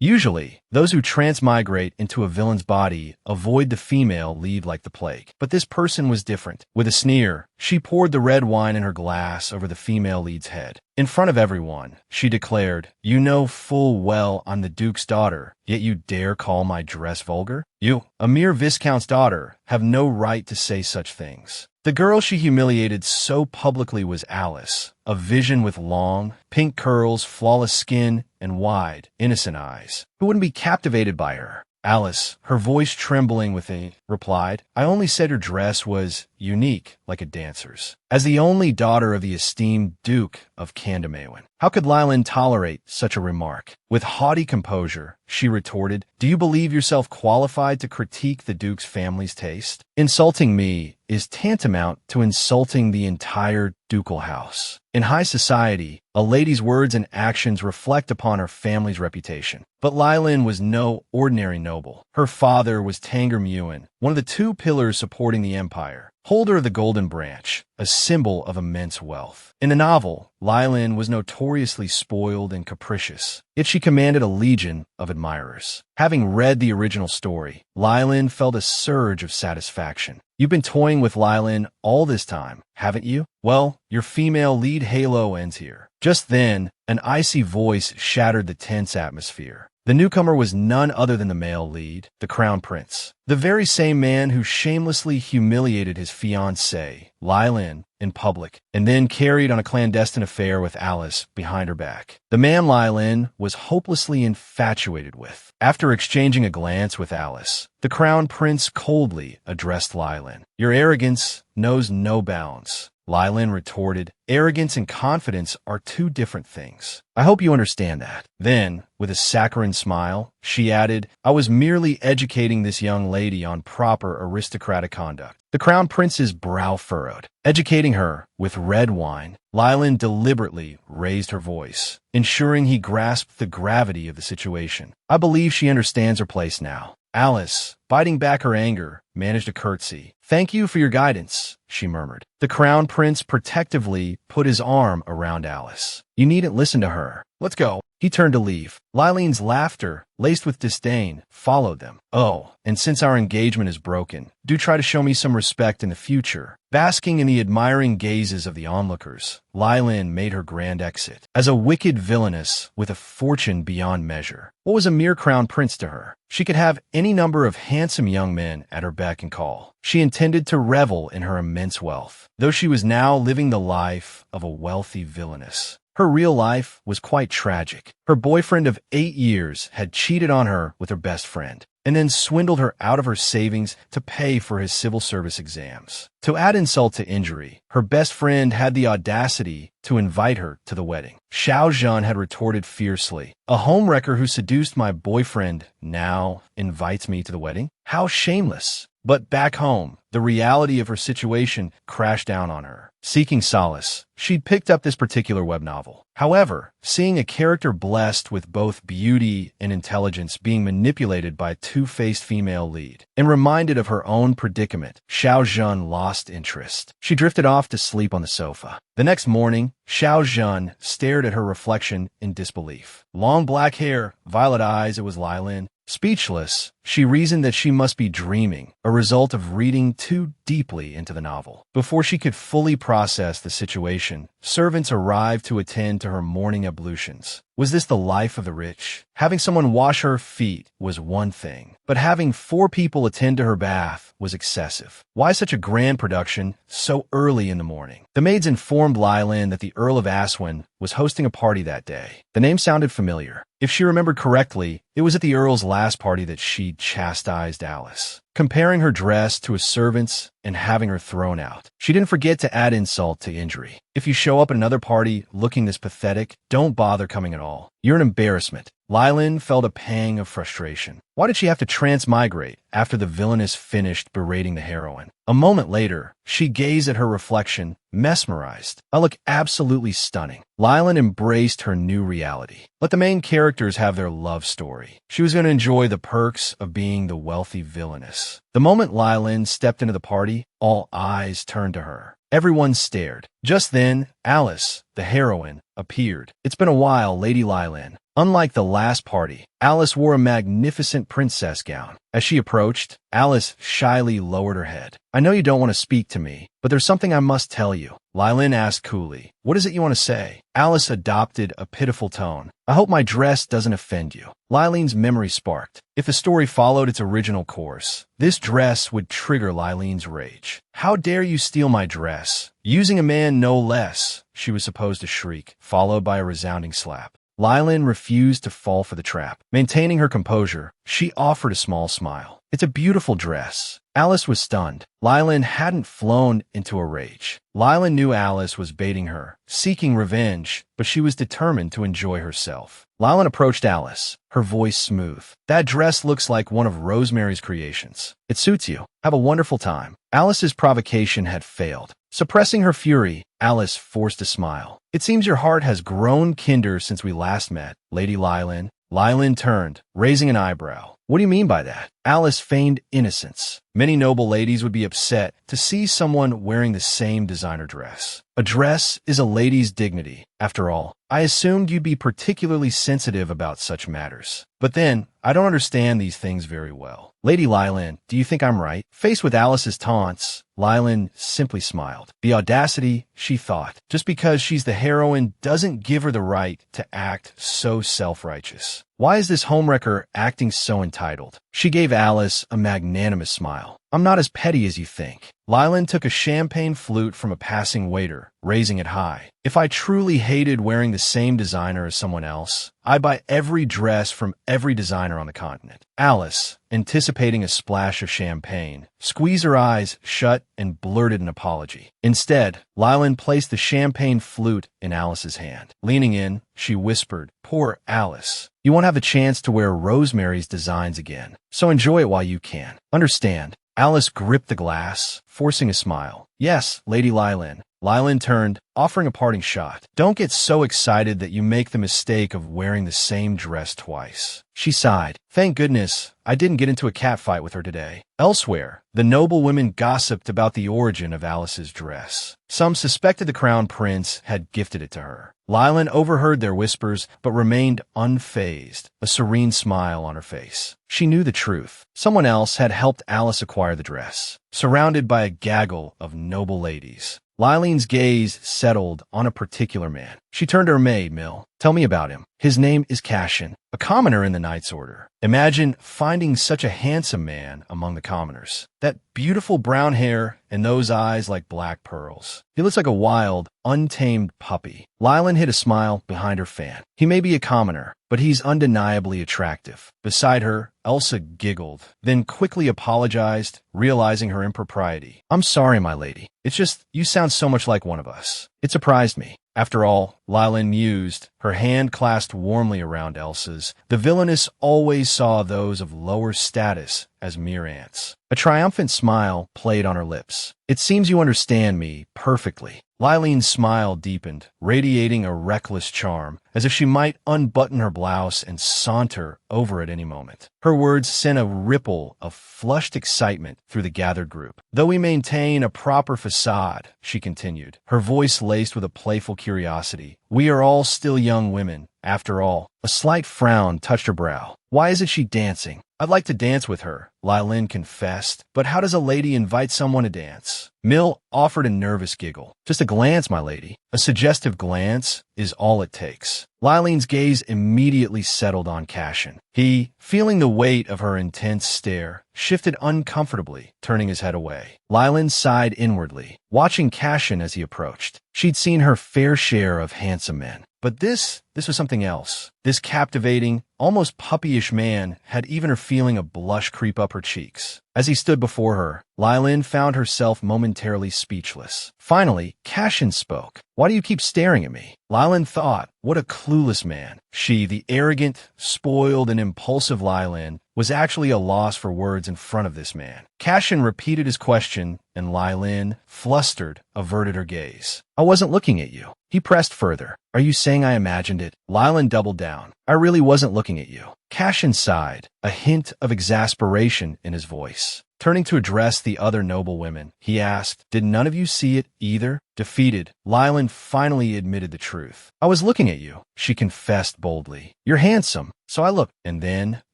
Usually, those who transmigrate into a villain's body avoid the female lead like the plague. But this person was different. With a sneer, she poured the red wine in her glass over the female lead's head. In front of everyone, she declared, "You know full well I'm the Duke's daughter, yet you dare call my dress vulgar? You, a mere Viscount's daughter, have no right to say such things." The girl she humiliated so publicly was Alice, a vision with long, pink curls, flawless skin, and wide, innocent eyes. Who wouldn't be captivated by her? Alice, her voice trembling with a, replied, "I only said her dress was unique, like a dancer's. As the only daughter of the esteemed Duke of Candamawan, how could Lylin tolerate such a remark?" With haughty composure, she retorted, "Do you believe yourself qualified to critique the Duke's family's taste? Insulting me is tantamount to insulting the entire ducal house. In high society, a lady's words and actions reflect upon her family's reputation. But Lylin was no ordinary noble. Her father was Tanger Muin, one of the two pillars supporting the empire, holder of the Golden Branch, a symbol of immense wealth. In the novel, Lylin was notoriously spoiled and capricious, yet she commanded a legion of admirers. Having read the original story, Lylin felt a surge of satisfaction. You've been toying with Lylin all this time, haven't you? Well, your female lead halo ends here. Just then, an icy voice shattered the tense atmosphere. The newcomer was none other than the male lead, the Crown Prince, the very same man who shamelessly humiliated his fiancée, Lylin, in public, and then carried on a clandestine affair with Alice behind her back. The man Lylin was hopelessly infatuated with. After exchanging a glance with Alice, the Crown Prince coldly addressed Lylin. "Your arrogance knows no bounds." Lylin retorted, "Arrogance and confidence are two different things. I hope you understand that." Then, with a saccharine smile, she added, "I was merely educating this young lady on proper aristocratic conduct." The Crown Prince's brow furrowed. Educating her with red wine, Lylin deliberately raised her voice, ensuring he grasped the gravity of the situation. "I believe she understands her place now." Alice, biting back her anger, managed a curtsy. "Thank you for your guidance," she murmured. The Crown Prince protectively put his arm around Alice. "You needn't listen to her. Let's go." He turned to leave. Lylin's laughter, laced with disdain, followed them. "Oh, and since our engagement is broken, do try to show me some respect in the future." Basking in the admiring gazes of the onlookers, Lylin made her grand exit. As a wicked villainess with a fortune beyond measure, what was a mere crown prince to her? She could have any number of handsome young men at her beck and call. She intended to revel in her immense wealth, though she was now living the life of a wealthy villainess. Her real life was quite tragic. Her boyfriend of 8 years had cheated on her with her best friend, and then swindled her out of her savings to pay for his civil service exams. To add insult to injury, her best friend had the audacity to invite her to the wedding. Xiao Zhan had retorted fiercely, "A homewrecker who seduced my boyfriend now invites me to the wedding? How shameless!" But back home, the reality of her situation crashed down on her. Seeking solace, she'd picked up this particular web novel. However, seeing a character blessed with both beauty and intelligence being manipulated by a two-faced female lead, and reminded of her own predicament, Xiao Zhan lost interest. She drifted off to sleep on the sofa. The next morning, Xiao Zhan stared at her reflection in disbelief. Long black hair, violet eyes, it was Lylin. Speechless, she reasoned that she must be dreaming, a result of reading too deeply into the novel. Before she could fully process the situation, servants arrived to attend to her morning ablutions. Was this the life of the rich? Having someone wash her feet was one thing, but having 4 people attend to her bath was excessive. Why such a grand production so early in the morning? The maids informed Lylin that the Earl of Aswin was hosting a party that day. The name sounded familiar. If she remembered correctly, it was at the Earl's last party that she chastised Alice, comparing her dress to a servant's and having her thrown out. She didn't forget to add insult to injury. If you show up at another party looking this pathetic, don't bother coming at all. You're an embarrassment. Lylin felt a pang of frustration. Why did she have to transmigrate after the villainess finished berating the heroine? A moment later, she gazed at her reflection, mesmerized. "I look absolutely stunning." Lylin embraced her new reality. Let the main characters have their love story. She was going to enjoy the perks of being the wealthy villainess. The moment Lylin stepped into the party, all eyes turned to her. Everyone stared. Just then, Alice, the heroine, appeared. "It's been a while, Lady Lylin. Unlike the last party, Alice wore a magnificent princess gown. As she approached, Alice shyly lowered her head. "I know you don't want to speak to me, but there's something I must tell you," Lylin asked coolly. "What is it you want to say?" Alice adopted a pitiful tone. "I hope my dress doesn't offend you." Lylin's memory sparked. If the story followed its original course, this dress would trigger Lylin's rage. "How dare you steal my dress? Using a man no less," she was supposed to shriek, followed by a resounding slap. Lylin refused to fall for the trap. Maintaining her composure, she offered a small smile. "It's a beautiful dress." Alice was stunned. Lylin hadn't flown into a rage. Lylin knew Alice was baiting her, seeking revenge, but she was determined to enjoy herself. Lylin approached Alice, her voice smooth. "That dress looks like one of Rosemary's creations. It suits you. Have a wonderful time." Alice's provocation had failed. Suppressing her fury, Alice forced a smile. "It seems your heart has grown kinder since we last met, Lady Lylin." Lylin turned, raising an eyebrow. "What do you mean by that?" Alice feigned innocence. Many noble ladies would be upset to see someone wearing the same designer dress. A dress is a lady's dignity. After all, I assumed you'd be particularly sensitive about such matters. But then, I don't understand these things very well. Lady Lylin, do you think I'm right? Faced with Alice's taunts, Lylin simply smiled. The audacity, she thought. Just because she's the heroine doesn't give her the right to act so self-righteous. Why is this homewrecker acting so entitled? She gave Alice a magnanimous smile. "I'm not as petty as you think." Lylin took a champagne flute from a passing waiter, raising it high. "If I truly hated wearing the same designer as someone else, I'd buy every dress from every designer on the continent." Alice, anticipating a splash of champagne, squeezed her eyes shut and blurted an apology. Instead, Lylin placed the champagne flute in Alice's hand. Leaning in, she whispered, "Poor Alice. You won't have the chance to wear Rosemary's designs again, so enjoy it while you can. Understand?" Alice gripped the glass, forcing a smile. "Yes, Lady Lylin." Lylin turned, offering a parting shot. "Don't get so excited that you make the mistake of wearing the same dress twice." She sighed. "Thank goodness I didn't get into a catfight with her today." Elsewhere, the noble women gossiped about the origin of Alice's dress. Some suspected the crown prince had gifted it to her. Lylin overheard their whispers, but remained unfazed, a serene smile on her face. She knew the truth. Someone else had helped Alice acquire the dress, surrounded by a gaggle of noble ladies. Lylin's gaze settled on a particular man. She turned to her maid, Mill. "Tell me about him." "His name is Cashin, a commoner in the Knight's Order." Imagine finding such a handsome man among the commoners. That beautiful brown hair and those eyes like black pearls. He looks like a wild, untamed puppy. Lylin hid a smile behind her fan. "He may be a commoner, but he's undeniably attractive." Beside her, Elsa giggled, then quickly apologized, realizing her impropriety. "I'm sorry, my lady. It's just, you sound so much like one of us. It surprised me." After all, Lylin mused, her hand clasped warmly around Elsa's, the villainess always saw those of lower status as mere ants. A triumphant smile played on her lips. "It seems you understand me perfectly." Lylin's smile deepened, radiating a reckless charm, as if she might unbutton her blouse and saunter over at any moment. Her words sent a ripple of flushed excitement through the gathered group. "Though we maintain a proper facade," she continued, her voice laced with a playful curiosity, "we are all still young women, after all." A slight frown touched her brow. "Why isn't she dancing?" "I'd like to dance with her," Lylin confessed, "but how does a lady invite someone to dance?" Mill offered a nervous giggle. "Just a glance, my lady. A suggestive glance is all it takes." Lylin's gaze immediately settled on Cashin. He, feeling the weight of her intense stare, shifted uncomfortably, turning his head away. Lylin sighed inwardly, watching Cashin as he approached. She'd seen her fair share of handsome men. But this was something else. This captivating, almost puppyish man had even her feeling a blush creep up her cheeks. As he stood before her, Lylin found herself momentarily speechless. Finally, Cashin spoke. "Why do you keep staring at me?" Lylin thought, what a clueless man. She, the arrogant, spoiled, and impulsive Lylin, was actually a loss for words in front of this man. Cashin repeated his question, and Lylin, flustered, averted her gaze. "I wasn't looking at you." He pressed further. "Are you saying I imagined it?" Lylin doubled down. "I really wasn't looking at you." Cashin sighed, a hint of exasperation in his voice. Turning to address the other noble women, he asked, "Did none of you see it either?" Defeated, Lylan finally admitted the truth. "I was looking at you," she confessed boldly. "You're handsome, so I looked." And then,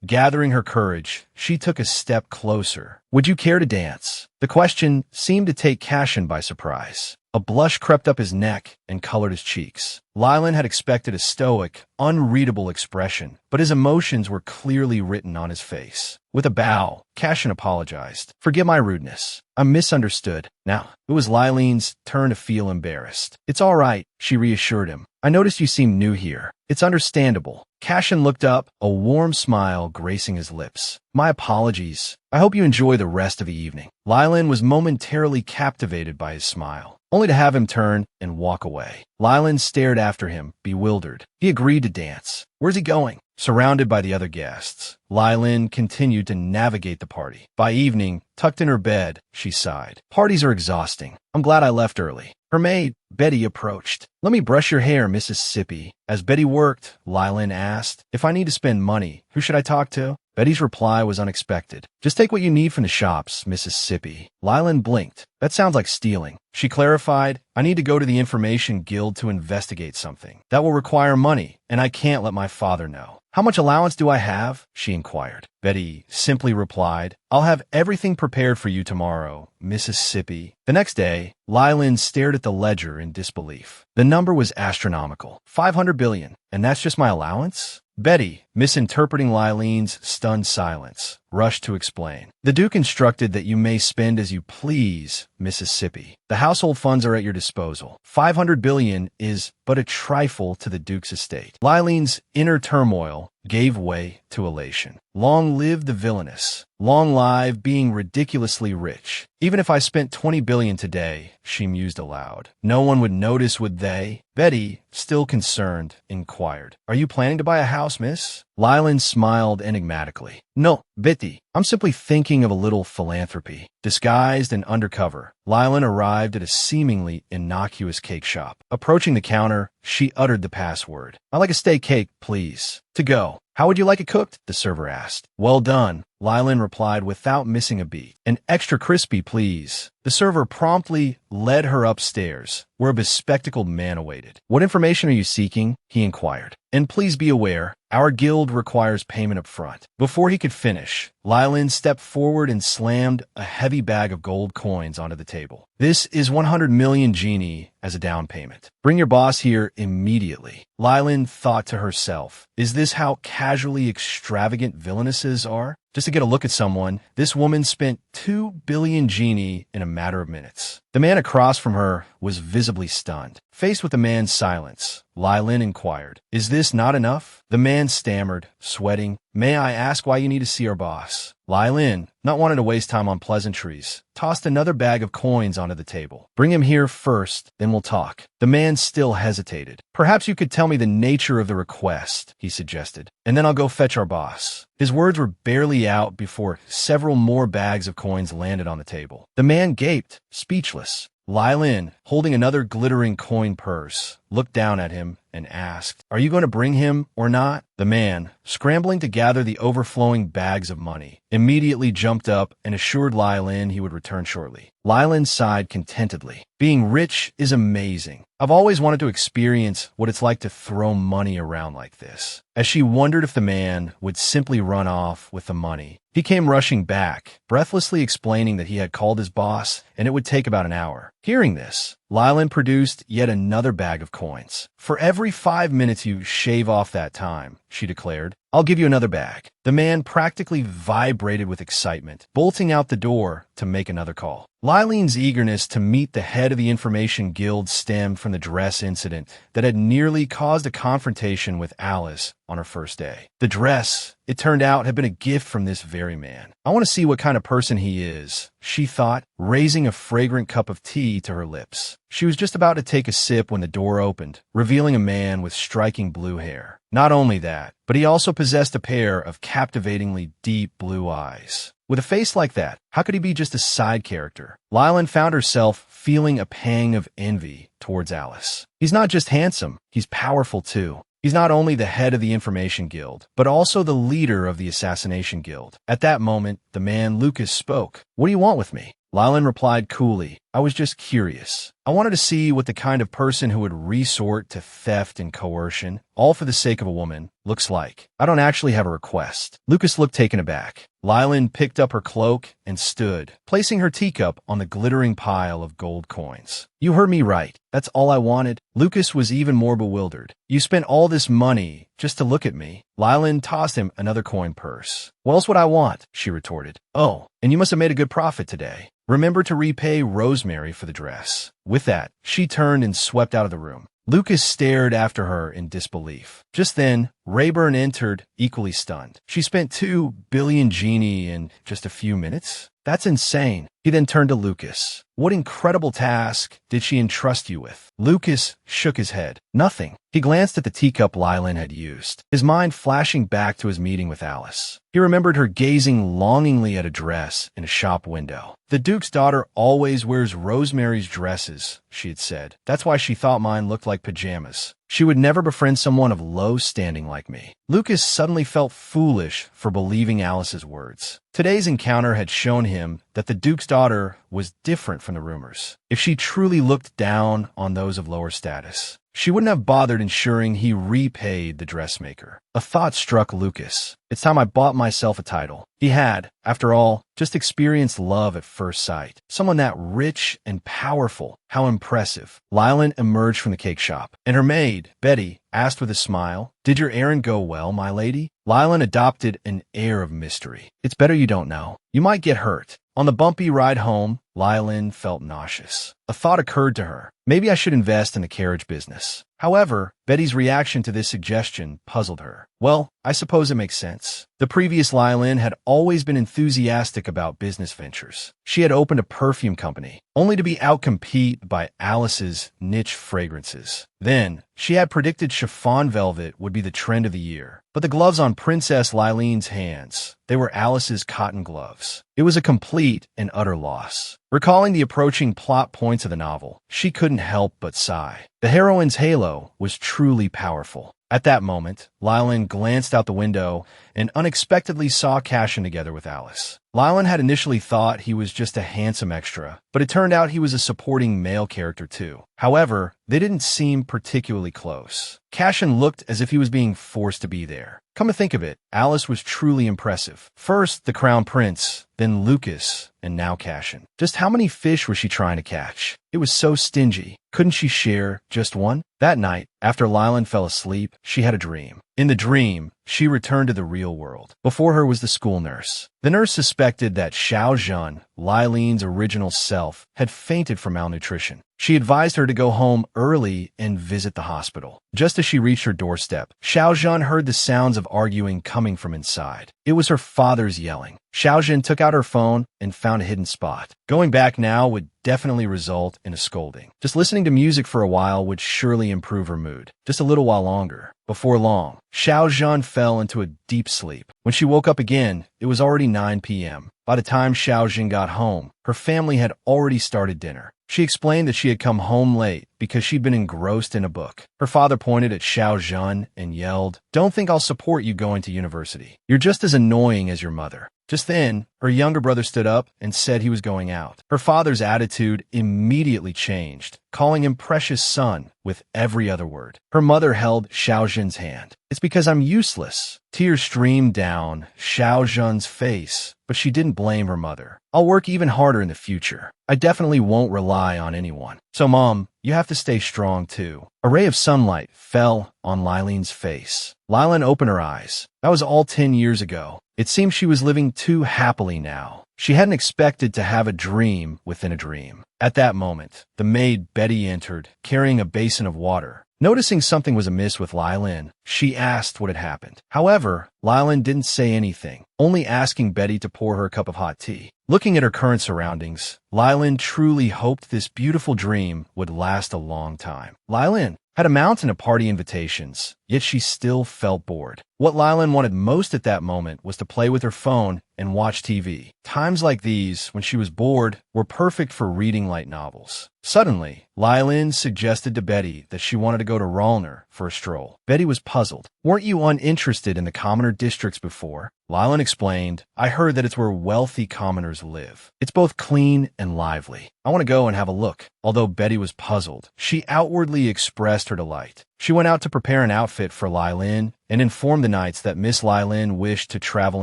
gathering her courage, she took a step closer. "Would you care to dance?" The question seemed to take Cashin by surprise. A blush crept up his neck and colored his cheeks. Lylan had expected a stoic, unreadable expression, but his emotions were clearly written on his face. With a bow, Cashin apologized. "Forgive my rudeness. I misunderstood." Now, it was Lylene's turn to feel embarrassed. "It's all right," she reassured him. "I noticed you seem new here. It's understandable." Cashin looked up, a warm smile gracing his lips. "My apologies. I hope you enjoy the rest of the evening." Lylan was momentarily captivated by his smile, only to have him turn and walk away. Lylan stared after him, bewildered. He agreed to dance. Where's he going? Surrounded by the other guests, Lylan continued to navigate the party. By evening, tucked in her bed, she sighed. "Parties are exhausting. I'm glad I left early." Her maid, Betty, approached. "Let me brush your hair, Mrs. Sippy." As Betty worked, Lylan asked, "If I need to spend money, who should I talk to?" Betty's reply was unexpected. "Just take what you need from the shops, Mrs. Sippy." Lylan blinked. "That sounds like stealing." She clarified, "I need to go to the Information Guild to investigate something. That will require money, and I can't let my father know." "How much allowance do I have?" she inquired. Betty simply replied, "I'll have everything prepared for you tomorrow, Mrs. Sippy." The next day, Lylan stared at the ledger in disbelief. The number was astronomical. 500 billion. And that's just my allowance? Betty, misinterpreting Lylene's stunned silence, rushed to explain. "The Duke instructed that you may spend as you please, Mrs. Sippy. The household funds are at your disposal. 500 billion is but a trifle to the Duke's estate." Lylene's inner turmoil gave way to elation. Long live the Villainess. Long live being ridiculously rich. "Even if I spent 20 billion today," she mused aloud, "no one would notice, would they?" Betty, still concerned, inquired, "Are you planning to buy a house, miss?" Lylan smiled enigmatically. "No, Betty. I'm simply thinking of a little philanthropy." Disguised and undercover, Lylan arrived at a seemingly innocuous cake shop. Approaching the counter, she uttered the password. "I'd like a steak cake, please. To go." "How would you like it cooked?" the server asked. "Well done," Lylan replied without missing a beat. "An extra crispy, please." The server promptly led her upstairs, where a bespectacled man awaited. "What information are you seeking?" he inquired. "And please be aware, our guild requires payment up front." Before he could finish, Lylan stepped forward and slammed a heavy bag of gold coins onto the table. "This is 100 million genie as a down payment. Bring your boss here immediately." Lylan thought to herself, is this how casually extravagant villainesses are? Just to get a look at someone, this woman spent 2 billion genie in a matter of minutes. The man across from her was visibly stunned. Faced with the man's silence, Lylan inquired, "Is this not enough?" The man stammered, sweating, "May I ask why you need to see our boss?" Lylan, not wanting to waste time on pleasantries, tossed another bag of coins onto the table. "Bring him here first, then we'll talk." The man still hesitated. "Perhaps you could tell me the nature of the request," he suggested, "and then I'll go fetch our boss." His words were barely out before several more bags of coins landed on the table. The man gaped, speechless. Lylan, holding another glittering coin purse, looked down at him and asked, "Are you going to bring him or not?" The man, scrambling to gather the overflowing bags of money, immediately jumped up and assured Lylan he would return shortly. Lylan sighed contentedly. "Being rich is amazing. I've always wanted to experience what it's like to throw money around like this." As she wondered if the man would simply run off with the money, he came rushing back, breathlessly explaining that he had called his boss and it would take about an hour. Hearing this, Lylan produced yet another bag of coins. "For every 5 minutes you shave off that time," she declared, "I'll give you another bag." The man practically vibrated with excitement, bolting out the door to make another call. Lylene's eagerness to meet the head of the Information Guild stemmed from the dress incident that had nearly caused a confrontation with Alice on her first day. The dress, it turned out, had been a gift from this very man. "I want to see what kind of person he is," she thought, raising a fragrant cup of tea to her lips. She was just about to take a sip when the door opened, revealing a man with striking blue hair. Not only that, but he also possessed a pair of captivatingly deep blue eyes. With a face like that, how could he be just a side character? Lylan found herself feeling a pang of envy towards Alice. He's not just handsome, he's powerful too. He's not only the head of the Information Guild, but also the leader of the Assassination Guild. At that moment, the man Lucas spoke. "What do you want with me?" Lylan replied coolly, "I was just curious. I wanted to see what the kind of person who would resort to theft and coercion, all for the sake of a woman, looks like. I don't actually have a request." Lucas looked taken aback. Lylan picked up her cloak and stood, placing her teacup on the glittering pile of gold coins. "You heard me right. That's all I wanted." Lucas was even more bewildered. "You spent all this money just to look at me?" Lylan tossed him another coin purse. "What else would I want?" she retorted. "Oh, and you must have made a good profit today. Remember to repay Rosemary for the dress." With that, she turned and swept out of the room. Lucas stared after her in disbelief. Just then, Rayburn entered, equally stunned. "She spent 2 billion genie in just a few minutes? That's insane." He then turned to Lucas. "What incredible task did she entrust you with?" Lucas shook his head. "Nothing." He glanced at the teacup Lylan had used, his mind flashing back to his meeting with Alice. He remembered her gazing longingly at a dress in a shop window. "The Duke's daughter always wears Rosemary's dresses," she had said. "That's why she thought mine looked like pajamas. She would never befriend someone of low standing like me." Lucas suddenly felt foolish for believing Alice's words. Today's encounter had shown him that the Duke's daughter was different from the rumors. If she truly looked down on those of lower status, she wouldn't have bothered ensuring he repaid the dressmaker. A thought struck Lucas. It's time I bought myself a title. He had, after all, just experienced love at first sight. Someone that rich and powerful. How impressive. Lylan emerged from the cake shop, and her maid, Betty, asked with a smile, "Did your errand go well, my lady?" Lylan adopted an air of mystery. "It's better you don't know. You might get hurt." On the bumpy ride home, Lylan felt nauseous. A thought occurred to her. Maybe I should invest in the carriage business. However, Betty's reaction to this suggestion puzzled her. Well, I suppose it makes sense. The previous Lylan had always been enthusiastic about business ventures. She had opened a perfume company, only to be outcompeted by Alice's niche fragrances. Then, she had predicted chiffon velvet would be the trend of the year. But the gloves on Princess Lylene's hands, they were Alice's cotton gloves. It was a complete and utter loss. Recalling the approaching plot points of the novel, she couldn't help but sigh. The heroine's halo was truly powerful. At that moment, Lylan glanced out the window and unexpectedly saw Cashin together with Alice. Lylan had initially thought he was just a handsome extra, but it turned out he was a supporting male character too. However, they didn't seem particularly close. Cashin looked as if he was being forced to be there. Come to think of it, Alice was truly impressive. First, the Crown Prince, then Lucas, and now Cashin. Just how many fish was she trying to catch? It was so stingy. Couldn't she share just one? That night, after Lylan fell asleep, she had a dream. In the dream, she returned to the real world. Before her was the school nurse. The nurse suspected that Xiao Zhan, Lylene's original self, had fainted from malnutrition. She advised her to go home early and visit the hospital. Just as she reached her doorstep, Xiao Zhan heard the sounds of arguing coming from inside. It was her father's yelling. Xiao Zhan took out her phone and found a hidden spot. Going back now would definitely result in a scolding. Just listening to music for a while would surely improve her mood. Just a little while longer. Before long, Xiao Zhan fell into a deep sleep. When she woke up again, it was already 9 p.m. By the time Xiao Zhan got home, her family had already started dinner. She explained that she had come home late because she'd been engrossed in a book. Her father pointed at Xiao Zhan and yelled, "Don't think I'll support you going to university. You're just as annoying as your mother." Just then, her younger brother stood up and said he was going out. Her father's attitude immediately changed, calling him precious son with every other word. Her mother held Xiao Zhan's hand. "It's because I'm useless." Tears streamed down Xiao Zhan's face, but she didn't blame her mother. "I'll work even harder in the future. I definitely won't rely on anyone. So, Mom, you have to stay strong too." A ray of sunlight fell on Lylene's face. Lylan opened her eyes. That was all 10 years ago. It seemed she was living too happily now. She hadn't expected to have a dream within a dream. At that moment, the maid Betty entered, carrying a basin of water. Noticing something was amiss with Lylan, she asked what had happened. However, Lylan didn't say anything, only asking Betty to pour her a cup of hot tea. Looking at her current surroundings, Lylan truly hoped this beautiful dream would last a long time. Lylan had a mountain of party invitations, yet she still felt bored. What Lylin wanted most at that moment was to play with her phone and watch TV. Times like these, when she was bored, were perfect for reading light novels. Suddenly, Lylin suggested to Betty that she wanted to go to Rallner for a stroll. Betty was puzzled. "Weren't you uninterested in the commoner districts before?" Lylin explained, "I heard that it's where wealthy commoners live. It's both clean and lively. I want to go and have a look." Although Betty was puzzled, she outwardly expressed her delight. She went out to prepare an outfit for Lylin and informed the knights that Miss Lylin wished to travel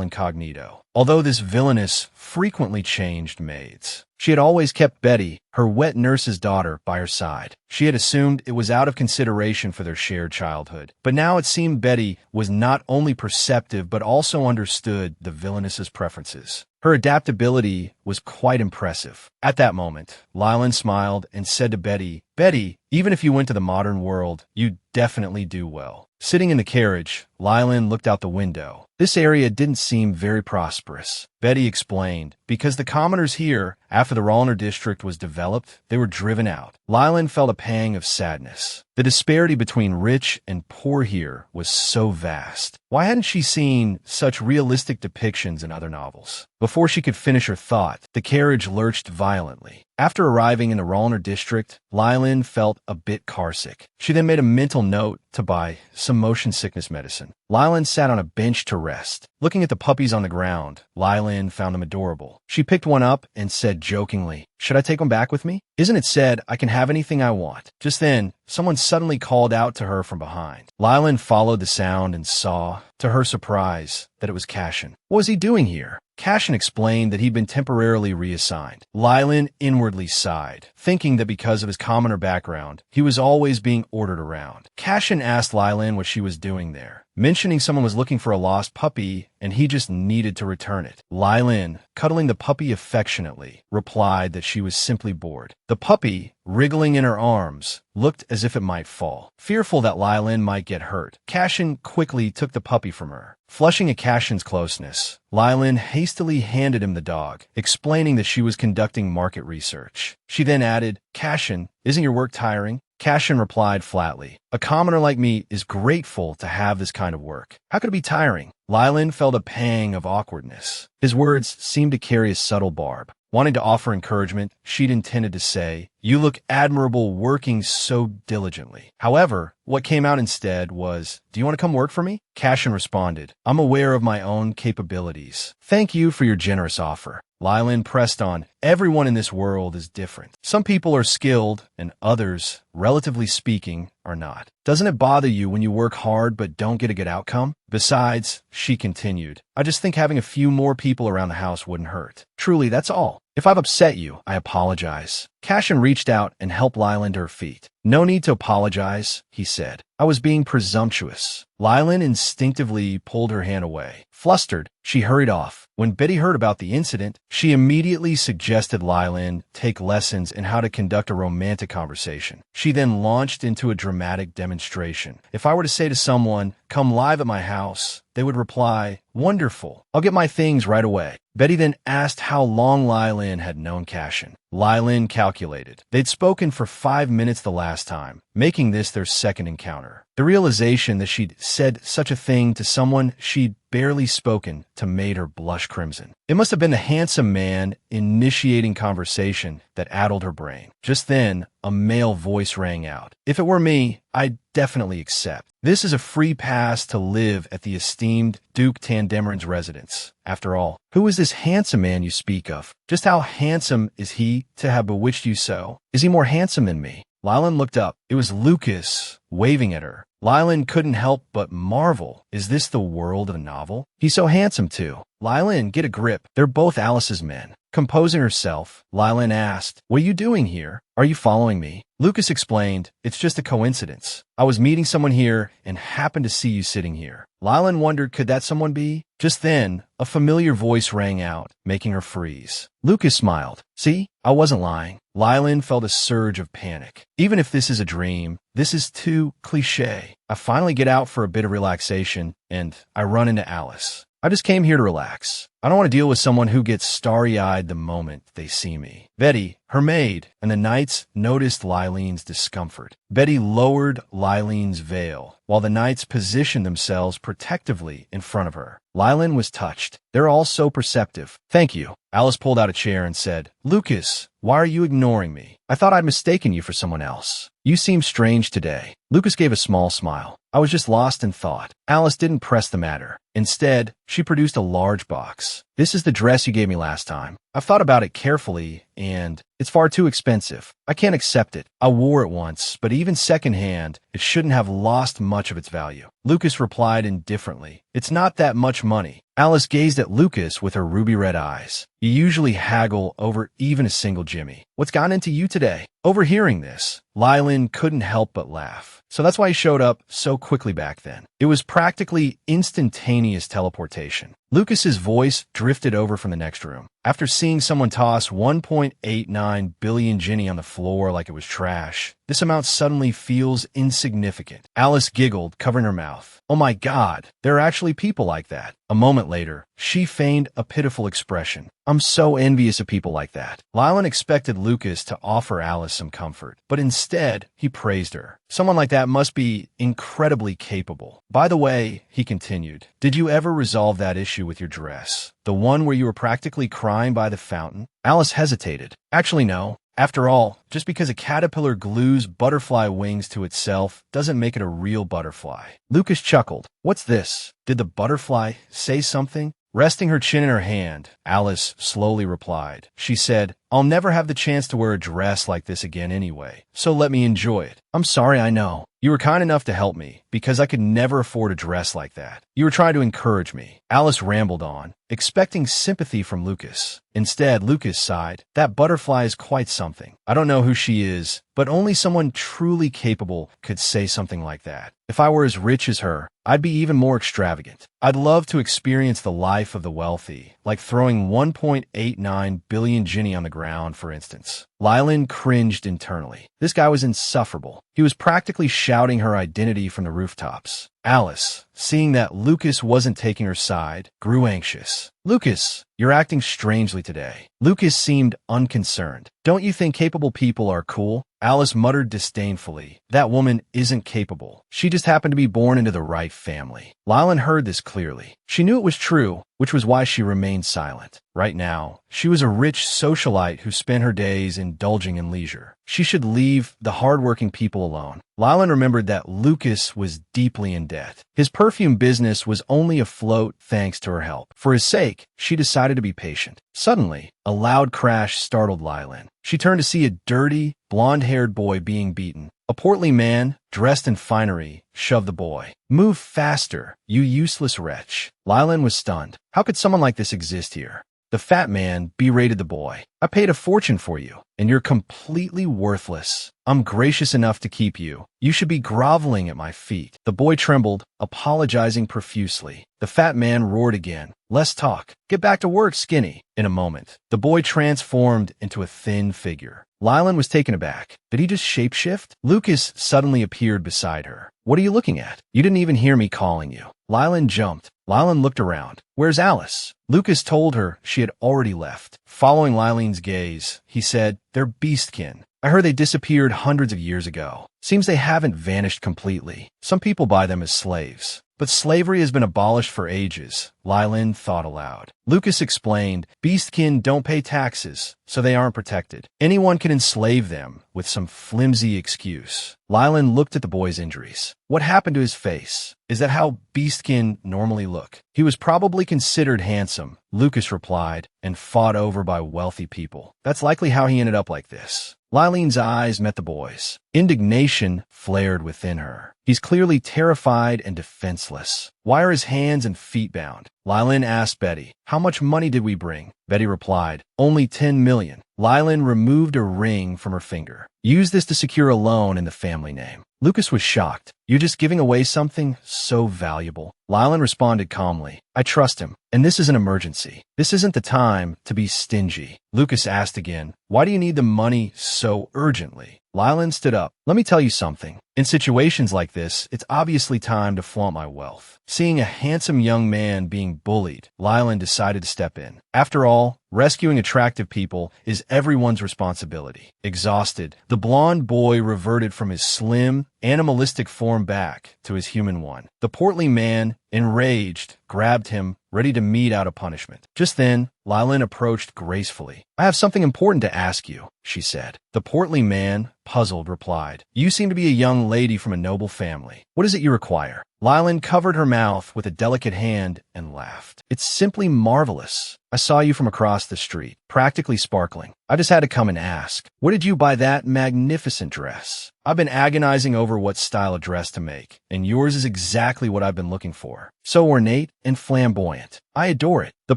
incognito. Although this Villainess frequently changed maids, she had always kept Betty, her wet nurse's daughter, by her side. She had assumed it was out of consideration for their shared childhood. But now it seemed Betty was not only perceptive but also understood the Villainess's preferences. Her adaptability was quite impressive. At that moment, Lylin smiled and said to Betty, "Betty, even if you went to the modern world, you'd definitely do well." Sitting in the carriage, Lylin looked out the window. This area didn't seem very prosperous. Betty explained, because the commoners here, after the Rallner district was developed, they were driven out. Lylin felt a pang of sadness. The disparity between rich and poor here was so vast. Why hadn't she seen such realistic depictions in other novels? Before she could finish her thought, the carriage lurched violently. After arriving in the Rallner district, Lylin felt a bit carsick. She then made a mental note to buy some motion sickness medicine. Lylin sat on a bench to rest. Looking at the puppies on the ground, Lylin found them adorable. She picked one up and said jokingly, "Should I take one back with me? Isn't it said I can have anything I want?" Just then, someone suddenly called out to her from behind. Lylin followed the sound and saw, to her surprise, that it was Cashin. What was he doing here? Cashin explained that he'd been temporarily reassigned. Lylin inwardly sighed, thinking that because of his commoner background, he was always being ordered around. Cashin asked Lylin what she was doing there, mentioning someone was looking for a lost puppy and he just needed to return it. Lylin, cuddling the puppy affectionately, replied that she was simply bored. The puppy, wriggling in her arms, looked as if it might fall. Fearful that Lylin might get hurt, Cashin quickly took the puppy from her. Flushing at Cashin's closeness, Lylin hastily handed him the dog, explaining that she was conducting market research. She then added, "Cashin, isn't your work tiring?" Cashin replied flatly, "A commoner like me is grateful to have this kind of work. How could it be tiring?" Lylin felt a pang of awkwardness. His words seemed to carry a subtle barb. Wanting to offer encouragement, she'd intended to say, "You look admirable working so diligently." However, what came out instead was, "Do you want to come work for me?" Cashin responded, "I'm aware of my own capabilities. Thank you for your generous offer." Lylin pressed on, "Everyone in this world is different. Some people are skilled, and others, relatively speaking, are not. Doesn't it bother you when you work hard but don't get a good outcome? Besides," she continued, "I just think having a few more people around the house wouldn't hurt. Truly, that's all. If I've upset you, I apologize." Cashin reached out and helped Lylin to her feet. "No need to apologize," he said. "I was being presumptuous." Lylin instinctively pulled her hand away. Flustered, she hurried off. When Betty heard about the incident, she immediately suggested Lylin take lessons in how to conduct a romantic conversation. She then launched into a dramatic demonstration. If I were to say to someone, "Come live at my house," they would reply, "Wonderful, I'll get my things right away." Betty then asked how long Lylin had known Cashin. Lylin calculated. They'd spoken for 5 minutes the last time, making this their second encounter. The realization that she'd said such a thing to someone she'd barely spoken to made her blush crimson. It must have been the handsome man initiating conversation that addled her brain. Just then, a male voice rang out. "If it were me, I'd definitely accept. This is a free pass to live at the esteemed Duke Tandemerin's residence. After all, who is this handsome man you speak of? Just how handsome is he to have bewitched you so? Is he more handsome than me?" Lylin looked up. It was Lucas, waving at her. Lylin couldn't help but marvel. Is this the world of a novel? He's so handsome, too. "Lylin, get a grip. They're both Alice's men." Composing herself, Lylin asked, "What are you doing here? Are you following me?" Lucas explained, "It's just a coincidence. I was meeting someone here and happened to see you sitting here." Lylin wondered, could that someone be? Just then, a familiar voice rang out, making her freeze. Lucas smiled. "See, I wasn't lying." Lylin felt a surge of panic. Even if this is a dream, this is too cliché. I finally get out for a bit of relaxation, and I run into Alice. I just came here to relax. I don't want to deal with someone who gets starry-eyed the moment they see me. Betty, her maid, and the knights noticed Lileen's discomfort. Betty lowered Lileen's veil, while the knights positioned themselves protectively in front of her. Lileen was touched. They're all so perceptive. Thank you. Alice pulled out a chair and said, Lucas, why are you ignoring me? I thought I'd mistaken you for someone else. You seem strange today. Lucas gave a small smile. I was just lost in thought. Alice didn't press the matter. Instead, she produced a large box. This is the dress you gave me last time. I've thought about it carefully, and it's far too expensive. I can't accept it. I wore it once, but even secondhand, it shouldn't have lost much of its value. Lucas replied indifferently, It's not that much money. Alice gazed at Lucas with her ruby-red eyes. You usually haggle over even a single jimmy. What's gotten into you today? Overhearing this, Lileen couldn't help but laugh. So that's why he showed up so quickly back then. It was practically instantaneous teleportation. Lucas's voice drifted over from the next room. After seeing someone toss 1.89 billion jinni on the floor like it was trash, this amount suddenly feels insignificant. Alice giggled, covering her mouth. Oh my God, there are actually people like that. A moment later, she feigned a pitiful expression. I'm so envious of people like that. Lileen expected Lucas to offer Alice some comfort, but instead, he praised her. Someone like that must be incredibly capable. By the way, he continued, did you ever resolve that issue with your dress? The one where you were practically crying by the fountain? Alice hesitated. Actually, no. After all, just because a caterpillar glues butterfly wings to itself doesn't make it a real butterfly. Lucas chuckled. What's this? Did the butterfly say something? Resting her chin in her hand, Alice slowly replied. She said, I'll never have the chance to wear a dress like this again anyway, so let me enjoy it. I'm sorry, I know. You were kind enough to help me, because I could never afford a dress like that. You were trying to encourage me. Alice rambled on, expecting sympathy from Lucas. Instead, Lucas sighed. That butterfly is quite something. I don't know who she is, but only someone truly capable could say something like that. If I were as rich as her, I'd be even more extravagant. I'd love to experience the life of the wealthy, like throwing 1.89 billion jinni on the ground, for instance. Lileen cringed internally. This guy was insufferable. He was practically shouting her identity from the rooftops. Alice, seeing that Lucas wasn't taking her side, grew anxious. Lucas, you're acting strangely today. Lucas seemed unconcerned. Don't you think capable people are cool? Alice muttered disdainfully. That woman isn't capable. She just happened to be born into the right family. Lileen heard this clearly. She knew it was true, which was why she remained silent. Right now, she was a rich socialite who spent her days indulging in leisure. She should leave the hardworking people alone. Lileen remembered that Lucas was deeply in debt. His perfume business was only afloat thanks to her help. For his sake, she decided to be patient. Suddenly, a loud crash startled Lileen. She turned to see a dirty, blonde-haired boy being beaten. A portly man, dressed in finery, shoved the boy. Move faster, you useless wretch. Lileen was stunned. How could someone like this exist here? The fat man berated the boy. I paid a fortune for you, and you're completely worthless. I'm gracious enough to keep you. You should be groveling at my feet. The boy trembled, apologizing profusely. The fat man roared again. Less talk. Get back to work, skinny. In a moment, the boy transformed into a thin figure. Lileen was taken aback. Did he just shapeshift? Lucas suddenly appeared beside her. What are you looking at? You didn't even hear me calling you. Lileen jumped. Lileen looked around. Where's Alice? Lucas told her she had already left. Following Lileen's gaze, he said, They're beastkin. I heard they disappeared hundreds of years ago. Seems they haven't vanished completely. Some people buy them as slaves. But slavery has been abolished for ages, Lileen thought aloud. Lucas explained, beastkin don't pay taxes, so they aren't protected. Anyone can enslave them with some flimsy excuse. Lileen looked at the boy's injuries. What happened to his face? Is that how beastkin normally look? He was probably considered handsome, Lucas replied, and fought over by wealthy people. That's likely how he ended up like this. Lileen's eyes met the boy's. Indignation flared within her. He's clearly terrified and defenseless. Why are his hands and feet bound? Lileen asked Betty, How much money did we bring? Betty replied, Only 10 million. Lileen removed a ring from her finger. Use this to secure a loan in the family name. Lucas was shocked. You're just giving away something so valuable. Lileen responded calmly. I trust him, and this is an emergency. This isn't the time to be stingy. Lucas asked again, Why do you need the money so urgently? Lileen stood up. Let me tell you something. In situations like this, it's obviously time to flaunt my wealth. Seeing a handsome young man being bullied, Lylan decided to step in. After all, rescuing attractive people is everyone's responsibility. Exhausted, the blonde boy reverted from his slim, animalistic form back to his human one. The portly man, enraged, grabbed him, ready to mete out a punishment. Just then, Lylan approached gracefully. "I have something important to ask you," she said. The portly man, puzzled, replied, "You seem to be a young lady from a noble family. What is it you require?" Lylan covered her mouth with a delicate hand and laughed. "It's simply marvelous. I saw you from across the street, practically sparkling. I just had to come and ask, where did you buy that magnificent dress? I've been agonizing over what style of dress to make, and yours is exactly what I've been looking for. So ornate and flamboyant. I adore it." The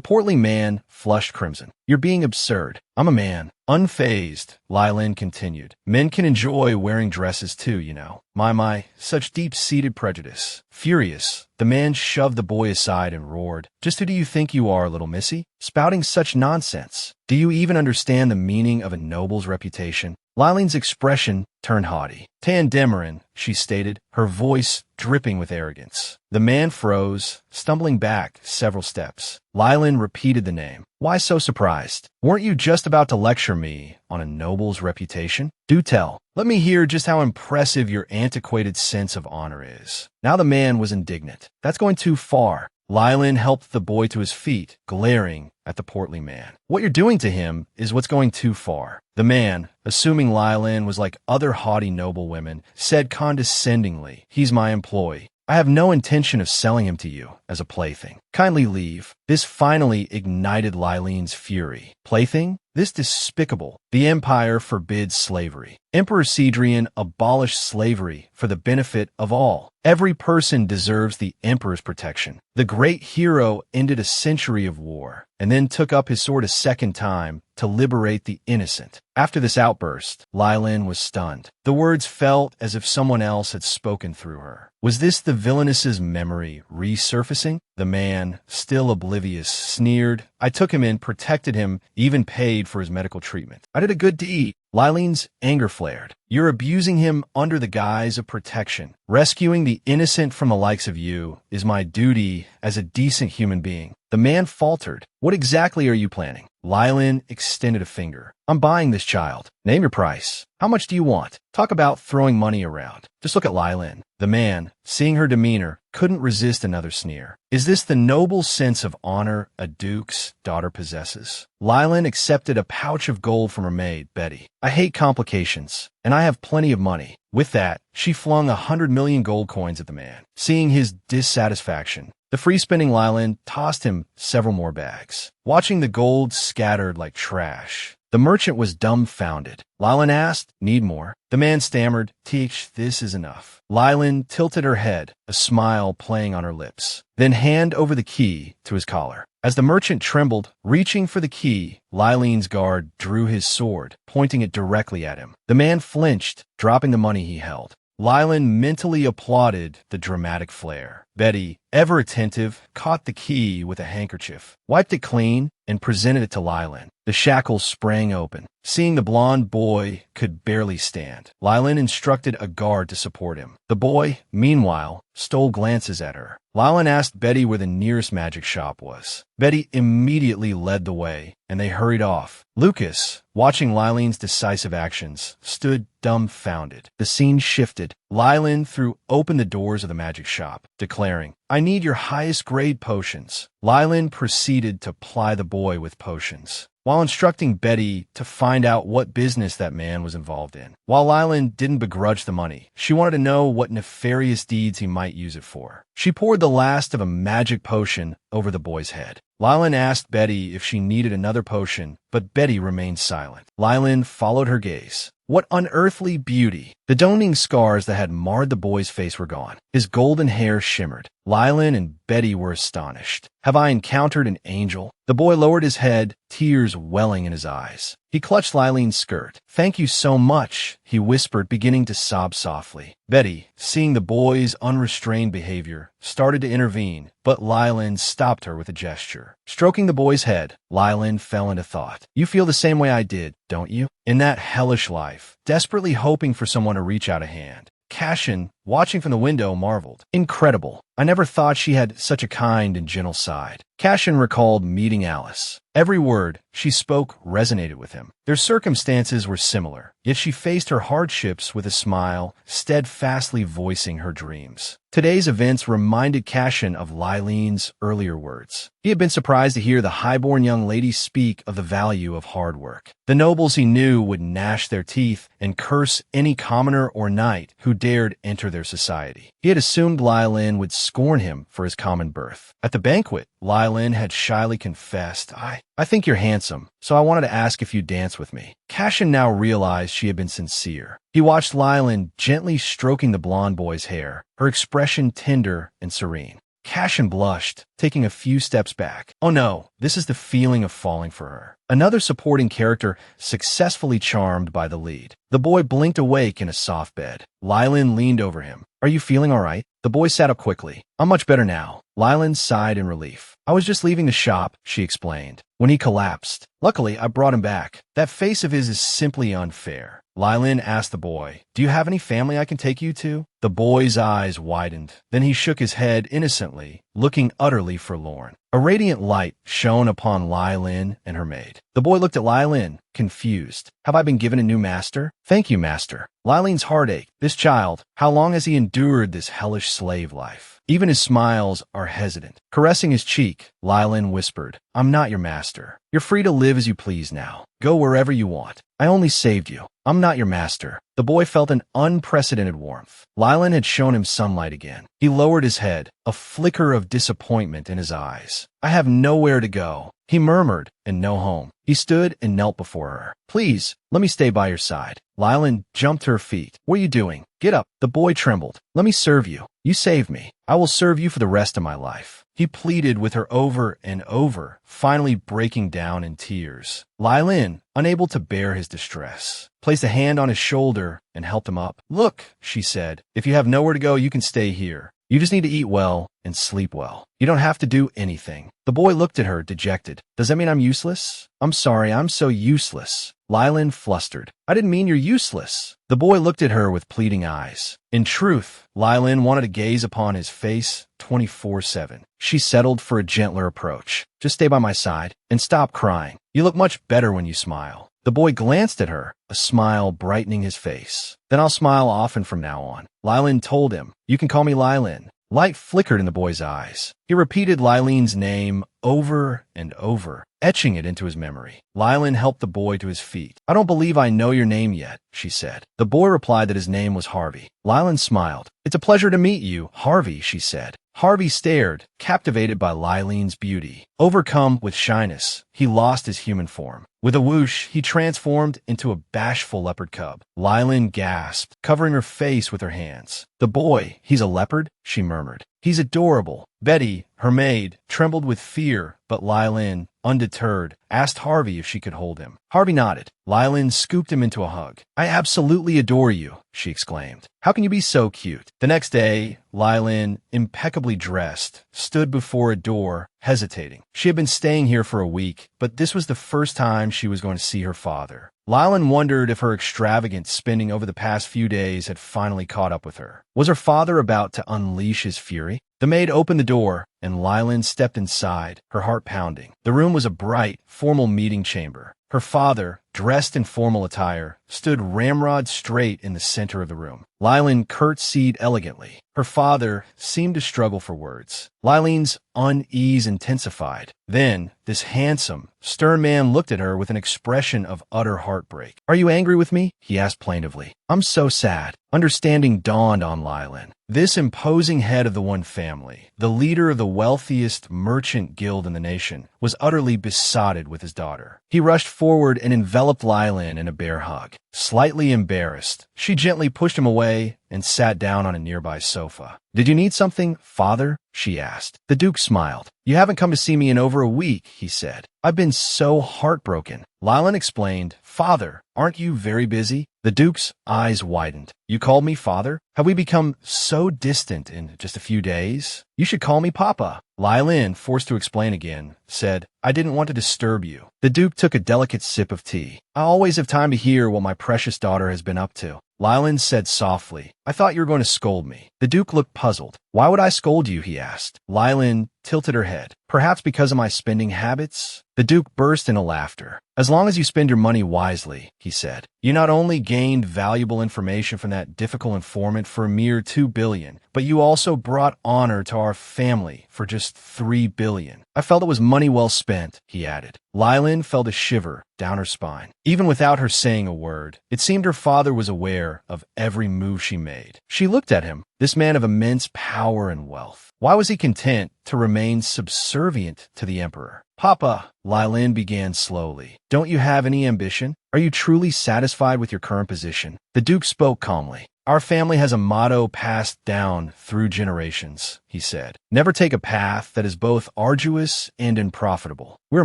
portly man flushed crimson. "You're being absurd. I'm a man." Unfazed, Lylan continued, "Men can enjoy wearing dresses too, you know. My, such deep-seated prejudice." Furious, the man shoved the boy aside and roared, "Just who do you think you are, little missy? Spouting such nonsense. Do you even understand the meaning of a noble's reputation?" Lylan's expression turned haughty. "Tandemarin," she stated, her voice dripping with arrogance. The man froze, stumbling back several steps. Lylan repeated the name. "Why so surprised? Weren't you just about to lecture me on a noble's reputation? Do tell. Let me hear just how impressive your antiquated sense of honor is." Now the man was indignant. "That's going too far." Lylan helped the boy to his feet, glaring at the portly man. "What you're doing to him is what's going too far." The man, assuming Lylan was like other haughty noble women, said condescendingly, "He's my employee. I have no intention of selling him to you as a plaything. Kindly leave." This finally ignited Lylan's fury. Plaything? This despicable. The empire forbids slavery. Emperor Cedrian abolished slavery for the benefit of all. Every person deserves the emperor's protection. The great hero ended a century of war and then took up his sword a second time to liberate the innocent. After this outburst, Lylan was stunned. The words felt as if someone else had spoken through her. Was this the Villainess's memory resurfacing? The man, still oblivious, sneered. "I took him in, protected him, even paid for his medical treatment. I did a good deed." Lylan's anger flared. "You're abusing him under the guise of protection. Rescuing the innocent from the likes of you is my duty as a decent human being." The man faltered. "What exactly are you planning?" Lylan extended a finger. "I'm buying this child. Name your price. How much do you want?" Talk about throwing money around. Just look at Lylan. The man, seeing her demeanor, couldn't resist another sneer. "Is this the noble sense of honor a duke's daughter possesses?" Lylan accepted a pouch of gold from her maid, Betty. "I hate complications, and I have plenty of money." With that, she flung 100 million gold coins at the man. Seeing his dissatisfaction, the free-spinning Lylan tossed him several more bags. Watching the gold scattered like trash, the merchant was dumbfounded. Lylan asked, "Need more?" The man stammered, "Teach, this is enough." Lylan tilted her head, a smile playing on her lips, then hand over the key to his collar. As the merchant trembled, reaching for the key, Lylan's guard drew his sword, pointing it directly at him. The man flinched, dropping the money he held. Lylan mentally applauded the dramatic flair. Betty, ever attentive, caught the key with a handkerchief, wiped it clean, and presented it to Lylan. The shackles sprang open. Seeing the blonde boy could barely stand, Lylan instructed a guard to support him. The boy, meanwhile, stole glances at her. Lylan asked Betty where the nearest magic shop was. Betty immediately led the way, and they hurried off. Lucas, watching Lylan's decisive actions, stood dumbfounded. The scene shifted. Lylan threw open the doors of the magic shop, declaring, "I need your highest grade potions." Lylan proceeded to ply the boy with potions, while instructing Betty to find out what business that man was involved in. While Lylan didn't begrudge the money, she wanted to know what nefarious deeds he might use it for. She poured the last of a magic potion over the boy's head. Lylan asked Betty if she needed another potion, but Betty remained silent. Lylan followed her gaze. What unearthly beauty! The doning scars that had marred the boy's face were gone. His golden hair shimmered. Lylan and Betty were astonished. "Have I encountered an angel?" The boy lowered his head, tears welling in his eyes. He clutched Lylan's skirt. "Thank you so much," he whispered, beginning to sob softly. Betty, seeing the boy's unrestrained behavior, started to intervene, but Lylan stopped her with a gesture. Stroking the boy's head, Lylan fell into thought. "You feel the same way I did, don't you? In that hellish life, desperately hoping for someone to reach out a hand. Cashin, watching from the window, marveled. Incredible. I never thought she had such a kind and gentle side. Cashin recalled meeting Alice. Every word she spoke resonated with him. Their circumstances were similar, yet she faced her hardships with a smile, steadfastly voicing her dreams. Today's events reminded Cashin of Lileen's earlier words. He had been surprised to hear the highborn young lady speak of the value of hard work. The nobles he knew would gnash their teeth and curse any commoner or knight who dared enter their society. He had assumed Lileen would scorn him for his common birth. At the banquet, Lileen had shyly confessed, I think you're handsome, so I wanted to ask if you'd dance with me. Cashin now realized she had been sincere. He watched Lileen gently stroking the blonde boy's hair, her expression tender and serene. Cashin blushed, taking a few steps back. Oh no, this is the feeling of falling for her. Another supporting character successfully charmed by the lead. The boy blinked awake in a soft bed. Lileen leaned over him. Are you feeling all right? The boy sat up quickly. I'm much better now. Lileen sighed in relief. I was just leaving the shop, she explained, when he collapsed. Luckily, I brought him back. That face of his is simply unfair. Lileen asked the boy, do you have any family I can take you to? The boy's eyes widened. Then he shook his head innocently, looking utterly forlorn. A radiant light shone upon Lileen and her maid. The boy looked at Lileen, confused. Have I been given a new master? Thank you, master. Lileen's heart ached. This child, how long has he endured this hellish slave life? Even his smiles are hesitant. Caressing his cheek, Lileen whispered, I'm not your master. You're free to live as you please now. Go wherever you want. I only saved you. I'm not your master. The boy felt an unprecedented warmth. Lileen had shown him sunlight again. He lowered his head, a flicker of disappointment in his eyes. I have nowhere to go, he murmured, and no home. He stood and knelt before her. Please, let me stay by your side. Lileen jumped to her feet. What are you doing? Get up. The boy trembled. Let me serve you. You saved me. I will serve you for the rest of my life. He pleaded with her over and over, finally breaking down in tears. Lileen, unable to bear his distress, placed a hand on his shoulder and helped him up. Look, she said, if you have nowhere to go, you can stay here. You just need to eat well and sleep well. You don't have to do anything. The boy looked at her, dejected. Does that mean I'm useless? I'm sorry, I'm so useless. Lileen flustered. I didn't mean you're useless. The boy looked at her with pleading eyes. In truth, Lileen wanted to gaze upon his face 24/7. She settled for a gentler approach. Just stay by my side and stop crying. You look much better when you smile. The boy glanced at her, a smile brightening his face. Then I'll smile often from now on. Lileen told him, you can call me Lileen. Light flickered in the boy's eyes. He repeated Lileen's name over and over, etching it into his memory. Lileen helped the boy to his feet. I don't believe I know your name yet, she said. The boy replied that his name was Harvey. Lileen smiled. It's a pleasure to meet you, Harvey, she said. Harvey stared, captivated by Lileen's beauty. Overcome with shyness, he lost his human form. With a whoosh, he transformed into a bashful leopard cub. Lileen gasped, covering her face with her hands. The boy, he's a leopard? She murmured. He's adorable. Betty, her maid, trembled with fear, but Lileen, undeterred, asked Harvey if she could hold him. Harvey nodded. Lileen scooped him into a hug. I absolutely adore you, she exclaimed. How can you be so cute? The next day, Lileen, impeccably dressed, stood before a door, hesitating. She had been staying here for a week, but this was the first time she was going to see her father. Lileen wondered if her extravagant spending over the past few days had finally caught up with her. Was her father about to unleash his fury? The maid opened the door, and Lileen stepped inside, her heart pounding. The room was a bright, formal meeting chamber. Her father, dressed in formal attire, stood ramrod straight in the center of the room. Lileen curtsied elegantly. Her father seemed to struggle for words. Lileen's unease intensified. Then, this handsome, stern man looked at her with an expression of utter heartbreak. Are you angry with me? He asked plaintively. I'm so sad. Understanding dawned on Lileen. This imposing head of the one family, the leader of the wealthiest merchant guild in the nation, was utterly besotted with his daughter. He rushed forward and enveloped Lileen in a bear hug. Slightly embarrassed, she gently pushed him away and sat down on a nearby sofa. Did you need something, father? She asked. The Duke smiled. You haven't come to see me in over a week, he said. I've been so heartbroken. Lileen explained. Father, aren't you very busy? The Duke's eyes widened. You called me father? Have we become so distant in just a few days? You should call me Papa. Lileen, forced to explain again, said, I didn't want to disturb you. The Duke took a delicate sip of tea. I always have time to hear what my precious daughter has been up to. Lylin said softly. I thought you were going to scold me. The Duke looked puzzled. Why would I scold you, he asked. Lylin tilted her head. Perhaps because of my spending habits? The Duke burst into laughter. As long as you spend your money wisely, he said. You not only gained valuable information from that difficult informant for a mere 2 billion, but you also brought honor to our family for just 3 billion. I felt it was money well spent, he added. Lylin felt a shiver down her spine. Even without her saying a word, it seemed her father was aware of every move she made. She looked at him, this man of immense power and wealth. Why was he content to remain subservient to the emperor? Papa, Lylin began slowly. Don't you have any ambition? Are you truly satisfied with your current position? The Duke spoke calmly. Our family has a motto passed down through generations, he said. Never take a path that is both arduous and unprofitable. We're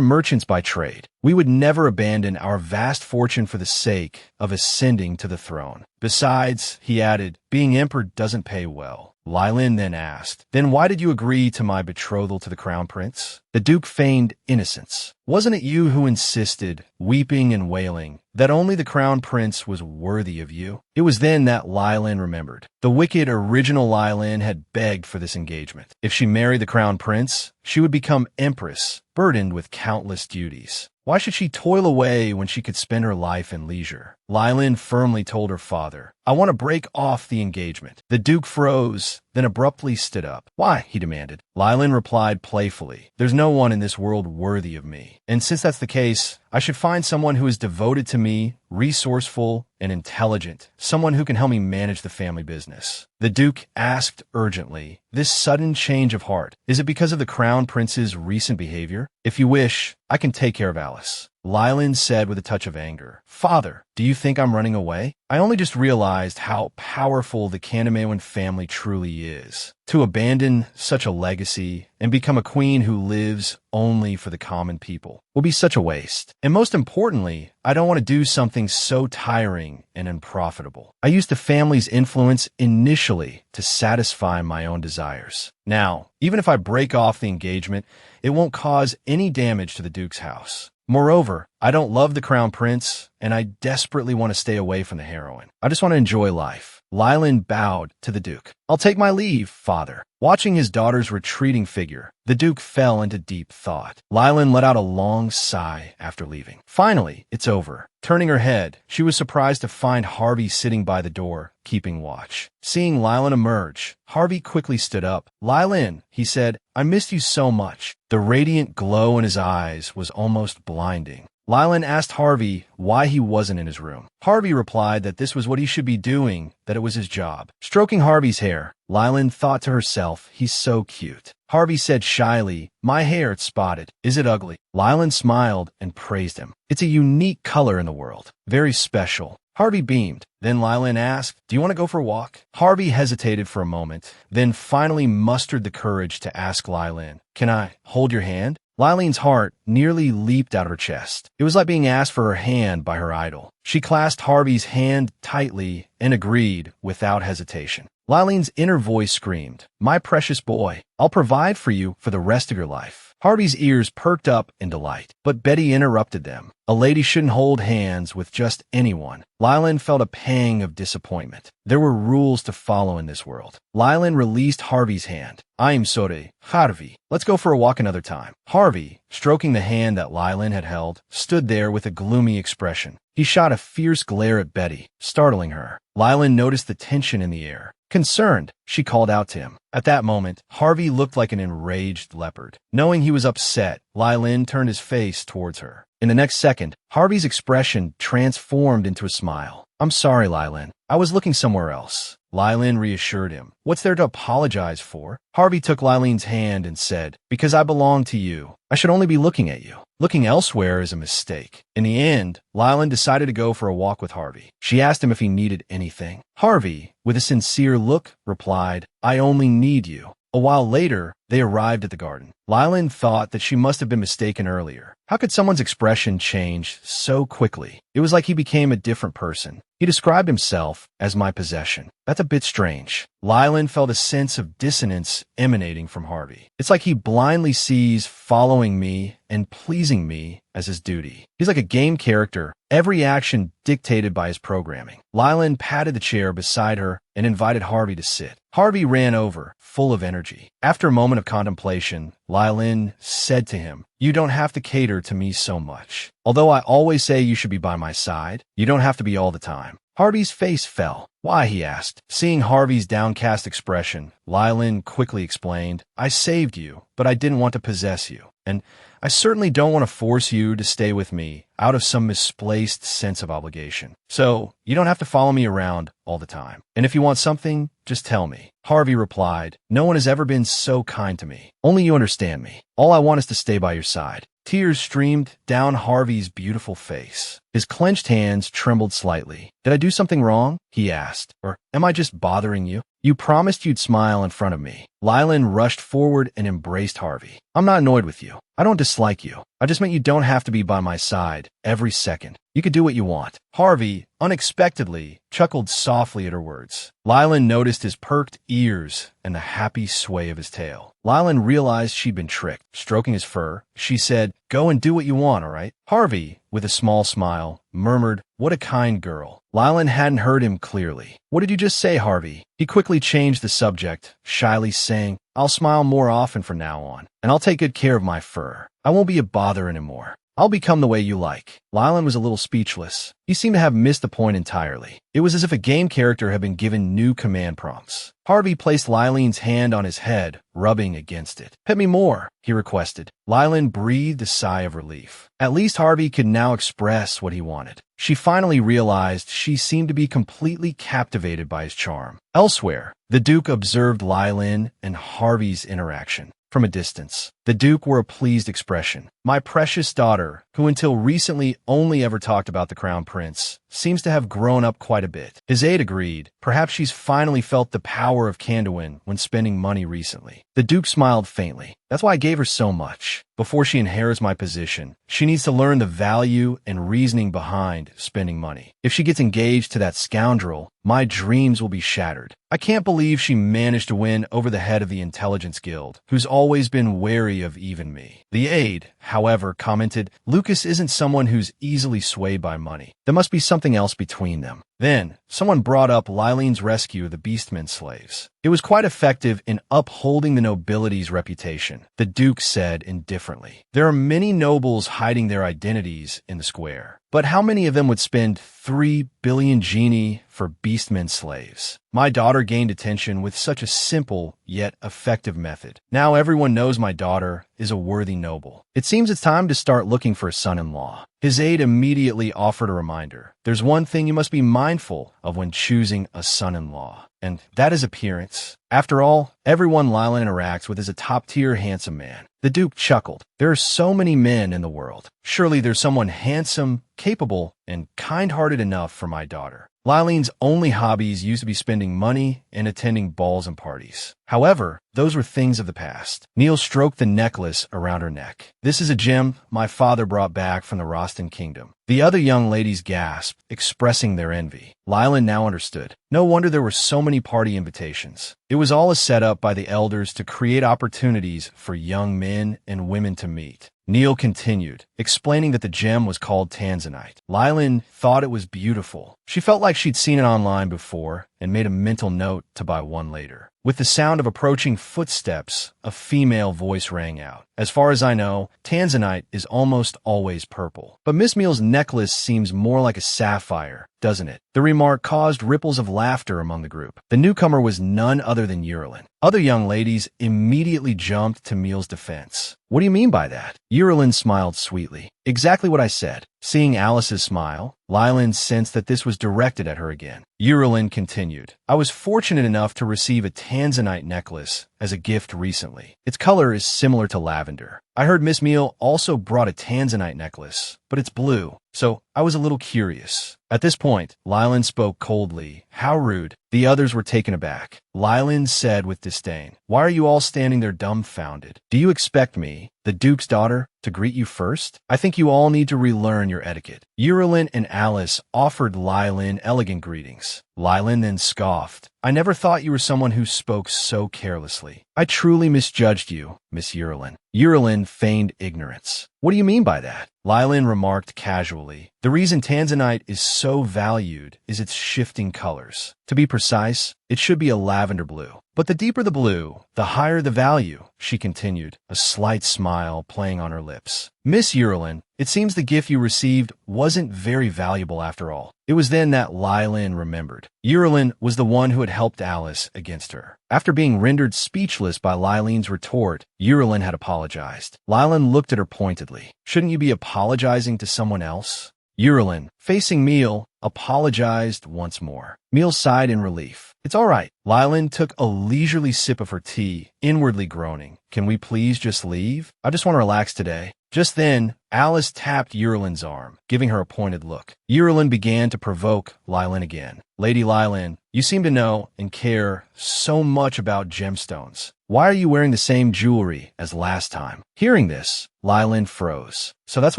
merchants by trade. We would never abandon our vast fortune for the sake of ascending to the throne. Besides, he added, being emperor doesn't pay well. Lylin then asked, then why did you agree to my betrothal to the crown prince? The Duke feigned innocence. Wasn't it you who insisted, weeping and wailing, that only the crown prince was worthy of you? It was then that Lylin remembered. The wicked original Lylin had begged for this engagement. If she married the crown prince, she would become empress, burdened with countless duties. Why should she toil away when she could spend her life in leisure? Lylin firmly told her father, I want to break off the engagement. The Duke froze, then abruptly stood up. Why? He demanded. Lylin replied playfully, there's no one in this world worthy of me. And since that's the case, I should find someone who is devoted to me, resourceful, and intelligent, someone who can help me manage the family business. The Duke asked urgently, this sudden change of heart, is it because of the crown prince's recent behavior? If you wish, I can take care of Alice. Lylin said with a touch of anger, Father, do you think I'm running away? I only just realized how powerful the Kanemewan family truly is. To abandon such a legacy and become a queen who lives only for the common people will be such a waste. And most importantly, I don't want to do something so tiring and unprofitable. I used the family's influence initially to satisfy my own desires. Now, even if I break off the engagement, it won't cause any damage to the Duke's house. Moreover, I don't love the crown prince, and I desperately want to stay away from the heroine. I just want to enjoy life. Lylin bowed to the Duke. I'll take my leave, father. Watching his daughter's retreating figure, the Duke fell into deep thought. Lylin let out a long sigh after leaving. Finally, it's over. Turning her head, she was surprised to find Harvey sitting by the door, keeping watch. Seeing Lylin emerge, Harvey quickly stood up. Lylin, he said, I missed you so much. The radiant glow in his eyes was almost blinding. Lylin asked Harvey why he wasn't in his room. Harvey replied that this was what he should be doing, that it was his job. Stroking Harvey's hair, Lylin thought to herself, he's so cute. Harvey said shyly, my hair, it's spotted. Is it ugly? Lylin smiled and praised him. It's a unique color in the world. Very special. Harvey beamed. Then Lylin asked, do you want to go for a walk? Harvey hesitated for a moment, then finally mustered the courage to ask Lylin, can I hold your hand? Lylin's heart nearly leaped out of her chest. It was like being asked for her hand by her idol. She clasped Harvey's hand tightly and agreed without hesitation. Lylin's inner voice screamed, my precious boy, I'll provide for you for the rest of your life. Harvey's ears perked up in delight, but Betty interrupted them. A lady shouldn't hold hands with just anyone. Lylin felt a pang of disappointment. There were rules to follow in this world. Lylin released Harvey's hand. I'm sorry, Harvey. Let's go for a walk another time. Harvey, stroking the hand that Lylin had held, stood there with a gloomy expression. He shot a fierce glare at Betty, startling her. Lylin noticed the tension in the air. Concerned, she called out to him. At that moment, Harvey looked like an enraged leopard. Knowing he was upset, Lylin turned his face towards her. In the next second, Harvey's expression transformed into a smile. I'm sorry, Lylin. I was looking somewhere else. Lylin reassured him. What's there to apologize for? Harvey took Lylin's hand and said, because I belong to you, I should only be looking at you. Looking elsewhere is a mistake. In the end, Lylin decided to go for a walk with Harvey. She asked him if he needed anything. Harvey, with a sincere look, replied, I only need you. A while later, they arrived at the garden. Lylin thought that she must have been mistaken earlier. How could someone's expression change so quickly? It was like he became a different person. He described himself as my possession. That's a bit strange. Lylin felt a sense of dissonance emanating from Harvey. It's like he blindly sees following me and pleasing me as his duty. He's like a game character, every action dictated by his programming. Lylin patted the chair beside her and invited Harvey to sit. Harvey ran over, full of energy. After a moment of contemplation, Lylin said to him, "You don't have to cater to me so much. Although I always say you should be by my side, you don't have to be all the time." Harvey's face fell. "Why?" he asked. Seeing Harvey's downcast expression, Lylin quickly explained, "I saved you, but I didn't want to possess you. And I certainly don't want to force you to stay with me out of some misplaced sense of obligation. So you don't have to follow me around all the time. And if you want something, just tell me." Harvey replied, "No one has ever been so kind to me. Only you understand me. All I want is to stay by your side." Tears streamed down Harvey's beautiful face. His clenched hands trembled slightly. "Did I do something wrong?" he asked. "Or am I just bothering you? You promised you'd smile in front of me." Lylin rushed forward and embraced Harvey. "I'm not annoyed with you. I don't dislike you. I just meant you don't have to be by my side every second. You could do what you want." Harvey, unexpectedly, chuckled softly at her words. Lylin noticed his perked ears and the happy sway of his tail. Lylin realized she'd been tricked. Stroking his fur, she said, "Go and do what you want, all right?" Harvey, with a small smile, murmured, "What a kind girl." Lylin hadn't heard him clearly. "What did you just say, Harvey?" He quickly changed the subject, shyly saying, "I'll smile more often from now on, and I'll take good care of my fur. I won't be a bother anymore. I'll become the way you like." Lylin was a little speechless. He seemed to have missed the point entirely. It was as if a game character had been given new command prompts. Harvey placed Lylin's hand on his head, rubbing against it. "Pet me more," he requested. Lylin breathed a sigh of relief. At least Harvey could now express what he wanted. She finally realized she seemed to be completely captivated by his charm. Elsewhere, the Duke observed Lylin and Harvey's interaction. From a distance, the Duke wore a pleased expression. "My precious daughter, who until recently only ever talked about the Crown Prince, seems to have grown up quite a bit." His aide agreed. "Perhaps she's finally felt the power of Kanduin when spending money recently." The Duke smiled faintly. "That's why I gave her so much. Before she inherits my position, she needs to learn the value and reasoning behind spending money. If she gets engaged to that scoundrel, my dreams will be shattered." I can't believe she managed to win over the head of the Intelligence Guild, who's always been wary of even me. The aide, however, commented, "Lucas isn't someone who's easily swayed by money. There must be something else between them." Then, someone brought up Lylin's rescue of the Beastmen slaves. "It was quite effective in upholding the nobility's reputation," the Duke said indifferently. "There are many nobles hiding their identities in the square. But how many of them would spend 3 billion genie for Beastmen slaves? My daughter gained attention with such a simple yet effective method. Now everyone knows my daughter is a worthy noble. It seems it's time to start looking for a son-in-law." His aide immediately offered a reminder. "There's one thing you must be mindful of when choosing a son-in-law, and that is appearance. After all, everyone Lylin interacts with is a top-tier handsome man." The Duke chuckled. "There are so many men in the world. Surely there's someone handsome, capable, and kind-hearted enough for my daughter." Lylin's only hobbies used to be spending money and attending balls and parties. However, those were things of the past. Neil stroked the necklace around her neck. "This is a gem my father brought back from the Roston Kingdom." The other young ladies gasped, expressing their envy. Lylin now understood. No wonder there were so many party invitations. It was all a setup by the elders to create opportunities for young men and women to meet. Neil continued, explaining that the gem was called Tanzanite. Lylin thought it was beautiful. She felt like she'd seen it online before and made a mental note to buy one later. With the sound of approaching footsteps, a female voice rang out. "As far as I know, Tanzanite is almost always purple. But Miss Meal's necklace seems more like a sapphire, doesn't it?" The remark caused ripples of laughter among the group. The newcomer was none other than Urlin. Other young ladies immediately jumped to Meal's defense. "What do you mean by that?" Urlin smiled sweetly. "Exactly what I said." Seeing Alice's smile, Lylin sensed that this was directed at her again. Urlin continued, "I was fortunate enough to receive a Tanzanite necklace as a gift recently. Its color is similar to lavender. I heard Miss Meal also brought a Tanzanite necklace, but it's blue, so I was a little curious." At this point, Lylin spoke coldly. "How rude. The others were taken aback. Lylin said with disdain, "Why are you all standing there dumbfounded? Do you expect me, the Duke's daughter, to greet you first? I think you all need to relearn your etiquette." Uralin and Alice offered Lylin elegant greetings. Lylin then scoffed. "I never thought you were someone who spoke so carelessly. I truly misjudged you, Miss Uralin." Uralin feigned ignorance. "What do you mean by that?" Lylin remarked casually. "The reason tanzanite is so valued is its shifting colors. To be precise, it should be a lavender blue. But the deeper the blue, the higher the value," she continued, a slight smile playing on her lips. "Miss Uralin, it seems the gift you received wasn't very valuable after all." It was then that Lylin remembered. Uralin was the one who had helped Alice against her. After being rendered speechless by Lylin's retort, Uralin had apologized. Lylin looked at her pointedly. "Shouldn't you be apologizing to someone else?" Uralin, facing Meal, apologized once more. Meal sighed in relief. "It's all right." Lylin took a leisurely sip of her tea, inwardly groaning. "Can we please just leave? I just want to relax today." Just then, Alice tapped Uralin's arm, giving her a pointed look. Uralin began to provoke Lylin again. "Lady Lylin, you seem to know and care so much about gemstones. Why are you wearing the same jewelry as last time?" Hearing this, Lylin froze. "So that's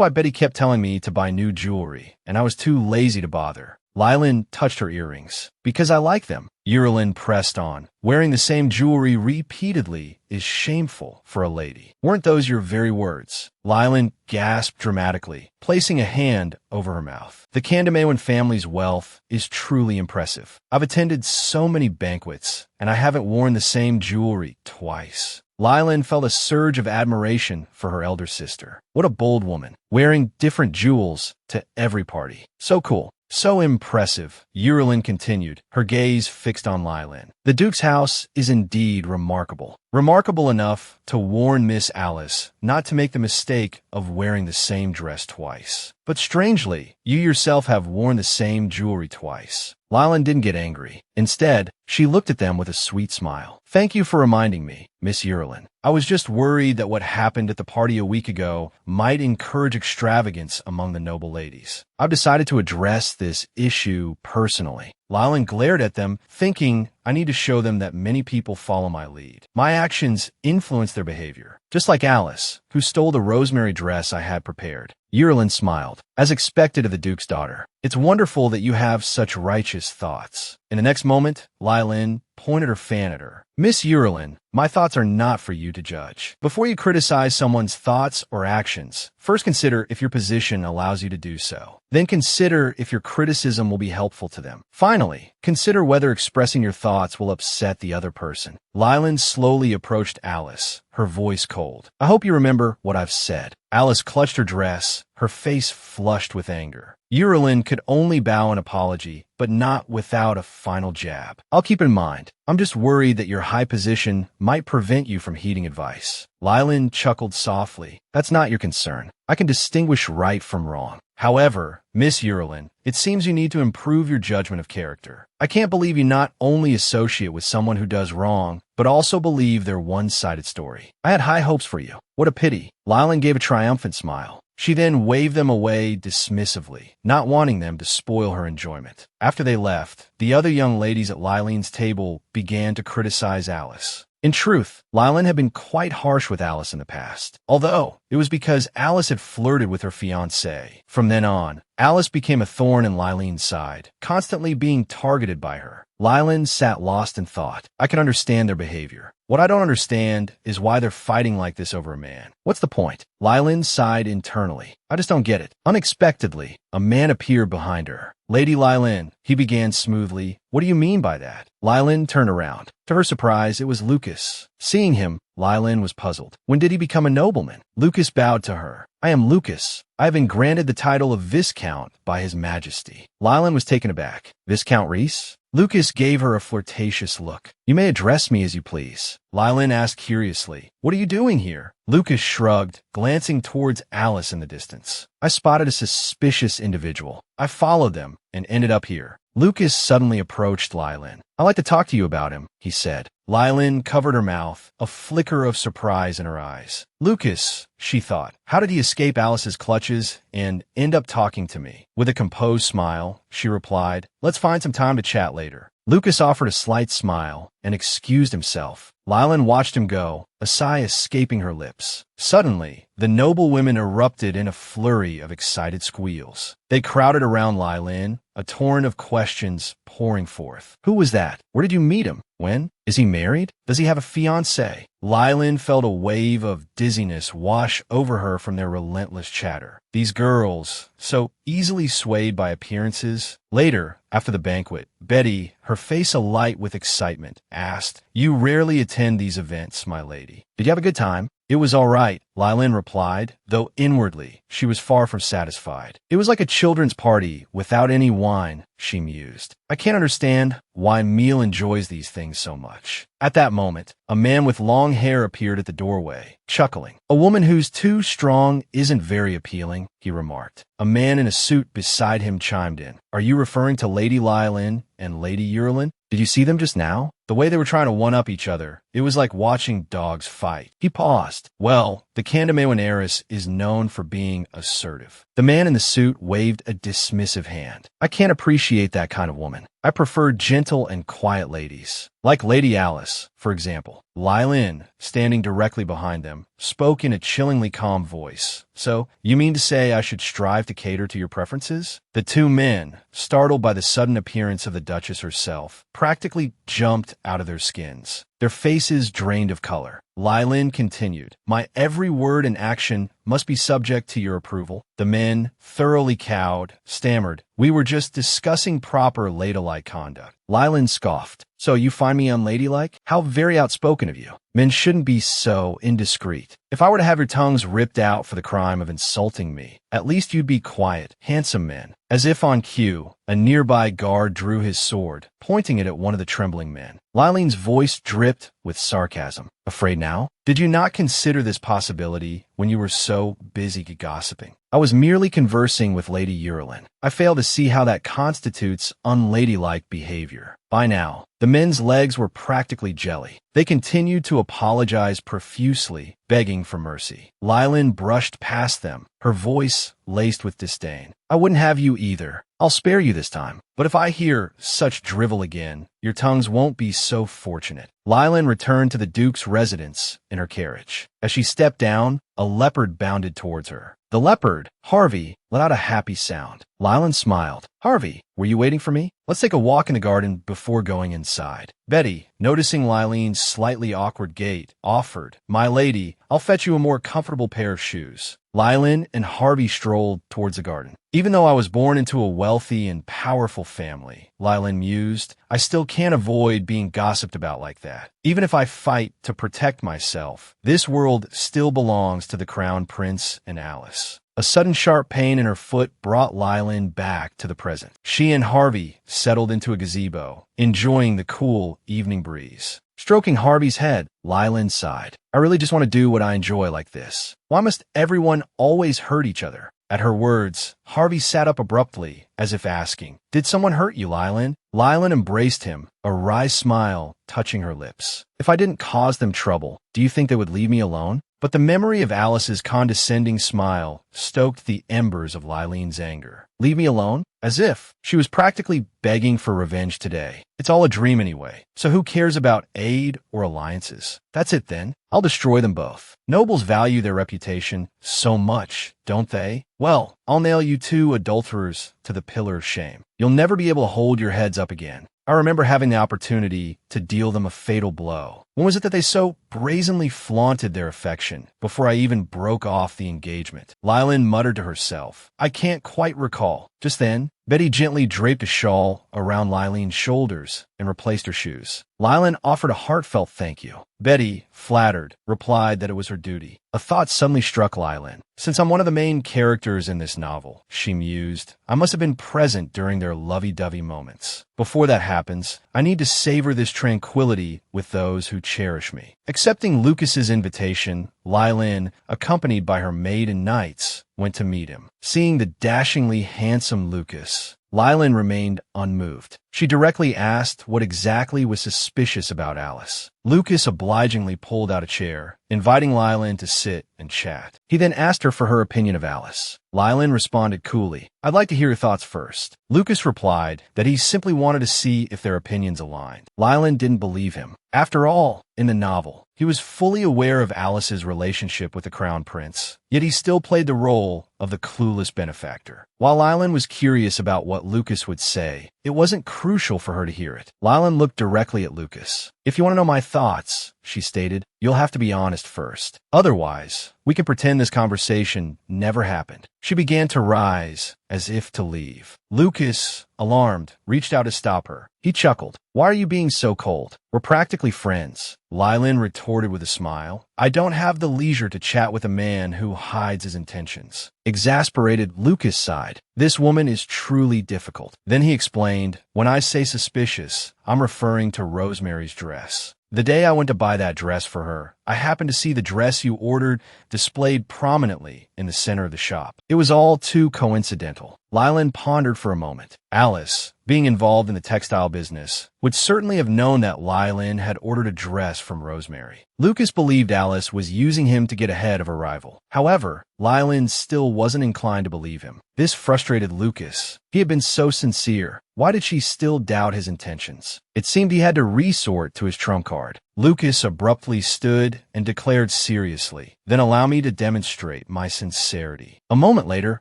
why Betty kept telling me to buy new jewelry, and I was too lazy to bother." Lylin touched her earrings. "Because I like them." Uralin pressed on. "Wearing the same jewelry repeatedly is shameful for a lady. Weren't those your very words?" Lylin gasped dramatically, placing a hand over her mouth. "The Candamewan family's wealth is truly impressive. I've attended so many banquets, and I haven't worn the same jewelry twice." Lylin felt a surge of admiration for her elder sister. What a bold woman, wearing different jewels to every party. So cool. "So impressive," Uralin continued, her gaze fixed on Lylin. "The Duke's house is indeed remarkable. Remarkable enough to warn Miss Alice not to make the mistake of wearing the same dress twice. But strangely, you yourself have worn the same jewelry twice." Lylin didn't get angry. Instead, she looked at them with a sweet smile. "Thank you for reminding me, Miss Uralin. I was just worried that what happened at the party a week ago might encourage extravagance among the noble ladies. I've decided to address this issue personally." Lylin glared at them, thinking, "I need to show them that many people follow my lead. My actions influence their behavior, just like Alice, who stole the rosemary dress I had prepared." Uralin smiled. "As expected of the Duke's daughter. It's wonderful that you have such righteous thoughts." In the next moment, Lylin pointed her fan at her. "Miss Uralin, my thoughts are not for you to judge. Before you criticize someone's thoughts or actions, first consider if your position allows you to do so. Then consider if your criticism will be helpful to them. Finally, consider whether expressing your thoughts will upset the other person." Lylin slowly approached Alice, her voice cold. "I hope you remember what I've said." Alice clutched her dress, her face flushed with anger. Uralin could only bow in apology, but not without a final jab. "I'll keep in mind. I'm just worried that your high position might prevent you from heeding advice." Lylin chuckled softly. "That's not your concern. I can distinguish right from wrong. However, Miss Uralin, it seems you need to improve your judgment of character. I can't believe you not only associate with someone who does wrong, but also believe their one-sided story. I had high hopes for you. What a pity." Lylin gave a triumphant smile. She then waved them away dismissively, not wanting them to spoil her enjoyment. After they left, the other young ladies at Lylin's table began to criticize Alice. In truth, Lylin had been quite harsh with Alice in the past, although it was because Alice had flirted with her fiancé. From then on, Alice became a thorn in Lylin's side, constantly being targeted by her. Lylin sat lost in thought. I can understand their behavior. What I don't understand is why they're fighting like this over a man. What's the point? Lylin sighed internally. I just don't get it. Unexpectedly, a man appeared behind her. Lady Lylin, he began smoothly. What do you mean by that? Lylin turned around. To her surprise, it was Lucas. Seeing him, Lylin was puzzled. When did he become a nobleman? Lucas bowed to her. I am Lucas. I have been granted the title of Viscount by His Majesty. Lylin was taken aback. Viscount Reese? Lucas gave her a flirtatious look. You may address me as you please. Lylin asked curiously. What are you doing here? Lucas shrugged, glancing towards Alice in the distance. I spotted a suspicious individual. I followed them and ended up here. Lucas suddenly approached Lylin. I'd like to talk to you about him, he said. Lylin covered her mouth, a flicker of surprise in her eyes. Lucas, she thought. How did he escape Alice's clutches and end up talking to me? With a composed smile, she replied, "Let's find some time to chat later." Lucas offered a slight smile and excused himself. Lylin watched him go, a sigh escaping her lips. Suddenly, the noble women erupted in a flurry of excited squeals. They crowded around Lylin, a torrent of questions pouring forth. Who was that? Where did you meet him? When? Is he married? Does he have a fiancé? Lylin felt a wave of dizziness wash over her from their relentless chatter. These girls, so easily swayed by appearances. Later, after the banquet, Betty, her face alight with excitement, asked, "You rarely attend these events, my lady. Did you have a good time?" "It was all right," Lylin replied, though inwardly she was far from satisfied. "It was like a children's party without any wine," she mused. "I can't understand why Meal enjoys these things so much." At that moment, a man with long hair appeared at the doorway, chuckling. "A woman who's too strong isn't very appealing," he remarked. A man in a suit beside him chimed in. "Are you referring to Lady Lylin and Lady Yurlin? Did you see them just now? The way they were trying to one-up each other, it was like watching dogs fight." He paused. "Well, the Candamewan heiress is known for being assertive." The man in the suit waved a dismissive hand. "I can't appreciate that kind of woman. I prefer gentle and quiet ladies. Like Lady Alice, for example." Lylin, standing directly behind them, spoke in a chillingly calm voice. "So, you mean to say I should strive to cater to your preferences?" The two men, startled by the sudden appearance of the Duchess herself, practically jumped out of their skins. Their faces drained of color. Lylin continued, "My every word and action must be subject to your approval." The men, thoroughly cowed, stammered, "We were just discussing proper ladylike conduct." Lylin scoffed. "So you find me unladylike? How very outspoken of you. Men shouldn't be so indiscreet. If I were to have your tongues ripped out for the crime of insulting me, at least you'd be quiet, handsome men." As if on cue, a nearby guard drew his sword, pointing it at one of the trembling men. Lylin's voice dripped with sarcasm. "Afraid now? Did you not consider this possibility when you were so busy gossiping? I was merely conversing with Lady Yurlin. I fail to see how that constitutes unladylike behavior." By now, the men's legs were practically jelly. They continued to apologize profusely, begging for mercy. Lylin brushed past them, her voice laced with disdain. "I wouldn't have you either. I'll spare you this time. But if I hear such drivel again, your tongues won't be so fortunate." Lylin returned to the Duke's residence in her carriage. As she stepped down, a leopard bounded towards her. The leopard, Harvey, let out a happy sound. Lylin smiled. "Harvey, were you waiting for me? Let's take a walk in the garden before going inside." Betty, noticing Lylin's slightly awkward gait, offered, "My lady, I'll fetch you a more comfortable pair of shoes." Lylin and Harvey strolled towards the garden. "Even though I was born into a wealthy and powerful family," Lylin mused, "I still can't avoid being gossiped about like that. Even if I fight to protect myself, this world still belongs to the Crown Prince and Alice." A sudden sharp pain in her foot brought Lylin back to the present. She and Harvey settled into a gazebo, enjoying the cool evening breeze. Stroking Harvey's head, Lylin sighed. "I really just want to do what I enjoy like this. Why must everyone always hurt each other?" At her words, Harvey sat up abruptly, as if asking, "Did someone hurt you, Lylin?" Lylin embraced him, a wry smile touching her lips. "If I didn't cause them trouble, do you think they would leave me alone?" But the memory of Alice's condescending smile stoked the embers of Lylin's anger. "Leave me alone?" As if she was practically begging for revenge today. "It's all a dream anyway, so who cares about aid or alliances? That's it then. I'll destroy them both." Nobles value their reputation so much, don't they? "Well, I'll nail you two adulterers to the pillar of shame. You'll never be able to hold your heads up again." I remember having the opportunity to deal them a fatal blow. When was it that they so brazenly flaunted their affection before I even broke off the engagement? Lylin muttered to herself. "I can't quite recall." Just then, Betty gently draped a shawl around Lylin's shoulders and replaced her shoes. Lylin offered a heartfelt thank you. Betty, flattered, replied that it was her duty. A thought suddenly struck Lylin. "Since I'm one of the main characters in this novel," she mused, "I must have been present during their lovey-dovey moments. Before that happens, I need to savor this tranquility with those who cherish me." Accepting Lucas's invitation, Lylin, accompanied by her maid and knights, went to meet him. Seeing the dashingly handsome Lucas, Lylin remained unmoved. She directly asked what exactly was suspicious about Alice. Lucas obligingly pulled out a chair, inviting Lylin to sit and chat. He then asked her for her opinion of Alice. Lylin responded coolly, "I'd like to hear your thoughts first." Lucas replied that he simply wanted to see if their opinions aligned. Lylin didn't believe him. After all, in the novel, he was fully aware of Alice's relationship with the Crown Prince, yet he still played the role of the clueless benefactor. While Lylin was curious about what Lucas would say, it wasn't crucial for her to hear it. Lylin looked directly at Lucas. "If you want to know my thoughts," she stated, "you'll have to be honest first. Otherwise, we can pretend this conversation never happened." She began to rise, as if to leave. Lucas, alarmed, reached out to stop her. He chuckled. "Why are you being so cold? We're practically friends." Lylin retorted with a smile. "I don't have the leisure to chat with a man who hides his intentions." Exasperated, Lucas sighed. "This woman is truly difficult." Then he explained, "When I say suspicious, I'm referring to Rosemary's dress. The day I went to buy that dress for her, I happened to see the dress you ordered displayed prominently in the center of the shop. It was all too coincidental." Lylin pondered for a moment. Alice, being involved in the textile business, would certainly have known that Lylin had ordered a dress from Rosemary. Lucas believed Alice was using him to get ahead of her rival. However, Lylin still wasn't inclined to believe him. This frustrated Lucas. He had been so sincere. Why did she still doubt his intentions? It seemed he had to resort to his trump card. Lucas abruptly stood and declared seriously, "Then allow me to demonstrate my sincerity." A moment later,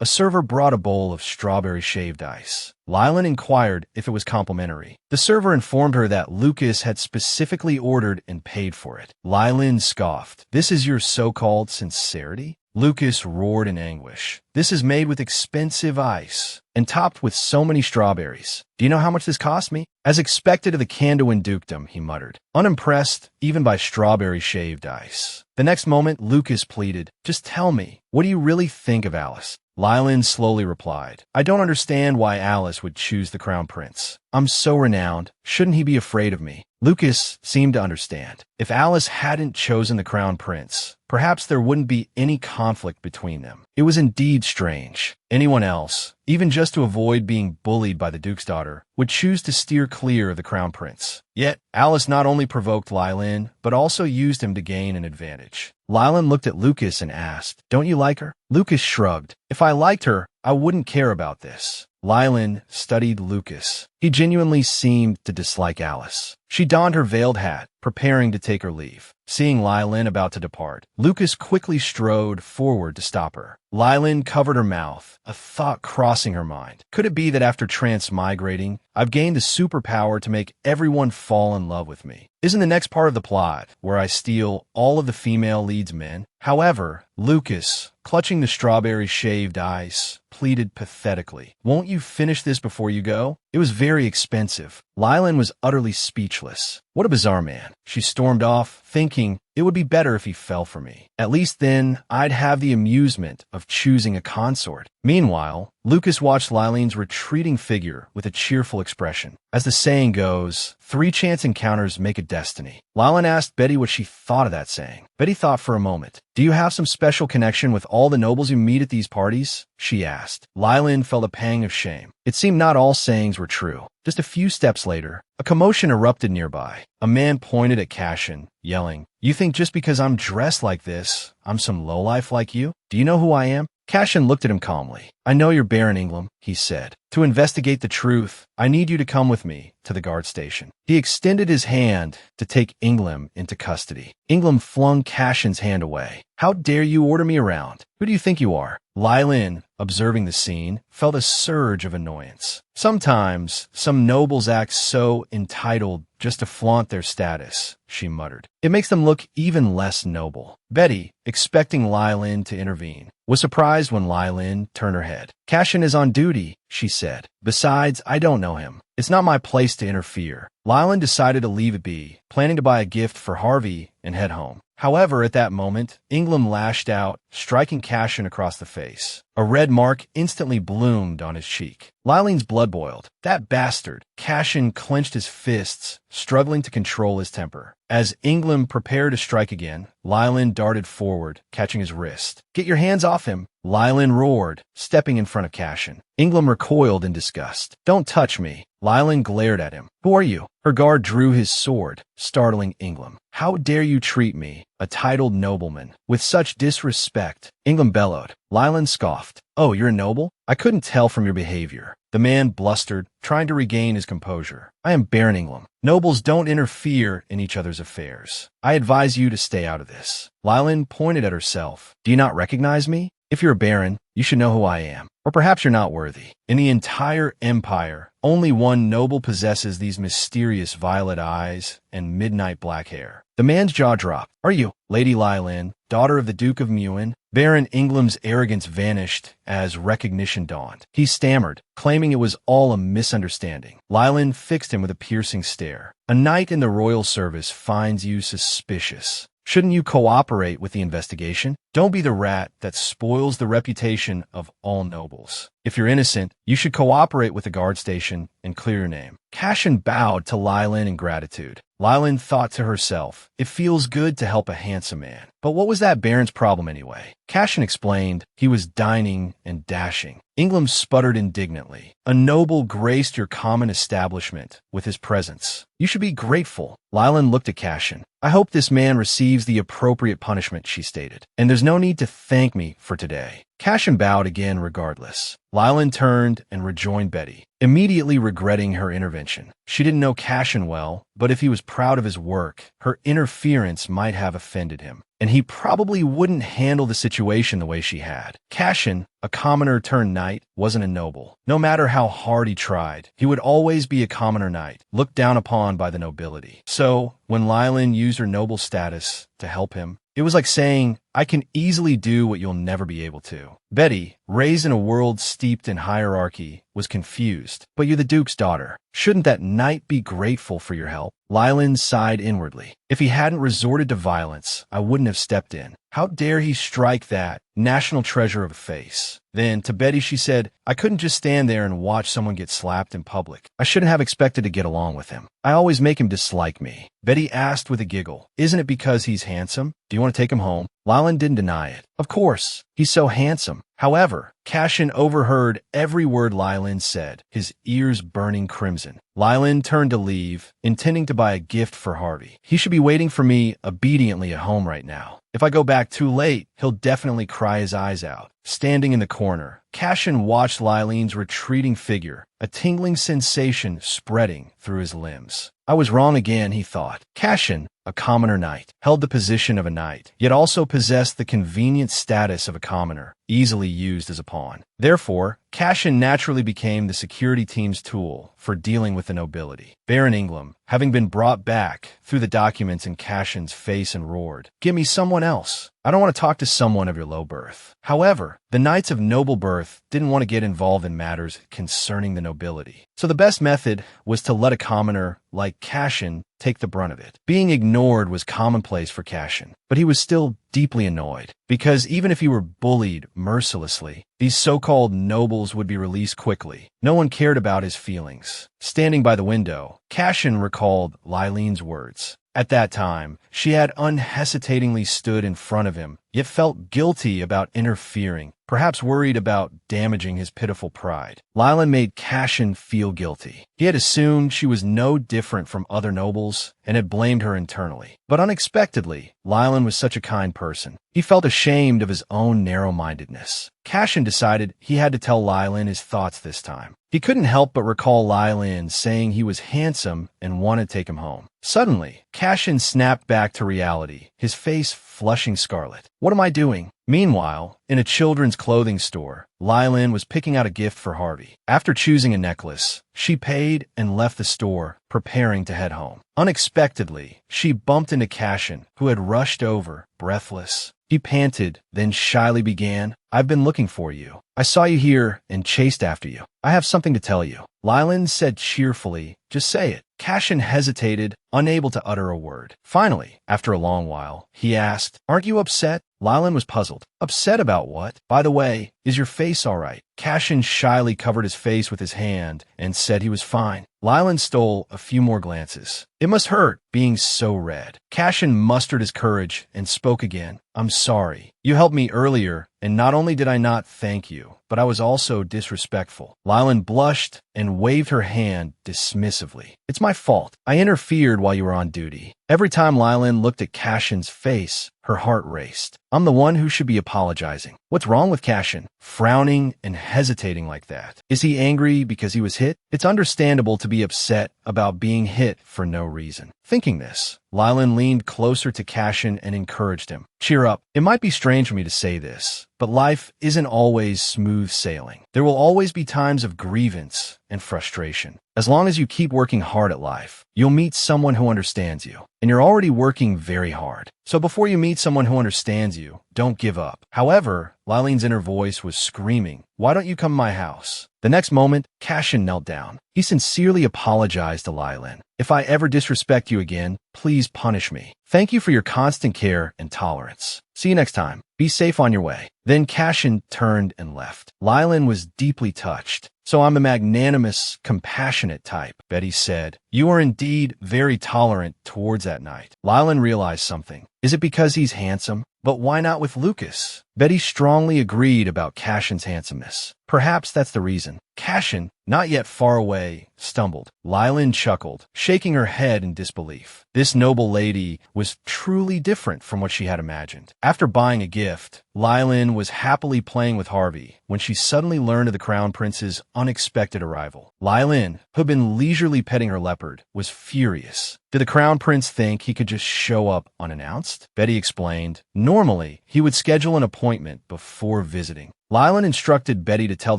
a server brought a bowl of strawberry shaved ice. Lylin inquired if it was complimentary. The server informed her that Lucas had specifically ordered and paid for it. Lylin scoffed. "This is your so-called sincerity?" Lucas roared in anguish. "This is made with expensive ice and topped with so many strawberries. Do you know how much this cost me?" "As expected of the Kandoin dukedom," he muttered, unimpressed even by strawberry shaved ice. The next moment, Lucas pleaded, "Just tell me, what do you really think of Alice?" Lylin slowly replied, "I don't understand why Alice would choose the Crown Prince. I'm so renowned. Shouldn't he be afraid of me?" Lucas seemed to understand. If Alice hadn't chosen the Crown Prince, perhaps there wouldn't be any conflict between them. It was indeed strange. Anyone else, even just to avoid being bullied by the Duke's daughter, would choose to steer clear of the Crown Prince. Yet, Alice not only provoked Lylin, but also used him to gain an advantage. Lylin looked at Lucas and asked, "Don't you like her?" Lucas shrugged. "If I liked her, I wouldn't care about this." Lylin studied Lucas. He genuinely seemed to dislike Alice. She donned her veiled hat, preparing to take her leave. Seeing Lylin about to depart, Lucas quickly strode forward to stop her. Lylin covered her mouth, a thought crossing her mind. Could it be that after transmigrating, I've gained the superpower to make everyone fall in love with me? Isn't the next part of the plot where I steal all of the female lead's men? However, Lucas, clutching the strawberry shaved ice, pleaded pathetically, "Won't you finish this before you go?" It was very expensive. Lylin was utterly speechless. What a bizarre man. She stormed off, thinking, it would be better if he fell for me. At least then, I'd have the amusement of choosing a consort. Meanwhile, Lucas watched Lylin's retreating figure with a cheerful expression. As the saying goes, 3 chance encounters make a destiny. Lylin asked Betty what she thought of that saying. Betty thought for a moment. "Do you have some special connection with all the nobles you meet at these parties?" she asked. Lylin felt a pang of shame. It seemed not all sayings were true. Just a few steps later, a commotion erupted nearby. A man pointed at Cashin, yelling, "You think just because I'm dressed like this, I'm some lowlife like you? Do you know who I am?" Cashin looked at him calmly. "I know you're Baron Ingram," he said. "To investigate the truth, I need you to come with me to the guard station." He extended his hand to take Ingram into custody. Ingram flung Cashin's hand away. "How dare you order me around? Who do you think you are?" Lylin, observing the scene, felt a surge of annoyance. Sometimes, some nobles act so entitled just to flaunt their status, she muttered. It makes them look even less noble. Betty, expecting Lylin to intervene, was surprised when Lylin turned her head. "Cashin is on duty," she said. "Besides, I don't know him. It's not my place to interfere." Lylin decided to leave it be, planning to buy a gift for Harvey and head home. However, at that moment, Ingram lashed out striking Cashin across the face. A red mark instantly bloomed on his cheek. Lilene's blood boiled. That bastard! Cashin clenched his fists, struggling to control his temper. As Ingram prepared to strike again, Lylene darted forward, catching his wrist. "Get your hands off him!" Lylene roared, stepping in front of Cashin. Ingram recoiled in disgust. "Don't touch me!" Lylene glared at him. "Who are you?" Her guard drew his sword, startling Ingram. "How dare you treat me, a titled nobleman, with such disrespect?" Ingram bellowed. Lylene scoffed. "Oh, you're a noble? I couldn't tell from your behavior." The man blustered, trying to regain his composure. "I am Baron Ingram. Nobles don't interfere in each other's affairs. I advise you to stay out of this." Lylene pointed at herself. "Do you not recognize me? If you're a baron, you should know who I am. Or perhaps you're not worthy. In the entire empire, only one noble possesses these mysterious violet eyes and midnight black hair." The man's jaw dropped. "Are you Lady Lylene, daughter of the Duke of Mewen?" Baron Ingram's arrogance vanished as recognition dawned. He stammered, claiming it was all a misunderstanding. Lylene fixed him with a piercing stare. "A knight in the royal service finds you suspicious. Shouldn't you cooperate with the investigation? Don't be the rat that spoils the reputation of all nobles. If you're innocent, you should cooperate with the guard station and clear your name." Cashin bowed to Lylene in gratitude. Lylene thought to herself, "It feels good to help a handsome man." But what was that baron's problem anyway? Cashin explained he was dining and dashing. Ingram sputtered indignantly. "A noble graced your common establishment with his presence. You should be grateful." Lylene looked at Cashin. "I hope this man receives the appropriate punishment," she stated. "And there's no need to thank me for today." Cashin bowed again regardless. Lylene turned and rejoined Betty, immediately regretting her intervention. She didn't know Cashin well, but if he was proud of his work, her interference might have offended him. And he probably wouldn't handle the situation the way she had. Cashin, a commoner turned knight, wasn't a noble. No matter how hard he tried, he would always be a commoner knight, looked down upon by the nobility. So, when Lylene used her noble status to help him, it was like saying, "I can easily do what you'll never be able to." Betty, raised in a world steeped in hierarchy, was confused. "But you're the Duke's daughter. Shouldn't that knight be grateful for your help?" Lylene sighed inwardly. "If he hadn't resorted to violence, I wouldn't have stepped in. How dare he strike that national treasure of a face?" Then, to Betty, she said, "I couldn't just stand there and watch someone get slapped in public. I shouldn't have expected to get along with him. I always make him dislike me." Betty asked with a giggle, "Isn't it because he's handsome? Do you want to take him home?" Lylene didn't deny it. "Of course. He's so handsome." However, Cashin overheard every word Lylene said, his ears burning crimson. Lylene turned to leave, intending to buy a gift for Harvey. "He should be waiting for me obediently at home right now. If I go back too late, he'll definitely cry his eyes out." Standing in the corner, Cashin watched Lylene's retreating figure, a tingling sensation spreading through his limbs. "I was wrong again," he thought. Cashin, a commoner knight, held the position of a knight, yet also possessed the convenient status of a commoner, easily used as a pawn. Therefore, Cashin naturally became the security team's tool for dealing with the nobility. Baron Ingram, having been brought back through the documents in Cashin's face and roared, "Give me someone else. I don't want to talk to someone of your low birth." However, the knights of noble birth didn't want to get involved in matters concerning the nobility. So the best method was to let a commoner like Cashin take the brunt of it. Being ignored was commonplace for Cashin, but he was still deeply annoyed, because even if he were bullied mercilessly, these so-called nobles would be released quickly. No one cared about his feelings. Standing by the window, Cashin recalled Lylene's words. At that time, she had unhesitatingly stood in front of him, yet felt guilty about interfering, perhaps worried about damaging his pitiful pride. Lylene made Cashin feel guilty. He had assumed she was no different from other nobles and had blamed her internally. But unexpectedly, Lylene was such a kind person. He felt ashamed of his own narrow-mindedness. Cashin decided he had to tell Lylene his thoughts this time. He couldn't help but recall Lylene saying he was handsome and wanted to take him home. Suddenly, Cashin snapped back to reality, his face flushing scarlet. "What am I doing?" Meanwhile, in a children's clothing store, Lylene was picking out a gift for Harvey. After choosing a necklace, she paid and left the store, preparing to head home. Unexpectedly, she bumped into Cashin, who had rushed over, breathless. He panted, then shyly began, "I've been looking for you. I saw you here and chased after you. I have something to tell you." Lylene said cheerfully, "Just say it." Cashin hesitated, unable to utter a word. Finally, after a long while, he asked, "Aren't you upset?" Lailan was puzzled. Upset about what? By the way, is your face all right? Cashin shyly covered his face with his hand and said he was fine. Lailan stole a few more glances. It must hurt, being so red. Cashin mustered his courage and spoke again. I'm sorry. You helped me earlier, and not only did I not thank you, but I was also disrespectful. Lailan blushed and waved her hand dismissively. It's my fault. I interfered while you were on duty. Every time Lailan looked at Cashin's face, her heart raced. I'm the one who should be apologizing. What's wrong with Cashin? Frowning and hesitating like that. Is he angry because he was hit? It's understandable to be upset about being hit for no reason. Thinking this, Lailan leaned closer to Cashin and encouraged him. Cheer up. It might be strange for me to say this, but life isn't always smooth sailing. There will always be times of grievance and frustration. As long as you keep working hard at life, you'll meet someone who understands you. And you're already working very hard. So before you meet someone who understands you, don't give up. However, Lailan's inner voice was screaming, why don't you come to my house? The next moment, Cashin knelt down. He sincerely apologized to Lailan. If I ever disrespect you again, please punish me. Thank you for your constant care and tolerance. See you next time. Be safe on your way. Then Cashin turned and left. Lailan was deeply touched. So I'm the magnanimous, compassionate type, Betty said. You are indeed very tolerant towards that knight. Lailan realized something. Is it because he's handsome? But why not with Lucas? Betty strongly agreed about Cashin's handsomeness. Perhaps that's the reason. Cashin, not yet far away, stumbled. Lailan chuckled, shaking her head in disbelief. This noble lady was truly different from what she had imagined. After buying a gift, Lailan was happily playing with Harvey when she suddenly learned of the Crown Prince's unexpected arrival. Lailan, who had been leisurely petting her leopard, was furious. Did the Crown Prince think he could just show up unannounced? Betty explained. Normally, he would schedule an appointment before visiting. Lailan instructed Betty to tell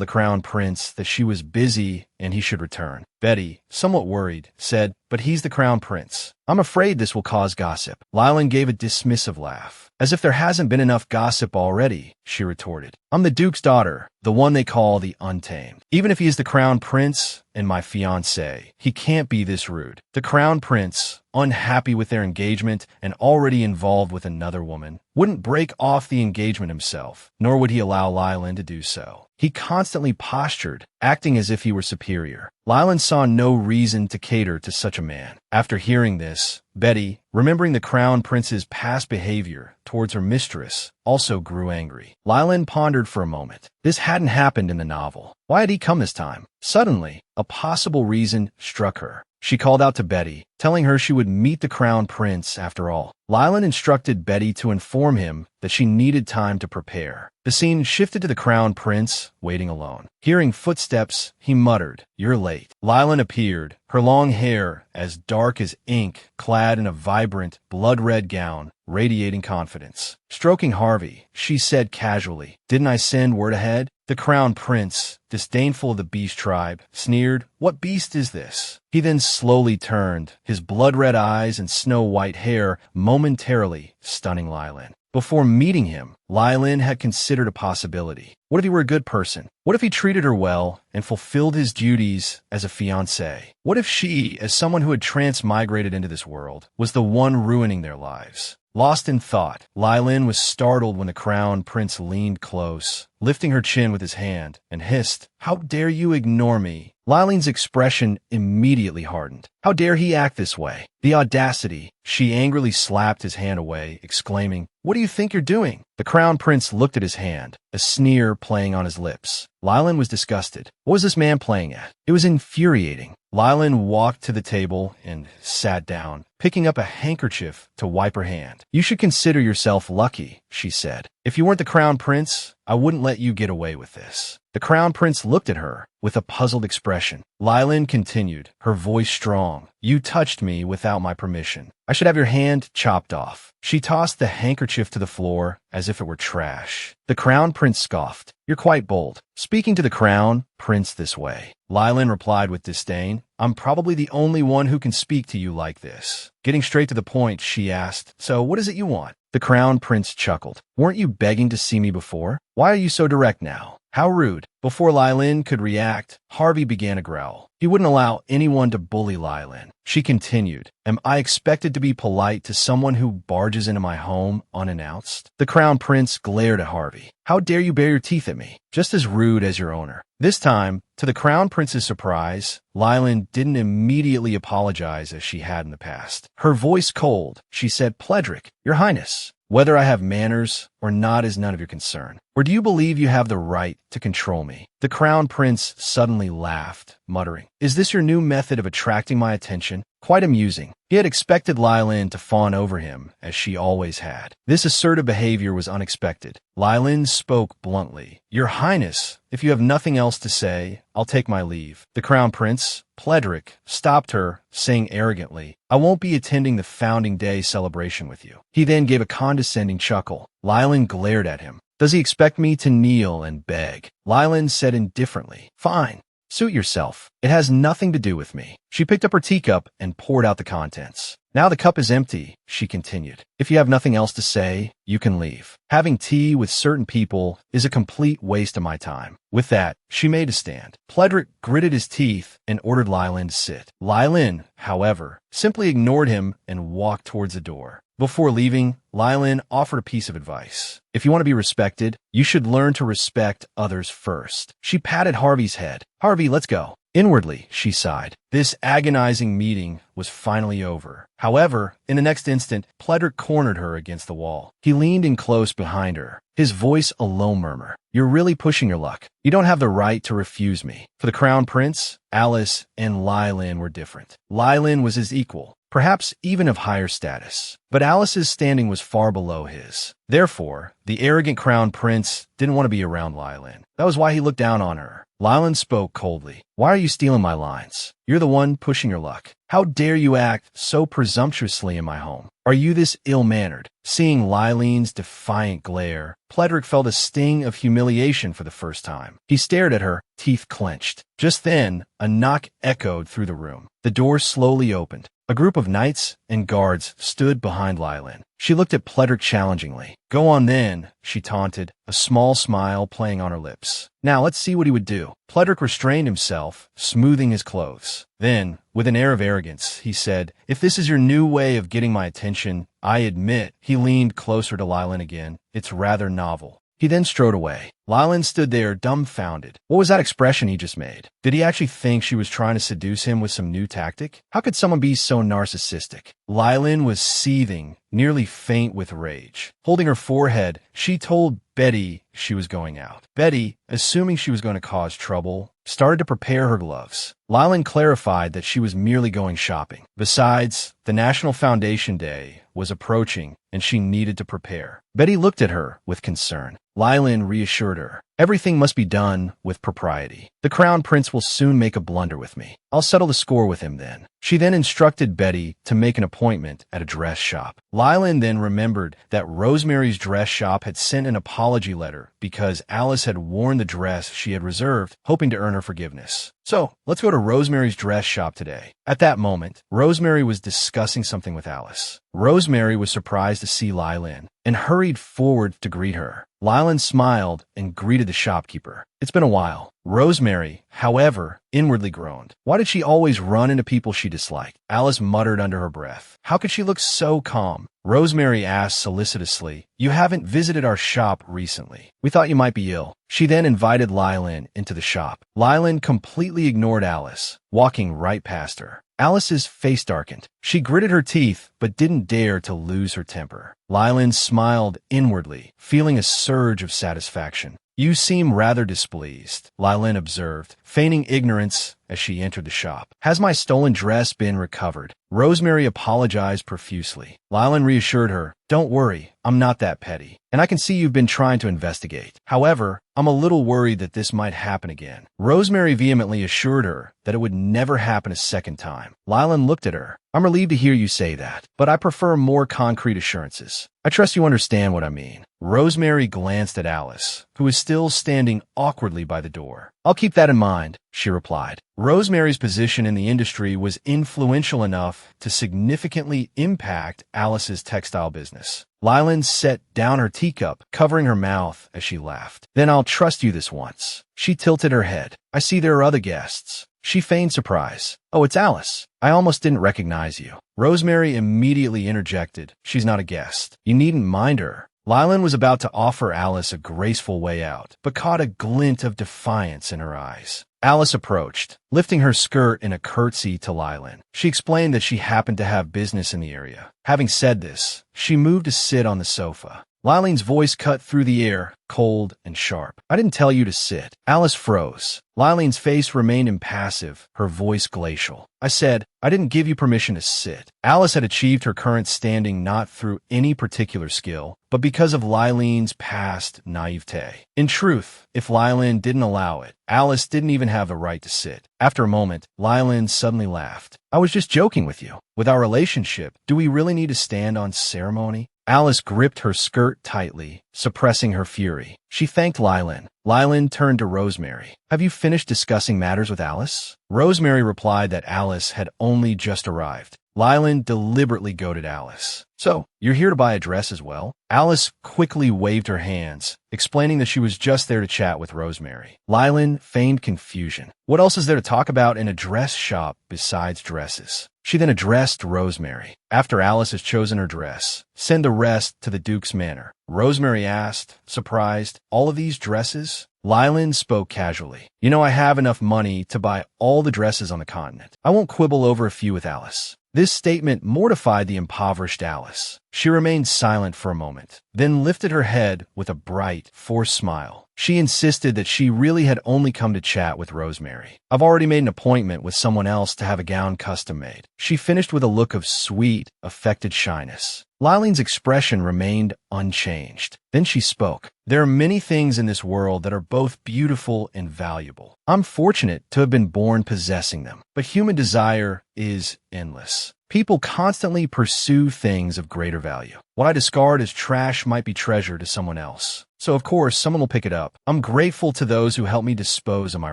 the Crown Prince that she was busy and he should return. Betty, somewhat worried, said, but he's the Crown Prince. I'm afraid this will cause gossip. Lailan gave a dismissive laugh. As if there hasn't been enough gossip already, she retorted. I'm the Duke's daughter, the one they call the Untamed. Even if he is the Crown Prince and my fiancé, he can't be this rude. The Crown Prince, unhappy with their engagement and already involved with another woman, wouldn't break off the engagement himself, nor would he allow Lailan to do so. He constantly postured, acting as if he were superior. Lailan saw no reason to cater to such a man. After hearing this, Betty, remembering the Crown Prince's past behavior towards her mistress, also grew angry. Lailan pondered for a moment. This hadn't happened in the novel. Why had he come this time? Suddenly, a possible reason struck her. She called out to Betty, telling her she would meet the Crown Prince after all. Lailan instructed Betty to inform him that she needed time to prepare. The scene shifted to the Crown Prince, waiting alone. Hearing footsteps, he muttered, "You're late." Lailan appeared, her long hair as dark as ink, clad in a vibrant, blood-red gown, radiating confidence. Stroking Harvey, she said casually, "Didn't I send word ahead?" The Crown Prince, disdainful of the beast tribe, sneered, "What beast is this?" He then slowly turned, his blood-red eyes and snow-white hair momentarily stunning Lailan. Before meeting him, Lailan had considered a possibility. What if he were a good person? What if he treated her well and fulfilled his duties as a fiancé? What if she, as someone who had transmigrated into this world, was the one ruining their lives? Lost in thought, Lailan was startled when the Crown Prince leaned close, lifting her chin with his hand, and hissed, "How dare you ignore me?" Lailan's expression immediately hardened. How dare he act this way? The audacity! She angrily slapped his hand away, exclaiming, "What do you think you're doing?" The Crown Prince looked at his hand, a sneer playing on his lips. Lailan was disgusted. What was this man playing at? It was infuriating. Lailan walked to the table and sat down, picking up a handkerchief to wipe her hand. "You should consider yourself lucky," she said. "If you weren't the Crown Prince, I wouldn't let you get away with this." The Crown Prince looked at her with a puzzled expression. Lailan continued, her voice strong. "You touched me without my permission. I should have your hand chopped off." She tossed the handkerchief to the floor as if it were trash. The Crown Prince scoffed. "You're quite bold, speaking to the Crown Prince this way." Lailan replied with disdain, "I'm probably the only one who can speak to you like this." Getting straight to the point, she asked, "So what is it you want?" The Crown Prince chuckled. "Weren't you begging to see me before? Why are you so direct now?" How rude. Before Lylin could react, Harvey began to growl. He wouldn't allow anyone to bully Lylin. She continued, Am I expected to be polite to someone who barges into my home unannounced? The Crown Prince glared at Harvey. How dare you bare your teeth at me? Just as rude as your owner. This time, to the Crown Prince's surprise, Lylin didn't immediately apologize as she had in the past. Her voice cold, she said, Pledrick, Your Highness, whether I have manners or not is none of your concern. Or do you believe you have the right to control me? The Crown Prince suddenly laughed, muttering, Is this your new method of attracting my attention? Quite amusing. He had expected Lylin to fawn over him, as she always had. This assertive behavior was unexpected. Lylin spoke bluntly. Your Highness, if you have nothing else to say, I'll take my leave. The Crown Prince, Pledrick, stopped her, saying arrogantly, I won't be attending the Founding Day celebration with you. He then gave a condescending chuckle. Lylin glared at him. Does he expect me to kneel and beg? Lylin said indifferently, Fine. Suit yourself. It has nothing to do with me. She picked up her teacup and poured out the contents. Now the cup is empty, she continued. If you have nothing else to say, you can leave. Having tea with certain people is a complete waste of my time. With that, she made a stand. Pledrick gritted his teeth and ordered Lylin to sit. Lylin, however, simply ignored him and walked towards the door. Before leaving, Lylin offered a piece of advice. If you want to be respected, you should learn to respect others first. She patted Harvey's head. Harvey, let's go. Inwardly, she sighed. This agonizing meeting was finally over. However, in the next instant, Pledrick cornered her against the wall. He leaned in close behind her, his voice a low murmur. You're really pushing your luck. You don't have the right to refuse me. For the Crown Prince, Alice and Lylin were different. Lylin was his equal, perhaps even of higher status. But Alice's standing was far below his. Therefore, the arrogant Crown Prince didn't want to be around Lylin. That was why he looked down on her. Lylin spoke coldly. Why are you stealing my lines? You're the one pushing your luck. How dare you act so presumptuously in my home? Are you this ill-mannered? Seeing Lylin's defiant glare, Pledrick felt a sting of humiliation for the first time. He stared at her, teeth clenched. Just then, a knock echoed through the room. The door slowly opened. A group of knights and guards stood behind Lylin. She looked at Pledrick challengingly. Go on then, she taunted, a small smile playing on her lips. Now let's see what he would do. Pledrick restrained himself, smoothing his clothes. Then, with an air of arrogance, he said, If this is your new way of getting my attention, I admit. He leaned closer to Lylin again. It's rather novel. He then strode away. Lylin stood there, dumbfounded. What was that expression he just made? Did he actually think she was trying to seduce him with some new tactic? How could someone be so narcissistic? Lylin was seething, nearly faint with rage. Holding her forehead, she told Betty she was going out. Betty, assuming she was going to cause trouble, started to prepare her gloves. Lylin clarified that she was merely going shopping. Besides, the National Foundation Day was approaching, and she needed to prepare. Betty looked at her with concern. Lylin reassured her. Everything must be done with propriety. The Crown Prince will soon make a blunder with me. I'll settle the score with him then. She then instructed Betty to make an appointment at a dress shop. Lylin then remembered that Rosemary's dress shop had sent an apology letter because Alice had worn the dress she had reserved, hoping to earn her forgiveness. So, let's go to Rosemary's dress shop today. At that moment, Rosemary was discussing something with Alice. Rosemary was surprised to see Lylin and hurried forward to greet her. Lylin smiled and greeted the shopkeeper. It's been a while. Rosemary, however, inwardly groaned. Why did she always run into people she disliked? Alice muttered under her breath. How could she look so calm? Rosemary asked solicitously, You haven't visited our shop recently. We thought you might be ill. She then invited Lylin into the shop. Lylin completely ignored Alice, walking right past her. Alice's face darkened. She gritted her teeth, but didn't dare to lose her temper. Lylin smiled inwardly, feeling a surge of satisfaction. You seem rather displeased, Lylin observed, feigning ignorance as she entered the shop. Has my stolen dress been recovered? Rosemary apologized profusely. Lylin reassured her, Don't worry, I'm not that petty, and I can see you've been trying to investigate. However, I'm a little worried that this might happen again. Rosemary vehemently assured her that it would never happen a second time. Lylin looked at her. I'm relieved to hear you say that, but I prefer more concrete assurances. I trust you understand what I mean. Rosemary glanced at Alice, who was still standing awkwardly by the door. I'll keep that in mind, she replied. Rosemary's position in the industry was influential enough to significantly impact Alice's textile business. Lylan set down her teacup, covering her mouth as she laughed. Then I'll trust you this once. She tilted her head. I see there are other guests. She feigned surprise. Oh, it's Alice. I almost didn't recognize you. Rosemary immediately interjected. She's not a guest. You needn't mind her. Lylan was about to offer Alice a graceful way out, but caught a glint of defiance in her eyes. Alice approached, lifting her skirt in a curtsy to Lylan. She explained that she happened to have business in the area. Having said this, she moved to sit on the sofa. Lylan's voice cut through the air, cold and sharp. I didn't tell you to sit. Alice froze. Lylan's face remained impassive, her voice glacial. I said, I didn't give you permission to sit. Alice had achieved her current standing not through any particular skill, but because of Lylan's past naivete. In truth, if Lylan didn't allow it, Alice didn't even have the right to sit. After a moment, Lylan suddenly laughed. I was just joking with you. With our relationship, do we really need to stand on ceremony? Alice gripped her skirt tightly, suppressing her fury. She thanked Lylan. Lylan turned to Rosemary. Have you finished discussing matters with Alice? Rosemary replied that Alice had only just arrived. Lylan deliberately goaded Alice. So, you're here to buy a dress as well? Alice quickly waved her hands, explaining that she was just there to chat with Rosemary. Lylan feigned confusion. What else is there to talk about in a dress shop besides dresses? She then addressed Rosemary. After Alice has chosen her dress, send the rest to the Duke's manor. Rosemary asked, surprised, all of these dresses? Lylan spoke casually. You know, I have enough money to buy all the dresses on the continent. I won't quibble over a few with Alice. This statement mortified the impoverished Alice. She remained silent for a moment, then lifted her head with a bright, forced smile. She insisted that she really had only come to chat with Rosemary. I've already made an appointment with someone else to have a gown custom made. She finished with a look of sweet, affected shyness. Lylan's expression remained unchanged. Then she spoke. There are many things in this world that are both beautiful and valuable. I'm fortunate to have been born possessing them, but human desire is endless. People constantly pursue things of greater value. What I discard as trash might be treasure to someone else. So of course, someone will pick it up. I'm grateful to those who help me dispose of my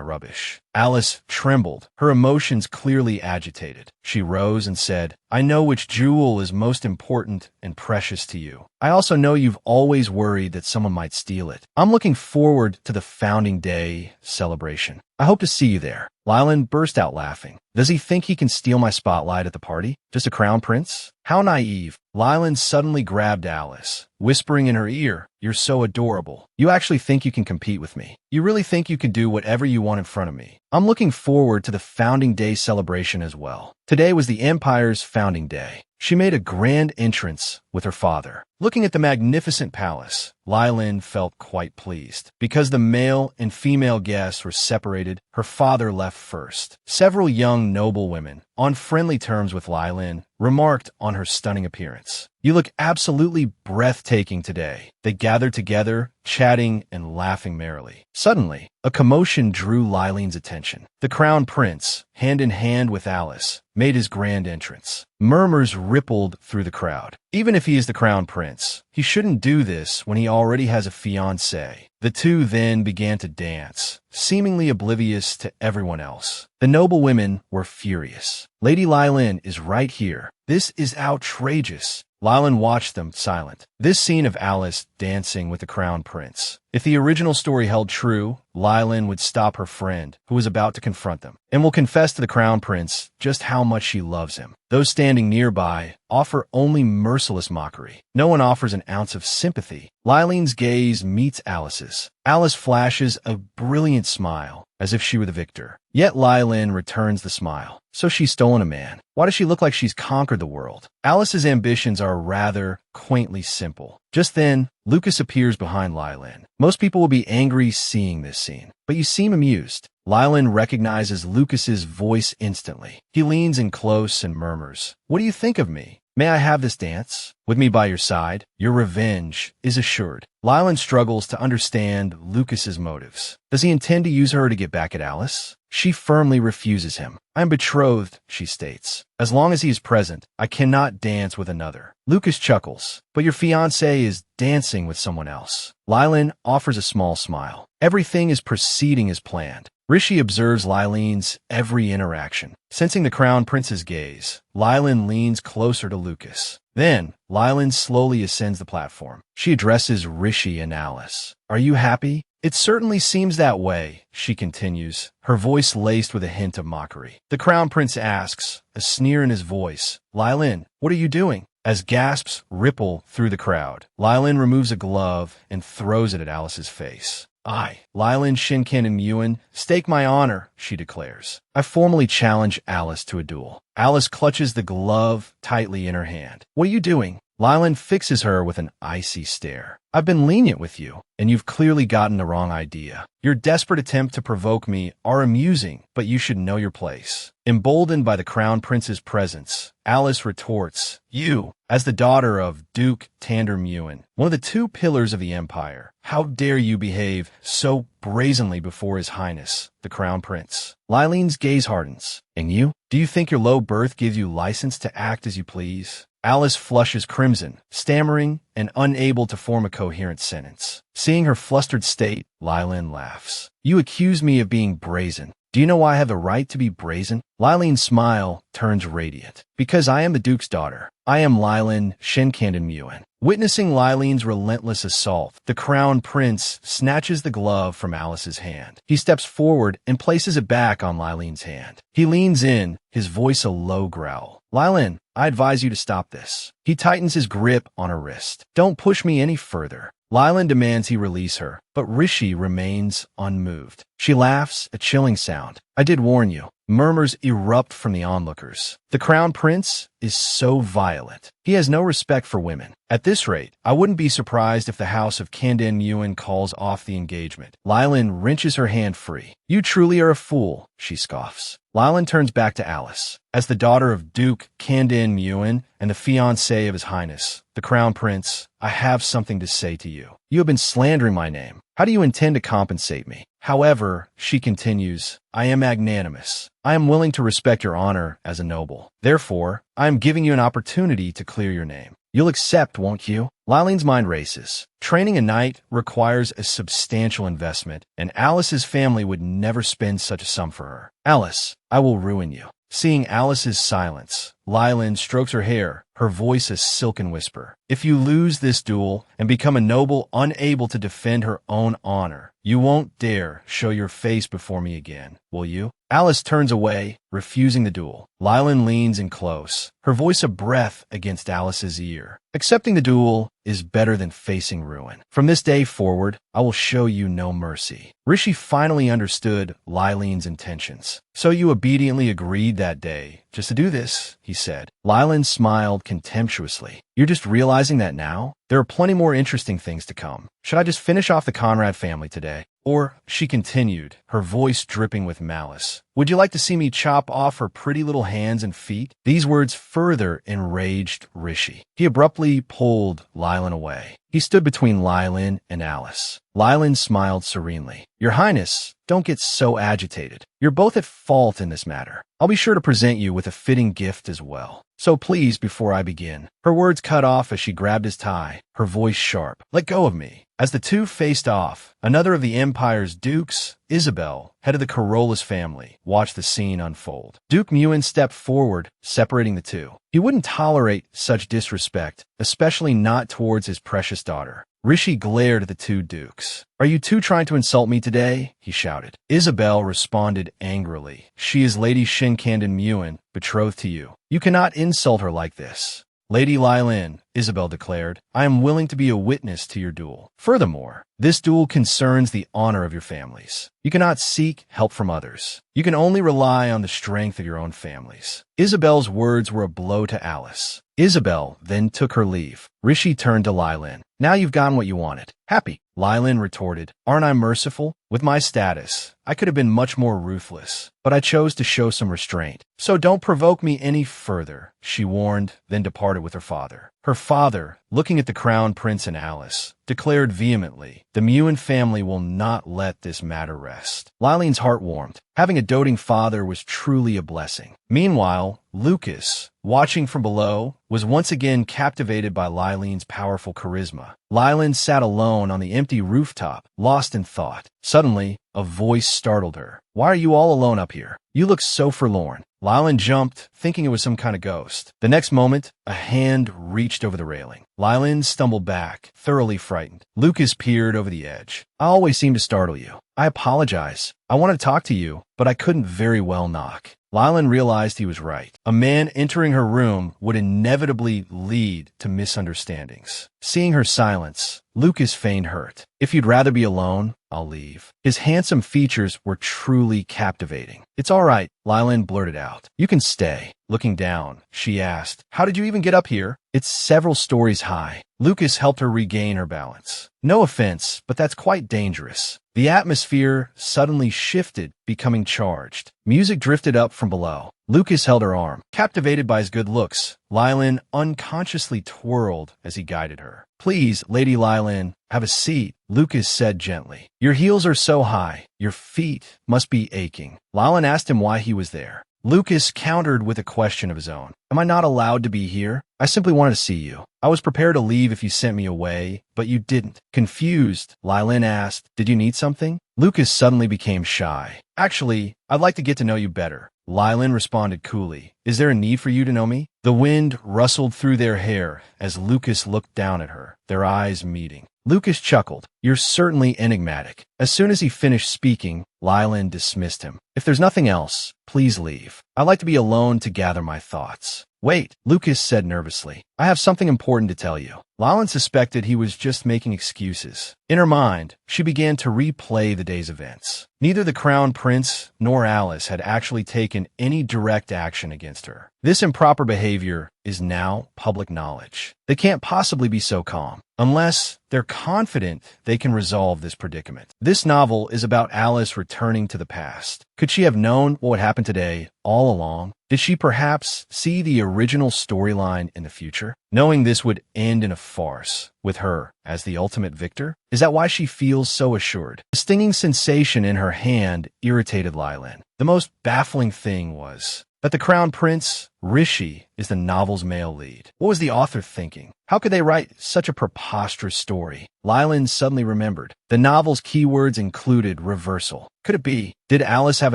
rubbish. Alice trembled, her emotions clearly agitated. She rose and said, I know which jewel is most important and precious to you. I also know you've always worried that someone might steal it. I'm looking forward to the Founding Day celebration. I hope to see you there. Lylan burst out laughing. Does he think he can steal my spotlight at the party? Just a crown prince? How naive. Lylan suddenly grabbed Alice, whispering in her ear, You're so adorable. You actually think you can compete with me. You really think you can do whatever you want in front of me. I'm looking forward to the Founding Day celebration as well. Today was the Empire's Founding Day. She made a grand entrance with her father. Looking at the magnificent palace, Lylan felt quite pleased. Because the male and female guests were separated, her father left first. Several young noble women, on friendly terms with Lylan, remarked on her stunning appearance. You look absolutely breathtaking today. They gathered together, chatting and laughing merrily. Suddenly, a commotion drew Lylan's attention. The Crown Prince, hand in hand with Alice, made his grand entrance. Murmurs rippled through the crowd. Even if he is the Crown Prince, he shouldn't do this when he already has a fiancée. The two then began to dance, seemingly oblivious to everyone else. The noble women were furious. Lady Lylan is right here. This is outrageous. Lylan watched them, silent. This scene of Alice dancing with the Crown Prince. If the original story held true, Lylan would stop her friend, who was about to confront them, and will confess to the Crown Prince just how much she loves him. Those standing nearby offer only merciless mockery. No one offers an ounce of sympathy. Lylan's gaze meets Alice's. Alice flashes a brilliant smile, as if she were the victor. Yet Lylan returns the smile. So she's stolen a man. Why does she look like she's conquered the world? Alice's ambitions are rather quaintly simple. Just then, Lucas appears behind Lylan. Most people will be angry seeing this scene, but you seem amused. Lylan recognizes Lucas's voice instantly. He leans in close and murmurs, What do you think of me? May I have this dance? With me by your side, your revenge is assured. Lylan struggles to understand Lucas's motives. Does he intend to use her to get back at Alice? She firmly refuses him. I am betrothed, she states. As long as he is present, I cannot dance with another. Lucas chuckles, but your fiancé is dancing with someone else. Lylan offers a small smile. Everything is proceeding as planned. Rishi observes Lilene's every interaction. Sensing the Crown Prince's gaze, Lilene leans closer to Lucas. Then, Lilene slowly ascends the platform. She addresses Rishi and Alice. Are you happy? It certainly seems that way, she continues, her voice laced with a hint of mockery. The Crown Prince asks, a sneer in his voice, Lilene, what are you doing? As gasps ripple through the crowd, Lilene removes a glove and throws it at Alice's face. I, Lilene Shinkan stake my honor, she declares. I formally challenge Alice to a duel. Alice clutches the glove tightly in her hand. What are you doing? Lilene fixes her with an icy stare. I've been lenient with you, and you've clearly gotten the wrong idea. Your desperate attempt to provoke me are amusing, but you should know your place. Emboldened by the Crown Prince's presence, Alice retorts, you, as the daughter of Duke Tander Muin, one of the two pillars of the Empire, how dare you behave so brazenly before His Highness, the Crown Prince? Lilene's gaze hardens. And you? Do you think your low birth gives you license to act as you please? Alice flushes crimson, stammering and unable to form a coherent sentence. Seeing her flustered state, Lilene laughs. You accuse me of being brazen. Do you know why I have the right to be brazen? Lilene's smile turns radiant. Because I am the Duke's daughter. I am Lilene Shinkan. Witnessing Lilene's relentless assault, the Crown Prince snatches the glove from Alice's hand. He steps forward and places it back on Lilene's hand. He leans in, his voice a low growl. Lilene, I advise you to stop this. He tightens his grip on her wrist. Don't push me any further. Lilene demands he release her, but Rishi remains unmoved. She laughs, a chilling sound. I did warn you. Murmurs erupt from the onlookers. The Crown Prince is so violent. He has no respect for women. At this rate, I wouldn't be surprised if the House of Kandan Muin calls off the engagement. Lilene wrenches her hand free. You truly are a fool, she scoffs. Lilene turns back to Alice. As the daughter of Duke Kandan Muin and the fiancée of His Highness, the Crown Prince, I have something to say to you. You have been slandering my name. How do you intend to compensate me? However, she continues, I am magnanimous. I am willing to respect your honor as a noble. Therefore, I am giving you an opportunity to clear your name. You'll accept, won't you? Lilene's mind races. Training a knight requires a substantial investment, and Alice's family would never spend such a sum for her. Alice, I will ruin you. Seeing Alice's silence, Lilene strokes her hair, her voice a silken whisper. If you lose this duel and become a noble unable to defend her own honor, you won't dare show your face before me again, will you? Alice turns away, refusing the duel. Lilene leans in close, her voice a breath against Alice's ear. Accepting the duel is better than facing ruin. From this day forward, I will show you no mercy. Rishi finally understood Lilene's intentions. So you obediently agreed that day just to do this, he said. Lilene smiled contemptuously. You're just realizing that now? There are plenty more interesting things to come. Should I just finish off the Conrad family today? Or, she continued, her voice dripping with malice, would you like to see me chop off her pretty little hands and feet? These words further enraged Rishi. He abruptly pulled Lilene away. He stood between Lilene and Alice. Lilene smiled serenely. Your Highness, don't get so agitated. You're both at fault in this matter. I'll be sure to present you with a fitting gift as well. So please, before I begin. Her words cut off as she grabbed his tie, her voice sharp. Let go of me. As the two faced off, another of the Empire's dukes, Isabel, head of the Carolus family, watched the scene unfold. Duke Muin stepped forward, separating the two. He wouldn't tolerate such disrespect, especially not towards his precious daughter. Rishi glared at the two dukes. Are you two trying to insult me today? He shouted. Isabel responded angrily. She is Lady Shinkan Muin, betrothed to you. You cannot insult her like this. Lady Lilene, Isabel declared, I am willing to be a witness to your duel. Furthermore, this duel concerns the honor of your families. You cannot seek help from others. You can only rely on the strength of your own families. Isabel's words were a blow to Alice. Isabel then took her leave. Rishi turned to Lilene. Now you've gotten what you wanted. Happy. Lilene retorted, aren't I merciful? With my status, I could have been much more ruthless, but I chose to show some restraint. So don't provoke me any further, she warned, then departed with her father. Her father, looking at the Crown Prince and Alice, declared vehemently, the Muin family will not let this matter rest. Lilene's heart warmed. Having a doting father was truly a blessing. Meanwhile, Lucas, watching from below, was once again captivated by Lilene's powerful charisma. Lilene sat alone on the empty rooftop, lost in thought. Suddenly, a voice startled her. "Why are you all alone up here? You look so forlorn." Lylan jumped, thinking it was some kind of ghost. The next moment, a hand reached over the railing. Lylan stumbled back, thoroughly frightened. Lucas peered over the edge. "I always seem to startle you. I apologize. I wanted to talk to you, but I couldn't very well knock." Lylan realized he was right. A man entering her room would inevitably lead to misunderstandings. Seeing her silence, Lucas feigned hurt. "If you'd rather be alone, I'll leave." His handsome features were truly captivating. "It's all right," Lylan blurted out. "You can stay." Looking down, she asked, "How did you even get up here?" "It's several stories high." Lucas helped her regain her balance. "No offense, but that's quite dangerous." The atmosphere suddenly shifted, becoming charged. Music drifted up from below. Lucas held her arm. Captivated by his good looks, Lylan unconsciously twirled as he guided her. "Please, Lady Lylan, have a seat," Lucas said gently. "Your heels are so high. Your feet must be aching." Lylan asked him why he was there. Lucas countered with a question of his own. "Am I not allowed to be here? I simply wanted to see you. I was prepared to leave if you sent me away, but you didn't." Confused, Lylan asked, "Did you need something?" Lucas suddenly became shy. "Actually, I'd like to get to know you better." Lylan responded coolly. "Is there a need for you to know me?" The wind rustled through their hair as Lucas looked down at her, their eyes meeting. Lucas chuckled. "You're certainly enigmatic." As soon as he finished speaking, Lylan dismissed him. "If there's nothing else, please leave. I'd like to be alone to gather my thoughts." "Wait," Lucas said nervously. "I have something important to tell you." Lylan suspected he was just making excuses. In her mind, she began to replay the day's events. Neither the Crown Prince nor Alice had actually taken any direct action against her. This improper behavior is now public knowledge. They can't possibly be so calm, unless they're confident they can resolve this predicament. This novel is about Alice returning to the past. Could she have known what would happen today all along? Did she perhaps see the original storyline in the future, knowing this would end in a farce, with her as the ultimate victor? Is that why she feels so assured? The stinging sensation in her hand irritated Lylan. The most baffling thing was that the Crown Prince, Rishi, is the novel's male lead. What was the author thinking? How could they write such a preposterous story? Lylan suddenly remembered. The novel's keywords included reversal. Could it be? Did Alice have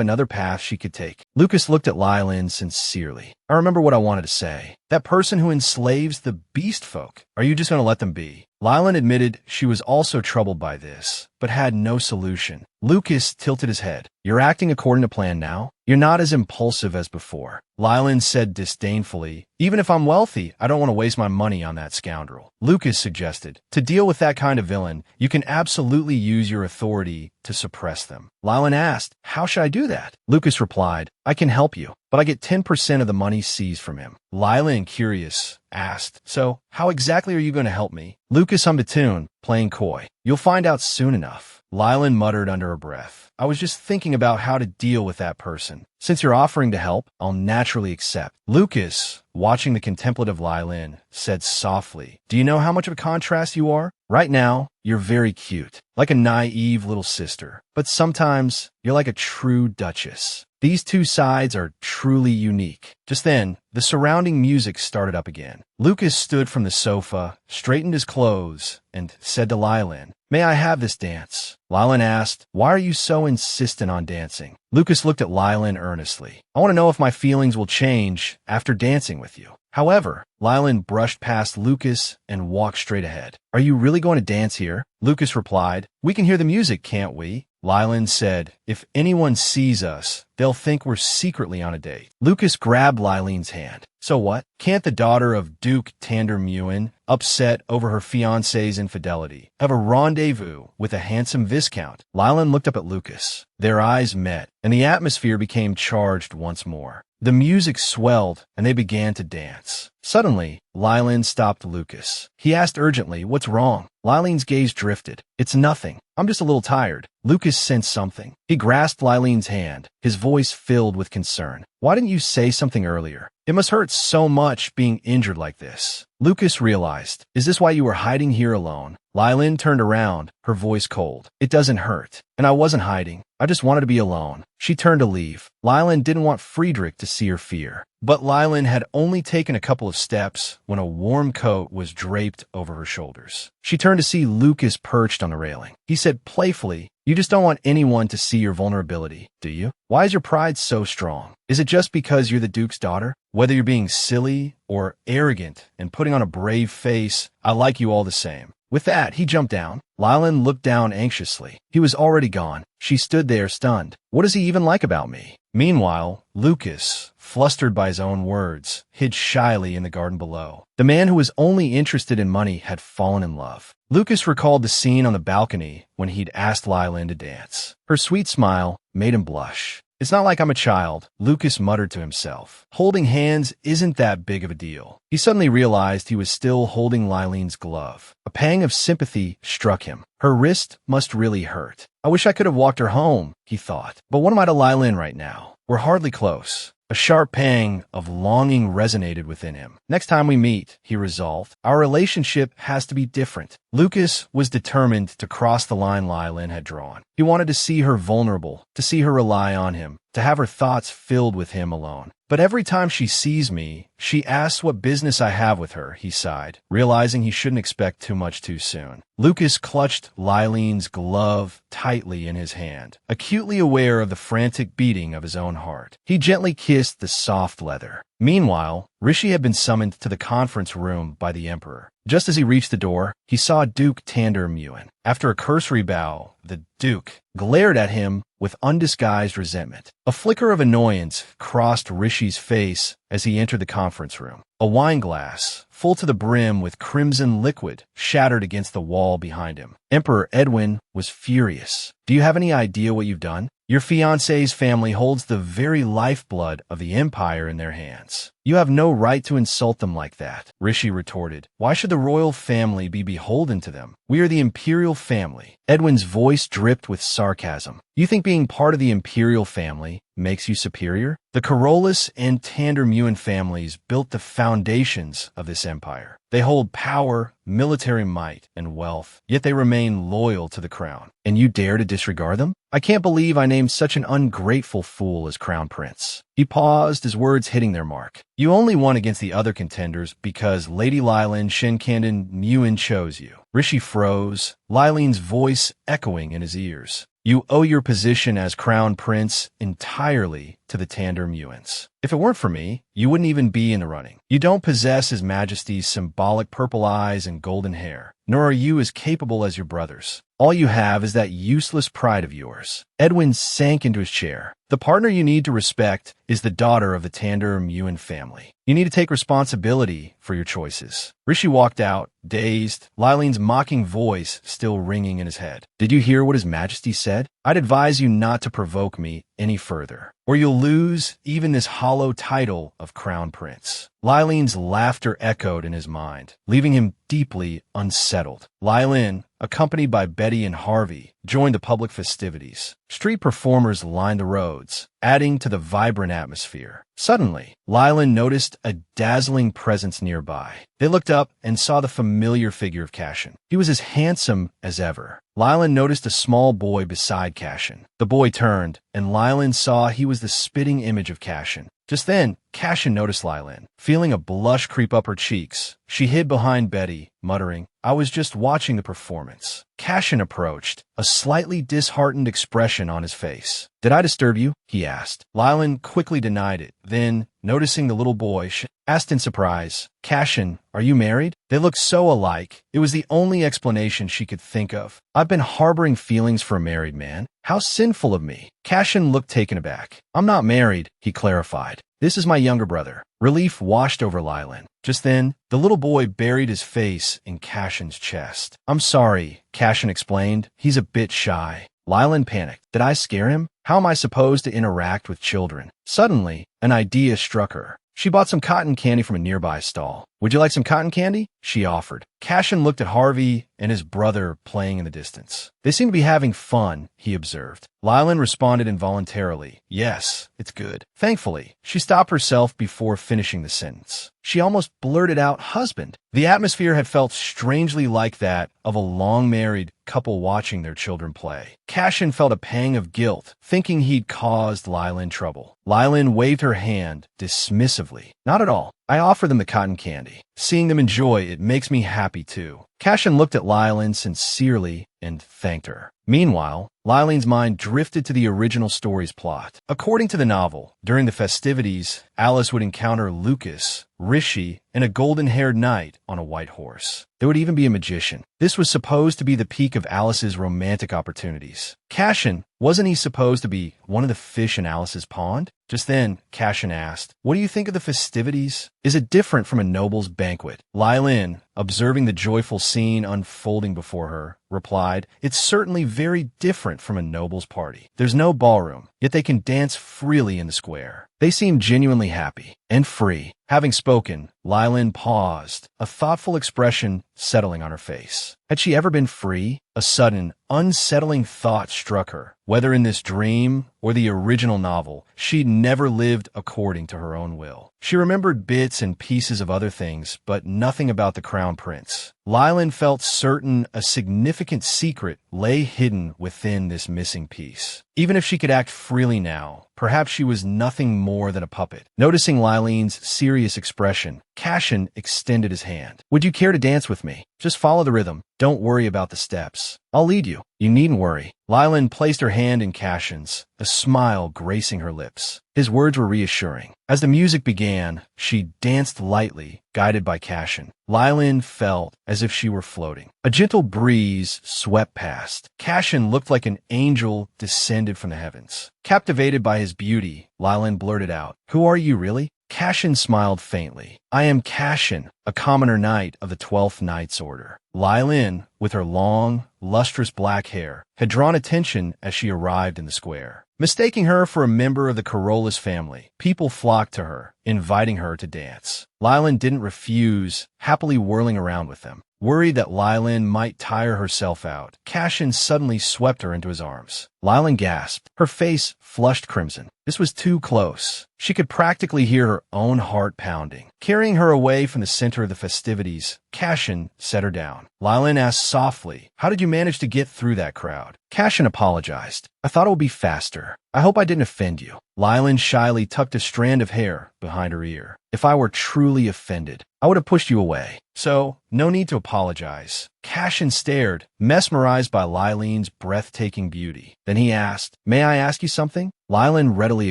another path she could take? Lucas looked at Lylan sincerely. "I remember what I wanted to say. That person who enslaves the beast folk, are you just going to let them be?" Lylan admitted she was also troubled by this, but had no solution. Lucas tilted his head. "You're acting according to plan now? You're not as impulsive as before." Lylan said disdainfully, "Even if I'm wealthy, I don't want to waste my money on that scoundrel." Lucas suggested, "To deal with that kind of villain, you can absolutely use your authority to suppress them." Lylan asked, "How should I do that?" Lucas replied, "I can help you, but I get 10% of the money seized from him." Lylan, curious, asked, "So, how exactly are you going to help me?" Lucas hummed a tune, playing coy. "You'll find out soon enough." Lylan muttered under her breath, "I was just thinking about how to deal with that person. Since you're offering to help, I'll naturally accept." Lucas, watching the contemplative Lylan, said softly, "Do you know how much of a contrast you are? Right now, you're very cute, like a naive little sister. But sometimes, you're like a true duchess. These two sides are truly unique." Just then, the surrounding music started up again. Lucas stood from the sofa, straightened his clothes, and said to Lylan, "May I have this dance?" Lylan asked, "Why are you so insistent on dancing?" Lucas looked at Lylan earnestly. "I want to know if my feelings will change after dancing with you." However, Lylan brushed past Lucas and walked straight ahead. "Are you really going to dance here?" Lucas replied, "We can hear the music, can't we?" Lylan said, "If anyone sees us, they'll think we're secretly on a date." Lucas grabbed Lylan's hand. "So what? Can't the daughter of Duke Tandermuen, upset over her fiancé's infidelity, have a rendezvous with a handsome viscount?" Lylan looked up at Lucas. Their eyes met, and the atmosphere became charged once more. The music swelled, and they began to dance. Suddenly, Lylan stopped Lucas. He asked urgently, "What's wrong?" Lylan's gaze drifted. "It's nothing. I'm just a little tired." Lucas sensed something. He grasped Lylan's hand, his voice filled with concern. "Why didn't you say something earlier? It must hurt so much being injured like this." Lucas realized. Is this why you were hiding here alone? Lylin turned around, her voice cold. It doesn't hurt. And I wasn't hiding. I just wanted to be alone. She turned to leave. Lylin didn't want Friedrich to see her fear. But Lylin had only taken a couple of steps when a warm coat was draped over her shoulders. She turned to see Lucas perched on the railing. He said playfully, "You just don't want anyone to see your vulnerability, do you? Why is your pride so strong? Is it just because you're the Duke's daughter? Whether you're being silly or arrogant and putting on a brave face, I like you all the same." With that, he jumped down. Lylin looked down anxiously. He was already gone. She stood there stunned. What does he even like about me? Meanwhile, Lucas, flustered by his own words, hid shyly in the garden below. The man who was only interested in money had fallen in love. Lucas recalled the scene on the balcony when he'd asked Lylin to dance. Her sweet smile made him blush. It's not like I'm a child, Lucas muttered to himself. Holding hands isn't that big of a deal. He suddenly realized he was still holding Lylin's glove. A pang of sympathy struck him. Her wrist must really hurt. I wish I could have walked her home, he thought. But what am I to Lylin right now? We're hardly close. A sharp pang of longing resonated within him. Next time we meet, he resolved, our relationship has to be different. Lucas was determined to cross the line Lylin had drawn. He wanted to see her vulnerable, to see her rely on him, to have her thoughts filled with him alone. But every time she sees me, she asks what business I have with her, he sighed, realizing he shouldn't expect too much too soon. Lucas clutched Lylin's glove tightly in his hand, acutely aware of the frantic beating of his own heart. He gently kissed the soft leather. Meanwhile, Rishi had been summoned to the conference room by the Emperor. Just as he reached the door, he saw Duke Tander Muen. After a cursory bow, the Duke glared at him with undisguised resentment. A flicker of annoyance crossed Rishi's face as he entered the conference room. A wine glass, full to the brim with crimson liquid, shattered against the wall behind him. Emperor Edwin was furious. Do you have any idea what you've done? Your fiancé's family holds the very lifeblood of the empire in their hands. You have no right to insult them like that, Rishi retorted. Why should the royal family be beholden to them? We are the imperial family. Edwin's voice dripped with sarcasm. You think being part of the imperial family makes you superior? The Carolus and Tander Muen families built the foundations of this empire. They hold power, military might, and wealth, yet they remain loyal to the crown. And you dare to disregard them? I can't believe I named such an ungrateful fool as Crown Prince. He paused, his words hitting their mark. You only won against the other contenders because Lady Lylin Shinkandan Muen chose you. Rishi froze, Lylin's voice echoing in his ears. You owe your position as Crown Prince entirely to the Tander Muens. If it weren't for me, you wouldn't even be in the running. You don't possess His Majesty's symbolic purple eyes and golden hair, nor are you as capable as your brothers. All you have is that useless pride of yours. Edwin sank into his chair. The partner you need to respect is the daughter of the Tander Muen family. You need to take responsibility for your choices. Rishi walked out, dazed, Lylin's mocking voice still ringing in his head. Did you hear what His Majesty said? I'd advise you not to provoke me any further, or you'll lose even this hollow title of Crown Prince. Lylin's laughter echoed in his mind, leaving him deeply unsettled. Lylin, accompanied by Betty and Harvey, joined the public festivities. Street performers lined the roads, adding to the vibrant atmosphere. Suddenly, Lylin noticed a dazzling presence nearby. They looked up and saw the familiar figure of Cashin. He was as handsome as ever. Lylin noticed a small boy beside Cashin. The boy turned, and Lylin saw he was the spitting image of Cashin. Just then, Cashin noticed Lylin. Feeling a blush creep up her cheeks, she hid behind Betty, muttering, I was just watching the performance. Cashin approached, a slightly disheartened expression on his face. Did I disturb you? He asked. Lylin quickly denied it. Then, noticing the little boy, she asked in surprise, Cashin, are you married? They looked so alike. It was the only explanation she could think of. I've been harboring feelings for a married man. How sinful of me. Cashin looked taken aback. I'm not married, he clarified. This is my younger brother. Relief washed over Lylin. Just then, the little boy buried his face in Cashin's chest. I'm sorry, Cashin explained. He's a bit shy. Lylin panicked. Did I scare him? How am I supposed to interact with children? Suddenly, an idea struck her. She bought some cotton candy from a nearby stall. Would you like some cotton candy? she offered. Cashin looked at Harvey and his brother playing in the distance. They seem to be having fun, he observed. Lylan responded involuntarily, yes, it's good. Thankfully, she stopped herself before finishing the sentence. She almost blurted out, husband. The atmosphere had felt strangely like that of a long-married couple watching their children play. Cashin felt a pang of guilt, thinking he'd caused Lylan trouble. Lylan waved her hand dismissively. Not at all. I offer them the cotton candy. Seeing them enjoy it makes me happy too. Cashin looked at Lylan sincerely and thanked her. Meanwhile, Lylan's mind drifted to the original story's plot. According to the novel, during the festivities, Alice would encounter Lucas, Rishi, and a golden-haired knight on a white horse. There would even be a magician. This was supposed to be the peak of Alice's romantic opportunities. Cashin, wasn't he supposed to be one of the fish in Alice's pond? Just then, Cashin asked, what do you think of the festivities? Is it different from a noble's banquet? Lylan, observing the joyful scene unfolding before her, replied, it's certainly very different from a noble's party. There's no ballroom, yet they can dance freely in the square. They seem genuinely happy and free. Having spoken, Lylan paused, a thoughtful expression settling on her face. Had she ever been free? A sudden, unsettling thought struck her. Whether in this dream or the original novel, she'd never lived according to her own will. She remembered bits and pieces of other things, but nothing about the Crown Prince. Lylan felt certain a significant secret lay hidden within this missing piece. Even if she could act freely now, perhaps she was nothing more than a puppet. Noticing Lylan's serious expression, Cashin extended his hand. Would you care to dance with me? Just follow the rhythm. Don't worry about the steps. I'll lead you. You needn't worry. Lylan placed her hand in Cashin's, a smile gracing her lips. His words were reassuring. As the music began, she danced lightly, guided by Cashin. Lylan felt as if she were floating. A gentle breeze swept past. Cashin looked like an angel descended from the heavens. Captivated by his beauty, Lylan blurted out, who are you really? Cashin smiled faintly. I am Cashin, a commoner knight of the 12th Knight's Order. Lylan, with her long, lustrous black hair, had drawn attention as she arrived in the square. Mistaking her for a member of the Carolus family, people flocked to her, inviting her to dance. Lylan didn't refuse, happily whirling around with them. Worried that Lylan might tire herself out, Cashin suddenly swept her into his arms. Lylan gasped. Her face flushed crimson. This was too close. She could practically hear her own heart pounding. Carrying her away from the center of the festivities, Cashin set her down. Lylan asked softly, how did you manage to get through that crowd? Cashin apologized. I thought it would be faster. I hope I didn't offend you. Lylan shyly tucked a strand of hair behind her ear. If I were truly offended, I would have pushed you away. So, no need to apologize. Cashin stared, mesmerized by Lylan's breathtaking beauty. Then he asked, may I ask you something? Lylan readily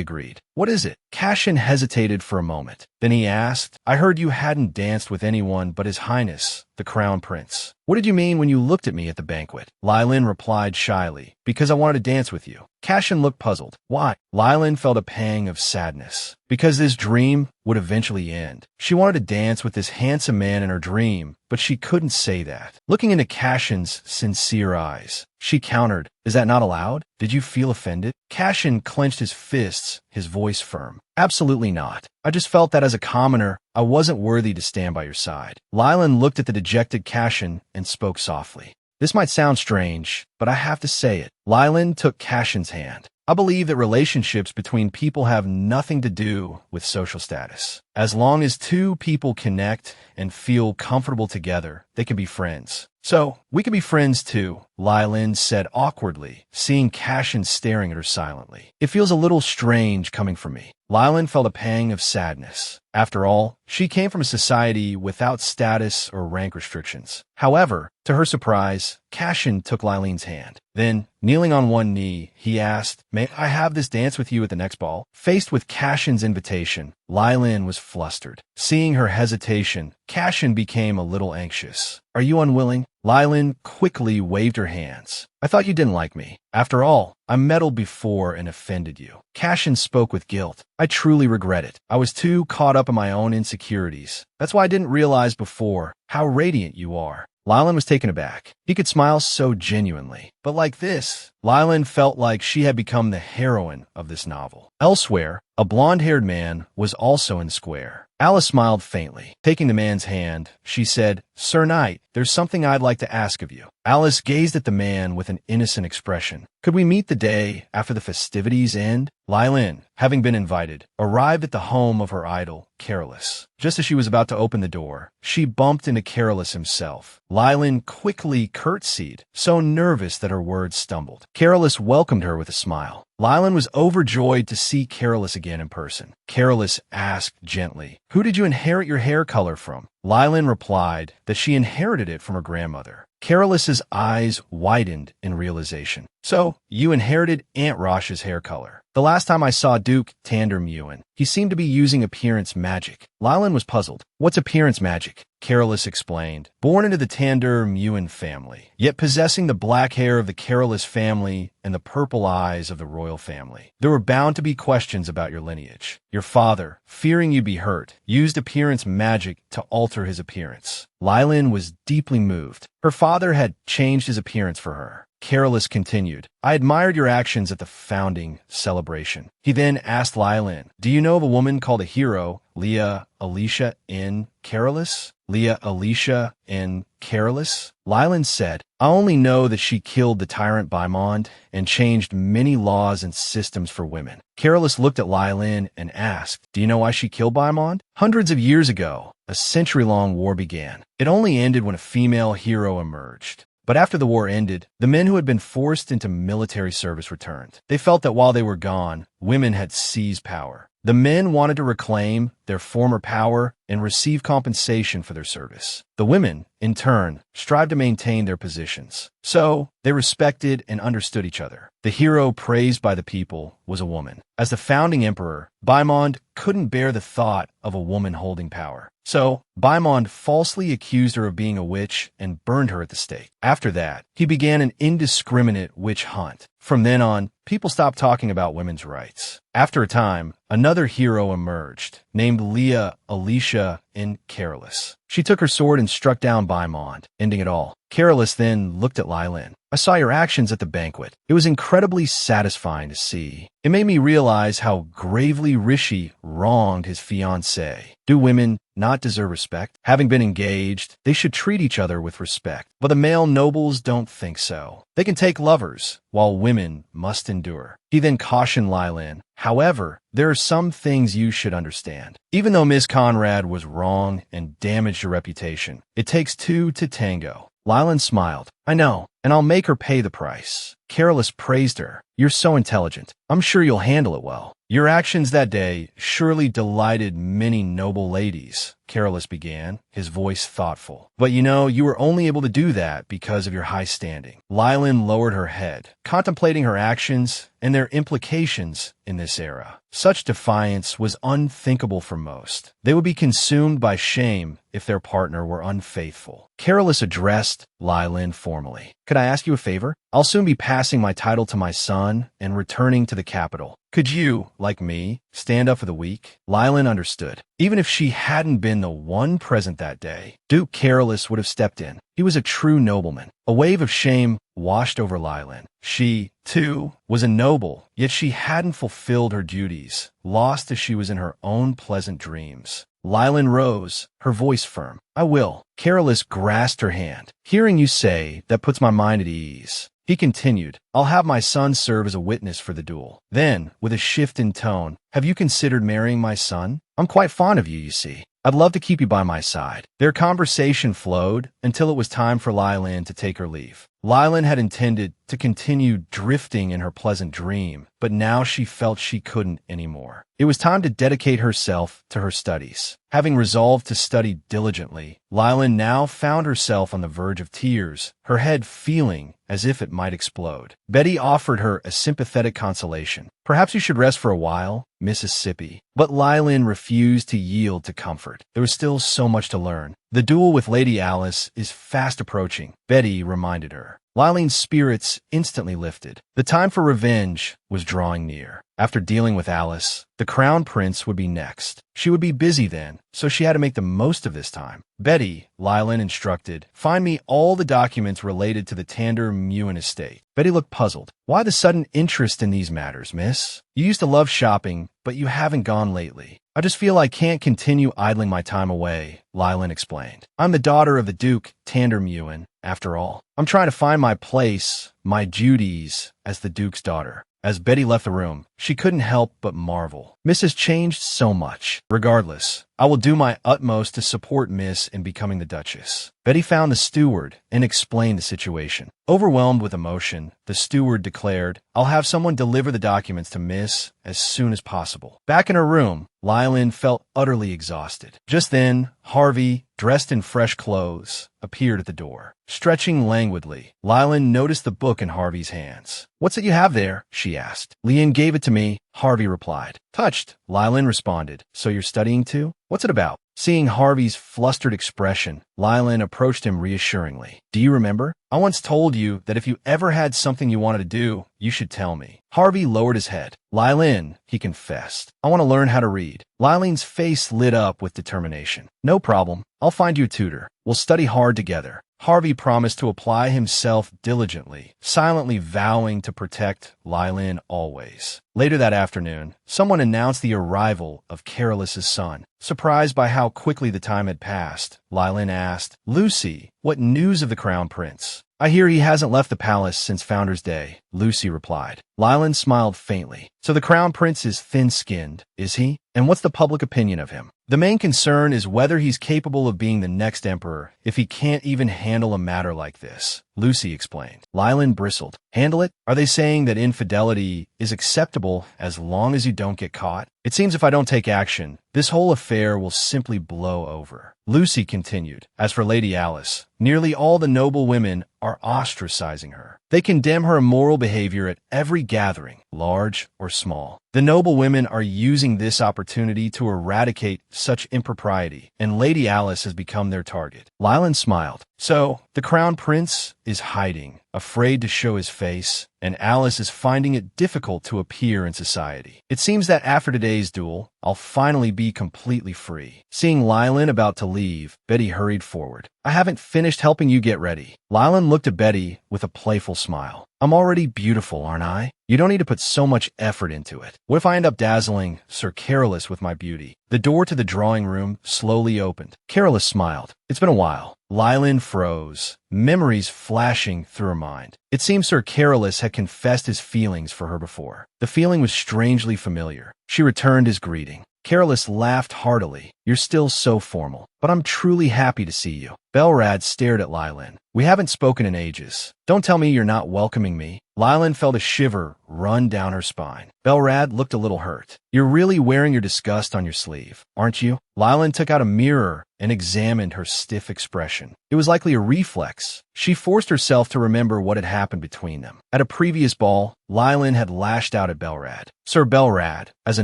agreed. What is it? Cashin hesitated for a moment. Then he asked, I heard you hadn't danced with anyone but His Highness, the Crown Prince. What did you mean when you looked at me at the banquet? Lylan replied shyly, because I wanted to dance with you. Cashin looked puzzled. Why? Lylan felt a pang of sadness. Because this dream would eventually end. She wanted to dance with this handsome man in her dream, but she couldn't say that. Looking into Cashin's sincere eyes, she countered, is that not allowed? Did you feel offended? Cashin clenched his fists, his voice firm. Absolutely not. I just felt that as a commoner, I wasn't worthy to stand by your side. Lylan looked at the dejected Cashin and spoke softly. This might sound strange, but I have to say it. Lylan took Cashin's hand. I believe that relationships between people have nothing to do with social status. As long as two people connect and feel comfortable together, they can be friends. So, we can be friends too, Lylan said awkwardly, seeing Cashin staring at her silently. It feels a little strange coming from me. Lylan felt a pang of sadness. After all, she came from a society without status or rank restrictions. However, to her surprise, Cashin took Lylan's hand. Then, kneeling on one knee, he asked, may I have this dance with you at the next ball? Faced with Cashin's invitation, Lylan was flustered. Seeing her hesitation, Cashin became a little anxious. Are you unwilling? Lylan quickly waved her hands. I thought you didn't like me. After all, I meddled before and offended you. Cashin spoke with guilt. I truly regret it. I was too caught up in my own insecurities. That's why I didn't realize before how radiant you are. Lylan was taken aback. He could smile so genuinely. But like this, Lylin felt like she had become the heroine of this novel. Elsewhere, a blonde-haired man was also in the square. Alice smiled faintly. Taking the man's hand, she said, "Sir Knight, there's something I'd like to ask of you." Alice gazed at the man with an innocent expression. "Could we meet the day after the festivities end?" Lylin, having been invited, arrived at the home of her idol, Carolus. Just as she was about to open the door, she bumped into Carolus himself. Lylin quickly curtsied, so nervous that her words stumbled. Carolus welcomed her with a smile. Lylin was overjoyed to see Carolus again in person. Carolus asked gently, "Who did you inherit your hair color from?" Lylin replied that she inherited it from her grandmother. Carolus's eyes widened in realization. "So, you inherited Aunt Rosh's hair color." "The last time I saw Duke Tander Mewen, he seemed to be using appearance magic." Lylin was puzzled. "What's appearance magic?" Carolus explained. "Born into the Tander Mewen family, yet possessing the black hair of the Carolus family and the purple eyes of the royal family. There were bound to be questions about your lineage. Your father, fearing you'd be hurt, used appearance magic to alter his appearance." Lylin was deeply moved. Her father had changed his appearance for her. Carolus continued, "I admired your actions at the founding celebration." He then asked Lylin, "Do you know of a woman called a hero, Leah Alicia in Carolus?" Leah Alicia in Carolus? Lylin said, "I only know that she killed the tyrant Baimond and changed many laws and systems for women." Carolus looked at Lylin and asked, "Do you know why she killed Baimond?" "Hundreds of years ago, a century-long war began. It only ended when a female hero emerged. But after the war ended, the men who had been forced into military service returned. They felt that while they were gone, women had seized power. The men wanted to reclaim their former power and receive compensation for their service. The women, in turn, strived to maintain their positions. So, they respected and understood each other. The hero praised by the people was a woman. As the founding emperor, Baimond couldn't bear the thought of a woman holding power. So, Baimond falsely accused her of being a witch and burned her at the stake. After that, he began an indiscriminate witch hunt. From then on, people stopped talking about women's rights. After a time, another hero emerged, named Leah Alicia in Carolus. She took her sword and struck down Baimond, ending it all. Carolus then looked at Lylin. "I saw your actions at the banquet. It was incredibly satisfying to see. It made me realize how gravely Rishi wronged his fiancée. Do women not deserve respect? Having been engaged, they should treat each other with respect. But the male nobles don't think so. They can take lovers, while women must endure." He then cautioned Lylin, "However, there are some things you should understand. Even though Miss Conrad was wrong and damaged your reputation, it takes two to tango." Lylin smiled. "I know, and I'll make her pay the price." Carolus praised her. "You're so intelligent. I'm sure you'll handle it well." "Your actions that day surely delighted many noble ladies," Carolus began, his voice thoughtful. "But you were only able to do that because of your high standing." Lylin lowered her head, contemplating her actions and their implications in this era. Such defiance was unthinkable for most. They would be consumed by shame if their partner were unfaithful. Carolus addressed Lylin formally. "Could I ask you a favor? I'll soon be passing my title to my son and returning to the capital. Could you, like me, stand up for the weak?" Lylin understood. Even if she hadn't been the one present that day, Duke Carolus would have stepped in. He was a true nobleman. A wave of shame washed over Lylin. She, too, was a noble, yet she hadn't fulfilled her duties, lost as she was in her own pleasant dreams. Lylin rose, her voice firm. "I will." Carolus grasped her hand. "Hearing you say, that puts my mind at ease." He continued, "I'll have my son serve as a witness for the duel." Then, with a shift in tone, "Have you considered marrying my son? I'm quite fond of you, you see. I'd love to keep you by my side." Their conversation flowed until it was time for Lylin to take her leave. Lylin had intended to continue drifting in her pleasant dream, but now she felt she couldn't anymore. It was time to dedicate herself to her studies. Having resolved to study diligently, Lylin now found herself on the verge of tears, her head feeling as if it might explode. Betty offered her a sympathetic consolation. "Perhaps you should rest for a while, Mississippi." But Lylin refused to yield to comfort. There was still so much to learn. "The duel with Lady Alice is fast approaching," Betty reminded her. Lylin's spirits instantly lifted. The time for revenge was drawing near. After dealing with Alice, the Crown Prince would be next. She would be busy then, so she had to make the most of this time. Betty, Lylin instructed, find me all the documents related to the Tander Mewen estate. Betty looked puzzled. Why the sudden interest in these matters, miss? You used to love shopping, but you haven't gone lately. I just feel I can't continue idling my time away, Lylin explained. I'm the daughter of the Duke Tander Mewen, after all. I'm trying to find my place, my duties, as the Duke's daughter. As Betty left the room, she couldn't help but marvel. Miss has changed so much. Regardless, I will do my utmost to support Miss in becoming the Duchess. Betty found the steward and explained the situation. Overwhelmed with emotion, the steward declared, I'll have someone deliver the documents to Miss as soon as possible. Back in her room, Lylin felt utterly exhausted. Just then, Harvey, dressed in fresh clothes, appeared at the door. Stretching languidly, Lylin noticed the book in Harvey's hands. What's it you have there? She asked. Leon gave it to me, Harvey replied. Touched, Lylin responded. So you're studying too? What's it about? Seeing Harvey's flustered expression, Lylin approached him reassuringly. Do you remember? I once told you that if you ever had something you wanted to do, you should tell me. Harvey lowered his head. Lylin, he confessed. I want to learn how to read. Lylin's face lit up with determination. No problem. I'll find you a tutor. We'll study hard together. Harvey promised to apply himself diligently, silently vowing to protect Lylin always. Later that afternoon, someone announced the arrival of Careless's son. Surprised by how quickly the time had passed, Lylin asked, Lucy, what news of the Crown Prince? I hear he hasn't left the palace since Founder's Day, Lucy replied. Lylin smiled faintly. So the Crown Prince is thin-skinned, is he? And what's the public opinion of him? The main concern is whether he's capable of being the next emperor if he can't even handle a matter like this, Lucy explained. Lylin bristled. Handle it? Are they saying that infidelity is acceptable as long as you don't get caught? It seems if I don't take action, this whole affair will simply blow over. Lucy continued. As for Lady Alice, nearly all the noble women are ostracizing her. They condemn her immoral behavior at every gathering, large or small. The noble women are using this opportunity to eradicate such impropriety, and Lady Alice has become their target. Lylin smiled. So, the Crown Prince is hiding, afraid to show his face, and Alice is finding it difficult to appear in society. It seems that after today's duel, I'll finally be completely free. Seeing Lylin about to leave, Betty hurried forward. I haven't finished helping you get ready. Lylin looked at Betty with a playful smile. I'm already beautiful, aren't I? You don't need to put so much effort into it. What if I end up dazzling Sir Careless with my beauty? The door to the drawing room slowly opened. Careless smiled. It's been a while. Lylin froze, memories flashing through her mind. It seemed Sir Careless had confessed his feelings for her before. The feeling was strangely familiar. She returned his greeting. Careless laughed heartily. You're still so formal, but I'm truly happy to see you. Belrad stared at Lylin. We haven't spoken in ages. Don't tell me you're not welcoming me. Lylin felt a shiver run down her spine. Belrad looked a little hurt. You're really wearing your disgust on your sleeve, aren't you? Lylin took out a mirror and examined her stiff expression. It was likely a reflex. She forced herself to remember what had happened between them. At a previous ball, Lylin had lashed out at Belrad. Sir Belrad, as a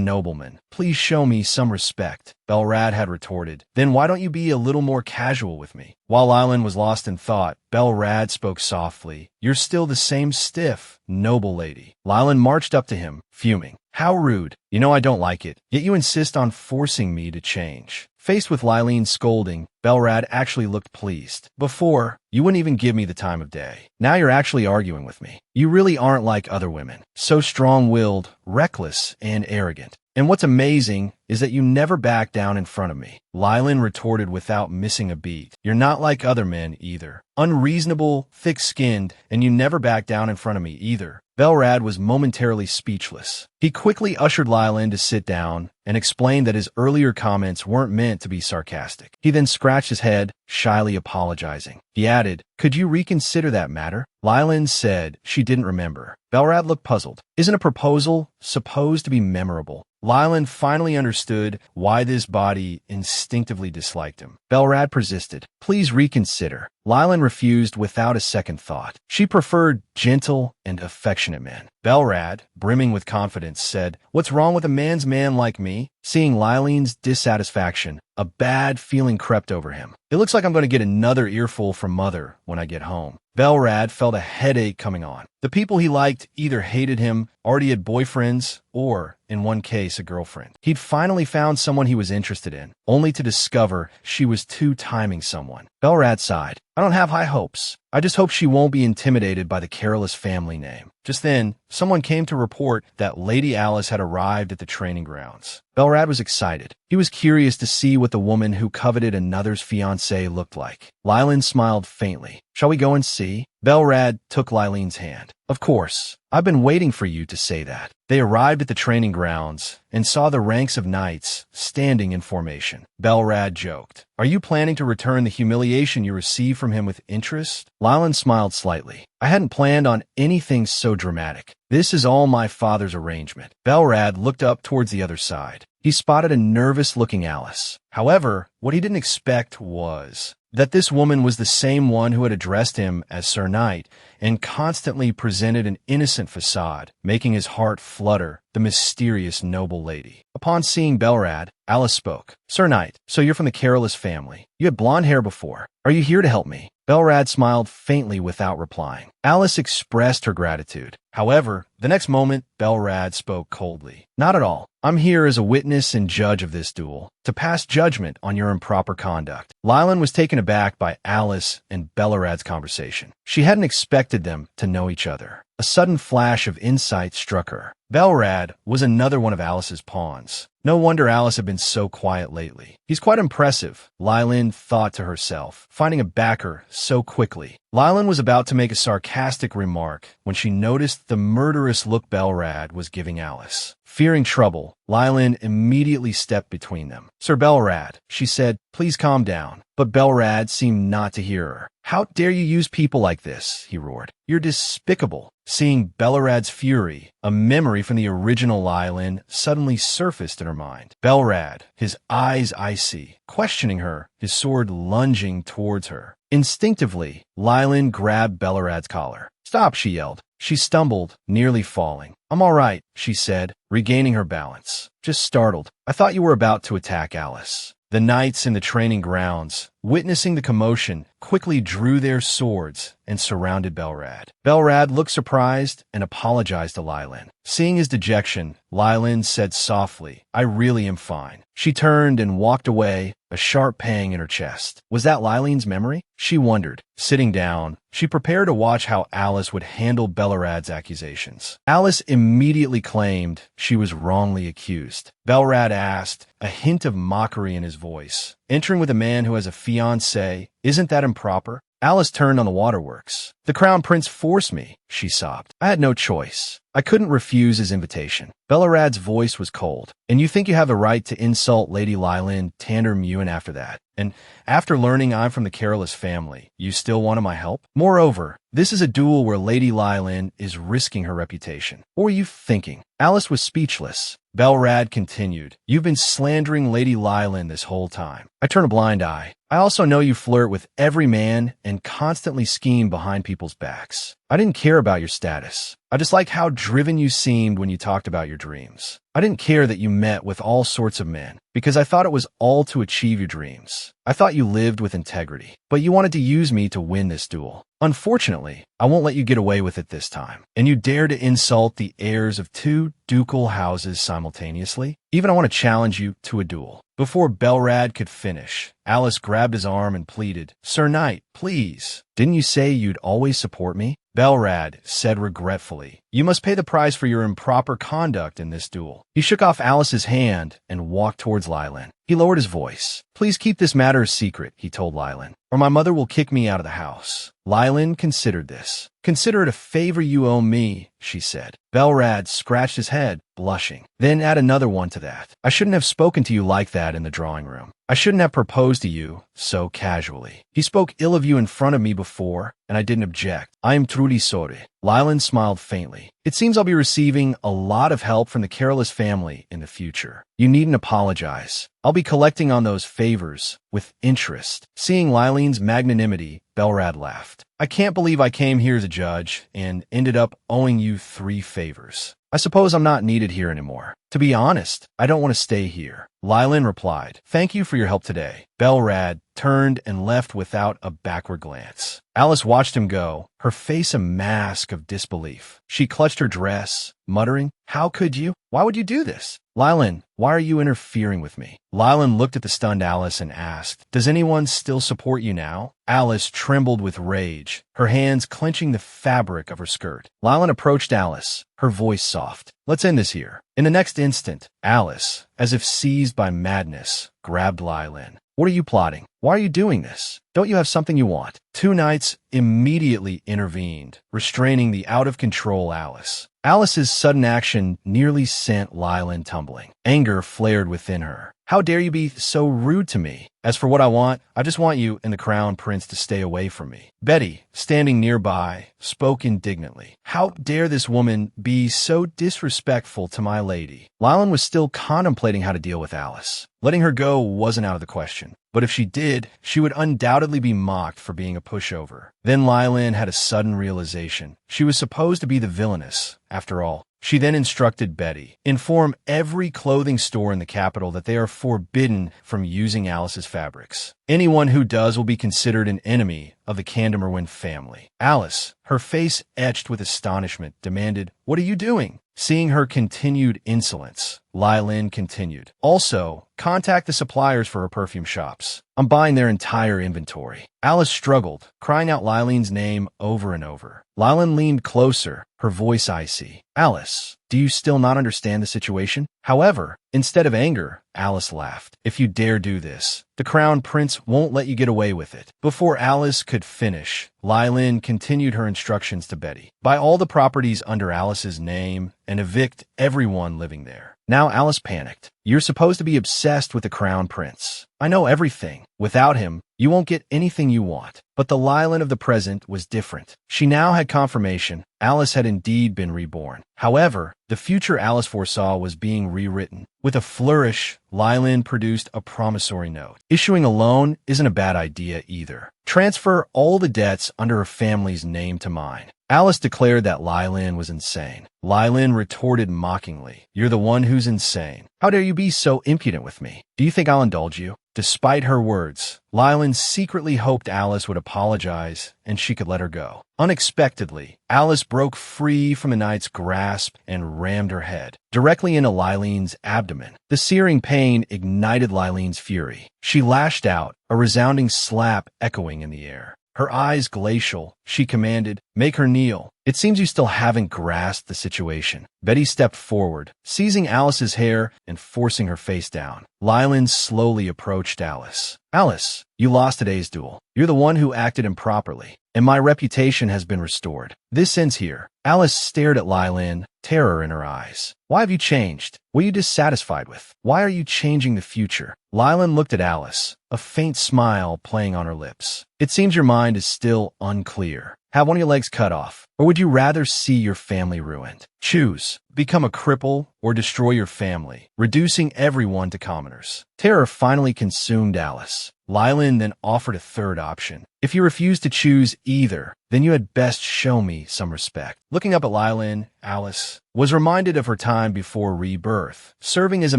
nobleman, please show me some respect. Belrad had retorted. Then why don't you be a little more casual with me? While Lylin was lost in thought, Belrad spoke softly. You're still the same stiff, noble lady. Lylin marched up to him, fuming. How rude. You know I don't like it, yet you insist on forcing me to change. Faced with Lylin's scolding, Belrad actually looked pleased. Before, you wouldn't even give me the time of day. Now you're actually arguing with me. You really aren't like other women. So strong-willed, reckless, and arrogant. And what's amazing is that you never back down in front of me. Lylin retorted without missing a beat. You're not like other men either. Unreasonable, thick-skinned, and you never back down in front of me either. Belrad was momentarily speechless. He quickly ushered Lylin to sit down and explained that his earlier comments weren't meant to be sarcastic. He then scratched his head, shyly apologizing. He added, could you reconsider that matter? Lylin said she didn't remember. Belrad looked puzzled. Isn't a proposal supposed to be memorable? Lylin finally understood why this body instinctively disliked him. Belrad persisted. Please reconsider. Lylin refused without a second thought. She preferred gentle and affectionate men. Belrad, brimming with confidence, said, what's wrong with a man's man like me? Seeing Lylin's dissatisfaction, a bad feeling crept over him. It looks like I'm going to get another earful from Mother when I get home. Belrad felt a headache coming on. The people he liked either hated him, already had boyfriends, or, in one case, a girlfriend. He'd finally found someone he was interested in, only to discover she was two-timing someone. Belrad sighed. I don't have high hopes. I just hope she won't be intimidated by the Careless family name. Just then, someone came to report that Lady Alice had arrived at the training grounds. Belrad was excited. He was curious to see what the woman who coveted another's fiancé looked like. Lylene smiled faintly. Shall we go and see? Belrad took Lylene's hand. Of course. I've been waiting for you to say that. They arrived at the training grounds and saw the ranks of knights standing in formation. Belrad joked. Are you planning to return the humiliation you received from him with interest? Lylene smiled slightly. I hadn't planned on anything so dramatic. This is all my father's arrangement. Belrad looked up towards the other side. He spotted a nervous-looking Alice. However, what he didn't expect was that this woman was the same one who had addressed him as Sir Knight and constantly presented an innocent facade, making his heart flutter, the mysterious noble lady. Upon seeing Belrad, Alice spoke. Sir Knight, so you're from the Careless family. You had blonde hair before. Are you here to help me? Belrad smiled faintly without replying. Alice expressed her gratitude. However, the next moment, Belrad spoke coldly. Not at all. I'm here as a witness and judge of this duel, to pass judgment on your improper conduct. Lylene was taken aback by Alice and Belrad's conversation. She hadn't expected them to know each other. A sudden flash of insight struck her. Belrad was another one of Alice's pawns. No wonder Alice had been so quiet lately. He's quite impressive, Lylene thought to herself, finding a backer so quickly. Lylene was about to make a sarcastic remark when she noticed the murderous look Belrad was giving Alice. Fearing trouble, Lylene immediately stepped between them. Sir Belrad, she said, please calm down. But Belrad seemed not to hear her. How dare you use people like this, he roared. You're despicable. Seeing Belrad's fury, a memory from the original Lylene suddenly surfaced in her mind. Belrad, his eyes icy, questioning her, his sword lunging towards her. Instinctively, Lylene grabbed Belrad's collar. Stop, she yelled. She stumbled, nearly falling. I'm all right, she said, regaining her balance. Just startled. I thought you were about to attack Alice. The knights in the training grounds, witnessing the commotion, quickly drew their swords and surrounded Belrad. Belrad looked surprised and apologized to Lylene. Seeing his dejection, Lylene said softly, I really am fine. She turned and walked away, a sharp pang in her chest. Was that Lylene's memory? She wondered. Sitting down, she prepared to watch how Alice would handle Belrad's accusations. Alice immediately claimed she was wrongly accused. Belrad asked, a hint of mockery in his voice. Entering with a man who has a fiancé, isn't that improper? Alice turned on the waterworks. The Crown Prince forced me, she sobbed. I had no choice. I couldn't refuse his invitation. Belrad's voice was cold. And you think you have the right to insult Lady Lylene Tandermuen after that? And after learning I'm from the Careless family, you still wanted my help? Moreover, this is a duel where Lady Lylene is risking her reputation. What were you thinking? Alice was speechless. Belrad continued, You've been slandering Lady Lylene this whole time. I turn a blind eye. I also know you flirt with every man and constantly scheme behind people's backs. I didn't care about your status. I just liked how driven you seemed when you talked about your dreams. I didn't care that you met with all sorts of men, because I thought it was all to achieve your dreams. I thought you lived with integrity, but you wanted to use me to win this duel. Unfortunately, I won't let you get away with it this time. And you dare to insult the heirs of two ducal houses simultaneously? Even I want to challenge you to a duel. Before Belrad could finish, Alice grabbed his arm and pleaded, Sir Knight, please. Didn't you say you'd always support me? Belrad said regretfully, You must pay the price for your improper conduct in this duel. He shook off Alice's hand and walked towards Lylene. He lowered his voice. Please keep this matter a secret, he told Lylene, or my mother will kick me out of the house. Lylene considered this. Consider it a favor you owe me, she said. Belrad scratched his head, blushing. Then add another one to that. I shouldn't have spoken to you like that in the drawing room. I shouldn't have proposed to you so casually. He spoke ill of you in front of me before, and I didn't object. I am truly sorry. Lylene smiled faintly. It seems I'll be receiving a lot of help from the Careless family in the future. You needn't apologize. I'll be collecting on those favors with interest. Seeing Lylene's magnanimity, Belrad laughed. I can't believe I came here as a judge and ended up owing you 3 favors. I suppose I'm not needed here anymore. To be honest, I don't want to stay here. Lylin replied, thank you for your help today. Belrad turned and left without a backward glance. Alice watched him go, her face a mask of disbelief. She clutched her dress, muttering, how could you? Why would you do this? Lylin, why are you interfering with me? Lylin looked at the stunned Alice and asked, does anyone still support you now? Alice trembled with rage, her hands clenching the fabric of her skirt. Lylin approached Alice, her voice soft. Let's end this here. In the next instant, Alice, as if seized by madness, grabbed Lylin. What are you plotting? Why are you doing this? Don't you have something you want? 2 knights immediately intervened, restraining the out-of-control Alice. Alice's sudden action nearly sent Lylin tumbling. Anger flared within her. How dare you be so rude to me? As for what I just want you and the Crown Prince to stay away from me. Betty, standing nearby, spoke indignantly. How dare this woman be so disrespectful to my lady? Lylin was still contemplating how to deal with Alice. Letting her go wasn't out of the question. But if she did, she would undoubtedly be mocked for being a pushover. Then Lylin had a sudden realization. She was supposed to be the villainess, after all. She then instructed Betty, inform every clothing store in the capital that they are forbidden from using Alice's fabrics. Anyone who does will be considered an enemy of the Candamerwin family. Alice, her face etched with astonishment, demanded, what are you doing? Seeing her continued insolence, Lylin continued, also, contact the suppliers for her perfume shops. I'm buying their entire inventory. Alice struggled, crying out Lylin's name over and over. Lylin leaned closer, her voice icy. Alice, do you still not understand the situation? However, instead of anger, Alice laughed. If you dare do this, the Crown Prince won't let you get away with it. Before Alice could finish, Lylin continued her instructions to Betty. Buy all the properties under Alice's name and evict everyone living there. Now Alice panicked. You're supposed to be obsessed with the Crown Prince. I know everything. Without him, you won't get anything you want. But the Lylin of the present was different. She now had confirmation. Alice had indeed been reborn. However, the future Alice foresaw was being rewritten. With a flourish, Lylin produced a promissory note. Issuing a loan isn't a bad idea either. Transfer all the debts under her family's name to mine. Alice declared that Lylin was insane. Lylin retorted mockingly, you're the one who's insane. How dare you be so impudent with me? Do you think I'll indulge you? Despite her words, Lylin secretly hoped Alice would apologize and she could let her go. Unexpectedly, Alice broke free from the knight's grasp and rammed her head directly into Lylin's abdomen. The searing pain ignited Lylin's fury. She lashed out, a resounding slap echoing in the air. Her eyes glacial, she commanded, make her kneel. It seems you still haven't grasped the situation. Betty stepped forward, seizing Alice's hair and forcing her face down. Lylin slowly approached Alice. Alice, you lost today's duel. You're the one who acted improperly, and my reputation has been restored. This ends here. Alice stared at Lylin, terror in her eyes. Why have you changed? What are you dissatisfied with? Why are you changing the future? Lylin looked at Alice, a faint smile playing on her lips. It seems your mind is still unclear. Have one of your legs cut off, or would you rather see your family ruined? Choose. Become a cripple or destroy your family, reducing everyone to commoners. Terror finally consumed Alice. Lylin then offered a third option. If you refuse to choose either, then you had best show me some respect. Looking up at Lylin, Alice was reminded of her time before rebirth, serving as a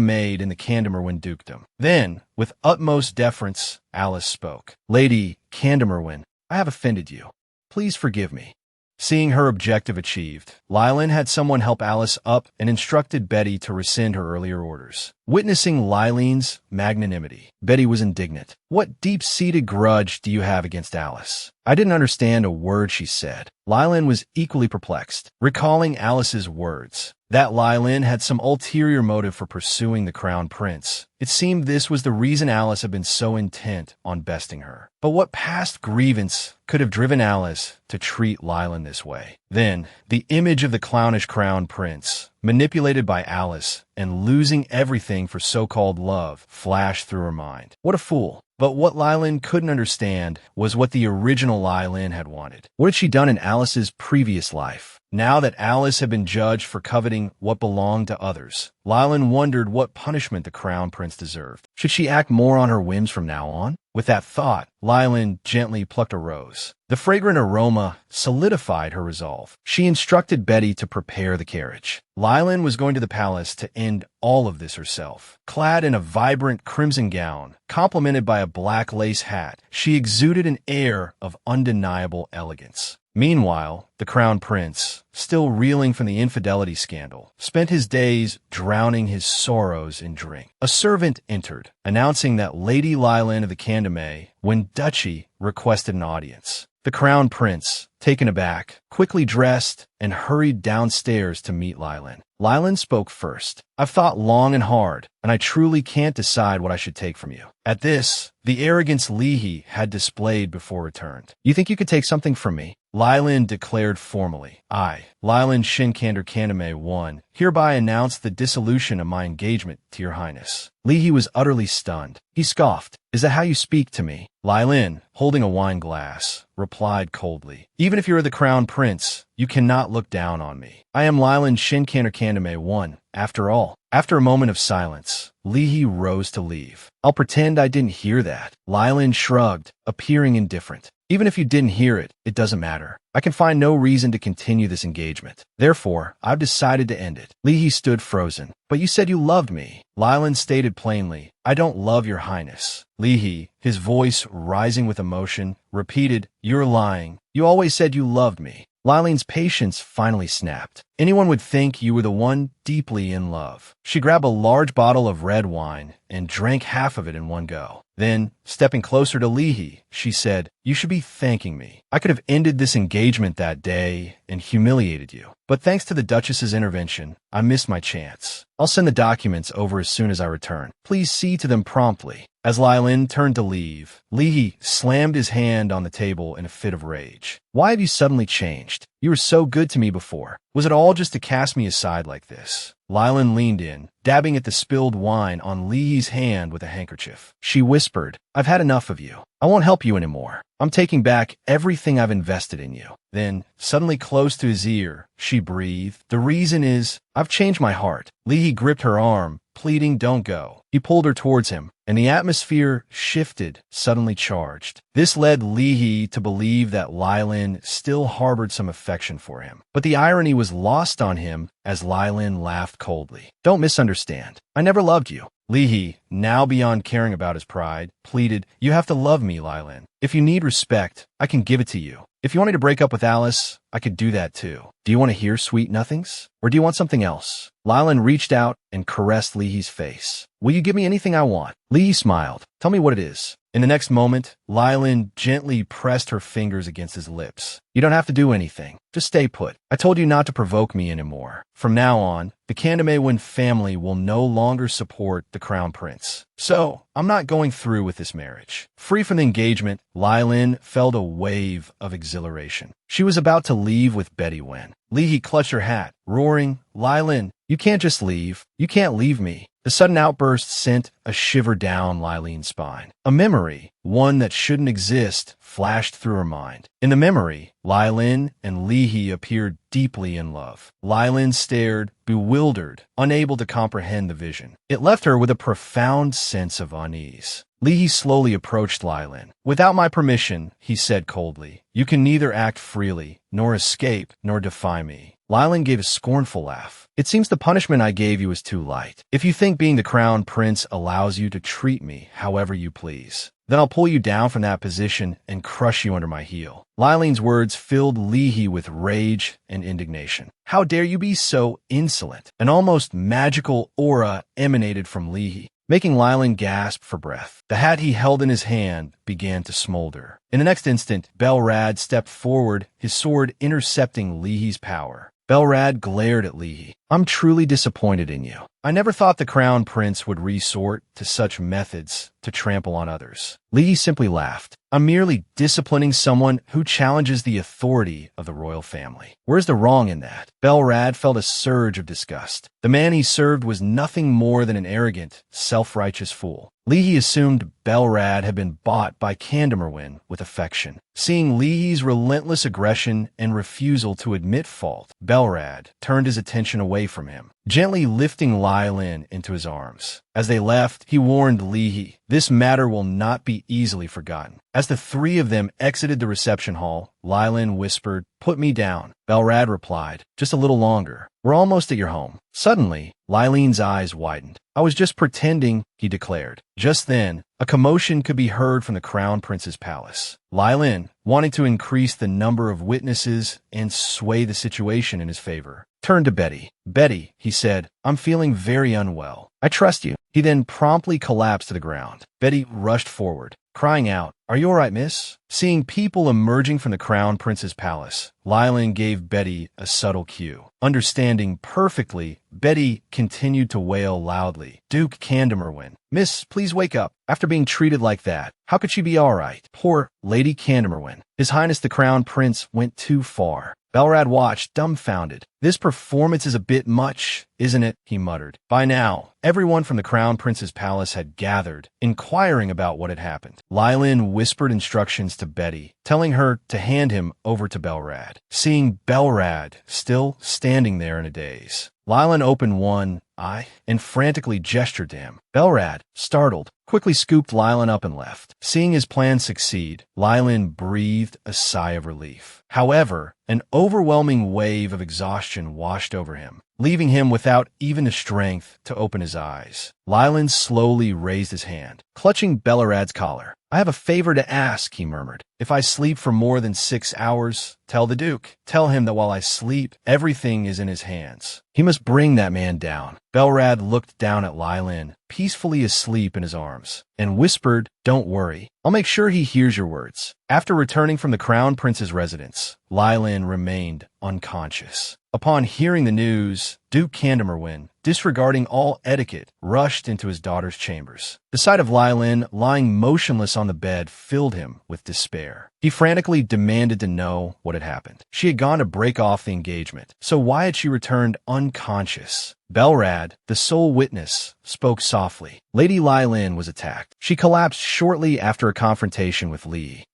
maid in the Candamerwin dukedom. Then, with utmost deference, Alice spoke. Lady Candamerwin, I have offended you. Please forgive me. Seeing her objective achieved, Lylin had someone help Alice up and instructed Betty to rescind her earlier orders. Witnessing Lylin's magnanimity, Betty was indignant. What deep-seated grudge do you have against Alice? I didn't understand a word she said. Lylin was equally perplexed, recalling Alice's words. That Lylin had some ulterior motive for pursuing the Crown Prince. It seemed this was the reason Alice had been so intent on besting her. But what past grievance could have driven Alice to treat Lylin this way? Then, the image of the clownish Crown Prince, manipulated by Alice and losing everything for so-called love, flashed through her mind. What a fool. But what Lylin couldn't understand was what the original Lylin had wanted. What had she done in Alice's previous life? Now that Alice had been judged for coveting what belonged to others, Lylin wondered what punishment the Crown Prince deserved. Should she act more on her whims from now on? With that thought, Lylin gently plucked a rose. The fragrant aroma solidified her resolve. She instructed Betty to prepare the carriage. Lylin was going to the palace to end all of this herself. Clad in a vibrant crimson gown, complemented by a black lace hat, she exuded an air of undeniable elegance. Meanwhile, the Crown Prince, still reeling from the infidelity scandal, spent his days drowning his sorrows in drink. A servant entered, announcing that Lady Lylin of the Candame, when Duchy, requested an audience. The Crown Prince, taken aback, quickly dressed and hurried downstairs to meet Lylin. Lylin spoke first. I've thought long and hard, and I truly can't decide what I should take from you. At this, the arrogance Lihi had displayed before returned. You think you could take something from me? Lylin declared formally. I, Lylin Shinkander Kaname I, hereby announce the dissolution of my engagement to your highness. Lihi was utterly stunned. He scoffed. Is that how you speak to me? Lylin, holding a wine glass, replied coldly. Even if you are the Crown Prince, you cannot look down on me. I am Lylin Shinkander Kaname I, after all. After a moment of silence, Lihi rose to leave. I'll pretend I didn't hear that. Lylin shrugged, appearing indifferent. Even if you didn't hear it, it doesn't matter. I can find no reason to continue this engagement. Therefore, I've decided to end it. Lihi stood frozen. But you said you loved me. Lylin stated plainly, I don't love your highness. Lihi, his voice rising with emotion, repeated, You're lying. You always said you loved me. Lylin's patience finally snapped. Anyone would think you were the one deeply in love. She grabbed a large bottle of red wine and drank half of it in one go. Then, stepping closer to Lihi, she said, You should be thanking me. I could have ended this engagement that day and humiliated you. But thanks to the Duchess's intervention, I missed my chance. I'll send the documents over as soon as I return. Please see to them promptly. As Lylin turned to leave, Lihi slammed his hand on the table in a fit of rage. Why have you suddenly changed? You were so good to me before. Was it all just to cast me aside like this? Lylin leaned in, dabbing at the spilled wine on Lihi's hand with a handkerchief. She whispered, I've had enough of you. I won't help you anymore. I'm taking back everything I've invested in you. Then, suddenly close to his ear, she breathed, The reason is, I've changed my heart. Lihi gripped her arm, pleading, Don't go. He pulled her towards him, and the atmosphere shifted, suddenly charged. This led Lihi to believe that Lylin still harbored some affection for him. But the irony was lost on him as Lylin laughed coldly. Don't misunderstand. I never loved you. Lihi, now beyond caring about his pride, pleaded, You have to love me, Lylin. If you need respect, I can give it to you. If you want me to break up with Alice, I could do that too. Do you want to hear sweet nothings? Or do you want something else? Lylin reached out and caressed Lihi's face. Will you give me anything I want? Lihi smiled. Tell me what it is. In the next moment, Lylin gently pressed her fingers against his lips. You don't have to do anything. Just stay put. I told you not to provoke me anymore. From now on, the Kandamewan family will no longer support the Crown Prince. So, I'm not going through with this marriage. Free from the engagement, Lylin felt a wave of exhilaration. She was about to leave with Betty when Lihi clutched her hat, roaring, Lylin, you can't just leave. You can't leave me. The sudden outburst sent a shiver down Lylin's spine. A memory, one that shouldn't exist, flashed through her mind. In the memory, Lylin and Lihi appeared deeply in love. Lylin stared, bewildered, unable to comprehend the vision. It left her with a profound sense of unease. Lihi slowly approached Lylin. Without my permission, he said coldly, you can neither act freely, nor escape, nor defy me. Lylin gave a scornful laugh. It seems the punishment I gave you is too light. If you think being the Crown Prince allows you to treat me however you please, then I'll pull you down from that position and crush you under my heel. Lylin's words filled Lihi with rage and indignation. How dare you be so insolent? An almost magical aura emanated from Lihi, making Lylin gasp for breath. The hat he held in his hand began to smolder. In the next instant, Belrad stepped forward, his sword intercepting Lihi's power. Belrad glared at Lihi. I'm truly disappointed in you. I never thought the Crown Prince would resort to such methods to trample on others. Li simply laughed. I'm merely disciplining someone who challenges the authority of the royal family. Where's the wrong in that? Belrad felt a surge of disgust. The man he served was nothing more than an arrogant, self-righteous fool. Li assumed Belrad had been bought by Candamerwin with affection. Seeing Li's relentless aggression and refusal to admit fault, Belrad turned his attention away from him, gently lifting Lylin into his arms. As they left, he warned Li, this matter will not be easily forgotten. As the three of them exited the reception hall, Lylin whispered, "Put me down." Belrad replied, "Just a little longer. We're almost at your home." Suddenly, Lylin's eyes widened. "I was just pretending," he declared. Just then, a commotion could be heard from the Crown Prince's palace. Lylin, wanting to increase the number of witnesses and sway the situation in his favor, turned to Betty. "Betty," he said, "I'm feeling very unwell. I trust you." He then promptly collapsed to the ground. Betty rushed forward, crying out, "Are you all right, miss?" Seeing people emerging from the Crown Prince's palace, Lylin gave Betty a subtle cue. Understanding perfectly, Betty continued to wail loudly, "Duke Candamerwin, miss, please wake up. After being treated like that, how could she be all right? Poor Lady Candamerwin. His Highness the Crown Prince went too far." Belrad watched, dumbfounded. "This performance is a bit much, isn't it?" he muttered. By now, everyone from the Crown Prince's palace had gathered, inquiring about what had happened. Lylin whispered instructions to Betty, telling her to hand him over to Belrad. Seeing Belrad still standing there in a daze, Lylin opened one eye and frantically gestured to him. Belrad, startled, quickly scooped Lylin up and left. Seeing his plan succeed, Lylin breathed a sigh of relief. However, an overwhelming wave of exhaustion washed over him, leaving him without even the strength to open his eyes. Lylin slowly raised his hand, clutching Belrad's collar. "I have a favor to ask," he murmured. "If I sleep for more than 6 hours, tell the Duke. Tell him that while I sleep, everything is in his hands. He must bring that man down." Belrad looked down at Lylin, peacefully asleep in his arms, and whispered, "Don't worry. I'll make sure he hears your words." After returning from the Crown Prince's residence, Lylin remained unconscious. Upon hearing the news, Duke Candamerwin, disregarding all etiquette, rushed into his daughter's chambers. The sight of Lylin lying motionless on the bed filled him with despair. He frantically demanded to know what had happened. She had gone to break off the engagement, so why had she returned unconscious? Belrad, the sole witness, spoke softly. Lady Lylin was attacked. She collapsed shortly after a confrontation with Li.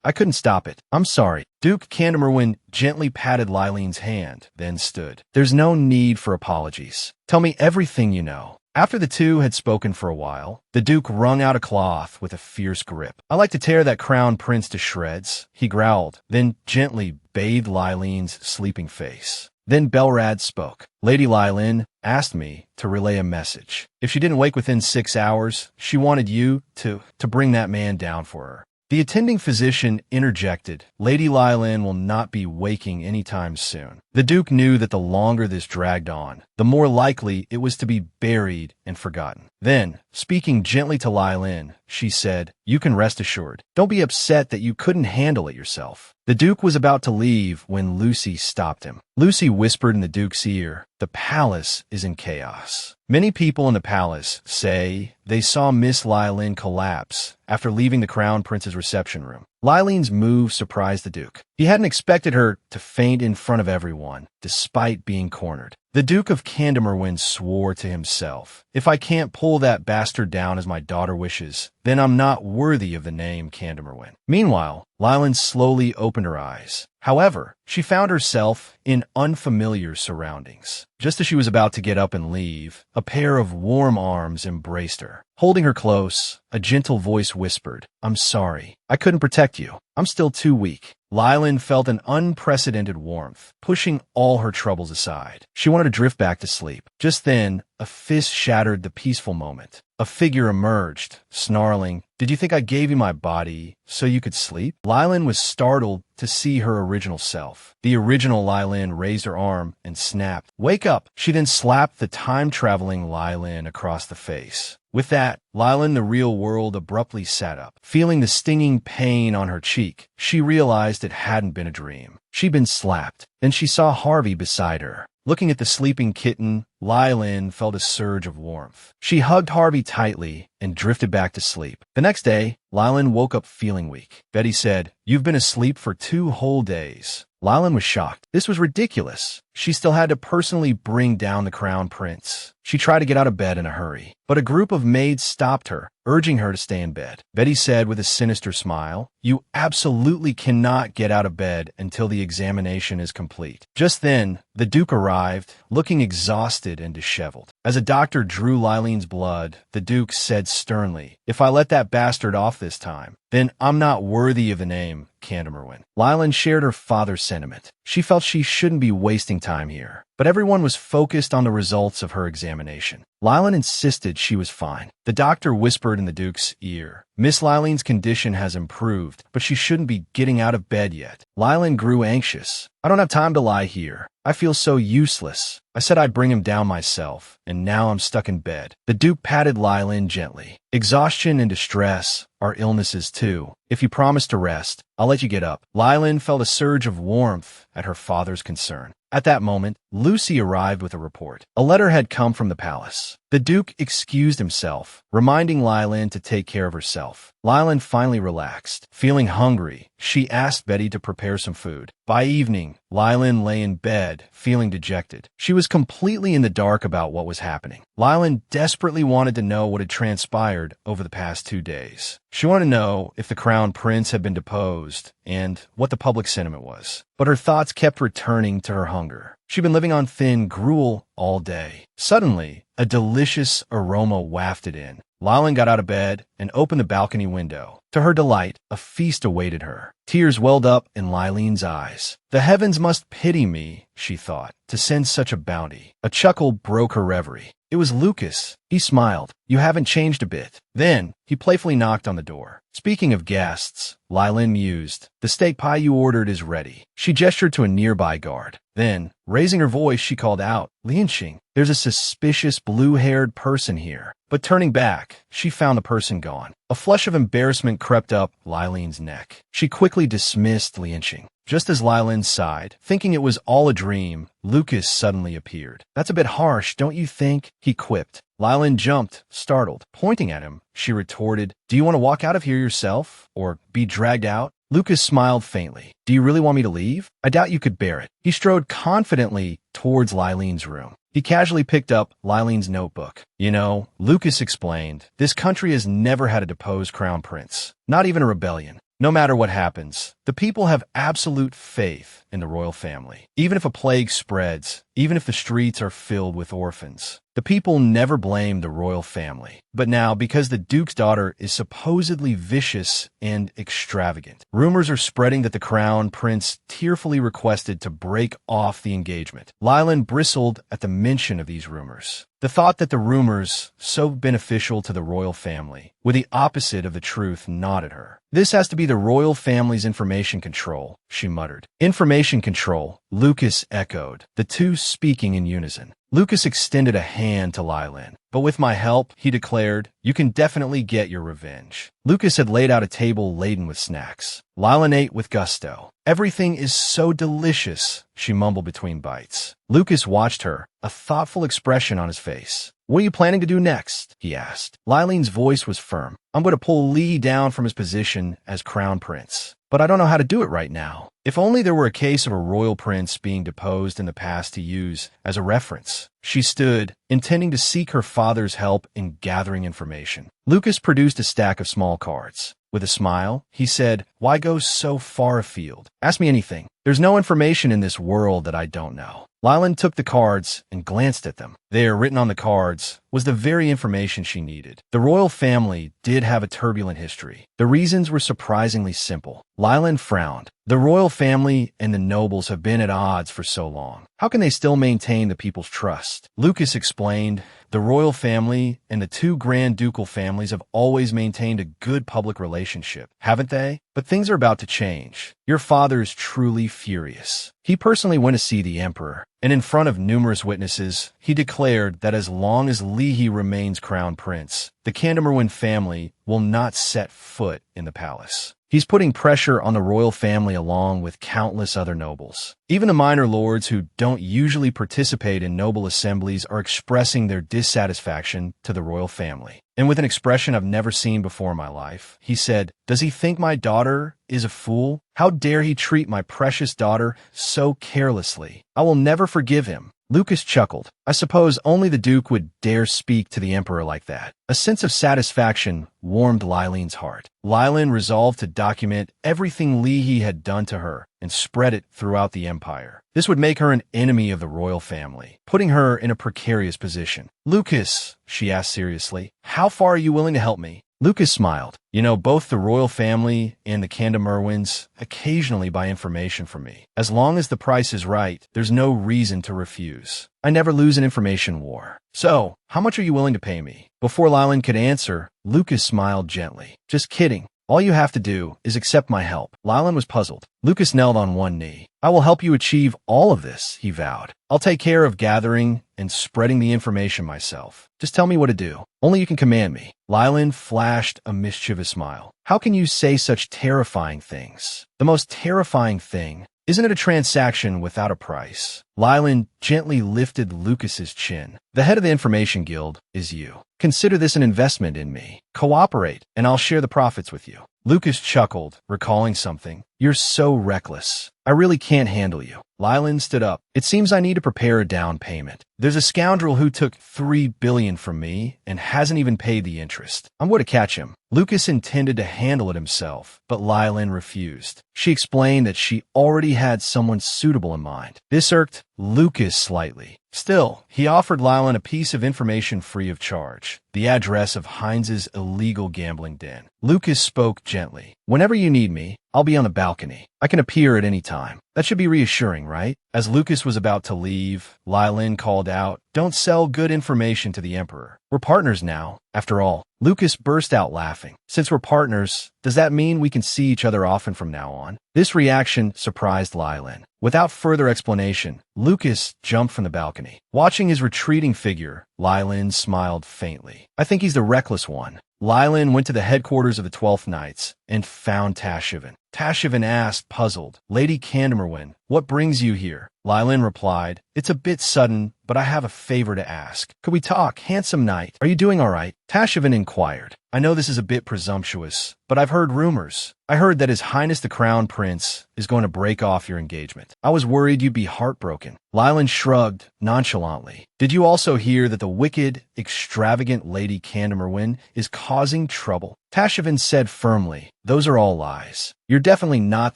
I couldn't stop it. I'm sorry." Duke Candamerwin gently patted Lylin's hand, then stood. "There's no need for apologies. Tell me everything you know." After the two had spoken for a while, the Duke wrung out a cloth with a fierce grip. "I like to tear that Crown Prince to shreds," he growled, then gently bathed Lylin's sleeping face. Then Belrad spoke. "Lady Lylin asked me to relay a message. If she didn't wake within 6 hours, she wanted you to bring that man down for her." The attending physician interjected, "Lady Lylin will not be waking anytime soon." The Duke knew that the longer this dragged on, the more likely it was to be buried and forgotten. Then, speaking gently to Lylin, she said, "You can rest assured. Don't be upset that you couldn't handle it yourself." The Duke was about to leave when Lucy stopped him. Lucy whispered in the Duke's ear, "The palace is in chaos. Many people in the palace say they saw Miss Lylin collapse after leaving the Crown Prince's reception room." Lylin's move surprised the Duke. He hadn't expected her to faint in front of everyone, despite being cornered. The Duke of Candamerwin swore to himself, "If I can't pull that bastard down as my daughter wishes, then I'm not worthy of the name Candamerwin." Meanwhile, Lylin slowly opened her eyes. However, she found herself in unfamiliar surroundings. Just as she was about to get up and leave, a pair of warm arms embraced her. Holding her close, a gentle voice whispered, "I'm sorry. I couldn't protect you. I'm still too weak." Lylin felt an unprecedented warmth, pushing all her troubles aside. She wanted to drift back to sleep. Just then, a fist shattered the peaceful moment. A figure emerged, snarling, "Did you think I gave you my body so you could sleep?" Lylin was startled to see her original self. The original Lylin raised her arm and snapped, "Wake up!" She then slapped the time-traveling Lylin across the face. With that, Lylin, the real world, abruptly sat up. Feeling the stinging pain on her cheek, she realized it hadn't been a dream. She'd been slapped. Then she saw Harvey beside her. Looking at the sleeping kitten, Lylin felt a surge of warmth. She hugged Harvey tightly and drifted back to sleep. The next day, Lylin woke up feeling weak. Betty said, "You've been asleep for 2 whole days." Lylin was shocked. This was ridiculous. She still had to personally bring down the crown prince. She tried to get out of bed in a hurry, but a group of maids stopped her, urging her to stay in bed. Betty said with a sinister smile, "You absolutely cannot get out of bed until the examination is complete." Just then, the Duke arrived, looking exhausted and disheveled. As a doctor drew Lylin's blood, the Duke said sternly, "If I let that bastard off this time, then I'm not worthy of the name Candamerwin." Lylin shared her father's sentiment. She felt she shouldn't be wasting time here. But everyone was focused on the results of her examination. Lylin insisted she was fine. The doctor whispered in the Duke's ear, "Miss Lylin's condition has improved, but she shouldn't be getting out of bed yet." Lylin grew anxious. "I don't have time to lie here. I feel so useless. I said I'd bring him down myself, and now I'm stuck in bed." The Duke patted Lylin gently. "Exhaustion and distress are illnesses too. If you promise to rest, I'll let you get up." Lylin felt a surge of warmth at her father's concern. At that moment, Lucy arrived with a report. A letter had come from the palace. The Duke excused himself, reminding Lylin to take care of herself. Lylin finally relaxed. Feeling hungry, she asked Betty to prepare some food. By evening, Lylin lay in bed, feeling dejected. She was completely in the dark about what was happening. Lylin desperately wanted to know what had transpired over the past 2 days. She wanted to know if the crown prince had been deposed and what the public sentiment was. But her thoughts kept returning to her hunger. She'd been living on thin gruel all day. Suddenly, a delicious aroma wafted in. Lylin got out of bed and opened the balcony window. To her delight, a feast awaited her. Tears welled up in Lylin's eyes. "The heavens must pity me," she thought, "to send such a bounty." A chuckle broke her reverie. It was Lucas. He smiled. "You haven't changed a bit." Then, he playfully knocked on the door. "Speaking of guests," Lylin mused, "the steak pie you ordered is ready." She gestured to a nearby guard. Then, raising her voice, she called out, "Lianxing, there's a suspicious blue-haired person here." But turning back, she found the person gone. A flush of embarrassment crept up Lylin's neck. She quickly dismissed Lianxing. Just as Lylin sighed, thinking it was all a dream, Lucas suddenly appeared. "That's a bit harsh, don't you think?" he quipped. Lylin jumped, startled. Pointing at him, she retorted, "Do you want to walk out of here yourself? Or be dragged out?" Lucas smiled faintly. "Do you really want me to leave? I doubt you could bear it." He strode confidently towards Lylin's room. He casually picked up Lylin's notebook. "You know," Lucas explained, "this country has never had a deposed crown prince. Not even a rebellion. No matter what happens, the people have absolute faith in the royal family. Even if a plague spreads, even if the streets are filled with orphans, the people never blame the royal family. But now, because the Duke's daughter is supposedly vicious and extravagant, rumors are spreading that the crown prince tearfully requested to break off the engagement." Lylin bristled at the mention of these rumors. The thought that the rumors, so beneficial to the royal family, were the opposite of the truth gnawed at her. "This has to be the royal family's information control," she muttered. "Information control," Lucas echoed, the two speaking in unison. Lucas extended a hand to Lylin. "But with my help," he declared, "you can definitely get your revenge." Lucas had laid out a table laden with snacks. Lylin ate with gusto. "Everything is so delicious," she mumbled between bites. Lucas watched her, a thoughtful expression on his face. "What are you planning to do next?" he asked. Lylin's voice was firm. "I'm going to pull Lee down from his position as crown prince. But I don't know how to do it right now." If only there were a case of a royal prince being deposed in the past to use as a reference. She stood, intending to seek her father's help in gathering information. Lucas produced a stack of small cards. With a smile, he said, "Why go so far afield? Ask me anything. There's no information in this world that I don't know." Lylin took the cards and glanced at them. There, written on the cards, was the very information she needed. The royal family did have a turbulent history. The reasons were surprisingly simple. Lylin frowned. The royal family and the nobles have been at odds for so long. How can they still maintain the people's trust? Lucas explained, "The royal family and the 2 grand ducal families have always maintained a good public relationship, haven't they? But things are about to change. Your father is truly furious. He personally went to see the emperor, and in front of numerous witnesses, he declared that as long as Lihi remains crown prince, the Candamerwin family will not set foot in the palace. He's putting pressure on the royal family along with countless other nobles. Even the minor lords who don't usually participate in noble assemblies are expressing their dissatisfaction to the royal family. And with an expression I've never seen before in my life, he said, "Does he think my daughter is a fool? How dare he treat my precious daughter so carelessly? I will never forgive him." Lucas chuckled. I suppose only the Duke would dare speak to the Emperor like that. A sense of satisfaction warmed Lileen's heart. Lileen resolved to document everything Leahy had done to her and spread it throughout the Empire. This would make her an enemy of the royal family, putting her in a precarious position. "Lucas," she asked seriously, "how far are you willing to help me?" Lucas smiled. "You know, both the royal family and the Candamerwins occasionally buy information from me. As long as the price is right, there's no reason to refuse. I never lose an information war. So, how much are you willing to pay me?" Before Lileen could answer, Lucas smiled gently. "Just kidding. All you have to do is accept my help." Lileen was puzzled. Lucas knelt on one knee. "I will help you achieve all of this," he vowed. "I'll take care of gathering and spreading the information myself. Just tell me what to do. Only you can command me." Lileen flashed a mischievous smile. "How can you say such terrifying things? The most terrifying thing, isn't it a transaction without a price?" Lileen gently lifted Lucas's chin. "The head of the Information Guild is you. Consider this an investment in me. Cooperate, and I'll share the profits with you." Lucas chuckled, recalling something. "You're so reckless. I really can't handle you." Lileen stood up. "It seems I need to prepare a down payment. There's a scoundrel who took $3 billion from me and hasn't even paid the interest. I'm going to catch him." Lucas intended to handle it himself, but Lileen refused. She explained that she already had someone suitable in mind. This irked Lucas slightly. Still, he offered Lileen a piece of information free of charge: the address of Heinz's illegal gambling den. Lucas spoke gently. "Whenever you need me, I'll be on the balcony. I can appear at any time." That should be reassuring, right? As Lucas was about to leave, Lileen called out, "Don't sell good information to the Emperor. We're partners now, after all." Lucas burst out laughing. "Since we're partners, does that mean we can see each other often from now on?" This reaction surprised Lileen. Without further explanation, Lucas jumped from the balcony. Watching his retreating figure, Lileen smiled faintly. "I think he's the reckless one." Lileen went to the headquarters of the 12th Knights and found Tashivin. Tashivin asked, puzzled, "Lady Candamerwin, what brings you here?" Lileen replied, "It's a bit sudden, but I have a favor to ask." "Could we talk, handsome knight? Are you doing all right?" Tashivin inquired. "I know this is a bit presumptuous, but I've heard rumors. I heard that His Highness the Crown Prince is going to break off your engagement. I was worried you'd be heartbroken." Lileen shrugged nonchalantly. "Did you also hear that the wicked, extravagant Lady Candamerwin is causing trouble?" Tashivin said firmly, "Those are all lies. You're definitely not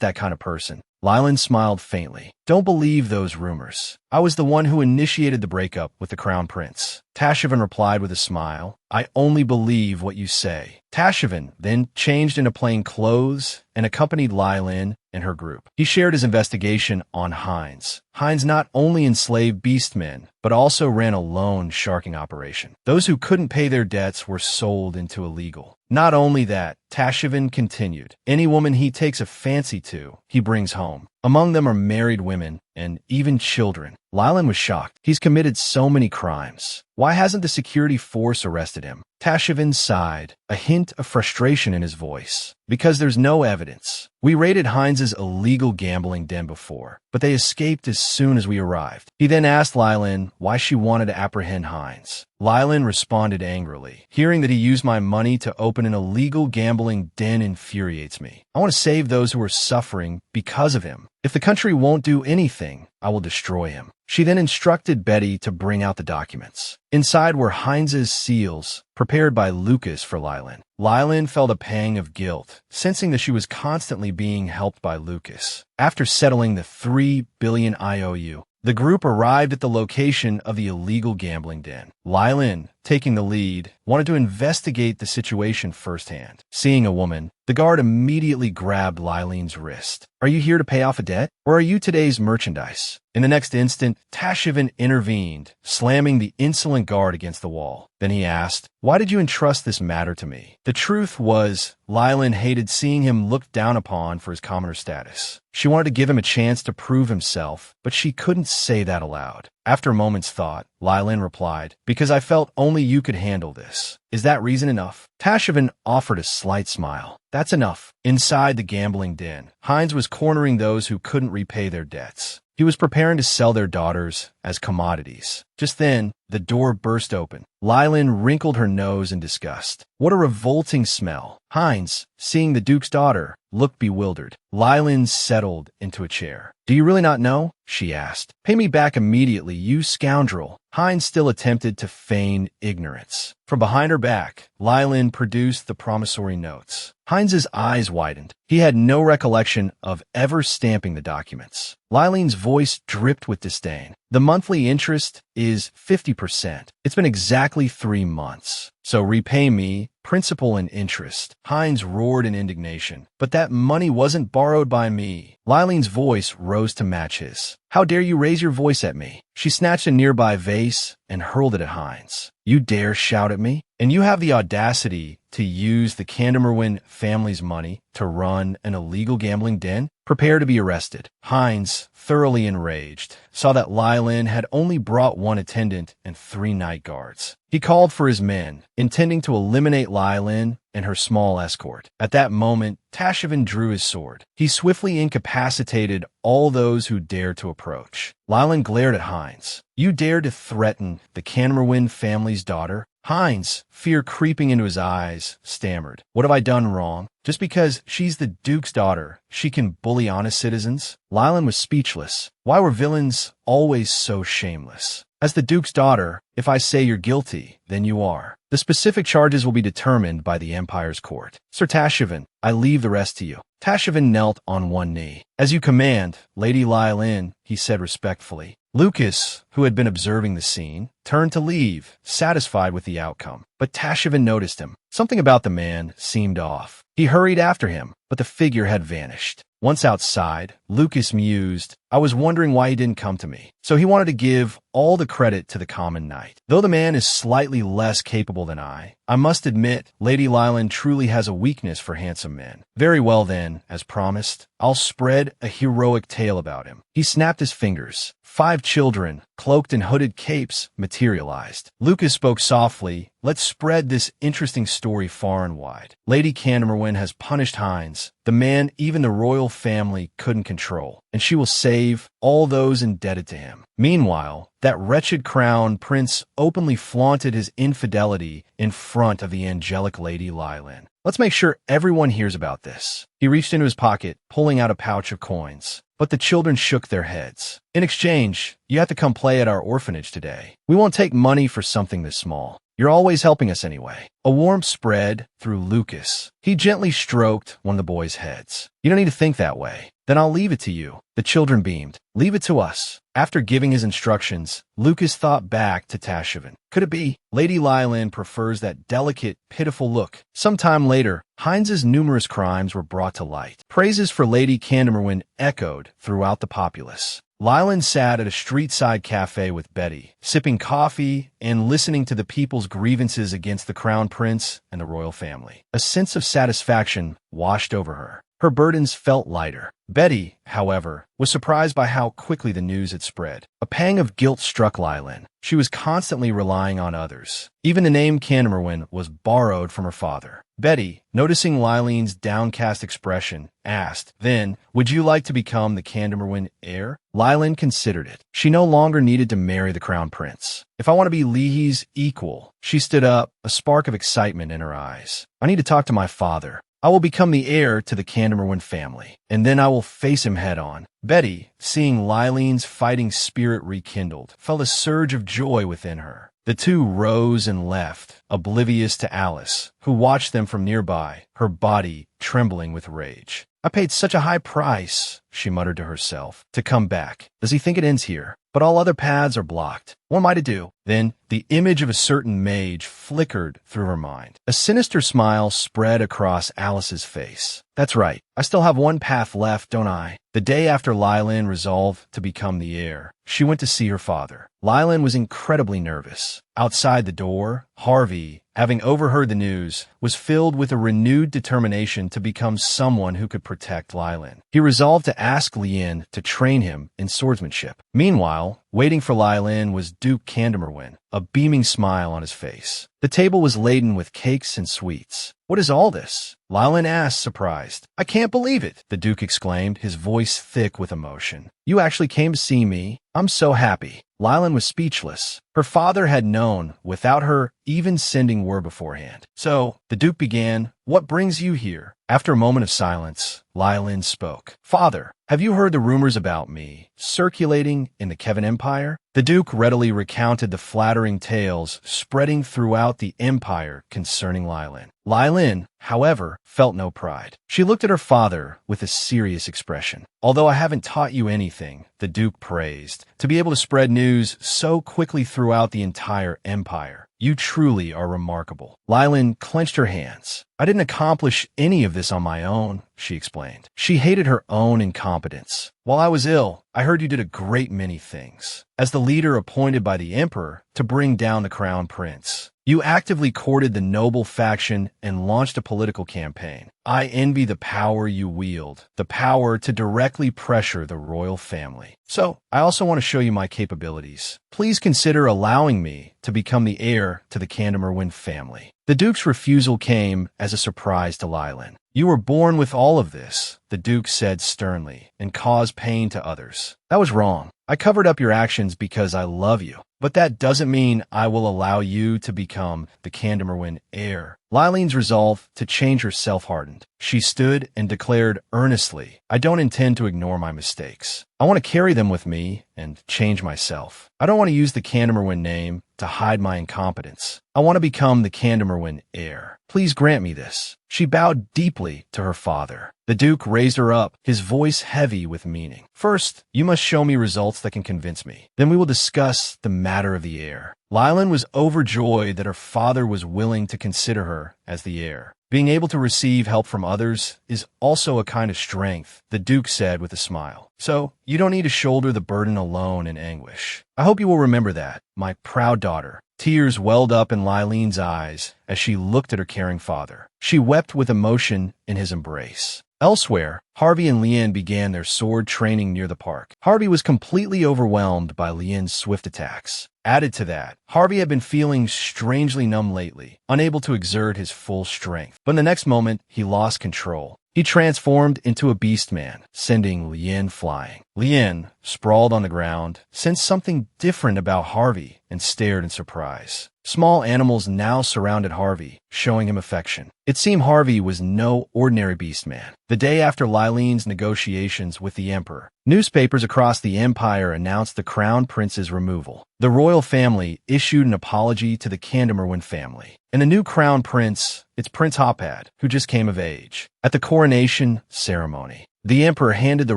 that kind of person." Lileen smiled faintly. "Don't believe those rumors. I was the one who initiated the breakup with the Crown Prince." Tashivin replied with a smile, "I only believe what you say." Tashivin then changed into plain clothes and accompanied Lileen and her group. He shared his investigation on Heinz. Heinz not only enslaved beastmen, but also ran a loan sharking operation. Those who couldn't pay their debts were sold into illegal. Not only that, Tashivin continued, any woman he takes a fancy to, he brings home. Among them are married women and even children. Lileen was shocked. He's committed so many crimes. Why hasn't the security force arrested him? Tashivin sighed, a hint of frustration in his voice. Because there's no evidence. We raided Heinz's illegal gambling den before, but they escaped as soon as we arrived. He then asked Lileen why she wanted to apprehend Heinz. Lileen responded angrily. Hearing that he used my money to open an illegal gambling den infuriates me. I want to save those who are suffering because of him. If the country won't do anything, I will destroy him. She then instructed Betty to bring out the documents. Inside were Heinz's seals, prepared by Lucas for Lileen. Lileen felt a pang of guilt, sensing that she was constantly being helped by Lucas. After settling the $3 billion IOU, the group arrived at the location of the illegal gambling den. Lileen, taking the lead, wanted to investigate the situation firsthand. Seeing a woman, the guard immediately grabbed Lileen's wrist. Are you here to pay off a debt? Or are you today's merchandise? In the next instant, Tashivin intervened, slamming the insolent guard against the wall. Then he asked, why did you entrust this matter to me? The truth was, Lileen hated seeing him looked down upon for his commoner status. She wanted to give him a chance to prove himself, but she couldn't say that aloud. After a moment's thought, Lylin replied, because I felt only you could handle this. Is that reason enough? Tashevin offered a slight smile. That's enough. Inside the gambling den, Heinz was cornering those who couldn't repay their debts. He was preparing to sell their daughters as commodities. Just then, the door burst open. Lylin wrinkled her nose in disgust. What a revolting smell. Heinz, seeing the Duke's daughter, looked bewildered. Lylin settled into a chair. Do you really not know? She asked. Pay me back immediately, you scoundrel. Heinz still attempted to feign ignorance. From behind her back, Lylin produced the promissory notes. Heinz's eyes widened. He had no recollection of ever stamping the documents. Lylin's voice dripped with disdain. The monthly interest is 50%. It's been exactly 3 months. So repay me, principal and interest. Heinz roared in indignation. But that money wasn't borrowed by me. Lylin's voice rose to match his. How dare you raise your voice at me? She snatched a nearby vase and hurled it at Heinz. You dare shout at me? And you have the audacity to use the Kandemerwin family's money to run an illegal gambling den? Prepare to be arrested. Heinz, thoroughly enraged, saw that Lylin had only brought 1 attendant and 3 night guards. He called for his men, intending to eliminate Lylin and her small escort. At that moment, Tashevin drew his sword. He swiftly incapacitated all those who dared to approach. Lylin glared at Heinz. You dare to threaten the Kandemerwin family's daughter? Heinz, fear creeping into his eyes, stammered. What have I done wrong? Just because she's the Duke's daughter, she can bully honest citizens? Lylin was speechless. Why were villains always so shameless? As the Duke's daughter, if I say you're guilty, then you are. The specific charges will be determined by the Empire's court. Sir Tashevin, I leave the rest to you. Tashevin knelt on one knee. As you command, Lady Lylin, he said respectfully. Lucas, who had been observing the scene, turned to leave, satisfied with the outcome. But Tashevin noticed him. Something about the man seemed off. He hurried after him, but the figure had vanished. Once outside, Lucas mused, I was wondering why he didn't come to me. So he wanted to give all the credit to the common knight. Though the man is slightly less capable than I must admit Lady Lylin truly has a weakness for handsome men. Very well then, as promised, I'll spread a heroic tale about him. He snapped his fingers. 5 children, cloaked in hooded capes, materialized. Lucas spoke softly, let's spread this interesting story far and wide. Lady Kandemerwin has punished Heinz, the man even the royal family couldn't control, and she will save all those indebted to him. Meanwhile, that wretched crown prince openly flaunted his infidelity in front of the angelic Lady Lylin. Let's make sure everyone hears about this. He reached into his pocket, pulling out a pouch of coins. But the children shook their heads. In exchange, you have to come play at our orphanage today. We won't take money for something this small. You're always helping us anyway. A warmth spread through Lucas. He gently stroked one of the boys' heads. You don't need to think that way. Then I'll leave it to you. The children beamed. Leave it to us. After giving his instructions, Lucas thought back to Tashevin. Could it be? Lady Lylin prefers that delicate, pitiful look. Sometime later, Heinz's numerous crimes were brought to light. Praises for Lady Kandemerwin echoed throughout the populace. Lylin sat at a street-side cafe with Betty, sipping coffee and listening to the people's grievances against the crown prince and the royal family. A sense of satisfaction washed over her. Her burdens felt lighter. Betty, however, was surprised by how quickly the news had spread. A pang of guilt struck Lylin. She was constantly relying on others. Even the name Kandemerwin was borrowed from her father. Betty, noticing Lylin's downcast expression, asked, then, would you like to become the Kandemerwin heir? Lylin considered it. She no longer needed to marry the crown prince. If I want to be Lihi's equal, she stood up, a spark of excitement in her eyes. I need to talk to my father. I will become the heir to the Kandemerwin family, and then I will face him head-on. Betty, seeing Lylin's fighting spirit rekindled, felt a surge of joy within her. The two rose and left, oblivious to Alice, who watched them from nearby, her body trembling with rage. I paid such a high price, she muttered to herself, to come back. Does he think it ends here? But all other paths are blocked. What am I to do? Then, the image of a certain mage flickered through her mind. A sinister smile spread across Alice's face. That's right. I still have one path left, don't I? The day after Lylin resolved to become the heir, she went to see her father. Lylin was incredibly nervous. Outside the door, Harvey, having overheard the news, was filled with a renewed determination to become someone who could protect Lylin. He resolved to ask Lien to train him in swordsmanship. Meanwhile, waiting for Lylin was Duke Candamerwin, a beaming smile on his face. The table was laden with cakes and sweets. "What is all this?" Lylin asked, surprised. "I can't believe it," the Duke exclaimed, his voice thick with emotion. "You actually came to see me? I'm so happy." Lylin was speechless. Her father had known, without her even sending word beforehand. "So," the Duke began, "what brings you here?" After a moment of silence, Lylin spoke. "Father, have you heard the rumors about me circulating in the Kevin Empire?" The Duke readily recounted the flattering tales spreading throughout the Empire concerning Lylin. Lylin, however, felt no pride. She looked at her father with a serious expression. "Although I haven't taught you anything," the Duke praised, "to be able to spread news so quickly throughout the entire Empire, you truly are remarkable." Lylin clenched her hands. "I didn't accomplish any of this on my own," she explained. She hated her own incompetence. "While I was ill, I heard you did a great many things. As the leader appointed by the Emperor to bring down the Crown Prince, you actively courted the noble faction and launched a political campaign. I envy the power you wield, the power to directly pressure the royal family. So, I also want to show you my capabilities. Please consider allowing me to become the heir to the Candamerwin family." The Duke's refusal came as a surprise to Lylin. "You were born with all of this," the Duke said sternly, "and caused pain to others. That was wrong. I covered up your actions because I love you. But that doesn't mean I will allow you to become the Candamerwin heir." Lylin's resolve to change herself hardened. She stood and declared earnestly, "I don't intend to ignore my mistakes. I want to carry them with me and change myself. I don't want to use the Candamerwin name to hide my incompetence. I want to become the Candamerwin heir. Please grant me this." She bowed deeply to her father. The Duke raised her up, his voice heavy with meaning. "First, you must show me results that can convince me. Then we will discuss the matter of the heir." Lylin was overjoyed that her father was willing to consider her as the heir. "Being able to receive help from others is also a kind of strength," the Duke said with a smile. "So, you don't need to shoulder the burden alone in anguish. I hope you will remember that, my proud daughter." Tears welled up in Lylin's eyes as she looked at her caring father. She wept with emotion in his embrace. Elsewhere, Harvey and Lien began their sword training near the park. Harvey was completely overwhelmed by Lien's swift attacks. Added to that, Harvey had been feeling strangely numb lately, unable to exert his full strength. But in the next moment, he lost control. He transformed into a beast man, sending Lien flying. Lien, sprawled on the ground, sensed something different about Harvey and stared in surprise. Small animals now surrounded Harvey, showing him affection. It seemed Harvey was no ordinary beast man. The day after Lylin's negotiations with the Emperor, newspapers across the Empire announced the Crown Prince's removal. The royal family issued an apology to the Candamerwin family. And the new Crown Prince, it's Prince Hopad, who just came of age. At the coronation ceremony, the Emperor handed the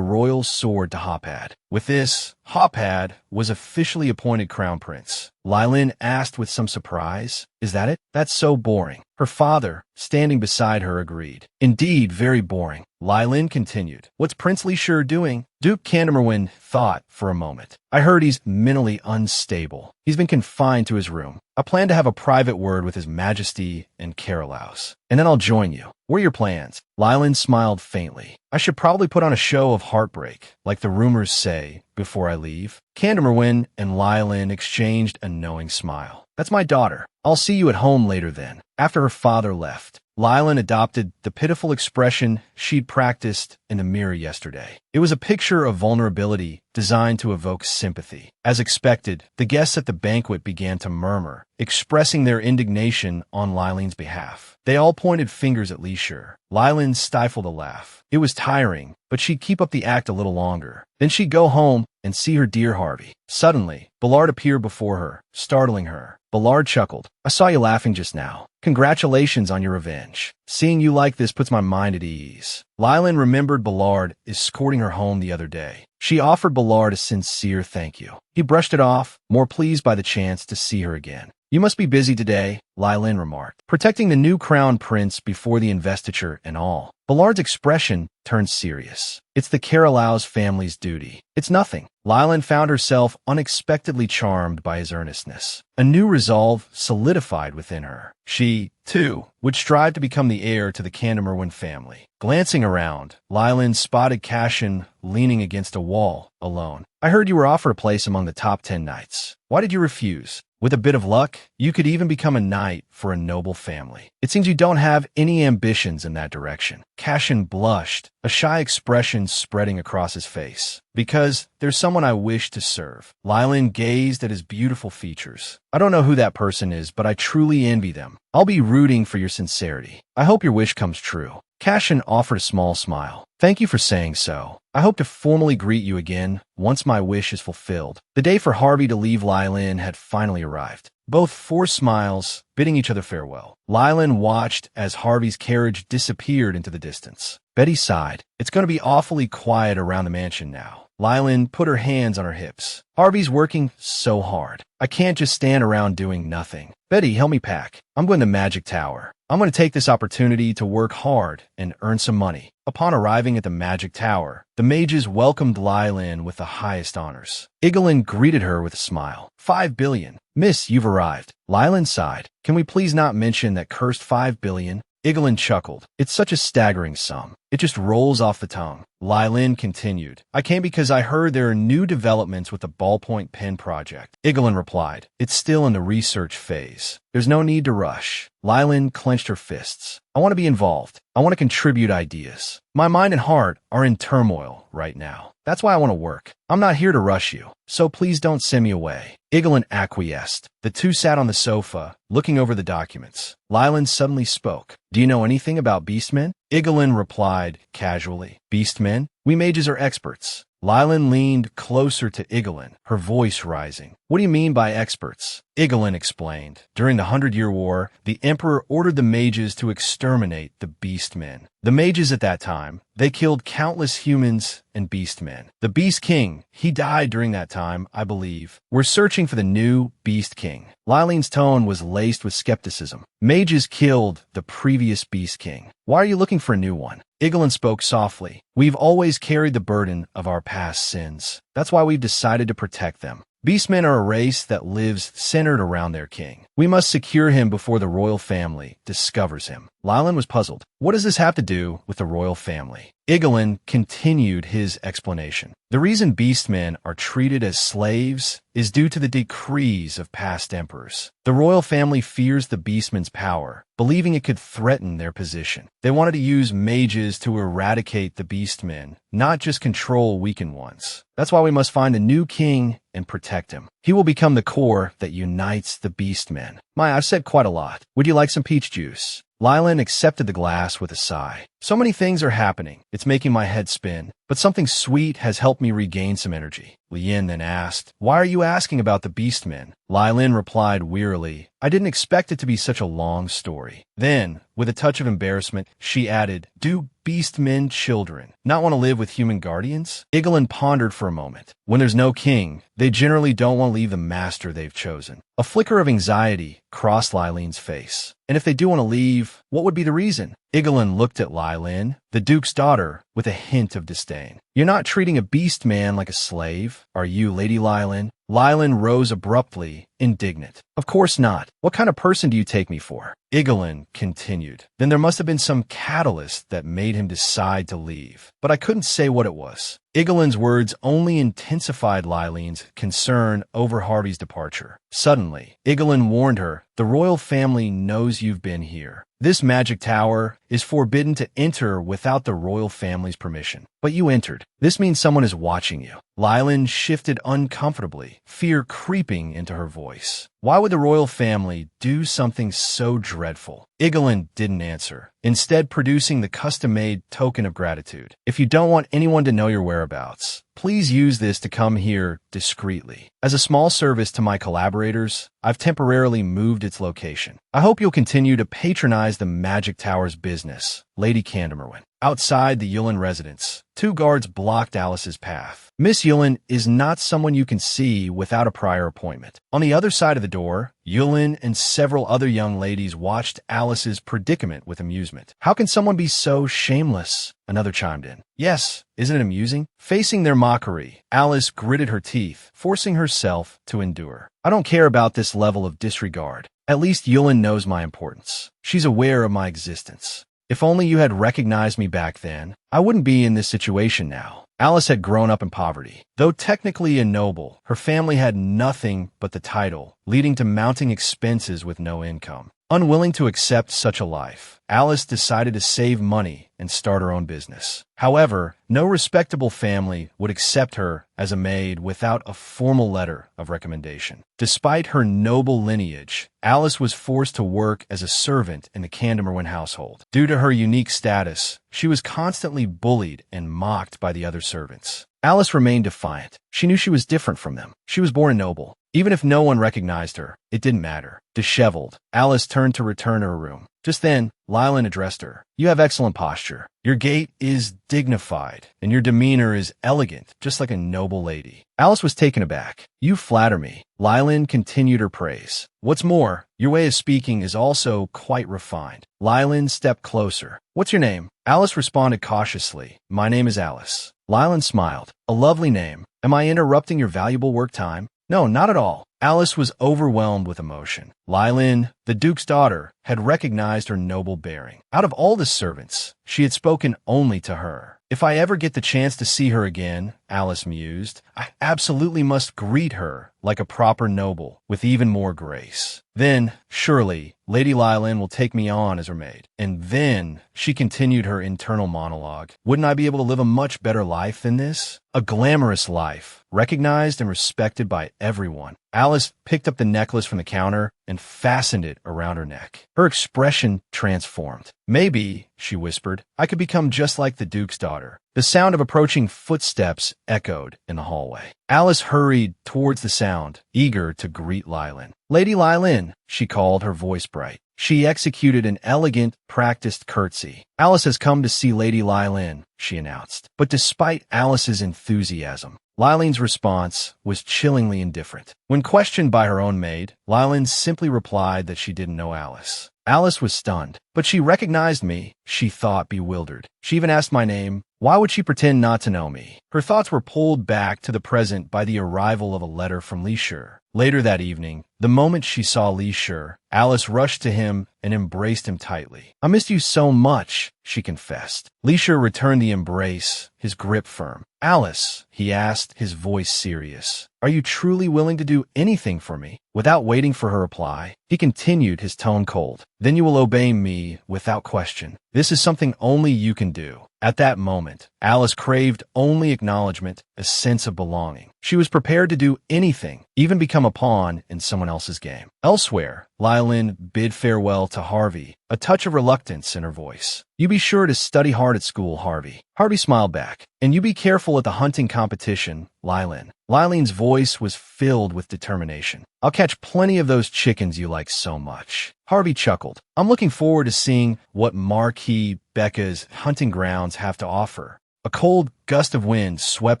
royal sword to Hopad. With this, Hopad was officially appointed Crown Prince. Lylin asked with some surprise, "Is that it? That's so boring." Her father, standing beside her, agreed. "Indeed, very boring." Lylin continued, "What's Prince Lishur doing?" Duke Candamerwin thought for a moment. "I heard he's mentally unstable. He's been confined to his room. I plan to have a private word with His Majesty and Carolaus, and then I'll join you. What are your plans?" Lylin smiled faintly. "I should probably put on a show of heartbreak, like the rumors say, before I leave." Candamerwin and Lylin exchanged a knowing smile. "That's my daughter. I'll see you at home later then." After her father left, Lylin adopted the pitiful expression she'd practiced in the mirror yesterday. It was a picture of vulnerability designed to evoke sympathy. As expected, the guests at the banquet began to murmur, expressing their indignation on Lylin's behalf. They all pointed fingers at Lishur. Lylin stifled a laugh. It was tiring, but she'd keep up the act a little longer. Then she'd go home and see her dear Harvey. Suddenly, Ballard appeared before her, startling her. Ballard chuckled. "I saw you laughing just now. Congratulations on your revenge. Seeing you like this puts my mind at ease." Lylin remembered Ballard escorting her home the other day. She offered Ballard a sincere thank you. He brushed it off, more pleased by the chance to see her again. You must be busy today, Lylin remarked, protecting the new crown prince before the investiture and all. Ballard's expression turned serious. It's the Carolow's family's duty. It's nothing. Lylin found herself unexpectedly charmed by his earnestness. A new resolve solidified within her. She, too, would strive to become the heir to the Candemerwin family. Glancing around, Lylin spotted Cashin leaning against a wall, alone. I heard you were offered a place among the top 10 knights. Why did you refuse? With a bit of luck, you could even become a knight for a noble family. It seems you don't have any ambitions in that direction. Cashin blushed, a shy expression spreading across his face. Because there's someone I wish to serve. Lylin gazed at his beautiful features. I don't know who that person is, but I truly envy them. I'll be rooting for your sincerity. I hope your wish comes true. Cashin offered a small smile. Thank you for saying so. I hope to formally greet you again once my wish is fulfilled. The day for Harvey to leave Lylin had finally arrived. Both forced smiles, bidding each other farewell. Lylin watched as Harvey's carriage disappeared into the distance. Betty sighed. It's going to be awfully quiet around the mansion now. Lylin put her hands on her hips. Harvey's working so hard. I can't just stand around doing nothing. Betty, help me pack. I'm going to Magic Tower. I'm going to take this opportunity to work hard and earn some money. Upon arriving at the Magic Tower, the mages welcomed Lylin with the highest honors. Igelin greeted her with a smile. 5 billion. Miss, you've arrived. Lylin sighed. Can we please not mention that cursed 5 billion? Igelin chuckled. It's such a staggering sum. It just rolls off the tongue. Lylin continued. I came because I heard there are new developments with the ballpoint pen project. Igelin replied. It's still in the research phase. There's no need to rush. Lylin clenched her fists. I want to be involved. I want to contribute ideas. My mind and heart are in turmoil right now. That's why I want to work. I'm not here to rush you, so please don't send me away. Igelin acquiesced. The two sat on the sofa, looking over the documents. Lylin suddenly spoke. Do you know anything about beastmen? Igelin replied casually. Beastmen? We mages are experts. Lylin leaned closer to Igelin, her voice rising. What do you mean by experts? Igelin explained. During the 100-Year War, the Emperor ordered the mages to exterminate the beastmen. The mages at that time, they killed countless humans and beastmen. The Beast King, he died during that time, I believe. We're searching for the new Beast King. Lylin's tone was laced with skepticism. Mages killed the previous Beast King. Why are you looking for a new one? Igelin spoke softly. We've always carried the burden of our past sins. That's why we've decided to protect them. Beastmen are a race that lives centered around their king. We must secure him before the royal family discovers him. Lylin was puzzled. What does this have to do with the royal family? Igelin continued his explanation. The reason beastmen are treated as slaves is due to the decrees of past emperors. The royal family fears the beastmen's power, believing it could threaten their position. They wanted to use mages to eradicate the beastmen, not just control weakened ones. That's why we must find a new king and protect him. He will become the core that unites the beastmen. I've said quite a lot. Would you like some peach juice? Lylin accepted the glass with a sigh. So many things are happening. It's making my head spin. But something sweet has helped me regain some energy. Lien then asked, Why are you asking about the beastmen? Lylin replied wearily, I didn't expect it to be such a long story. Then, with a touch of embarrassment, she added, Do beastmen children not want to live with human guardians? Igelin pondered for a moment. When there's no king, they generally don't want to leave the master they've chosen. A flicker of anxiety crossed Lylin's face. And if they do want to leave, what would be the reason? Igelin looked at Lylin, the Duke's daughter, with a hint of disdain. You're not treating a beast man like a slave, are you, Lady Lylin? Lylin rose abruptly, indignant. Of course not. What kind of person do you take me for? Igelin continued. Then there must have been some catalyst that made him decide to leave. But I couldn't say what it was. Igelin's words only intensified Lylin's concern over Harvey's departure. Suddenly, Igelin warned her, The royal family knows you've been here. This magic tower is forbidden to enter without the royal family's permission. But you entered. This means someone is watching you. Lylin shifted uncomfortably, fear creeping into her voice. Why would the royal family do something so dreadful? Igelin didn't answer, instead producing the custom-made token of gratitude. If you don't want anyone to know your whereabouts, please use this to come here discreetly. As a small service to my collaborators, I've temporarily moved its location. I hope you'll continue to patronize the Magic Tower's business, Lady Candemerwin. Outside the Yulin residence, two guards blocked Alice's path. Miss Yulin is not someone you can see without a prior appointment. On the other side of the door, Yulin and several other young ladies watched Alice's predicament with amusement. How can someone be so shameless? Another chimed in. Yes, isn't it amusing? Facing their mockery, Alice gritted her teeth, forcing herself to endure. I don't care about this level of disregard. At least Yulin knows my importance. She's aware of my existence. If only you had recognized me back then, I wouldn't be in this situation now. Alice had grown up in poverty. Though technically a noble, her family had nothing but the title, leading to mounting expenses with no income. Unwilling to accept such a life, Alice decided to save money and start her own business. However, no respectable family would accept her as a maid without a formal letter of recommendation. Despite her noble lineage, Alice was forced to work as a servant in the Candamerwin household. Due to her unique status, she was constantly bullied and mocked by the other servants. Alice remained defiant. She knew she was different from them. She was born a noble. Even if no one recognized her, it didn't matter. Disheveled, Alice turned to return to her room. Just then, Lylin addressed her. You have excellent posture. Your gait is dignified, and your demeanor is elegant, just like a noble lady. Alice was taken aback. You flatter me. Lylin continued her praise. What's more, your way of speaking is also quite refined. Lylin stepped closer. What's your name? Alice responded cautiously. My name is Alice. Lylin smiled. A lovely name. Am I interrupting your valuable work time? No, not at all. Alice was overwhelmed with emotion. Lylin, the Duke's daughter, had recognized her noble bearing. Out of all the servants, she had spoken only to her. If I ever get the chance to see her again, Alice mused, I absolutely must greet her like a proper noble, with even more grace. Then, surely, Lady Lylin will take me on as her maid. And then, she continued her internal monologue. Wouldn't I be able to live a much better life than this? A glamorous life, recognized and respected by everyone. Alice picked up the necklace from the counter and fastened it around her neck. Her expression transformed. Maybe, she whispered, I could become just like the Duke's daughter. The sound of approaching footsteps echoed in the hallway. Alice hurried towards the sound, eager to greet Lylin. Lady Lylin, she called, her voice bright. She executed an elegant, practiced curtsy. Alice has come to see Lady Lylin, she announced. But despite Alice's enthusiasm, Lylin's response was chillingly indifferent. When questioned by her own maid, Lylin simply replied that she didn't know Alice. Alice was stunned, but she recognized me, she thought, bewildered. She even asked my name. Why would she pretend not to know me? Her thoughts were pulled back to the present by the arrival of a letter from Li Shi. Later that evening, the moment she saw Li Shi, Alice rushed to him and embraced him tightly. I missed you so much, she confessed. Li Shi returned the embrace, his grip firm. Alice, he asked, his voice serious, are you truly willing to do anything for me? Without waiting for her reply, he continued, his tone cold. Then you will obey me without question. This is something only you can do. At that moment, Alice craved only acknowledgement, a sense of belonging. She was prepared to do anything, even become a pawn in someone else's game. Elsewhere, Lylin bid farewell to Harvey, a touch of reluctance in her voice. You be sure to study hard at school, Harvey. Harvey smiled back. And you be careful at the hunting competition, Lylin. Lylin's voice was filled with determination. I'll catch plenty of those chickens you like so much. Harvey chuckled. I'm looking forward to seeing what Marquis Becca's hunting grounds have to offer. A cold gust of wind swept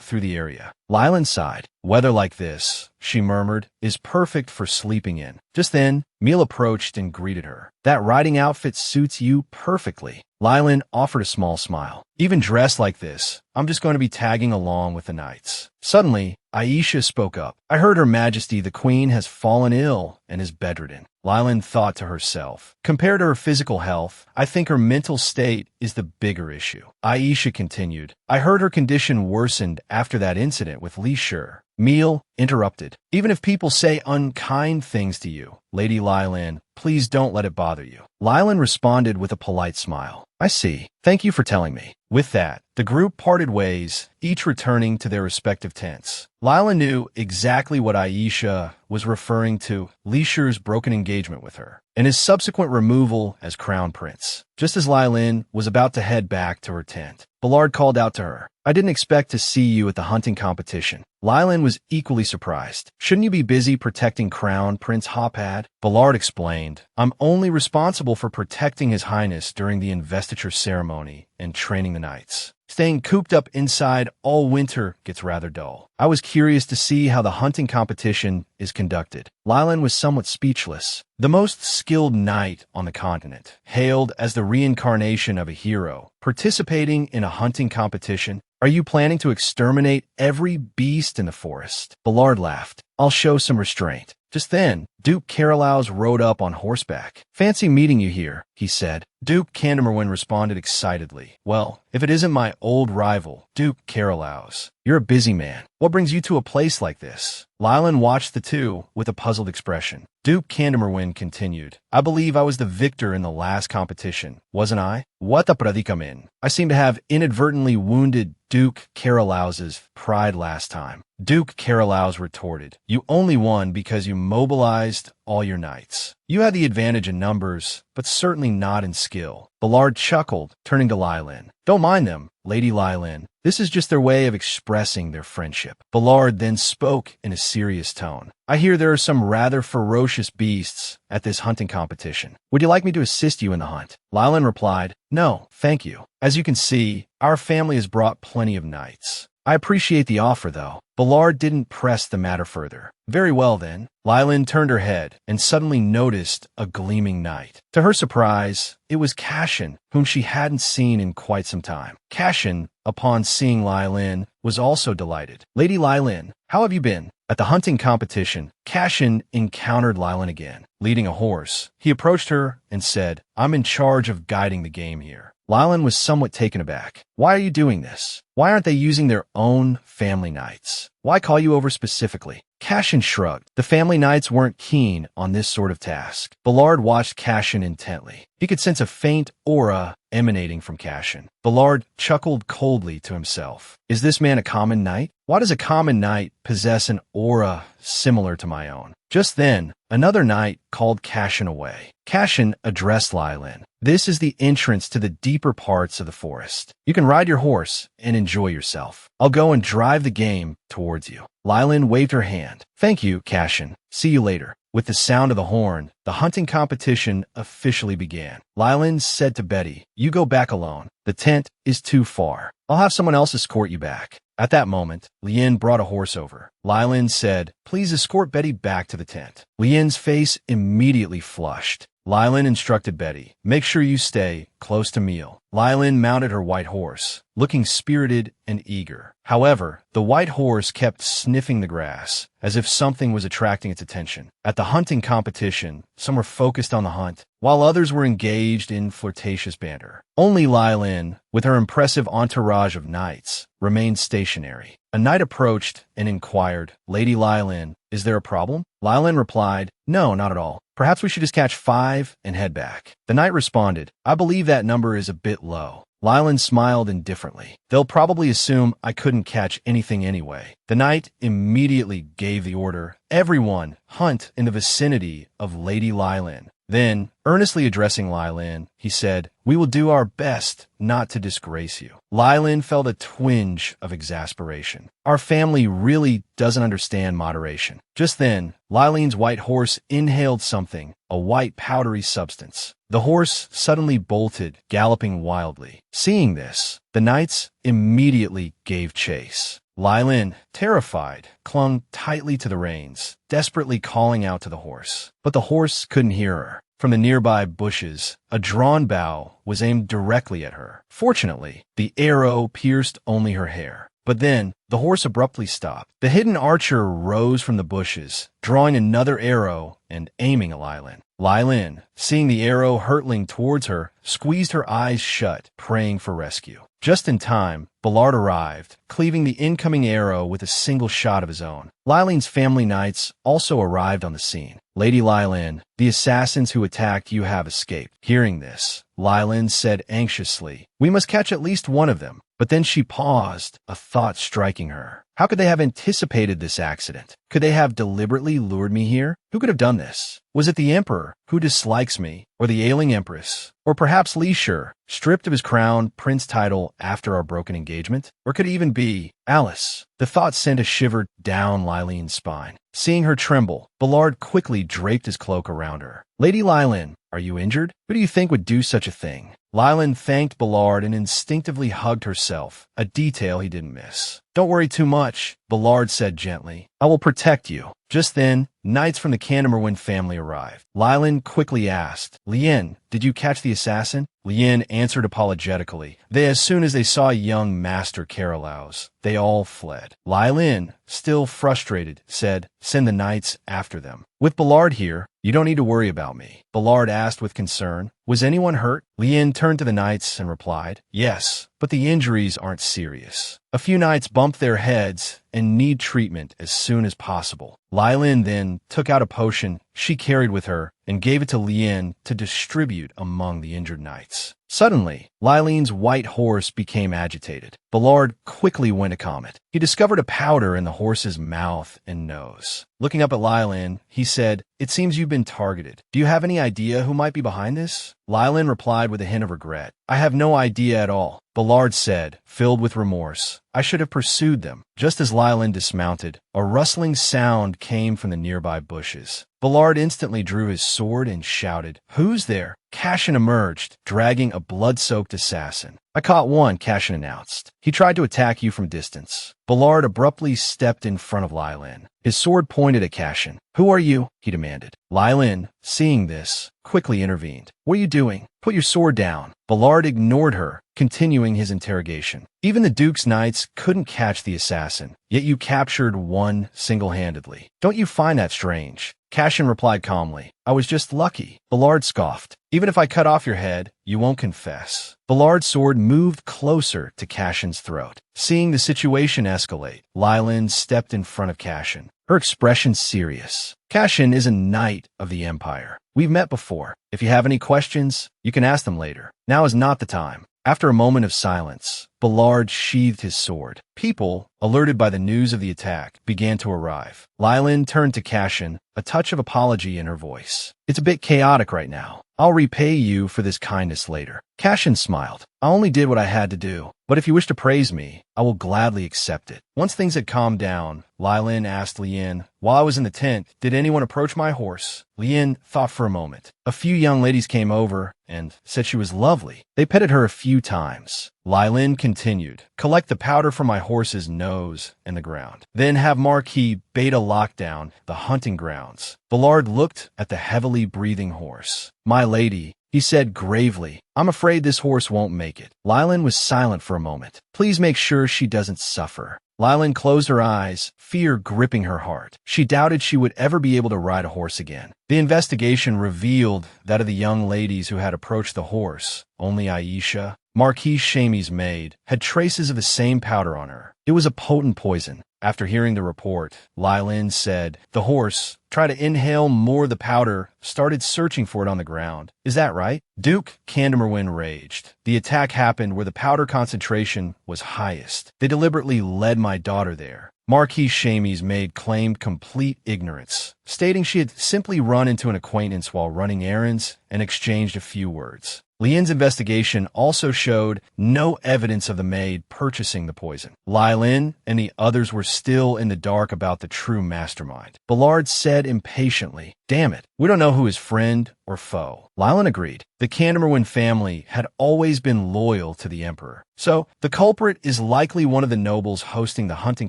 through the area. Lylin sighed. Weather like this, she murmured, is perfect for sleeping in. Just then, Meal approached and greeted her. That riding outfit suits you perfectly. Lylin offered a small smile. Even dressed like this, I'm just going to be tagging along with the knights. Suddenly, Aisha spoke up. I heard Her Majesty the Queen has fallen ill and is bedridden. Lylin thought to herself. Compared to her physical health, I think her mental state is the bigger issue. Aisha continued. I heard her condition worsened after that incident with Li Shi. Meal interrupted. Even if people say unkind things to you, Lady Lylin, please don't let it bother you. Lylin responded with a polite smile. I see. Thank you for telling me. With that, the group parted ways, each returning to their respective tents. Lylin knew exactly what Aisha was referring to, Li Shi's broken engagement with her, and his subsequent removal as crown prince. Just as Lylin was about to head back to her tent, Ballard called out to her. I didn't expect to see you at the hunting competition. Lylin was equally surprised. Shouldn't you be busy protecting Crown Prince Hopad? Ballard explained. I'm only responsible for protecting His Highness during the investigation. investiture ceremony and training the knights. Staying cooped up inside all winter gets rather dull. I was curious to see how the hunting competition is conducted. Lylan was somewhat speechless. The most skilled knight on the continent, hailed as the reincarnation of a hero, participating in a hunting competition. Are you planning to exterminate every beast in the forest? Ballard laughed. I'll show some restraint. Just then, Duke Carolaus rode up on horseback. Fancy meeting you here, he said. Duke Candamerwin responded excitedly. Well, if it isn't my old rival, Duke Carolaus. You're a busy man. What brings you to a place like this? Lylan watched the two with a puzzled expression. Duke Candamerwin continued. I believe I was the victor in the last competition, wasn't I? What the predicamen? I seem to have inadvertently wounded Duke Carolaus's pride last time. Duke Carolaus retorted. You only won because you mobilized all your knights. You had the advantage in numbers, but certainly not in skill. Ballard chuckled, turning to Lylan. Don't mind them, Lady Lylan. This is just their way of expressing their friendship. Ballard then spoke in a serious tone. I hear there are some rather ferocious beasts at this hunting competition. Would you like me to assist you in the hunt? Lylan replied, No, thank you. As you can see, our family has brought plenty of knights. I appreciate the offer, though. Ballard didn't press the matter further. Very well, then. Lylan turned her head and suddenly noticed a gleaming knight. To her surprise, it was Cashin, whom she hadn't seen in quite some time. Cashin, upon seeing Lylan, was also delighted. Lady Lylan, how have you been? At the hunting competition, Cashin encountered Lylan again, leading a horse. He approached her and said, I'm in charge of guiding the game here. Lylan was somewhat taken aback. Why are you doing this? Why aren't they using their own family knights? Why call you over specifically? Cashin shrugged. The family knights weren't keen on this sort of task. Ballard watched Cashin intently. He could sense a faint aura emanating from Cashin. Ballard chuckled coldly to himself. Is this man a common knight? Why does a common knight possess an aura similar to my own? Just then, another knight called Cashin away. Cashin addressed Lylan. This is the entrance to the deeper parts of the forest. You can ride your horse and enjoy yourself. I'll go and drive the game towards you. Lylan waved her hand. Thank you, Cashin. See you later. With the sound of the horn, the hunting competition officially began. Lylan said to Betty, You go back alone. The tent is too far. I'll have someone else escort you back. At that moment, Lien brought a horse over. Lylan said, Please escort Betty back to the tent. Lien's face immediately flushed. Lylan instructed Betty, Make sure you stay close to Meal. Lylan mounted her white horse, looking spirited and eager. However, the white horse kept sniffing the grass, as if something was attracting its attention. At the hunting competition, some were focused on the hunt, while others were engaged in flirtatious banter. Only Lylan, with her impressive entourage of knights, remained stationary. A knight approached and inquired, Lady Lylan, is there a problem? Lylan replied, No, not at all. Perhaps we should just catch 5 and head back. The knight responded, I believe that number is a bit low. Lylan smiled indifferently. They'll probably assume I couldn't catch anything anyway. The knight immediately gave the order, Everyone, hunt in the vicinity of Lady Lylan. Then, earnestly addressing Lylan, he said, We will do our best not to disgrace you. Lylan felt a twinge of exasperation. Our family really doesn't understand moderation. Just then, Lylan's white horse inhaled something, a white powdery substance. The horse suddenly bolted, galloping wildly. Seeing this, the knights immediately gave chase. Lylan, terrified, clung tightly to the reins, desperately calling out to the horse. But the horse couldn't hear her. From the nearby bushes, a drawn bow was aimed directly at her. Fortunately, the arrow pierced only her hair. But then, the horse abruptly stopped. The hidden archer rose from the bushes, drawing another arrow and aiming at Lylan. Lylan, seeing the arrow hurtling towards her, squeezed her eyes shut, praying for rescue. Just in time, Ballard arrived, cleaving the incoming arrow with a single shot of his own. Lylan's family knights also arrived on the scene. Lady Lylan, the assassins who attacked you have escaped. Hearing this, Lylan said anxiously, We must catch at least one of them. But then she paused, a thought striking her. How could they have anticipated this accident? Could they have deliberately lured me here? Who could have done this? Was it the Emperor, who dislikes me, or the ailing Empress? Or perhaps Li Shi, stripped of his crown prince title after our broken engagement? Or could it even be Alice? The thought sent a shiver down Lylan's spine. Seeing her tremble, Ballard quickly draped his cloak around her. Lady Lylan, are you injured? Who do you think would do such a thing? Lylin thanked Ballard and instinctively hugged herself, a detail he didn't miss. "Don't worry too much," Ballard said gently. "I will protect you." Just then, knights from the Candermerwin family arrived. Lylin quickly asked, "Lien, did you catch the assassin?" Lien answered apologetically. As soon as they saw young Master Carolaus, they all fled. Lylin, still frustrated, said, "Send the knights after them. With Ballard here, you don't need to worry about me." Ballard asked with concern, "Was anyone hurt?" Lien turned to the knights and replied, "Yes, but the injuries aren't serious. A few knights bumped their heads and need treatment as soon as possible." Lylin then took out a potion she carried with her and gave it to Lien to distribute among the injured knights. Suddenly, Lylin's white horse became agitated. Ballard quickly went to calm it. He discovered a powder in the horse's mouth and nose. Looking up at Lylin, he said, "It seems you've been targeted. Do you have any idea who might be behind this?" Lylin replied with a hint of regret. "I have no idea at all." Ballard said, filled with remorse, "I should have pursued them." Just as Lylin dismounted, a rustling sound came from the nearby bushes. Ballard instantly drew his sword and shouted, "Who's there?" Cashin emerged, dragging a blood-soaked assassin. "I caught one," Cashin announced. "He tried to attack you from distance." Ballard abruptly stepped in front of Lylin. His sword pointed at Cashin. "Who are you?" he demanded. Lylin, seeing this, quickly intervened. "What are you doing? Put your sword down." Ballard ignored her, continuing his interrogation. "Even the Duke's knights couldn't catch the assassin, yet you captured one single-handedly. Don't you find that strange?" Cashin replied calmly, "I was just lucky." Ballard scoffed. "Even if I cut off your head, you won't confess." Ballard's sword moved closer to Cashin's throat. Seeing the situation escalate, Lylin stepped in front of Cashin, her expression serious. "Cashin is a knight of the Empire. We've met before. If you have any questions, you can ask them later. Now is not the time." After a moment of silence, Ballard sheathed his sword. People, alerted by the news of the attack, began to arrive. Lylin turned to Cashin, a touch of apology in her voice. "It's a bit chaotic right now. I'll repay you for this kindness later." Cashin smiled. "I only did what I had to do, but if you wish to praise me, I will gladly accept it." Once things had calmed down, Lylin asked Lien, "While I was in the tent, did anyone approach my horse?" Lien thought for a moment. "A few young ladies came over and said she was lovely. They petted her a few times." Lylin continued, "Collect the powder from my horse's nose and the ground. Then have Marquis Beta lock down the hunting grounds." Ballard looked at the heavily breathing horse. "My lady," he said gravely, "I'm afraid this horse won't make it." Lylin was silent for a moment. "Please make sure she doesn't suffer." Lylin closed her eyes, fear gripping her heart. She doubted she would ever be able to ride a horse again. The investigation revealed that of the young ladies who had approached the horse, only Aisha, Marquis Shamey's maid, had traces of the same powder on her. It was a potent poison. After hearing the report, Lylin said, "The horse, tried to inhale more of the powder, started searching for it on the ground. Is that right?" Duke Candermerwin raged. "The attack happened where the powder concentration was highest. They deliberately led my daughter there." Marquis Shamey's maid claimed complete ignorance, stating she had simply run into an acquaintance while running errands and exchanged a few words. Lien's investigation also showed no evidence of the maid purchasing the poison. Lylin and the others were still in the dark about the true mastermind. Ballard said impatiently, "Damn it, we don't know who is friend or foe." Lylin agreed. The Candermerwin family had always been loyal to the Emperor. So, the culprit is likely one of the nobles hosting the hunting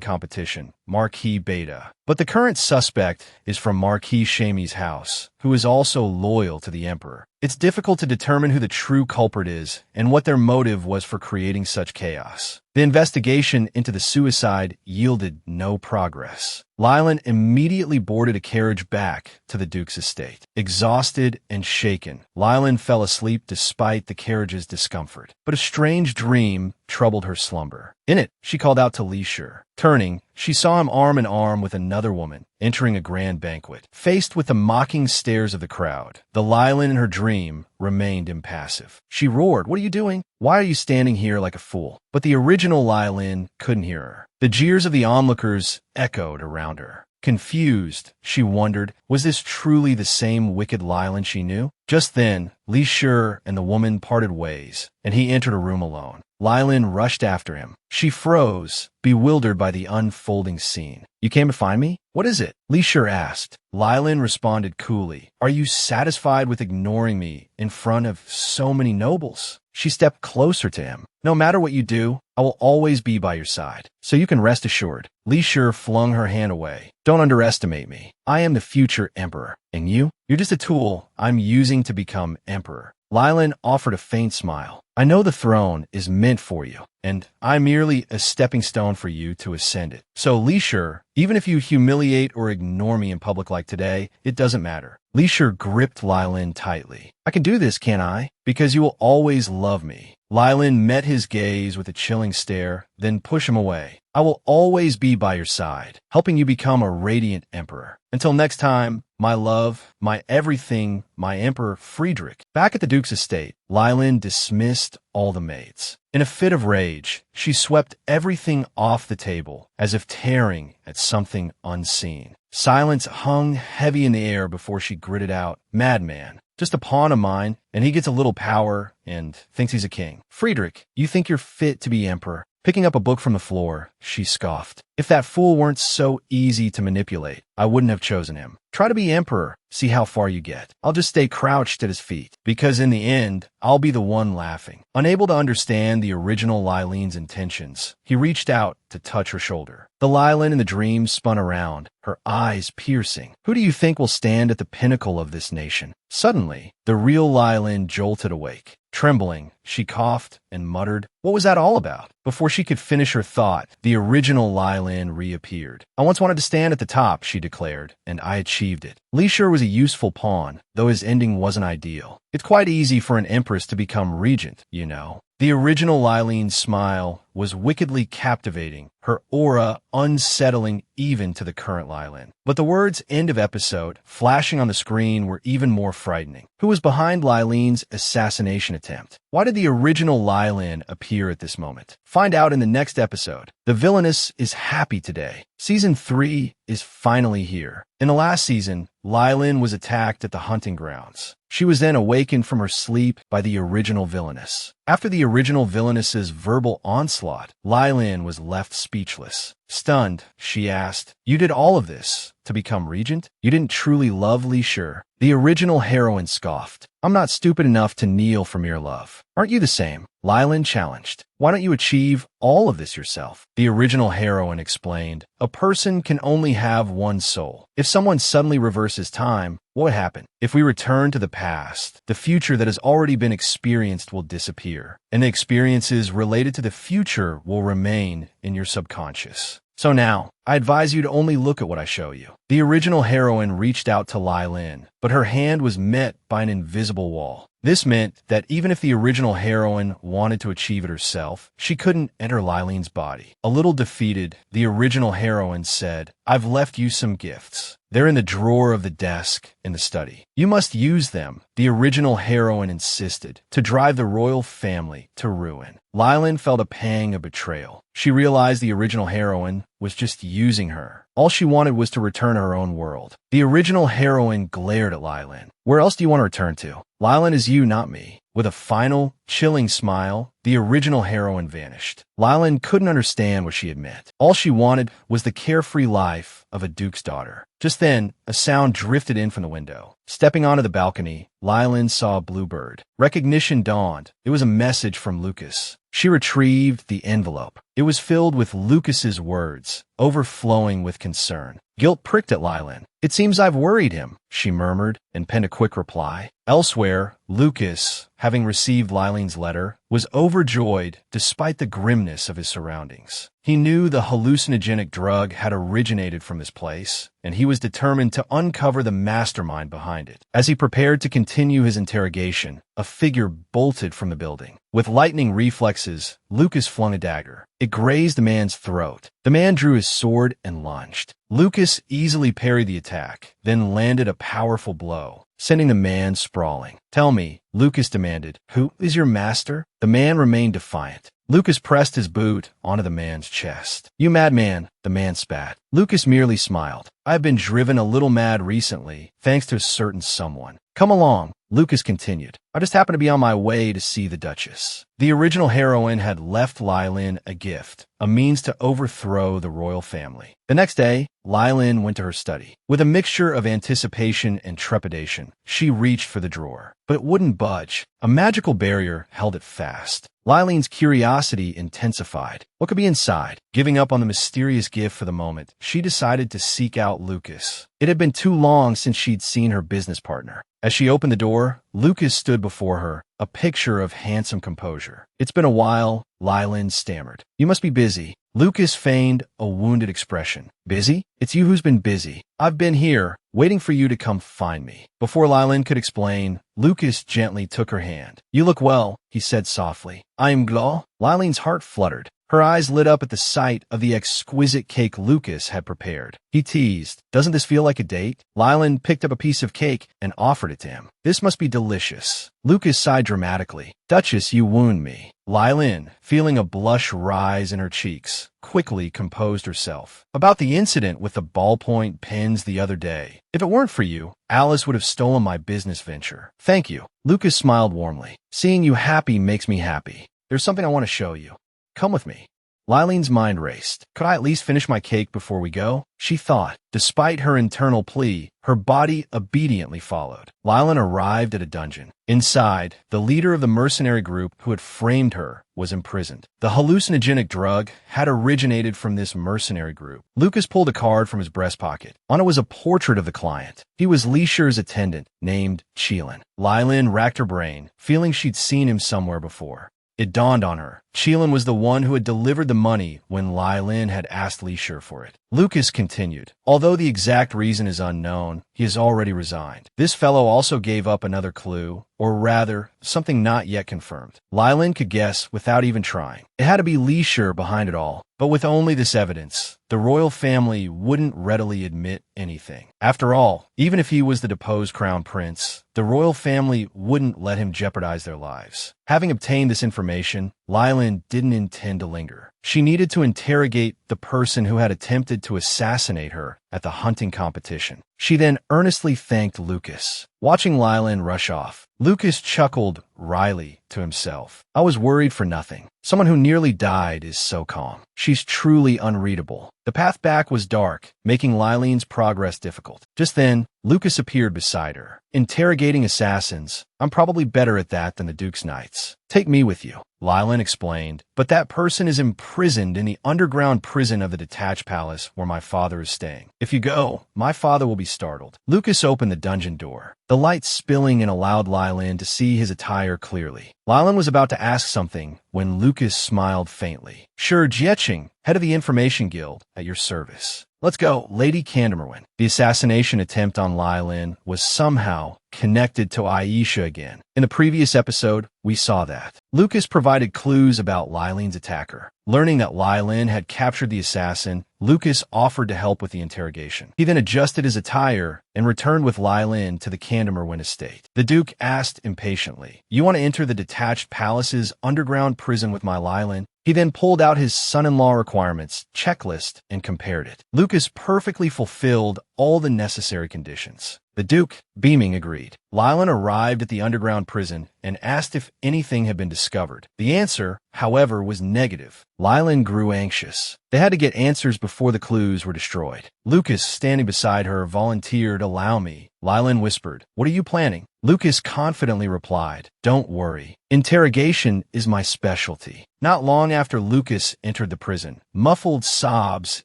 competition, Marquis Beta. But the current suspect is from Marquis Shamey's house, who is also loyal to the Emperor. It's difficult to determine who the true culprit is and what their motive was for creating such chaos. The investigation into the suicide yielded no progress. Lylin immediately boarded a carriage back to the Duke's estate. Exhausted and shaken, Lylin fell asleep despite the carriage's discomfort. But a strange dream troubled her slumber. In it, she called out to Leisure. Turning, she saw him arm in arm with another woman, entering a grand banquet. Faced with the mocking stares of the crowd, the Lylin in her dream remained impassive. She roared, "What are you doing? Why are you standing here like a fool?" But the original Lylin couldn't hear her. The jeers of the onlookers echoed around her. Confused, she wondered, was this truly the same wicked Lylin she knew? Just then, Leisure and the woman parted ways, and he entered a room alone. Lylin rushed after him. She froze, bewildered by the unfolding scene. "You came to find me?" What is it? Li Shi asked. Lylin responded coolly. Are you satisfied with ignoring me in front of so many nobles? She stepped closer to him. No matter what you do, I will always be by your side, so you can rest assured. Li Shi flung her hand away. Don't underestimate me. I am the future emperor. And you? You're just a tool I'm using to become emperor. Lylin offered a faint smile. I know the throne is meant for you, and I'm merely a stepping stone for you to ascend it. So Li Shi, even if you humiliate or ignore me in public like today, it doesn't matter. Li Shi gripped Lylin tightly. I can do this, can't I? Because you will always love me. Lylin met his gaze with a chilling stare, then pushed him away. I will always be by your side, helping you become a radiant emperor. Until next time, my love, my everything, my Emperor Friedrich. Back at the Duke's estate, Lylin dismissed all the maids. In a fit of rage, she swept everything off the table, as if tearing at something unseen. Silence hung heavy in the air before she gritted out, Madman. Just a pawn of mine, and he gets a little power and thinks he's a king. Friedrich, you think you're fit to be emperor? Picking up a book from the floor, she scoffed. If that fool weren't so easy to manipulate, I wouldn't have chosen him. Try to be emperor, see how far you get. I'll just stay crouched at his feet, because in the end, I'll be the one laughing. Unable to understand the original Lylin's intentions, he reached out to touch her shoulder. The Lylin in the dream spun around, her eyes piercing. Who do you think will stand at the pinnacle of this nation? Suddenly, the real Lylin jolted awake. Trembling, she coughed and muttered, what was that all about? Before she could finish her thought, the original Lylin reappeared. I once wanted to stand at the top, she declared, and I achieved it. Li Shi was a useful pawn, though his ending wasn't ideal. It's quite easy for an empress to become regent, you know. The original Lylin's smile was wickedly captivating, her aura unsettling even to the current Lylin. But the words end of episode flashing on the screen were even more frightening. Who was behind Lylin's assassination attempt? Why did the original Lylin appear at this moment? Find out in the next episode. The Villainess is happy today. Season 3 is finally here. In the last season, Lylin was attacked at the hunting grounds. She was then awakened from her sleep by the original Villainess. After the original Villainess's verbal onslaught, Lylin was left speechless. Stunned, she asked, you did all of this to become regent? You didn't truly love Li Shi? The original heroine scoffed. I'm not stupid enough to kneel for mere love. Aren't you the same? Lylin challenged. Why don't you achieve all of this yourself? The original heroine explained. A person can only have one soul. If someone suddenly reverses time, what would happen? If we return to the past, the future that has already been experienced will disappear, and the experiences related to the future will remain in your subconscious. So now, I advise you to only look at what I show you. The original heroine reached out to Lylin, but her hand was met by an invisible wall. This meant that even if the original heroine wanted to achieve it herself, she couldn't enter Lylin's body. A little defeated, the original heroine said, I've left you some gifts. They're in the drawer of the desk in the study. You must use them, the original heroine insisted, to drive the royal family to ruin. Lylin felt a pang of betrayal. She realized the original heroine was just using her. All she wanted was to return to her own world. The original heroine glared at Lylin. Where else do you want to return to? Lylin is you, not me. With a final, chilling smile, the original heroine vanished. Lylin couldn't understand what she had meant. All she wanted was the carefree life of a duke's daughter. Just then, a sound drifted in from the window. Stepping onto the balcony, Lylin saw a bluebird. Recognition dawned. It was a message from Lucas. She retrieved the envelope. It was filled with Lucas's words, overflowing with concern. Guilt pricked at Lylin. It seems I've worried him, she murmured, and penned a quick reply. Elsewhere, Lucas, having received Lylin's letter, was overjoyed despite the grimness of his surroundings. He knew the hallucinogenic drug had originated from this place, and he was determined to uncover the mastermind behind it. As he prepared to continue his interrogation, a figure bolted from the building. With lightning reflexes, Lucas flung a dagger. It grazed the man's throat. The man drew his sword and lunged. Lucas easily parried the attack, then landed a powerful blow, sending the man sprawling. Tell me, Lucas demanded, who is your master? The man remained defiant. Lucas pressed his boot onto the man's chest. You madman, the man spat. Lucas merely smiled. I've been driven a little mad recently, thanks to a certain someone. Come along, Lucas continued. I just happened to be on my way to see the Duchess. The original heroine had left Lylin a gift, a means to overthrow the royal family. The next day, Lylin went to her study. With a mixture of anticipation and trepidation, she reached for the drawer, but it wouldn't budge. A magical barrier held it fast. Lylin's curiosity intensified. What could be inside? Giving up on the mysterious gift for the moment, she decided to seek out Lucas. It had been too long since she'd seen her business partner. As she opened the door, Lucas stood before her, a picture of handsome composure. It's been a while, Lylin stammered. You must be busy. Lucas feigned a wounded expression. Busy? It's you who's been busy. I've been here, waiting for you to come find me. Before Lylin could explain, Lucas gently took her hand. You look well, he said softly. I am glad. Lylin's heart fluttered. Her eyes lit up at the sight of the exquisite cake Lucas had prepared. He teased, doesn't this feel like a date? Lylin picked up a piece of cake and offered it to him. This must be delicious. Lucas sighed dramatically. Duchess, you wound me. Lylin, feeling a blush rise in her cheeks, quickly composed herself. About the incident with the ballpoint pens the other day. If it weren't for you, Alice would have stolen my business venture. Thank you. Lucas smiled warmly. Seeing you happy makes me happy. There's something I want to show you. Come with me. Lylin's mind raced. Could I at least finish my cake before we go? She thought. Despite her internal plea, her body obediently followed. Lylin arrived at a dungeon. Inside, the leader of the mercenary group who had framed her was imprisoned. The hallucinogenic drug had originated from this mercenary group. Lucas pulled a card from his breast pocket. On it was a portrait of the client. He was Leisha's attendant, named Cheelin. Lylin racked her brain, feeling she'd seen him somewhere before. It dawned on her. Cheelin was the one who had delivered the money when Lylin had asked Leisha for it. Lucas continued. Although the exact reason is unknown, he has already resigned. This fellow also gave up another clue, or rather, something not yet confirmed. Lylin could guess without even trying. It had to be Leisha behind it all, but with only this evidence, the royal family wouldn't readily admit anything. After all, even if he was the deposed crown prince, the royal family wouldn't let him jeopardize their lives. Having obtained this information, Lylin didn't intend to linger. She needed to interrogate the person who had attempted to assassinate her at the hunting competition. She then earnestly thanked Lucas. Watching Lylin rush off, Lucas chuckled wryly to himself. I was worried for nothing. Someone who nearly died is so calm. She's truly unreadable. The path back was dark, making Lylin's progress difficult. Just then, Lucas appeared beside her. Interrogating assassins, I'm probably better at that than the Duke's knights. Take me with you, Lylin explained, but that person is imprisoned in the underground prison of the detached palace where my father is staying. If you go, my father will be startled. Lucas opened the dungeon door. The light spilling in allowed Lylin to see his attire clearly. Lylin was about to ask something when Lucas smiled faintly. Sure, Jieching, head of the Information Guild, at your service. Let's go, Lady Candamerwin. The assassination attempt on Lylin was somehow connected to Aisha again. In the previous episode, we saw that. Lucas provided clues about Lylin's attacker. Learning that Lylin had captured the assassin, Lucas offered to help with the interrogation. He then adjusted his attire and returned with Lylin to the Candamerwin estate. The Duke asked impatiently, "You want to enter the detached palace's underground prison with my Lylin?" He then pulled out his son-in-law requirements checklist and compared it. Lucas perfectly fulfilled all the necessary conditions. The Duke, beaming, agreed. Lylin arrived at the underground prison and asked if anything had been discovered. The answer, however, was negative. Lylin grew anxious. They had to get answers before the clues were destroyed. Lucas, standing beside her, volunteered, "Allow me." Lylin whispered, "What are you planning?" Lucas confidently replied, "Don't worry. Interrogation is my specialty." Not long after Lucas entered the prison, muffled sobs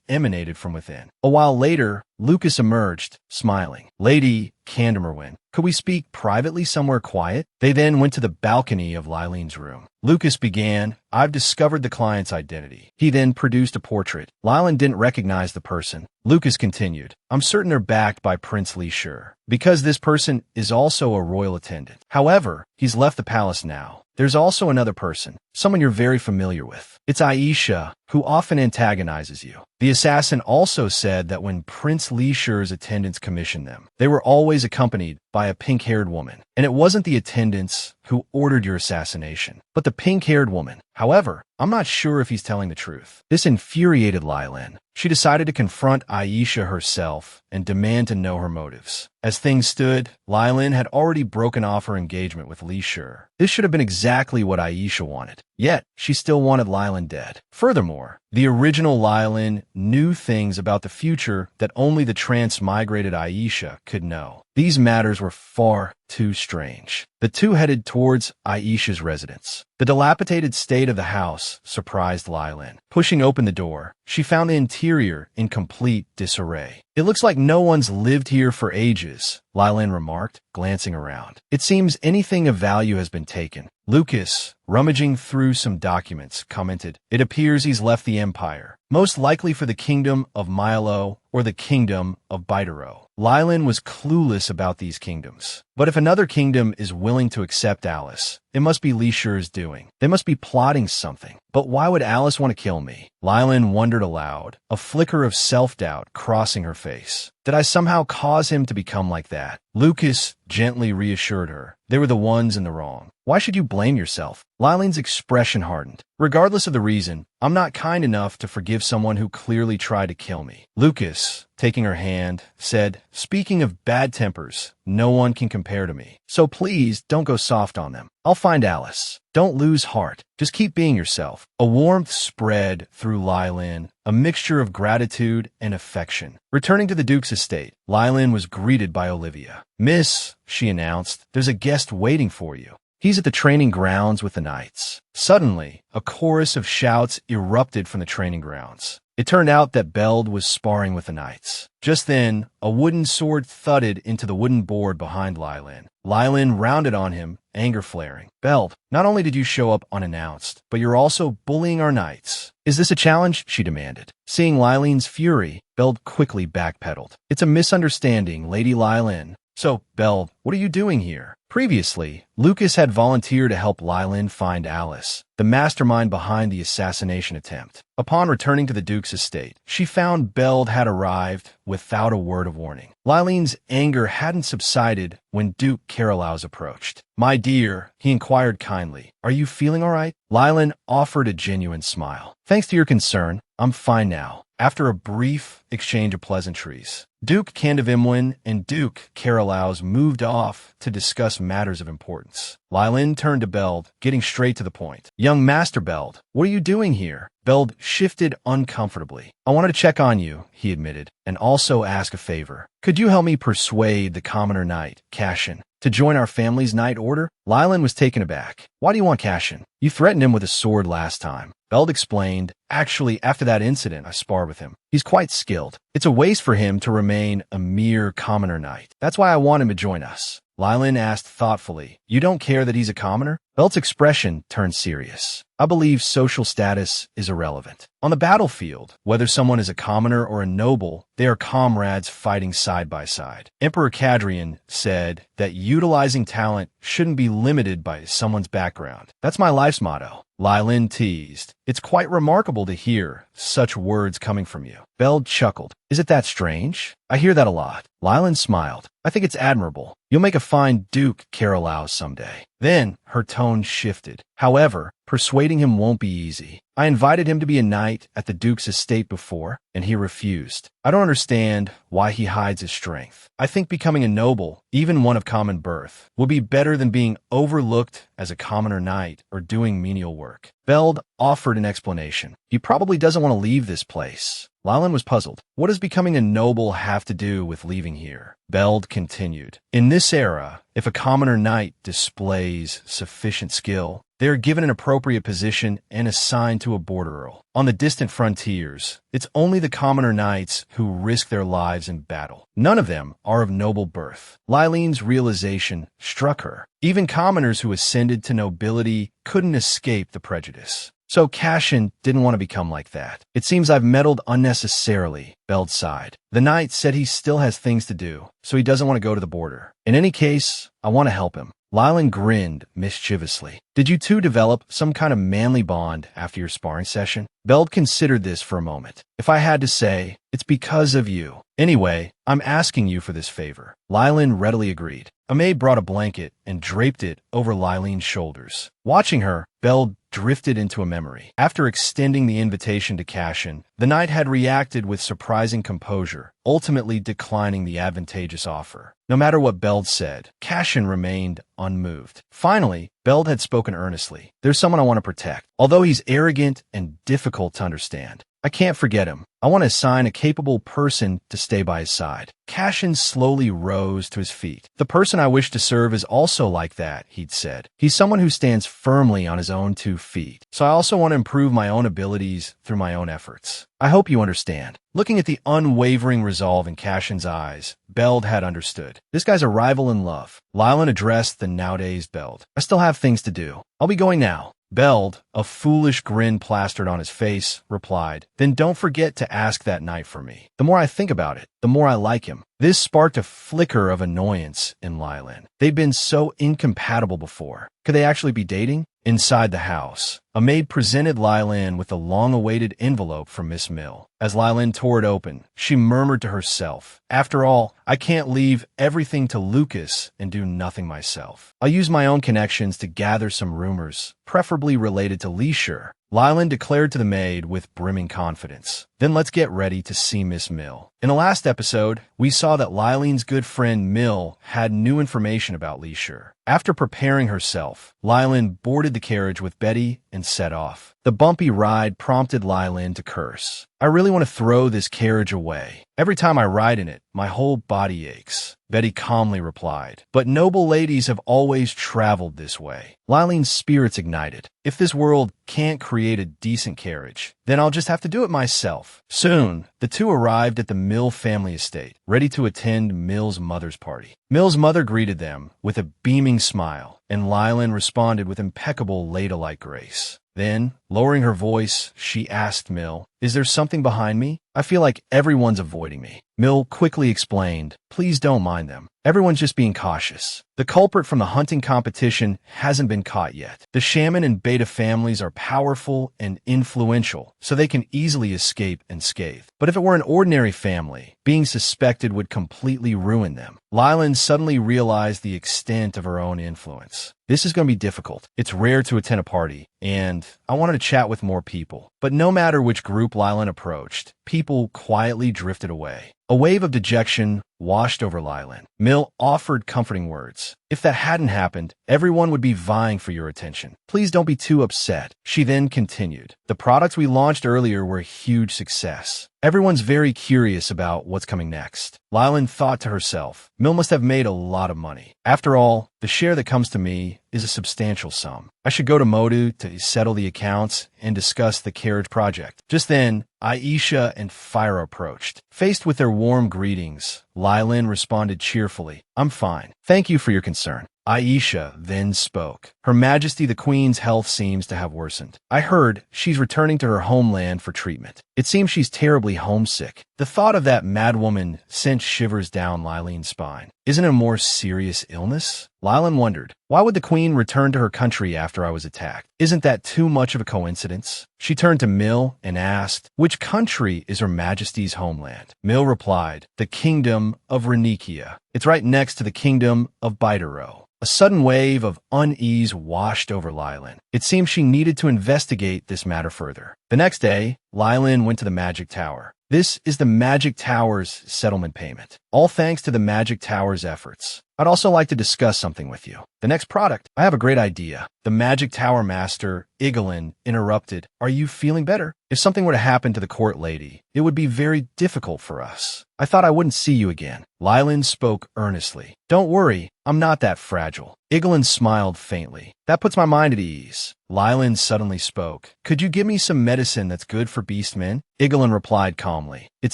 emanated from within. A while later, Lucas emerged, smiling. "Lady Candamerwin, could we speak privately somewhere quiet?" They then went to the balcony of Lylin's room. Lucas began, "I've discovered the client's identity." He then produced a portrait. Lylin didn't recognize the person. Lucas continued, "I'm certain they're backed by Prince Leisha, because this person is also a royal attendant. However, he's left the palace now. There's also another person, someone you're very familiar with. It's Aisha, who often antagonizes you. The assassin also said that when Prince Li Shi's attendants commissioned them, they were always accompanied by a pink-haired woman. And it wasn't the attendants who ordered your assassination, but the pink-haired woman. However, I'm not sure if he's telling the truth. This infuriated Lylin. She decided to confront Aisha herself and demand to know her motives. As things stood, Lylin had already broken off her engagement with Li Shi. This should have been exactly what Aisha wanted. Yet, she still wanted Lylin dead. Furthermore, the original Lylin knew things about the future that only the transmigrated Aisha could know. These matters were far too strange. The two headed towards Aisha's residence. The dilapidated state of the house surprised Lylin. Pushing open the door, she found the interior in complete disarray. It looks like no one's lived here for ages, Lylin remarked, glancing around. It seems anything of value has been taken. Lucas, rummaging through some documents, commented, "It appears he's left the Empire, most likely for the kingdom of Milo or the kingdom of Bitero." Lylin was clueless about these kingdoms. But if another kingdom is willing to accept Alice, it must be Li Shi's doing. They must be plotting something. But why would Alice want to kill me? Lylin wondered aloud, a flicker of self-doubt crossing her face. Did I somehow cause him to become like that? Lucas gently reassured her. They were the ones in the wrong. Why should you blame yourself? Lylin's expression hardened. Regardless of the reason, I'm not kind enough to forgive someone who clearly tried to kill me. Lucas, taking her hand, said, "Speaking of bad tempers, no one can compare to me. So please don't go soft on them. I'll find Alice. Don't lose heart. Just keep being yourself." A warmth spread through Lylin, a mixture of gratitude and affection. Returning to the Duke's estate, Lylin was greeted by Olivia. "Miss," she announced, "there's a guest waiting for you. He's at the training grounds with the knights." Suddenly, a chorus of shouts erupted from the training grounds. It turned out that Beld was sparring with the knights. Just then, a wooden sword thudded into the wooden board behind Lylin. Lylin rounded on him, anger flaring. "Beld, not only did you show up unannounced, but you're also bullying our knights. Is this a challenge?" she demanded. Seeing Lylin's fury, Beld quickly backpedaled. "It's a misunderstanding, Lady Lylin. So, Beld, what are you doing here?" Previously, Lucas had volunteered to help Lylin find Alice, the mastermind behind the assassination attempt. Upon returning to the Duke's estate, she found Beld had arrived without a word of warning. Lylin's anger hadn't subsided when Duke Carolaus approached. "My dear," he inquired kindly, "are you feeling all right?" Lylin offered a genuine smile. "Thanks to your concern, I'm fine now." After a brief exchange of pleasantries, Duke Candevimwin and Duke Carolaus moved off to discuss matters of importance. Lylin turned to Beld, getting straight to the point. "Young Master Beld, what are you doing here?" Beld shifted uncomfortably. "I wanted to check on you," he admitted, "and also ask a favor. Could you help me persuade the commoner knight, Cashin, to join our family's knight order?" Lylin was taken aback. "Why do you want Cashin? You threatened him with a sword last time." Beld explained, "Actually, after that incident, I sparred with him. He's quite skilled. It's a waste for him to remain a mere commoner knight. That's why I want him to join us." Lylin asked thoughtfully, "You don't care that he's a commoner?" Beld's expression turned serious. "I believe social status is irrelevant. On the battlefield, whether someone is a commoner or a noble, they are comrades fighting side by side." Emperor Cadrian said that utilizing talent shouldn't be limited by someone's background. "That's my life's motto." Lylin teased, "It's quite remarkable to hear such words coming from you." Beld chuckled. "Is it that strange? I hear that a lot." Lylin smiled. "I think it's admirable. You'll make a fine Duke Carolaus someday." Then her tone shifted. "However, persuading him won't be easy. I invited him to be a knight at the Duke's estate before, and he refused. I don't understand why he hides his strength. I think becoming a noble, even one of common birth, will be better than being overlooked as a commoner knight or doing menial work." Beld offered an explanation. "He probably doesn't want to leave this place." Lylin was puzzled. "What does becoming a noble have to do with leaving here?" Beld continued, "In this era, if a commoner knight displays sufficient skill, they are given an appropriate position and assigned to a border earl. On the distant frontiers, it's only the commoner knights who risk their lives in battle. None of them are of noble birth." Lylin's realization struck her. Even commoners who ascended to nobility couldn't escape the prejudice. So Cashin didn't want to become like that. "It seems I've meddled unnecessarily," Beld sighed. "The knight said he still has things to do, so he doesn't want to go to the border. In any case, I want to help him." Lylan grinned mischievously. Did you two develop some kind of manly bond after your sparring session? Beld considered this for a moment. If I had to say, it's because of you. Anyway, I'm asking you for this favor. Lylan readily agreed. A maid brought a blanket and draped it over Lylene's shoulders. Watching her, Beld drifted into a memory. After extending the invitation to Cashin, the knight had reacted with surprising composure, ultimately declining the advantageous offer. No matter what Beld said, Cashin remained unmoved. Finally, Beld had spoken earnestly. There's someone I want to protect. Although he's arrogant and difficult to understand, I can't forget him. I want to assign a capable person to stay by his side. Cashin slowly rose to his feet. The person I wish to serve is also like that, he'd said. He's someone who stands firmly on his own 2 feet. So I also want to improve my own abilities through my own efforts. I hope you understand. Looking at the unwavering resolve in Cashin's eyes, Beld had understood. This guy's a rival in love. Lylan addressed the now-dazed Beld. I still have things to do. I'll be going now. Beld, a foolish grin plastered on his face, replied, Then don't forget to ask that knight for me. The more I think about it, the more I like him. This sparked a flicker of annoyance in Lylan. They'd been so incompatible before. Could they actually be dating? Inside the house, a maid presented Lylan with a long-awaited envelope from Miss Mill. As Lylan tore it open, she murmured to herself, After all, I can't leave everything to Lucas and do nothing myself. I'll use my own connections to gather some rumors, preferably related to Leisure. Lylan declared to the maid with brimming confidence. Then let's get ready to see Miss Mill. In the last episode, we saw that Lylene's good friend Mill had new information about Leisure. After preparing herself, Lylan boarded the carriage with Betty and set off. The bumpy ride prompted Lylan to curse. I really want to throw this carriage away. Every time I ride in it, my whole body aches. Betty calmly replied, But noble ladies have always traveled this way. Lylene's spirits ignited. If this world can't create a decent carriage, then I'll just have to do it myself. Soon, the two arrived at the Mill family estate, ready to attend Mill's mother's party. Mill's mother greeted them with a beaming smile, and Lylan responded with impeccable ladylike grace. Then, lowering her voice, she asked Mill, Is there something behind me? I feel like everyone's avoiding me. Mill quickly explained, Please don't mind them. Everyone's just being cautious. The culprit from the hunting competition hasn't been caught yet. The Shaman and Beta families are powerful and influential, so they can easily escape unscathed. But if it were an ordinary family, being suspected would completely ruin them. Lylan suddenly realized the extent of her own influence. This is going to be difficult. It's rare to attend a party, and I wanted to chat with more people. But no matter which group Lylan approached, people quietly drifted away. A wave of dejection washed over Lylan. Mill offered comforting words. If that hadn't happened, everyone would be vying for your attention. Please don't be too upset. She then continued. The products we launched earlier were a huge success. Everyone's very curious about what's coming next. Lylan thought to herself, Mill must have made a lot of money. After all, the share that comes to me is a substantial sum. I should go to Modu to settle the accounts and discuss the carriage project. Just then, Aisha and Fire approached. Faced with their warm greetings, Lylan responded cheerfully, I'm fine. Thank you for your concern. Aisha then spoke. Her Majesty the Queen's health seems to have worsened. I heard she's returning to her homeland for treatment. It seems she's terribly homesick. The thought of that madwoman sent shivers down Lylene's spine. Isn't it a more serious illness? Lylan wondered, why would the Queen return to her country after I was attacked? Isn't that too much of a coincidence? She turned to Mill and asked, which country is Her Majesty's homeland? Mill replied, the Kingdom of Renikia. It's right next to the Kingdom of Bidero. A sudden wave of unease washed over Lylan. It seemed she needed to investigate this matter further. The next day, Lylan went to the Magic Tower. This is the Magic Tower's settlement payment. All thanks to the Magic Tower's efforts. I'd also like to discuss something with you. The next product, I have a great idea. The Magic Tower Master, Igelin, interrupted. Are you feeling better? If something were to happen to the court lady, it would be very difficult for us. I thought I wouldn't see you again. Lylan spoke earnestly. Don't worry, I'm not that fragile. Igelin smiled faintly. That puts my mind at ease. Lylan suddenly spoke. Could you give me some medicine that's good for beast men? Igelin replied calmly. It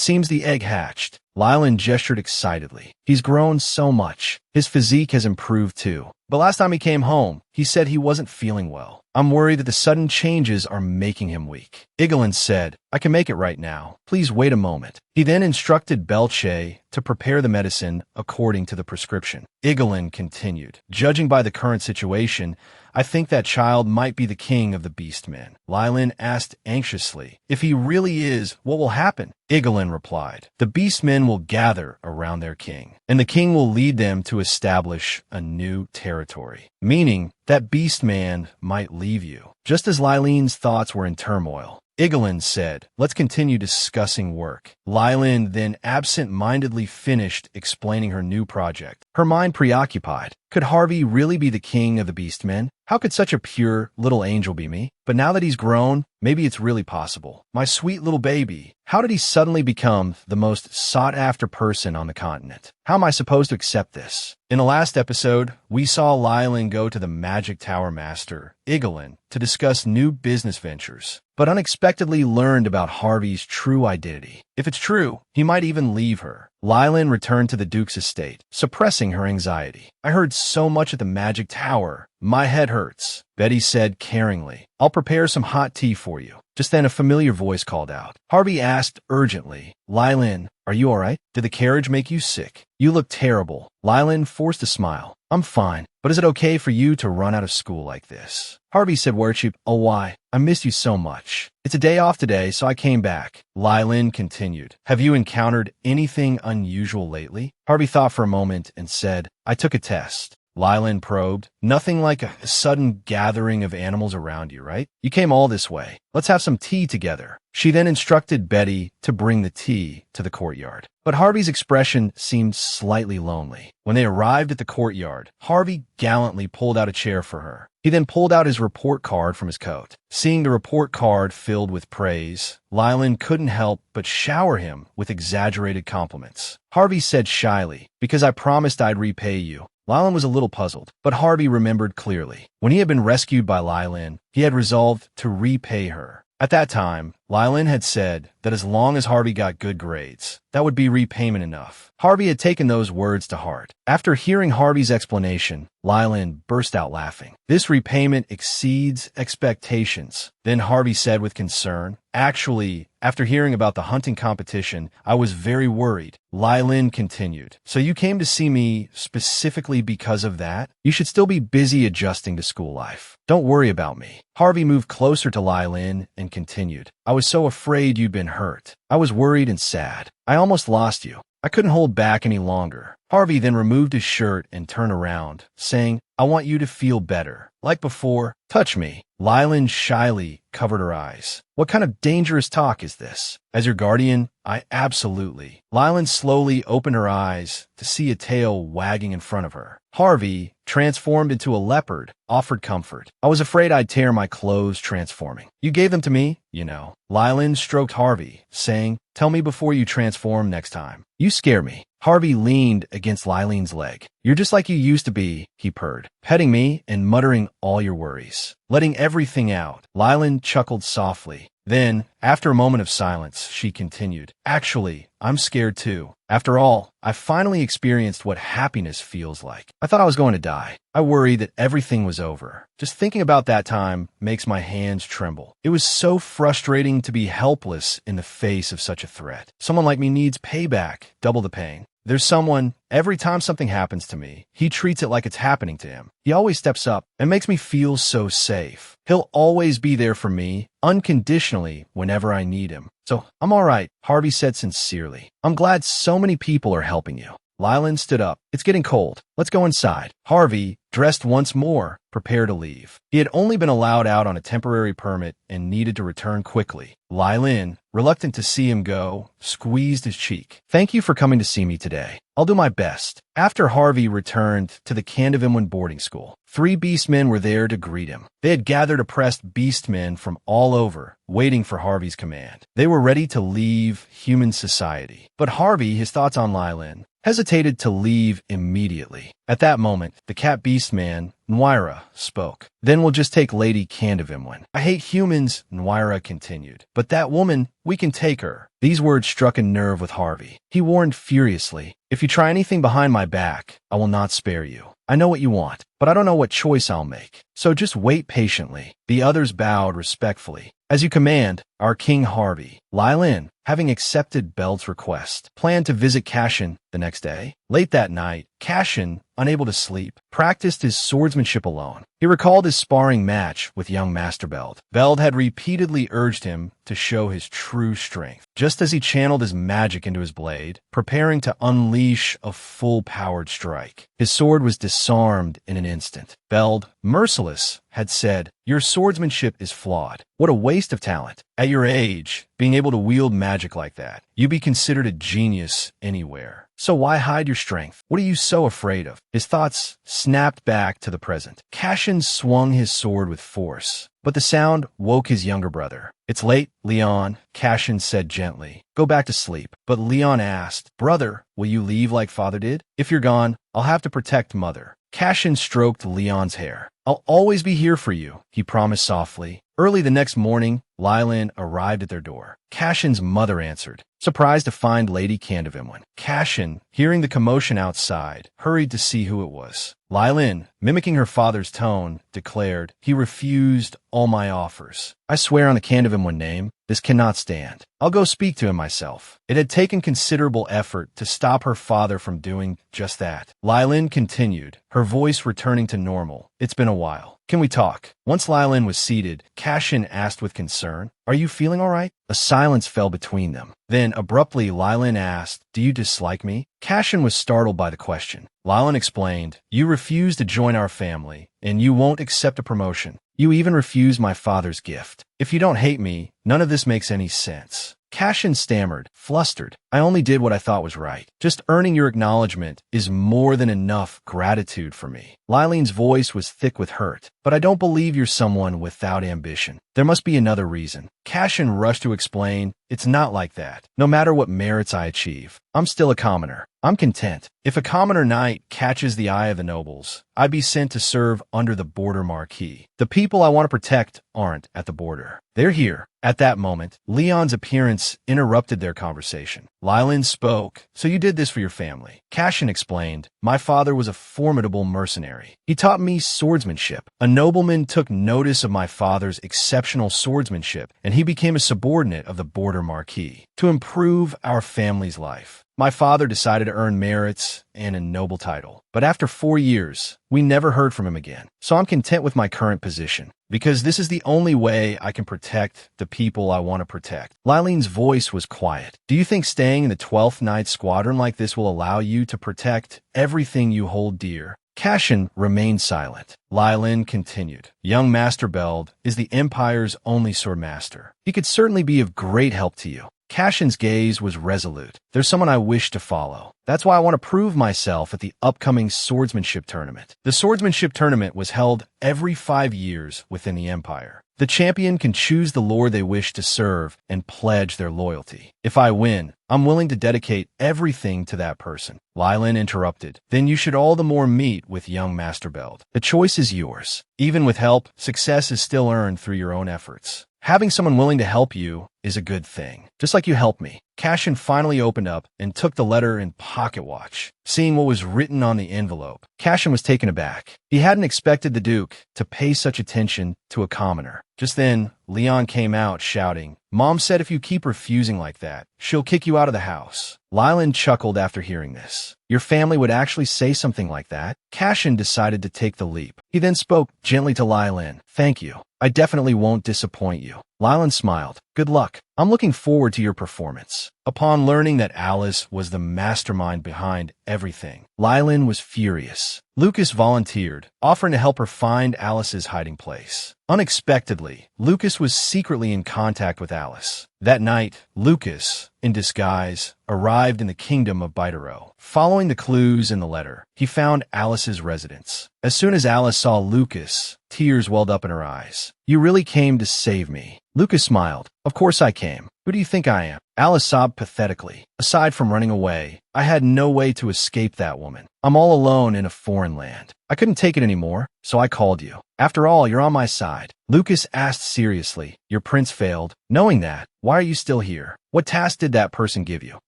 seems the egg hatched. Lylan gestured excitedly. He's grown so much. His physique has improved too. But last time he came home, he said he wasn't feeling well. I'm worried that the sudden changes are making him weak. Igelin said, I can make it right now. Please wait a moment. He then instructed Belche to prepare the medicine according to the prescription. Igelin continued, judging by the current situation, I think that child might be the king of the beastmen. Lylin asked anxiously, if he really is, what will happen? Igelin replied, the beastmen will gather around their king, and the king will lead them to establish a new territory, meaning that beastman might leave you. Just as Lylin's thoughts were in turmoil, Igelin said, let's continue discussing work. Lylin then absent-mindedly finished explaining her new project, her mind preoccupied. Could Harvey really be the king of the beastmen? How could such a pure little angel be me? But now that he's grown, maybe it's really possible. My sweet little baby. How did he suddenly become the most sought-after person on the continent? How am I supposed to accept this? In the last episode, we saw Lylin go to the Magic Tower Master, Igelin, to discuss new business ventures, but unexpectedly learned about Harvey's true identity. If it's true, he might even leave her. Lylin returned to the Duke's estate, suppressing her anxiety. I heard so much at the Magic Tower. My head hurts, Betty said caringly. I'll prepare some hot tea for you. Just then a familiar voice called out. Harvey asked urgently, Lylin, are you all right? Did the carriage make you sick? You look terrible. Lylin forced a smile. I'm fine, but is it okay for you to run out of school like this? Harvey said worriedly, oh why? I missed you so much. It's a day off today, so I came back. Lylin continued. Have you encountered anything unusual lately? Harvey thought for a moment and said, I took a test. Lylin probed. Nothing like a sudden gathering of animals around you, right? You came all this way. Let's have some tea together. She then instructed Betty to bring the tea to the courtyard. But Harvey's expression seemed slightly lonely. When they arrived at the courtyard, Harvey gallantly pulled out a chair for her. He then pulled out his report card from his coat. Seeing the report card filled with praise, Lylin couldn't help but shower him with exaggerated compliments. Harvey said shyly, because I promised I'd repay you. Lylin was a little puzzled, but Harvey remembered clearly. When he had been rescued by Lylin, he had resolved to repay her. At that time, Lylin had said that as long as Harvey got good grades, that would be repayment enough. Harvey had taken those words to heart. After hearing Harvey's explanation, Lylin burst out laughing. This repayment exceeds expectations. Then Harvey said with concern, actually, after hearing about the hunting competition, I was very worried. Lylin continued, so you came to see me specifically because of that? You should still be busy adjusting to school life. Don't worry about me. Harvey moved closer to Lylin and continued, I was so afraid you'd been hurt. I was worried and sad. I almost lost you. I couldn't hold back any longer. Harvey then removed his shirt and turned around, saying, I want you to feel better. Like before, touch me. Lylin shyly covered her eyes. What kind of dangerous talk is this? As your guardian, I absolutely. Lylin slowly opened her eyes to see a tail wagging in front of her. Harvey, transformed into a leopard, offered comfort. I was afraid I'd tear my clothes transforming. You gave them to me, you know. Lylin stroked Harvey, saying, tell me before you transform next time. You scare me. Harvey leaned against Lylin's leg. You're just like you used to be, he purred, petting me and muttering all your worries. Letting everything out, Lylin chuckled softly. Then, after a moment of silence, she continued, actually, I'm scared too. After all, I finally experienced what happiness feels like. I thought I was going to die. I worried that everything was over. Just thinking about that time makes my hands tremble. It was so frustrating to be helpless in the face of such a threat. Someone like me needs payback, double the pain. There's someone, every time something happens to me, he treats it like it's happening to him. He always steps up and makes me feel so safe. He'll always be there for me, unconditionally, whenever I need him. So, I'm all right, Harvey said sincerely. I'm glad so many people are helping you. Lylin stood up. It's getting cold. Let's go inside. Harvey, dressed once more, prepared to leave. He had only been allowed out on a temporary permit and needed to return quickly. Lylin, reluctant to see him go, squeezed his cheek. Thank you for coming to see me today. I'll do my best. After Harvey returned to the Candivimwin boarding school, 3 beastmen were there to greet him. They had gathered oppressed beastmen from all over, waiting for Harvey's command. They were ready to leave human society. But Harvey, his thoughts on Lylin, hesitated to leave immediately. At that moment, the cat beastman Nwira spoke. Then we'll just take Lady Candivimwin. I hate humans, Nwira continued. But that woman, we can take her. These words struck a nerve with Harvey. He warned furiously, if you try anything behind my back, I will not spare you. I know what you want, but I don't know what choice I'll make. So just wait patiently. The others bowed respectfully. As you command, our King Harvey. Lylin, having accepted Beld's request, planned to visit Cashin the next day. Late that night, Cashin, unable to sleep, practiced his swordsmanship alone. He recalled his sparring match with young Master Beld. Beld had repeatedly urged him to show his true strength. Just as he channeled his magic into his blade, preparing to unleash a full-powered strike, his sword was disarmed in an instant. Beld, merciless, had said, your swordsmanship is flawed. What a waste of talent. At your age, being able to wield magic like that, you'd be considered a genius anywhere. So why hide your strength? What are you so afraid of? His thoughts snapped back to the present. Cashin swung his sword with force, but the sound woke his younger brother. It's late, Leon, Cashin said gently. Go back to sleep. But Leon asked, brother, will you leave like father did? If you're gone, I'll have to protect mother. Cashin stroked Leon's hair. I'll always be here for you, he promised softly. Early the next morning, Lylin arrived at their door. Cashin's mother answered, surprised to find Lady Candivimwin. Cashin, hearing the commotion outside, hurried to see who it was. Lylin, mimicking her father's tone, declared, he refused all my offers. I swear on the Candivimwin name, this cannot stand. I'll go speak to him myself. It had taken considerable effort to stop her father from doing just that. Lylin continued, her voice returning to normal. It's been a while. Can we talk? Once Lylin was seated, Cashin asked with concern, are you feeling all right? A silence fell between them. Then, abruptly, Lylin asked, do you dislike me? Cashin was startled by the question. Lylin explained, you refuse to join our family, and you won't accept a promotion. You even refuse my father's gift. If you don't hate me, none of this makes any sense. Cashin stammered, flustered. I only did what I thought was right. Just earning your acknowledgement is more than enough gratitude for me. Lylin's voice was thick with hurt. But I don't believe you're someone without ambition. There must be another reason. Cashin rushed to explain, it's not like that. No matter what merits I achieve, I'm still a commoner. I'm content. If a commoner knight catches the eye of the nobles, I'd be sent to serve under the border marquee. The people I want to protect aren't at the border. They're here. At that moment, Leon's appearance interrupted their conversation. Lylin spoke, so you did this for your family. Cashin explained, my father was a formidable mercenary. He taught me swordsmanship. A nobleman took notice of my father's exceptional swordsmanship, and he became a subordinate of the border marquee to improve our family's life. My father decided to earn merits and a noble title. But after 4 years, we never heard from him again. So I'm content with my current position, because this is the only way I can protect the people I want to protect. Lylin's voice was quiet. Do you think staying in the 12th Night Squadron like this will allow you to protect everything you hold dear? Cashin remained silent. Lylin continued. Young Master Beld is the Empire's only sword master. He could certainly be of great help to you. Cashin's gaze was resolute. There's someone I wish to follow. That's why I want to prove myself at the upcoming swordsmanship tournament. The swordsmanship tournament was held every 5 years within the Empire. The champion can choose the lord they wish to serve and pledge their loyalty. If I win, I'm willing to dedicate everything to that person. Lylin interrupted. Then you should all the more meet with young Master Beld. The choice is yours. Even with help, success is still earned through your own efforts. Having someone willing to help you is a good thing, just like you helped me. Cashin finally opened up and took the letter and pocket watch. Seeing what was written on the envelope, Cashin was taken aback. He hadn't expected the Duke to pay such attention to a commoner. Just then, Leon came out shouting, Mom said if you keep refusing like that, she'll kick you out of the house. Lylin chuckled after hearing this. Your family would actually say something like that? Cashin decided to take the leap. He then spoke gently to Lylin. Thank you. I definitely won't disappoint you. Lylin smiled. Good luck. I'm looking forward to your performance. Upon learning that Alice was the mastermind behind everything, Lylin was furious. Lucas volunteered, offering to help her find Alice's hiding place. Unexpectedly, Lucas was secretly in contact with Alice. That night, Lucas, in disguise, arrived in the kingdom of Bitero. Following the clues in the letter, he found Alice's residence. As soon as Alice saw Lucas, tears welled up in her eyes. You really came to save me. Lucas smiled. Of course I came. Who do you think I am? Alice sobbed pathetically. Aside from running away, I had no way to escape that woman. I'm all alone in a foreign land. I couldn't take it anymore, so I called you. After all, you're on my side. Lucas asked seriously. Your prince failed. Knowing that, why are you still here? What task did that person give you?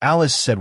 Alice said,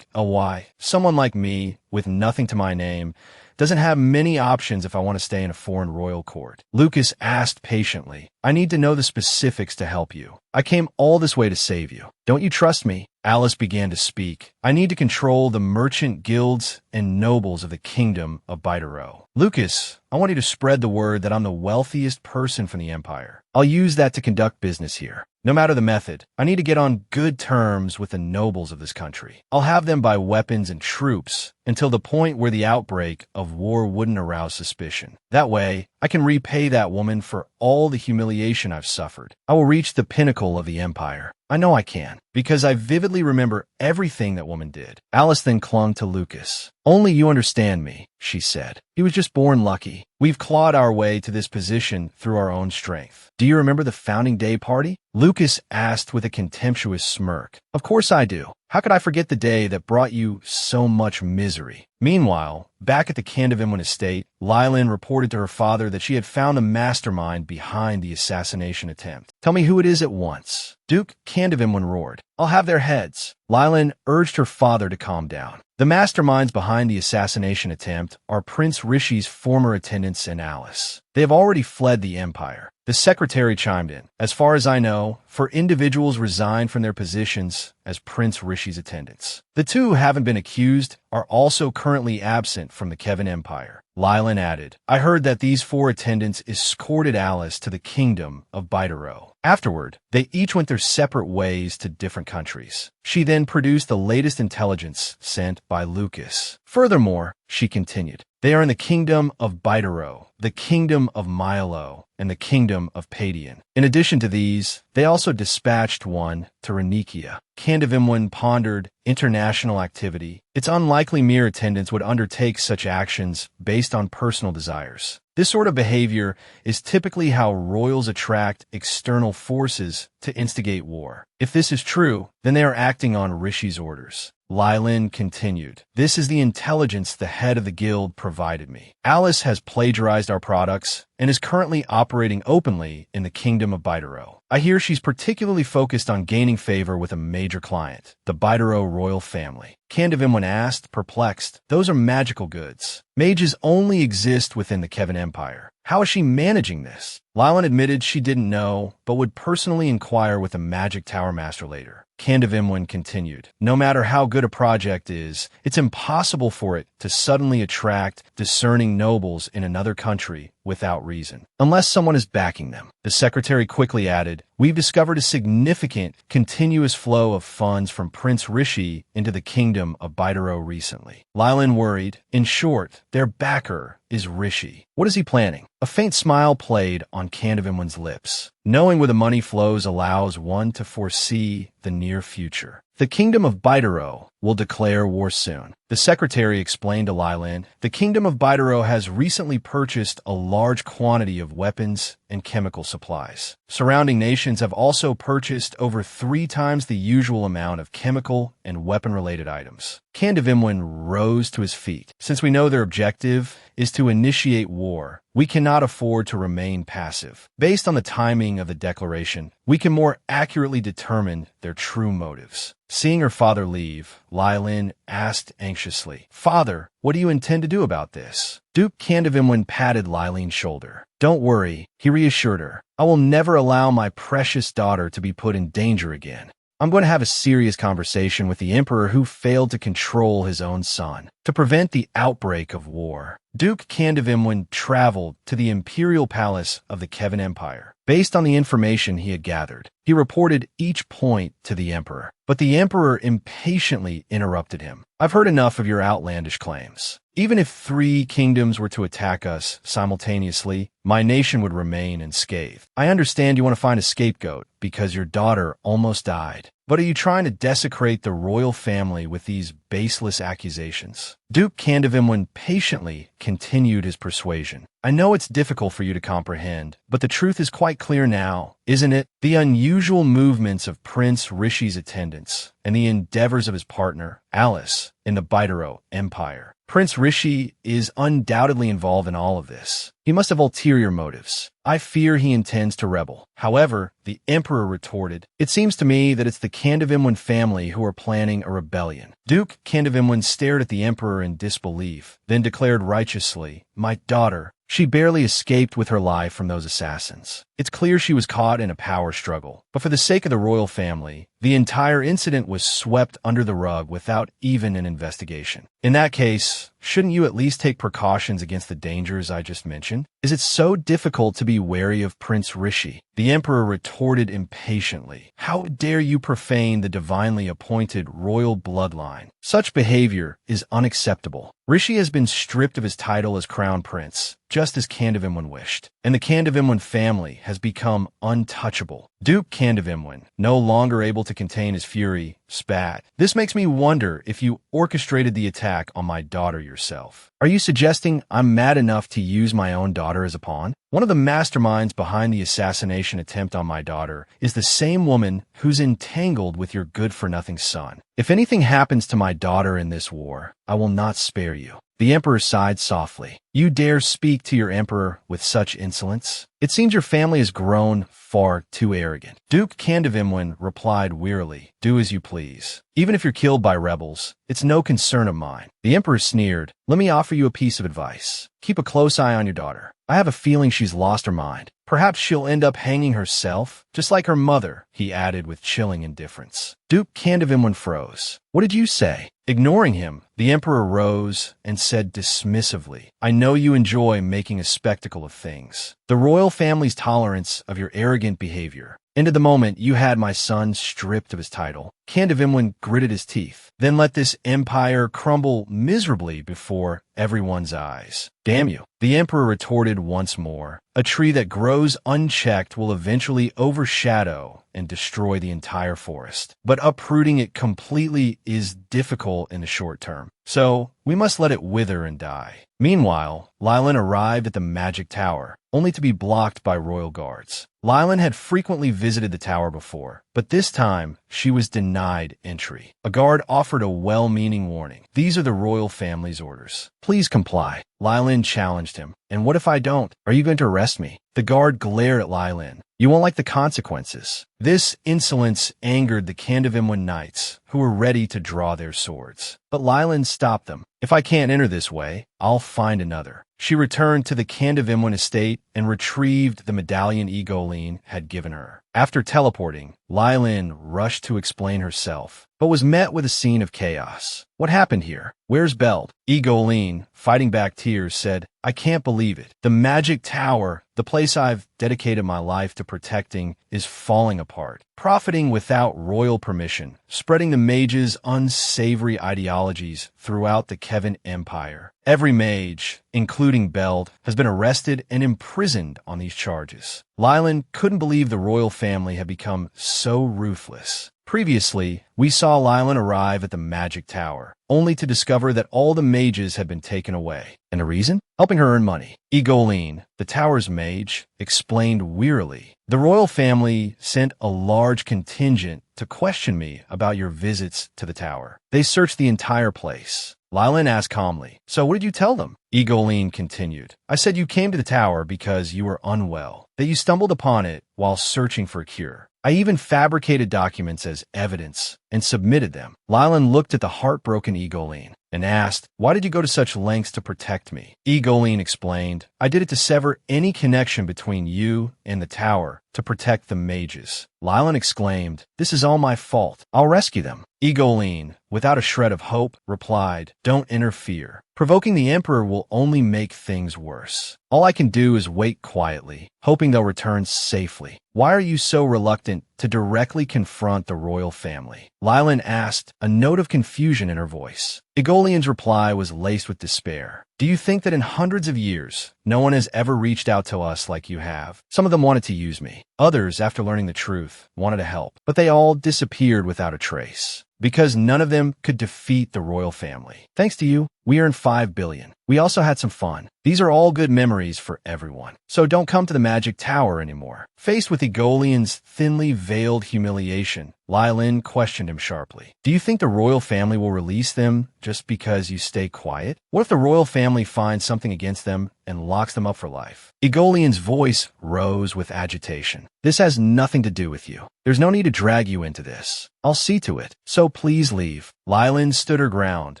why? Someone like me, with nothing to my name, doesn't have many options if I want to stay in a foreign royal court. Lucas asked patiently, I need to know the specifics to help you. I came all this way to save you. Don't you trust me? Alice began to speak. I need to control the merchant guilds and nobles of the kingdom of Bitero. Lucas, I want you to spread the word that I'm the wealthiest person from the empire. I'll use that to conduct business here. No matter the method, I need to get on good terms with the nobles of this country. I'll have them buy weapons and troops until the point where the outbreak of war wouldn't arouse suspicion. That way, I can repay that woman for all the humiliation I've suffered. I will reach the pinnacle of the empire. I know I can, because I vividly remember everything that woman did. Alice then clung to Lucas. Only you understand me, she said. He was just born lucky. We've clawed our way to this position through our own strength. Do you remember the founding day party? Lucas asked with a contemptuous smirk. Of course I do. How could I forget the day that brought you so much misery? Meanwhile, back at the Candevimwin estate, Lylin reported to her father that she had found the mastermind behind the assassination attempt. Tell me who it is at once. Duke Candevimwin roared. I'll have their heads. Lylin urged her father to calm down. The masterminds behind the assassination attempt are Prince Rishi's former attendants and Alice. They have already fled the empire. The secretary chimed in. As far as I know, for individuals resigned from their positions as Prince Rishi's attendants. The two who haven't been accused are also currently absent from the Kevin Empire. Lylin added, I heard that these 4 attendants escorted Alice to the kingdom of Bitero. Afterward, they each went their separate ways to different countries. She then produced the latest intelligence sent by Lucas. Furthermore, she continued, they are in the kingdom of Bitero, the kingdom of Milo, and the kingdom of Padian. In addition to these, they also dispatched one to Renikia. Candevimwin pondered international activity. It's unlikely mere attendants would undertake such actions based on personal desires. This sort of behavior is typically how royals attract external forces to instigate war. If this is true, then they are acting on Rishi's orders. Lylin continued, this is the intelligence the head of the guild provided me. Alice has plagiarized our products and is currently operating openly in the kingdom of Bitero. I hear she's particularly focused on gaining favor with a major client, the Bitero royal family. Candevimwin asked, perplexed, those are magical goods. Mages only exist within the Kevin Empire. How is she managing this? Lylin admitted she didn't know, but would personally inquire with the Magic Tower Master later. Candevimwin continued, no matter how good a project is, it's impossible for it to suddenly attract discerning nobles in another country without reason, unless someone is backing them. The secretary quickly added, we've discovered a significant, continuous flow of funds from Prince Rishi into the kingdom of Bitero recently. Lylin worried. In short, their backer is Rishi. What is he planning? A faint smile played on Candevimwin's lips. Knowing where the money flows allows one to foresee the near future. The kingdom of Bitero will declare war soon. The secretary explained to Lylin, the kingdom of Bitero has recently purchased a large quantity of weapons and chemical supplies. Surrounding nations have also purchased over 3 times the usual amount of chemical and weapon-related items. Candevimwin rose to his feet. Since we know their objective is to initiate war, we cannot afford to remain passive. Based on the timing of the declaration, we can more accurately determine their true motives. Seeing her father leave, Lylin asked anxiously, Father, what do you intend to do about this? Duke Candevimwin patted Lylin's shoulder. Don't worry, he reassured her. I will never allow my precious daughter to be put in danger again. I'm going to have a serious conversation with the emperor who failed to control his own son. To prevent the outbreak of war, Duke Candevimwin traveled to the imperial palace of the Kevin Empire. Based on the information he had gathered, he reported each point to the emperor. But the emperor impatiently interrupted him. I've heard enough of your outlandish claims. Even if 3 kingdoms were to attack us simultaneously, my nation would remain unscathed. I understand you want to find a scapegoat because your daughter almost died. But are you trying to desecrate the royal family with these baseless accusations? Duke Candevimwin patiently continued his persuasion. I know it's difficult for you to comprehend, but the truth is quite clear now, isn't it? The unusual movements of Prince Rishi's attendants and the endeavors of his partner, Alice, in the Baidaro Empire. Prince Rishi is undoubtedly involved in all of this. He must have ulterior motives. I fear he intends to rebel. However, the emperor retorted, it seems to me that it's the Candevimwin family who are planning a rebellion. Duke Candevimwin stared at the emperor in disbelief, then declared righteously, my daughter, she barely escaped with her life from those assassins. It's clear she was caught in a power struggle, but for the sake of the royal family, the entire incident was swept under the rug without even an investigation. In that case, shouldn't you at least take precautions against the dangers I just mentioned? Is it so difficult to be wary of Prince Rishi? The emperor retorted impatiently. How dare you profane the divinely appointed royal bloodline? Such behavior is unacceptable. Rishi has been stripped of his title as crown prince, just as Candevimwin wished, and the Candevimwin family has become untouchable. Duke Candevimwin, no longer able to contain his fury, spat. This makes me wonder if you orchestrated the attack on my daughter yourself. Are you suggesting I'm mad enough to use my own daughter as a pawn? One of the masterminds behind the assassination attempt on my daughter is the same woman who's entangled with your good-for-nothing son. If anything happens to my daughter in this war, I will not spare you. The emperor sighed softly. You dare speak to your emperor with such insolence? It seems your family has grown far too arrogant. Duke Candevimwin replied wearily, do as you please. Even if you're killed by rebels, it's no concern of mine. The emperor sneered, let me offer you a piece of advice. Keep a close eye on your daughter. I have a feeling she's lost her mind. Perhaps she'll end up hanging herself, just like her mother, he added with chilling indifference. Duke Candevimwin froze. What did you say? Ignoring him, the emperor rose and said dismissively, I know you enjoy making a spectacle of things. The royal family's tolerance of your arrogant behavior ended the moment you had my son stripped of his title. Candevimwin gritted his teeth, then let this empire crumble miserably before everyone's eyes. Damn you. The emperor retorted once more. A tree that grows unchecked will eventually overshadow and destroy the entire forest. But uprooting it completely is difficult in the short term. So, we must let it wither and die. Meanwhile, Lylin arrived at the magic tower, only to be blocked by royal guards. Lylin had frequently visited the tower before, but this time, she was denied entry. A guard offered a well-meaning warning. These are the royal family's orders. Please comply. Lylin challenged him. And what if I don't? Are you going to arrest me? The guard glared at Lylin. You won't like the consequences. This insolence angered the Candevimwin knights, who were ready to draw their swords. But Lylin stopped them. If I can't enter this way, I'll find another. She returned to the Candevimwin estate and retrieved the medallion Egoline had given her. After teleporting, Lylin rushed to explain herself, but was met with a scene of chaos. What happened here? Where's Beld? Egoline, fighting back tears, said, I can't believe it. The magic tower, the place I've dedicated my life to protecting, is falling apart. Profiting without royal permission, spreading the mages' unsavory ideologies throughout the Kevin Empire. Every mage, including Beld, has been arrested and imprisoned on these charges. Lylin couldn't believe the royal family had become so ruthless. Previously, we saw Lylin arrive at the magic tower, only to discover that all the mages had been taken away. And the reason? Helping her earn money. Egoline, the tower's mage, explained wearily. The royal family sent a large contingent to question me about your visits to the tower. They searched the entire place. Lylin asked calmly, so what did you tell them? Egoline continued, I said you came to the tower because you were unwell, that you stumbled upon it while searching for a cure. I even fabricated documents as evidence and submitted them. Lylin looked at the heartbroken Egoline and asked, why did you go to such lengths to protect me? Egoline explained, I did it to sever any connection between you and the tower to protect the mages. Lylin exclaimed, this is all my fault. I'll rescue them. Egoline, without a shred of hope, replied, don't interfere. Provoking the emperor will only make things worse. All I can do is wait quietly, hoping they'll return safely. Why are you so reluctant to to directly confront the royal family. Lylin asked, a note of confusion in her voice. Egolian's reply was laced with despair. Do you think that in hundreds of years, no one has ever reached out to us like you have? Some of them wanted to use me. Others, after learning the truth, wanted to help. But they all disappeared without a trace. Because none of them could defeat the royal family. Thanks to you, we earned 5 billion. We also had some fun. These are all good memories for everyone. So don't come to the magic tower anymore. Faced with Egolian's thinly veiled humiliation, Lylin questioned him sharply. Do you think the royal family will release them just because you stay quiet? What if the royal family finds something against them and locks them up for life? Egolian's voice rose with agitation. This has nothing to do with you. There's no need to drag you into this. I'll see to it. So please leave. Lylin stood her ground,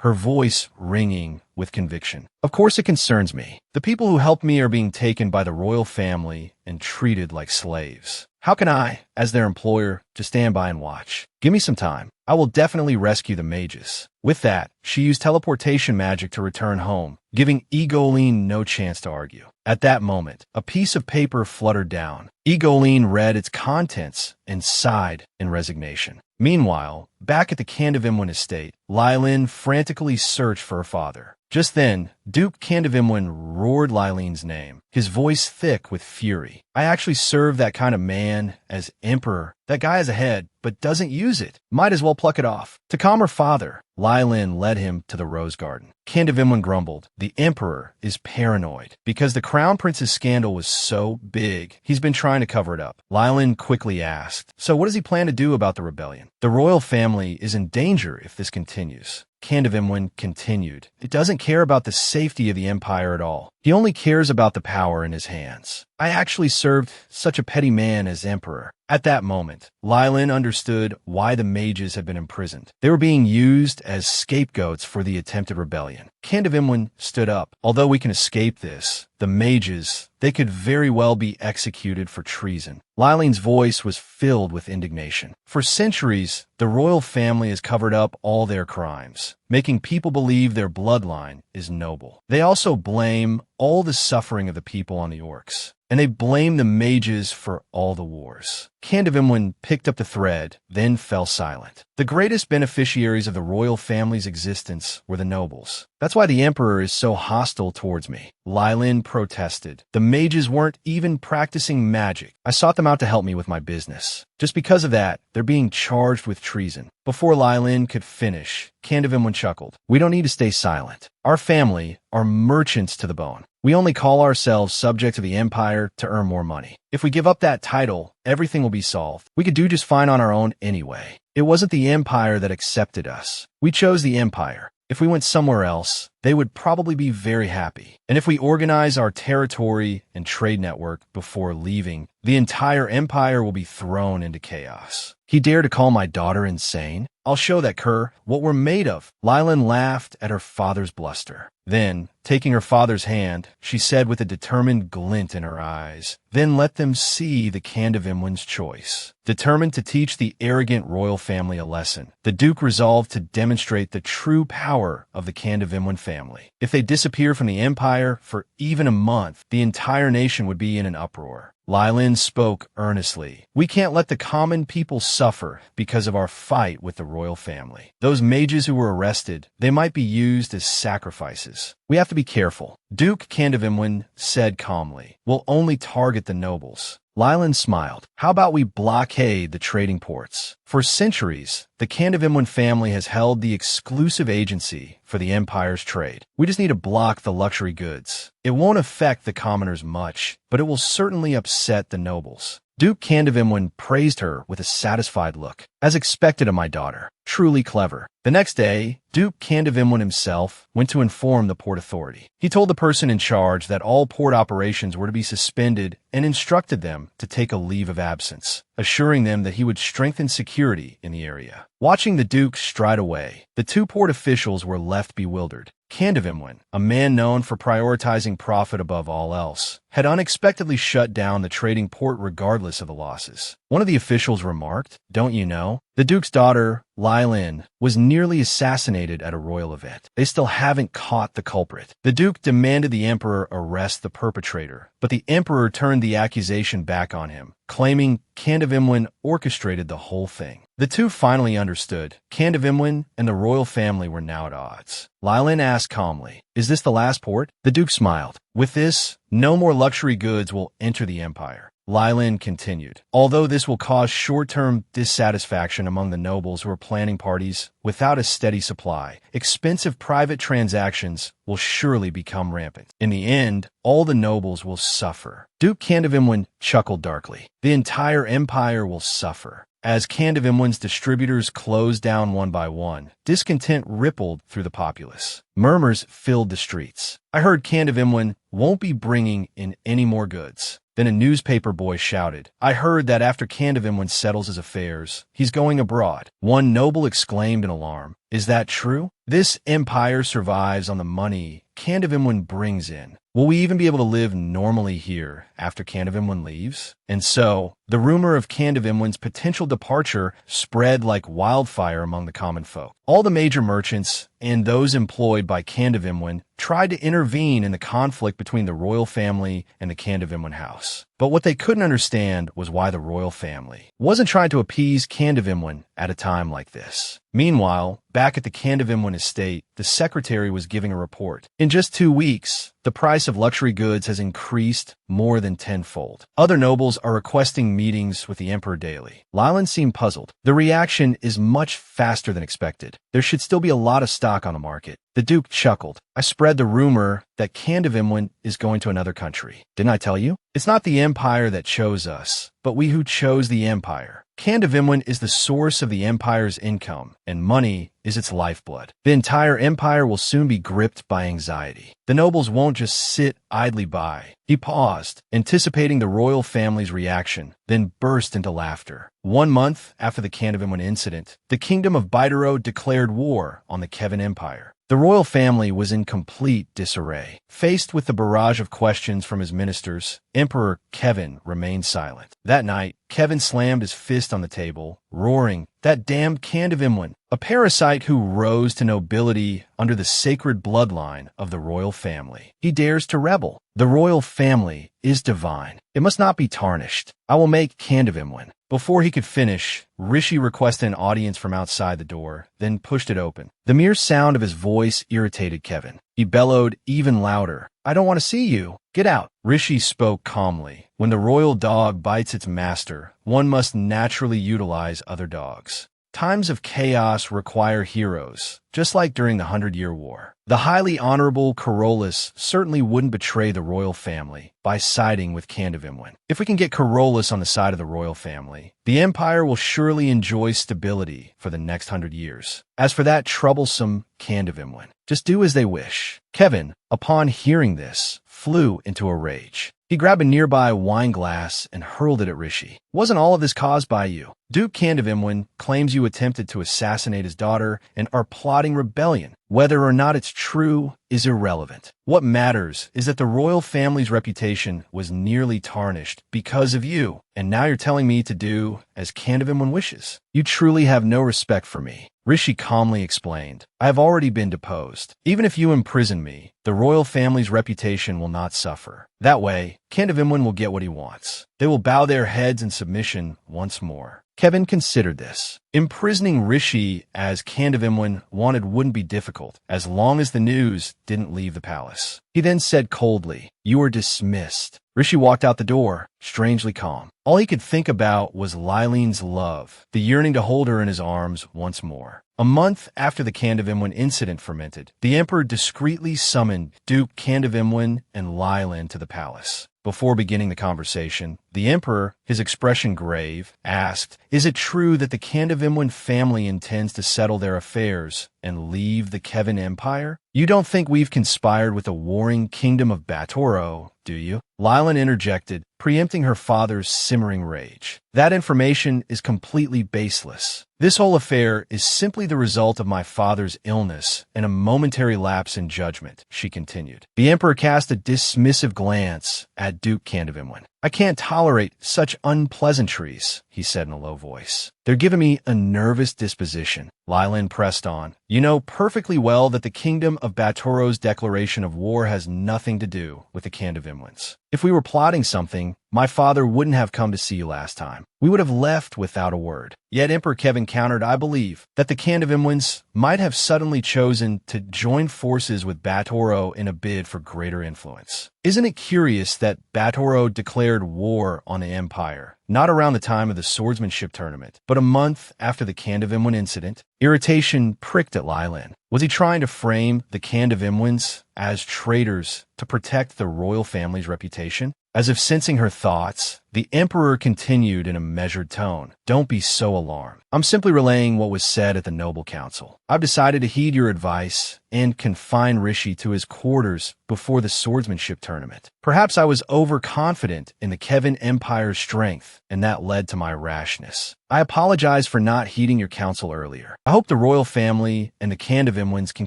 her voice ringing with conviction. Of course it concerns me. The people who helped me are being taken by the royal family and treated like slaves. How can I, as their employer, just stand by and watch? Give me some time. I will definitely rescue the mages. With that, she used teleportation magic to return home, giving Egolian no chance to argue. At that moment, a piece of paper fluttered down. Egolian read its contents and sighed in resignation. Meanwhile, back at the Candavimwin estate, Lylin frantically searched for her father. Just then, Duke Candavimwin roared Lylin's name, his voice thick with fury. I actually serve that kind of man as emperor. That guy has a head, but doesn't use it. Might as well pluck it off. To calm her father, Lylin led him to the rose garden. Candavimwin grumbled, the emperor is paranoid. Because the crown prince's scandal was so big, he's been trying to cover it up. Lylin quickly asked, so what does he plan to do about the rebellion? The royal family is in danger if this continues. Candavimwin continued. It doesn't care about the safety of the empire at all. He only cares about the power in his hands. I actually served such a petty man as emperor. At that moment, Lylin understood why the mages had been imprisoned. They were being used as scapegoats for the attempted rebellion. Candavimwin stood up. Although we can escape this, the mages, they could very well be executed for treason. Lylin's voice was filled with indignation. For centuries, the royal family has covered up all their crimes, making people believe their bloodline is noble. They also blame all the suffering of the people on the orcs, and they blame the mages for all the wars. Candavimwin picked up the thread, then fell silent. The greatest beneficiaries of the royal family's existence were the nobles. That's why the emperor is so hostile towards me. Lylin protested. The mages weren't even practicing magic. I sought them out to help me with my business. Just because of that, they're being charged with treason. Before Lylin could finish, Candavimwin chuckled. We don't need to stay silent. Our family are merchants to the bone. We only call ourselves subject to the empire to earn more money. If we give up that title, everything will be solved. We could do just fine on our own anyway. It wasn't the empire that accepted us. We chose the empire. If we went somewhere else, they would probably be very happy. And if we organize our territory and trade network before leaving, the entire empire will be thrown into chaos. He dared to call my daughter insane? I'll show that cur what we're made of. Lylin laughed at her father's bluster. Then, taking her father's hand, she said with a determined glint in her eyes, then let them see the Candavimwin's choice. Determined to teach the arrogant royal family a lesson, the Duke resolved to demonstrate the true power of the Candavimwin family. If they disappear from the empire for even a month, the entire nation would be in an uproar. Lylin spoke earnestly. We can't let the common people suffer because of our fight with the royal family. Those mages who were arrested, they might be used as sacrifices. We have to be careful. Duke Candavimwin said calmly, we'll only target the nobles. Lylin smiled. How about we blockade the trading ports? For centuries, the Candavimwin family has held the exclusive agency for the empire's trade. We just need to block the luxury goods. It won't affect the commoners much, but it will certainly upset the nobles. Duke Candavimwin praised her with a satisfied look. As expected of my daughter. Truly clever. The next day, Duke Candavimwin himself went to inform the port authority. He told the person in charge that all port operations were to be suspended and instructed them to take a leave of absence, assuring them that he would strengthen security in the area. Watching the Duke stride away, the two port officials were left bewildered. Candavimwin, a man known for prioritizing profit above all else, had unexpectedly shut down the trading port regardless of the losses. One of the officials remarked, "Don't you know? The Duke's daughter, Lilin, was nearly assassinated at a royal event. They still haven't caught the culprit." The Duke demanded the Emperor arrest the perpetrator, but the Emperor turned the accusation back on him, claiming Kandavimwin orchestrated the whole thing. The two finally understood. Kandavimwin and the royal family were now at odds. Lilin asked calmly, "Is this the last port?" The Duke smiled. "With this, no more luxury goods will enter the empire." Lilin continued, "Although this will cause short-term dissatisfaction among the nobles who are planning parties, without a steady supply, expensive private transactions will surely become rampant. In the end, all the nobles will suffer." Duke Kandavimwin chuckled darkly. "The entire empire will suffer." As Kandavimwin's distributors closed down one by one, discontent rippled through the populace. Murmurs filled the streets. "I heard Kandavimwin won't be bringing in any more goods." Then a newspaper boy shouted, "I heard that after Kandavimwin settles his affairs, he's going abroad." One noble exclaimed in alarm, "Is that true? This empire survives on the money Kandavimwin brings in. Will we even be able to live normally here after Kandavimwin leaves?" And so, the rumor of Kandavimwin's potential departure spread like wildfire among the common folk. All the major merchants and those employed by Kandavimwin tried to intervene in the conflict between the royal family and the Kandavimwin house. But what they couldn't understand was why the royal family wasn't trying to appease Kandavimwin at a time like this. Meanwhile, back at the Kandavimwin estate, the secretary was giving a report. "In just 2 weeks, the price of luxury goods has increased more than tenfold. Other nobles are requesting meetings with the emperor daily." Lilin seemed puzzled. "The reaction is much faster than expected. There should still be a lot of stock on the market." The Duke chuckled. "I spread the rumor that Kandavimwin is going to another country. Didn't I tell you? It's not the empire that chose us, but we who chose the empire. Kandavimwin is the source of the empire's income, and money is its lifeblood. The entire empire will soon be gripped by anxiety. The nobles won't just sit idly by." He paused, anticipating the royal family's reaction, then burst into laughter. 1 month after the Kandavimwin incident, the kingdom of Baidaro declared war on the Kevin Empire. The royal family was in complete disarray. Faced with the barrage of questions from his ministers, Emperor Kevin remained silent. That night, Kevin slammed his fist on the table, roaring, "That damned Kandavimwin, a parasite who rose to nobility under the sacred bloodline of the royal family. He dares to rebel. The royal family is divine. It must not be tarnished. I will make Kandavimwin." Before he could finish, Rishi requested an audience from outside the door, then pushed it open. The mere sound of his voice irritated Kevin. He bellowed even louder, "I don't want to see you. Get out." Rishi spoke calmly. "When the royal dog bites its master, one must naturally utilize other dogs. Times of chaos require heroes, just like during the 100-Year War. The highly honorable Carolus certainly wouldn't betray the royal family by siding with Kandavimwin. If we can get Carolus on the side of the royal family, the empire will surely enjoy stability for the next 100 years. As for that troublesome Kandavimwin, just do as they wish." Kevin, upon hearing this, flew into a rage. He grabbed a nearby wine glass and hurled it at Rishi. "Wasn't all of this caused by you? Duke Kandavimwin claims you attempted to assassinate his daughter and are plotting rebellion. Whether or not it's true is irrelevant. What matters is that the royal family's reputation was nearly tarnished because of you, and now you're telling me to do as Kandavimwin wishes. You truly have no respect for me." Rishi calmly explained, "I have already been deposed. Even if you imprison me, the royal family's reputation will not suffer. That way, Kandavimwin will get what he wants. They will bow their heads in submission once more." Kevin considered this. Imprisoning Rishi as Kandavimwin wanted wouldn't be difficult, as long as the news didn't leave the palace. He then said coldly, "You are dismissed." Rishi walked out the door, strangely calm. All he could think about was Lilin's love, the yearning to hold her in his arms once more. A month after the Kandavimwin incident fermented, the emperor discreetly summoned Duke Kandavimwin and Lilin to the palace. Before beginning the conversation, the emperor, his expression grave, asked, "Is it true that the Kandavimwin family intends to settle their affairs and leave the Kevin Empire? You don't think we've conspired with the warring kingdom of Batoro, do you?" Lilin interjected, preempting her father's simmering rage. "That information is completely baseless. This whole affair is simply the result of my father's illness and a momentary lapse in judgment," she continued. The emperor cast a dismissive glance at Duke Kandavimwin. I can't tolerate such unpleasantries, he said in a low voice. They're giving me a nervous disposition. Lylin pressed on. You know perfectly well that the kingdom of Batoro's declaration of war has nothing to do with the Candavimlins. If we were plotting something, my father wouldn't have come to see you last time. We would have left without a word. Yet Emperor Kevin countered, I believe, that the Candavimlins might have suddenly chosen to join forces with Batoro in a bid for greater influence. Isn't it curious that Batoro declared war on the Empire, not around the time of the swordsmanship tournament, but a month after the Candavimlin incident? Irritation pricked at Lylin. Was he trying to frame the Candavimlins as traitors to protect the royal family's reputation? As if sensing her thoughts, the Emperor continued in a measured tone. Don't be so alarmed. I'm simply relaying what was said at the Noble Council. I've decided to heed your advice and confine Rishi to his quarters before the swordsmanship tournament. Perhaps I was overconfident in the Kevin Empire's strength, and that led to my rashness. I apologize for not heeding your counsel earlier. I hope the royal family and the Candavimlins can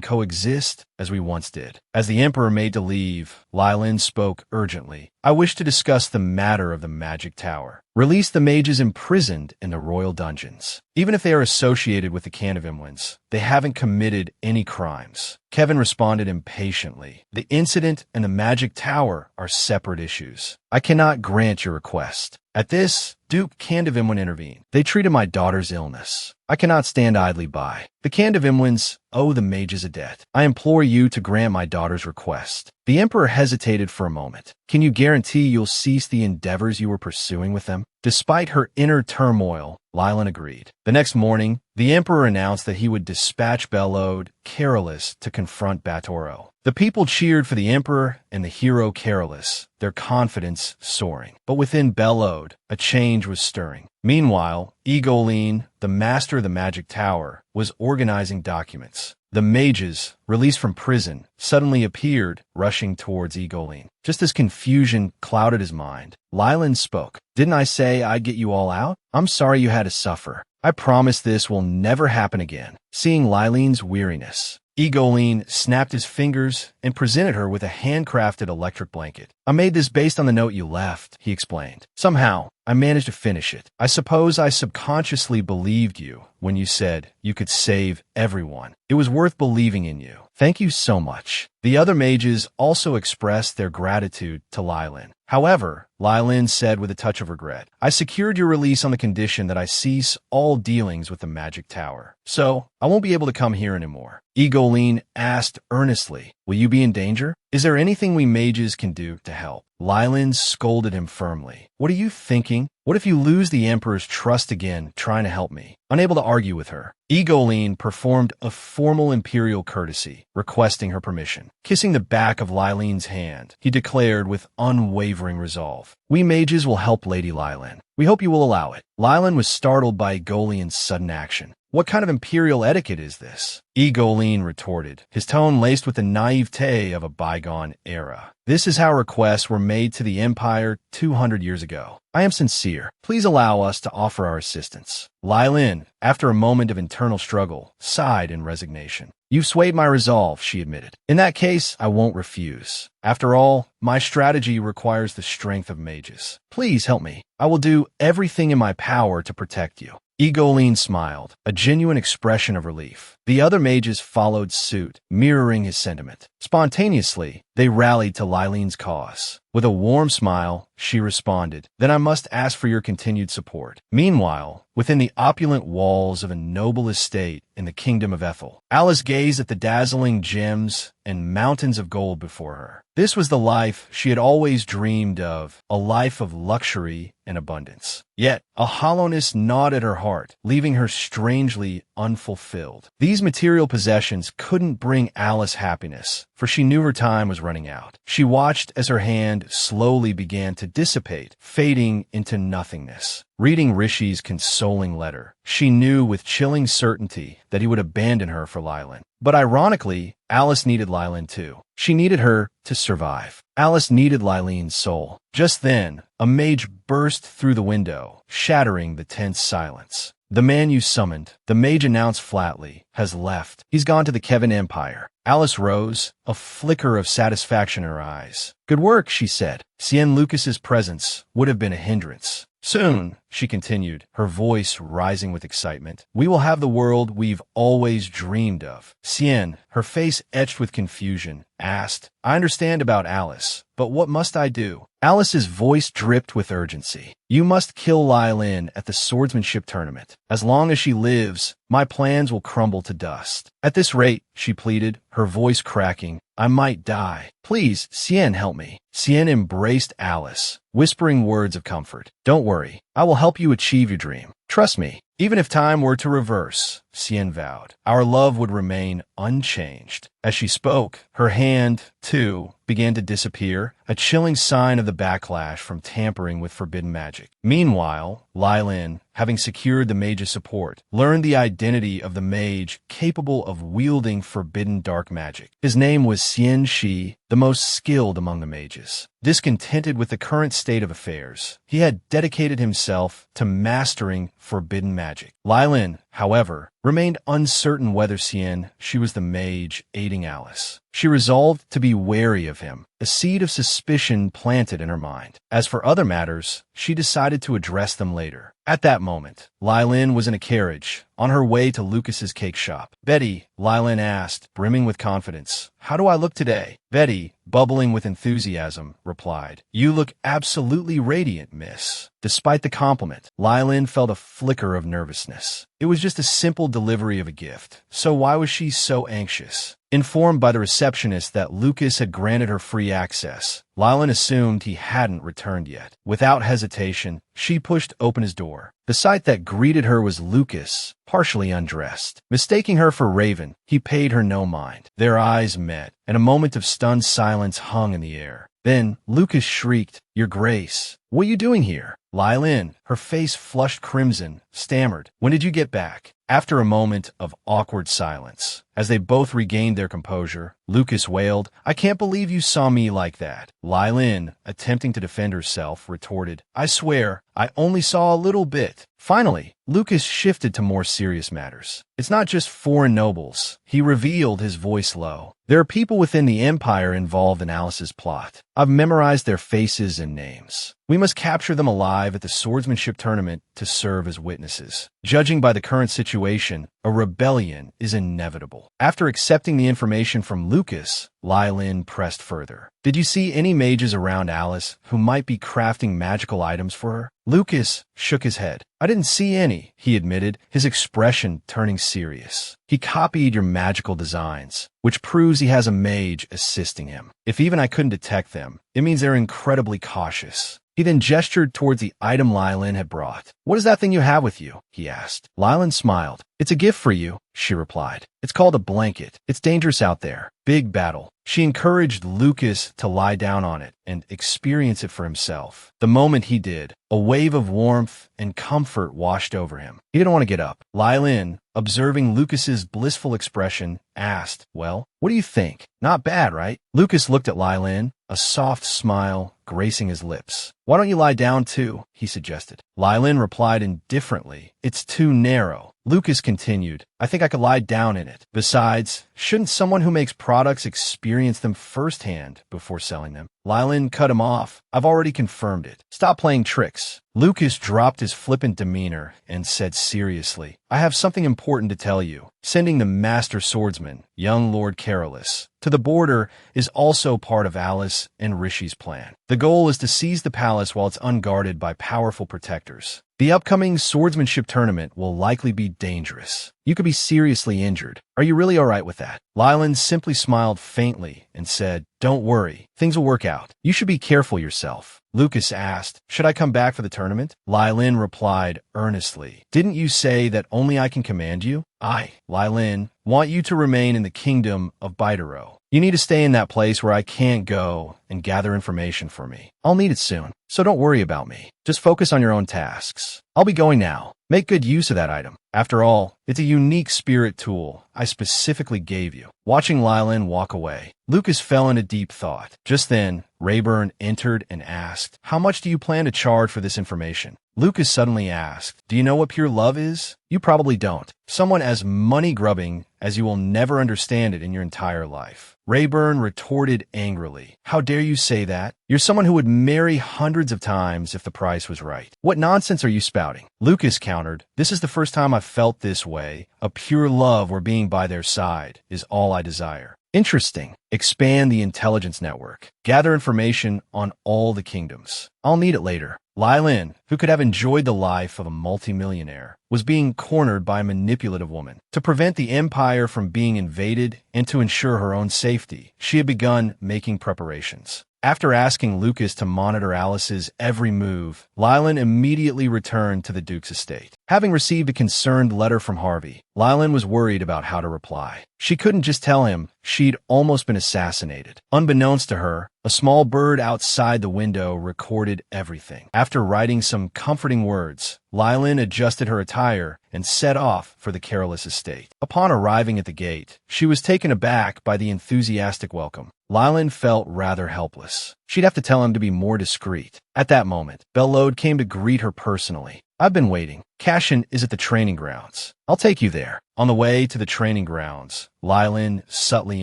coexist as we once did. As the Emperor made to leave, Lylin spoke urgently. I wish to discuss the matter of the magic tower. Release the mages imprisoned in the royal dungeons. Even if they are associated with the Candavimlins, they haven't committed any crimes. Kevin responded impatiently. The incident and the magic tower are separate issues. I cannot grant your request. At this, Duke Candavimlin intervened. They treated my daughter's illness. I cannot stand idly by. The Candavimlins owe the mages a debt. I implore you to grant my daughter's request. The Emperor hesitated for a moment. Can you guarantee you'll cease the endeavors you were pursuing with them? Despite her inner turmoil, Lylin agreed. The next morning, the Emperor announced that he would dispatch Bellowed, Carolus, to confront Batoro. The people cheered for the Emperor and the hero Carolus, their confidence soaring. But within Bellowed, a change was stirring. Meanwhile, Egoline, the master of the magic tower, was organizing documents. The mages, released from prison, suddenly appeared, rushing towards Egoline. Just as confusion clouded his mind, Lylin spoke. Didn't I say I'd get you all out? I'm sorry you had to suffer. I promise this will never happen again. Seeing Lylin's weariness, Egoline snapped his fingers and presented her with a handcrafted electric blanket. I made this based on the note you left, he explained. Somehow, I managed to finish it. I suppose I subconsciously believed you when you said you could save everyone. It was worth believing in you. Thank you so much. The other mages also expressed their gratitude to Lylin. However, Lylin said with a touch of regret, I secured your release on the condition that I cease all dealings with the magic tower. So, I won't be able to come here anymore. Egoline asked earnestly, will you be in danger? Is there anything we mages can do to help? Lylin scolded him firmly. What are you thinking? What if you lose the Emperor's trust again trying to help me? Unable to argue with her, Egoline performed a formal imperial courtesy, requesting her permission. Kissing the back of Lylin's hand, he declared with unwavering resolve, we mages will help Lady Lylin. We hope you will allow it. Lylin was startled by Egoline's sudden action. What kind of imperial etiquette is this? Egoline retorted, his tone laced with the naivete of a bygone era. This is how requests were made to the Empire 200 years ago. I am sincere. Please allow us to offer our assistance. Lylin, after a moment of internal struggle, sighed in resignation. You've swayed my resolve, she admitted. In that case, I won't refuse. After all, my strategy requires the strength of mages. Please help me. I will do everything in my power to protect you. Egoline smiled, a genuine expression of relief. The other mages followed suit, mirroring his sentiment. Spontaneously, they rallied to Lylin's cause. With a warm smile, she responded, then I must ask for your continued support. Meanwhile, within the opulent walls of a noble estate in the kingdom of Ethel, Alice gazed at the dazzling gems and mountains of gold before her. This was the life she had always dreamed of, a life of luxury and abundance. Yet, a hollowness gnawed at her heart, leaving her strangely unfulfilled. These material possessions couldn't bring Alice happiness, for she knew her time was running out. She watched as her hand slowly began to dissipate, fading into nothingness. Reading Rishi's consoling letter, she knew with chilling certainty that he would abandon her for Lylin. But ironically, Alice needed Lylin too. She needed her to survive. Alice needed Lylin's soul. Just then, a mage burst through the window, shattering the tense silence. The man you summoned, the mage announced flatly, has left. He's gone to the Kevin Empire. Alice rose, a flicker of satisfaction in her eyes. Good work, she said. Cien Lucas's presence would have been a hindrance. Soon, she continued, her voice rising with excitement, we will have the world we've always dreamed of. Cien, her face etched with confusion, asked, I understand about Alice, but what must I do? Alice's voice dripped with urgency. You must kill Lai Lin at the swordsmanship tournament. As long as she lives, my plans will crumble to dust. At this rate, she pleaded, her voice cracking, I might die. Please, Cien, help me. Cien embraced Alice, whispering words of comfort. Don't worry, I will help you achieve your dream. Trust me, even if time were to reverse, Cien vowed, our love would remain unchanged. As she spoke, her hand, too, began to disappear, a chilling sign of the backlash from tampering with forbidden magic. Meanwhile, Lai Lin, having secured the mage's support, learned the identity of the mage capable of wielding forbidden dark magic. His name was Cien Shi, the most skilled among the mages. Discontented with the current state of affairs, he had dedicated himself to mastering forbidden magic. Lai Lin, however, remained uncertain whether Cien Shi was the mage aiding Alice. She resolved to be wary of him, a seed of suspicion planted in her mind. As for other matters, she decided to address them later. At that moment, Lai Lin was in a carriage, on her way to Lucas's cake shop. Betty, Lai Lin asked, brimming with confidence, how do I look today? Betty, bubbling with enthusiasm, replied, you look absolutely radiant, miss. Despite the compliment, Lai Lin felt a flicker of nervousness. It was just a simple delivery of a gift, so why was she so anxious? Informed by the receptionist that Lucas had granted her free access, Lai Lin assumed he hadn't returned yet. Without hesitation, she pushed open his door. The sight that greeted her was Lucas, partially undressed. Mistaking her for Raven, he paid her no mind. Their eyes met, and a moment of stunned silence hung in the air. Then, Lucas shrieked, Your Grace, what are you doing here? Lai Lin, her face flushed crimson, stammered, When did you get back? After a moment of awkward silence, as they both regained their composure, Lucas wailed, I can't believe you saw me like that. Lai Lin, attempting to defend herself, retorted, I swear, I only saw a little bit. Finally, Lucas shifted to more serious matters. It's not just foreign nobles. He revealed, his voice low. There are people within the Empire involved in Alice's plot. I've memorized their faces and names. We must capture them alive at the swordsmanship tournament to serve as witnesses. Judging by the current situation, a rebellion is inevitable. After accepting the information from Lucas, Lai Lin pressed further. Did you see any mages around Alice who might be crafting magical items for her? Lucas shook his head. I didn't see any, he admitted, his expression turning serious. He copied your magical designs, which proves he has a mage assisting him. If even I couldn't detect them, it means they're incredibly cautious. He then gestured towards the item Lai Lin had brought. What is that thing you have with you? He asked. Lai Lin smiled. It's a gift for you, she replied. It's called a blanket. It's dangerous out there. Big battle. She encouraged Lucas to lie down on it and experience it for himself. The moment he did, a wave of warmth and comfort washed over him. He didn't want to get up. Lai Lin, observing Lucas's blissful expression, asked, Well, what do you think? Not bad, right? Lucas looked at Lai Lin, a soft smile gracing his lips. Why don't you lie down too? He suggested. Lai Lin replied indifferently, It's too narrow. Lucas continued, I think I could lie down in it. Besides, shouldn't someone who makes products experience them firsthand before selling them? Lai Lin cut him off. I've already confirmed it. Stop playing tricks. Lucas dropped his flippant demeanor and said seriously, I have something important to tell you. Sending the master swordsman, young Lord Carolus, to the border is also part of Alice and Rishi's plan. The goal is to seize the palace while it's unguarded by powerful protectors. The upcoming swordsmanship tournament will likely be dangerous. You could be seriously injured. Are you really all right with that? Lai Lin simply smiled faintly and said, Don't worry, things will work out. You should be careful yourself. Lucas asked, Should I come back for the tournament? Lai Lin replied earnestly, Didn't you say that only I can command you? I, Lai Lin, want you to remain in the kingdom of Baidaro. You need to stay in that place where I can't go and gather information for me. I'll need it soon, so don't worry about me. Just focus on your own tasks. I'll be going now. Make good use of that item. After all, it's a unique spirit tool I specifically gave you. Watching Lai Lin walk away, Lucas fell into deep thought. Just then, Rayburn entered and asked, How much do you plan to charge for this information? Lucas suddenly asked, "Do you know what pure love is?" "You probably don't. Someone as money-grubbing as you will never understand it in your entire life." Rayburn retorted angrily, "How dare you say that? You're someone who would marry hundreds of times if the price was right. What nonsense are you spouting?" Lucas countered, "This is the first time I've felt this way. A pure love where being by their side is all I desire." Interesting. Expand the intelligence network. Gather information on all the kingdoms. I'll need it later. Lai Lin, who could have enjoyed the life of a multimillionaire, was being cornered by a manipulative woman. To prevent the empire from being invaded and to ensure her own safety, she had begun making preparations. After asking Lucas to monitor Alice's every move, Lylan immediately returned to the Duke's estate. Having received a concerned letter from Harvey, Lylan was worried about how to reply. She couldn't just tell him she'd almost been assassinated. Unbeknownst to her, a small bird outside the window recorded everything. After writing some comforting words, Lylan adjusted her attire and set off for the Careless estate. Upon arriving at the gate, she was taken aback by the enthusiastic welcome. Lylan felt rather helpless. She'd have to tell him to be more discreet. At that moment, Bellode came to greet her personally. "I've been waiting. Cashin is at the training grounds. I'll take you there." On the way to the training grounds, Lylan subtly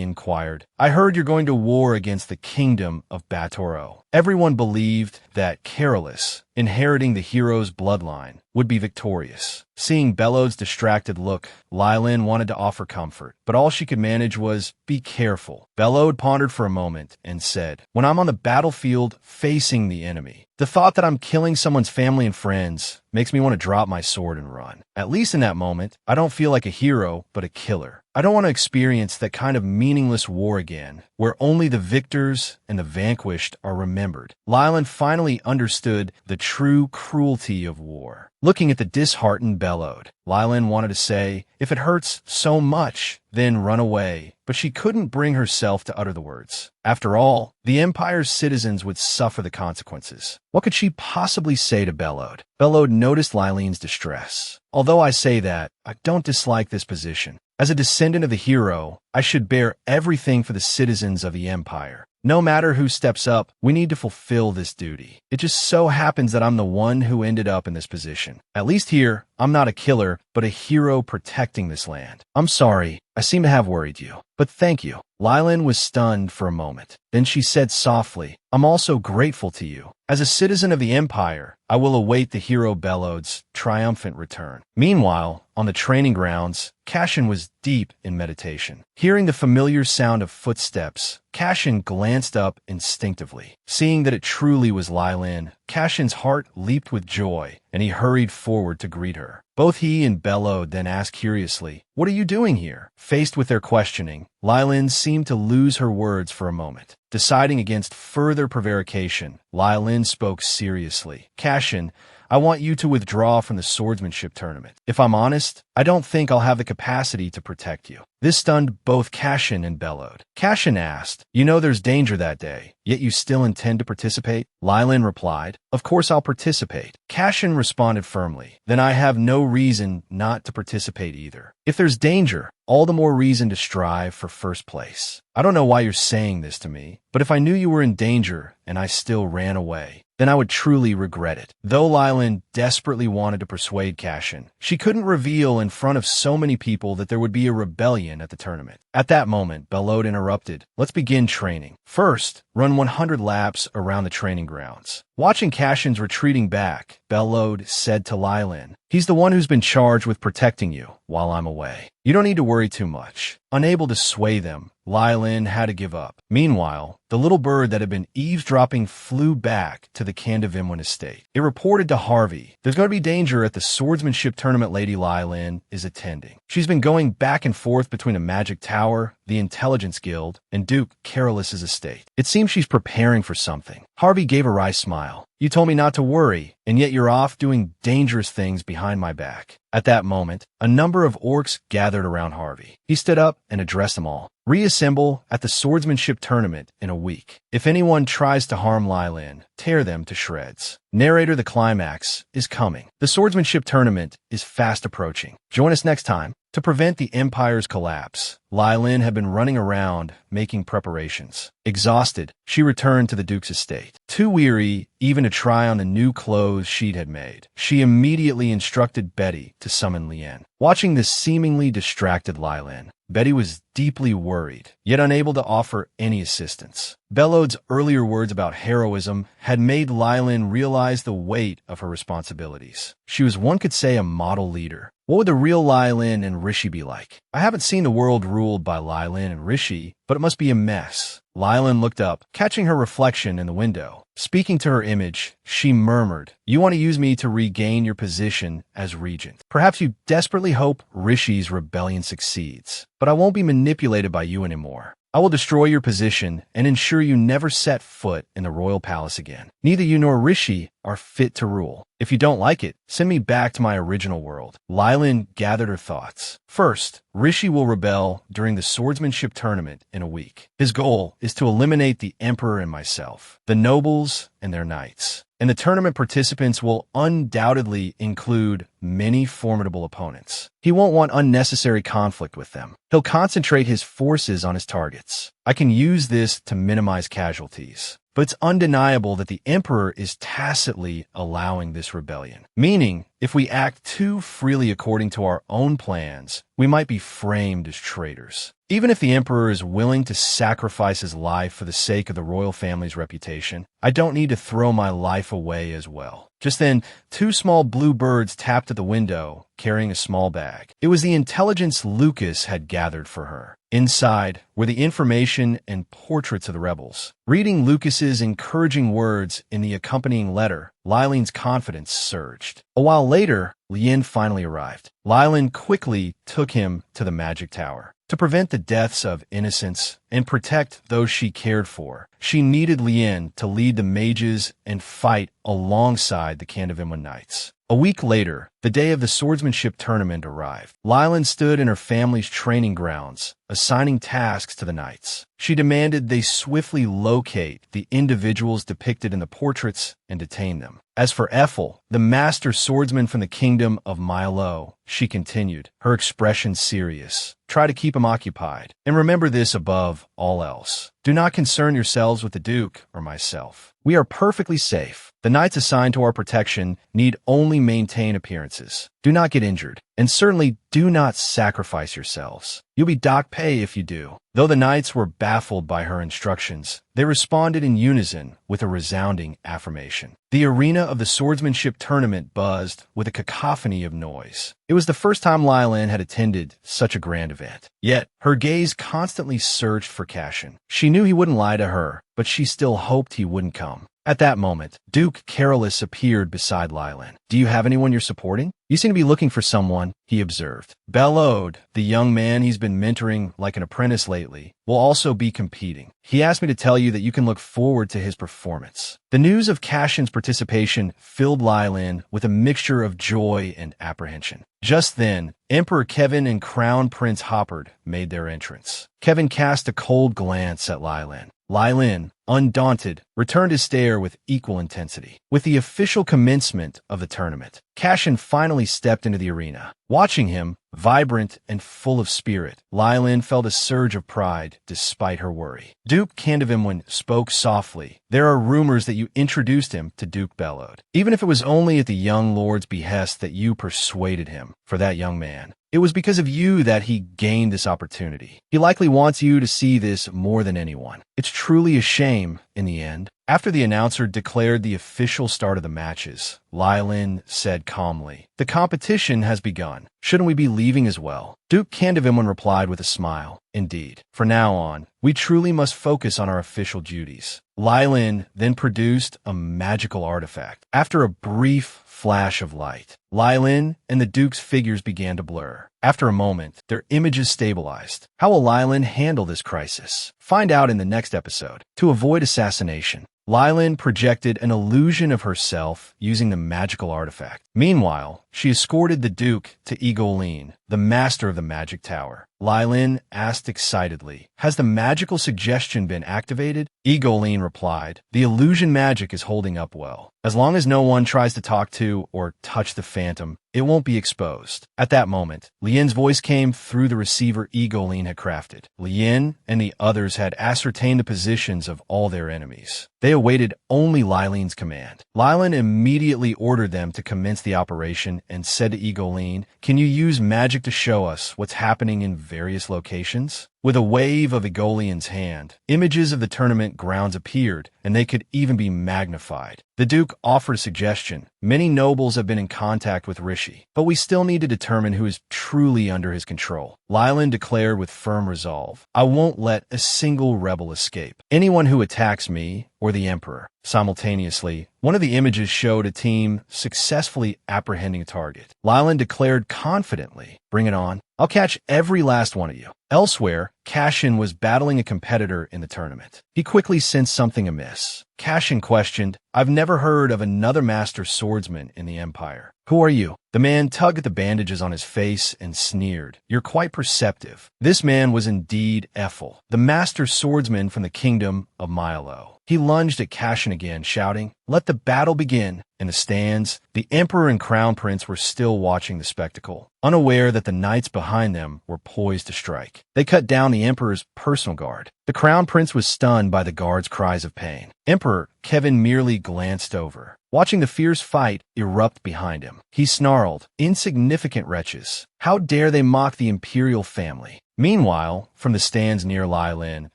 inquired, "I heard you're going to war against the kingdom of Batoro." Everyone believed that Careless, inheriting the hero's bloodline, would be victorious. Seeing Bellode's distracted look, Lylan wanted to offer comfort, but all she could manage was, "Be careful." Bellode pondered for a moment and said, "When I'm on the battlefield facing the enemy, the thought that I'm killing someone's family and friends makes me want to drop my sword and run. At least in that moment, I don't feel like a hero, but a killer. I don't want to experience that kind of meaningless war again, where only the victors and the vanquished are remembered." Lylan finally understood the true cruelty of war. Looking at the disheartened Bellode, Lylan wanted to say, "If it hurts so much, then run away," but she couldn't bring herself to utter the words. After all, the Empire's citizens would suffer the consequences. What could she possibly say to Bellode? Bellode noticed Lylan's distress. "Although I say that, I don't dislike this position. As a descendant of the hero, I should bear everything for the citizens of the Empire. No matter who steps up, we need to fulfill this duty. It just so happens that I'm the one who ended up in this position. At least here, I'm not a killer, but a hero protecting this land. I'm sorry, I seem to have worried you, but thank you." Lylan was stunned for a moment. Then she said softly, "I'm also grateful to you. As a citizen of the Empire, I will await the hero Bellode's triumphant return." Meanwhile, on the training grounds, Cashin was deep in meditation. Hearing the familiar sound of footsteps, Cashin glanced up instinctively. Seeing that it truly was Lylan, Cashin's heart leaped with joy, and he hurried forward to greet her. Both he and Bellode then asked curiously, "What are you doing here?" Faced with their questioning, Lylan seemed to lose her words for a moment. Deciding against further prevarication, Lylan spoke seriously. "Cashin, I want you to withdraw from the swordsmanship tournament. If I'm honest, I don't think I'll have the capacity to protect you." This stunned both Cashin and Bellode. Cashin asked, "You know there's danger that day, yet you still intend to participate?" Lylan replied, "Of course I'll participate." Cashin responded firmly, "Then I have no reason not to participate either. If there's danger, all the more reason to strive for first place. I don't know why you're saying this to me, but if I knew you were in danger and I still ran away, then I would truly regret it." Though Lylan desperately wanted to persuade Cashin, she couldn't reveal in front of so many people that there would be a rebellion at the tournament. At that moment, Bellode interrupted, "Let's begin training. First, run 100 laps around the training grounds." Watching Cashin's retreating back, Bellode said to Lylan, "He's the one who's been charged with protecting you while I'm away. You don't need to worry too much." Unable to sway them, Lylan had to give up. Meanwhile, the little bird that had been eavesdropping flew back to the Candavimwin estate. It reported to Harvey, "There's going to be danger at the swordsmanship tournament Lady Lylan is attending. She's been going back and forth between a magic tower, the Intelligence Guild, and Duke Careless's estate. It seems she's preparing for something." Harvey gave a wry smile. "You told me not to worry, and yet you're off doing dangerous things behind my back." At that moment, a number of orcs gathered around Harvey. He stood up and addressed them all. "Reassemble at the swordsmanship tournament in a week. If anyone tries to harm Lylan, tear them to shreds. Narrator, the climax is coming. The swordsmanship tournament is fast approaching. Join us next time." To prevent the Empire's collapse, Lylan had been running around making preparations. Exhausted, she returned to the Duke's estate. too weary even to try on the new clothes she'd had made. She immediately instructed Betty to summon Lien. Watching this seemingly distracted Lylin, Betty was deeply worried, yet unable to offer any assistance. Bellowed's earlier words about heroism had made Lylin realize the weight of her responsibilities. She was, one could say, a model leader. What would the real Lylin and Rishi be like? I haven't seen the world ruled by Lylin and Rishi, but it must be a mess. Lylin looked up, catching her reflection in the window. Speaking to her image, she murmured, "You want to use me to regain your position as regent. Perhaps you desperately hope Rishi's rebellion succeeds. But I won't be manipulated by you anymore. I will destroy your position and ensure you never set foot in the royal palace again. Neither you nor Rishi are fit to rule. If you don't like it, send me back to my original world." Lylin gathered her thoughts. First, Rishi will rebel during the swordsmanship tournament in a week. His goal is to eliminate the emperor and myself, the nobles and their knights. And the tournament participants will undoubtedly include many formidable opponents. He won't want unnecessary conflict with them. He'll concentrate his forces on his targets. I can use this to minimize casualties. But it's undeniable that the emperor is tacitly allowing this rebellion. Meaning, if we act too freely according to our own plans, we might be framed as traitors. Even if the emperor is willing to sacrifice his life for the sake of the royal family's reputation, I don't need to throw my life away as well. Just then, two small blue birds tapped at the window, carrying a small bag. It was the intelligence Lucas had gathered for her. Inside were the information and portraits of the rebels. Reading Lucas's encouraging words in the accompanying letter, Lylin's confidence surged. A while later, Lien finally arrived. Lylin quickly took him to the magic tower. To prevent the deaths of innocents and protect those she cared for, she needed Lien to lead the mages and fight alongside the Kandavimwa knights. A week later, the day of the swordsmanship tournament arrived. Lylin stood in her family's training grounds, assigning tasks to the knights. She demanded they swiftly locate the individuals depicted in the portraits and detain them. As for Ethel, the master swordsman from the kingdom of Milo, she continued, her expression serious. Try to keep him occupied. And remember this above all else. Do not concern yourselves with the Duke or myself. We are perfectly safe. The knights assigned to our protection need only maintain appearances. Do not get injured, and certainly do not sacrifice yourselves. You'll be docked pay if you do. Though the knights were baffled by her instructions, they responded in unison with a resounding affirmation. The arena of the swordsmanship tournament buzzed with a cacophony of noise. It was the first time Lylin had attended such a grand event. Yet, her gaze constantly searched for Cashin. She knew he wouldn't lie to her, but she still hoped he wouldn't come. At that moment, Duke Carolus appeared beside Lylin. "Do you have anyone you're supporting? You seem to be looking for someone," he observed. Bellowed, the young man he's been mentoring like an apprentice lately, will also be competing. He asked me to tell you that you can look forward to his performance. The news of Cashin's participation filled Lylin with a mixture of joy and apprehension. Just then, Emperor Kevin and Crown Prince Hoppard made their entrance. Kevin cast a cold glance at Lylin. Lylin, undaunted, returned his stare with equal intensity. With the official commencement of the tournament, Cashin finally stepped into the arena. Watching him, vibrant and full of spirit, Lylin felt a surge of pride despite her worry. Duke Kandavimwan spoke softly. "There are rumors that you introduced him to Duke Bellowed. Even if it was only at the young lord's behest that you persuaded him, for that young man, it was because of you that he gained this opportunity. He likely wants you to see this more than anyone. It's truly a shame, in the end." After the announcer declared the official start of the matches, Lylin said calmly, "The competition has begun. Shouldn't we be leaving as well?" Duke Kandavimwan replied with a smile, "Indeed. From now on, we truly must focus on our official duties." Lylin then produced a magical artifact. After a brief flash of light, Lylin and the Duke's figures began to blur. After a moment, their images stabilized. How will Lylin handle this crisis? Find out in the next episode. To avoid assassination, Lylin projected an illusion of herself using the magical artifact. Meanwhile, she escorted the Duke to Egolene, the master of the magic tower. Lylin asked excitedly, "Has the magical suggestion been activated?" Egolene replied, "The illusion magic is holding up well. As long as no one tries to talk to or touch the phantom, it won't be exposed. At that moment, Lien's voice came through the receiver Lin had crafted. Lien and the others had ascertained the positions of all their enemies. They awaited only Lilin's command. Lilin immediately ordered them to commence the operation and said to Lin, "Can you use magic to show us what's happening in various locations?" With a wave of Egolian's hand, images of the tournament grounds appeared, and they could even be magnified. The Duke offered a suggestion. Many nobles have been in contact with Rishi, but we still need to determine who is truly under his control. Lilin declared with firm resolve, "I won't let a single rebel escape. Anyone who attacks me or the Emperor." Simultaneously, one of the images showed a team successfully apprehending a target. Lilin declared confidently, "Bring it on. I'll catch every last one of you." Elsewhere, Cashin was battling a competitor in the tournament. He quickly sensed something amiss. Cashin questioned, "I've never heard of another master swordsman in the Empire. Who are you?" The man tugged at the bandages on his face and sneered, "You're quite perceptive." This man was indeed Ethel, the master swordsman from the kingdom of Milo. He lunged at Cashin again, shouting, "Let the battle begin." In the stands, the Emperor and Crown Prince were still watching the spectacle, unaware that the knights behind them were poised to strike. They cut down the Emperor's personal guard. The Crown Prince was stunned by the guard's cries of pain. Emperor Kevin merely glanced over, watching the fierce fight erupt behind him. He snarled, "Insignificant wretches! How dare they mock the imperial family?" Meanwhile, from the stands near Lilin,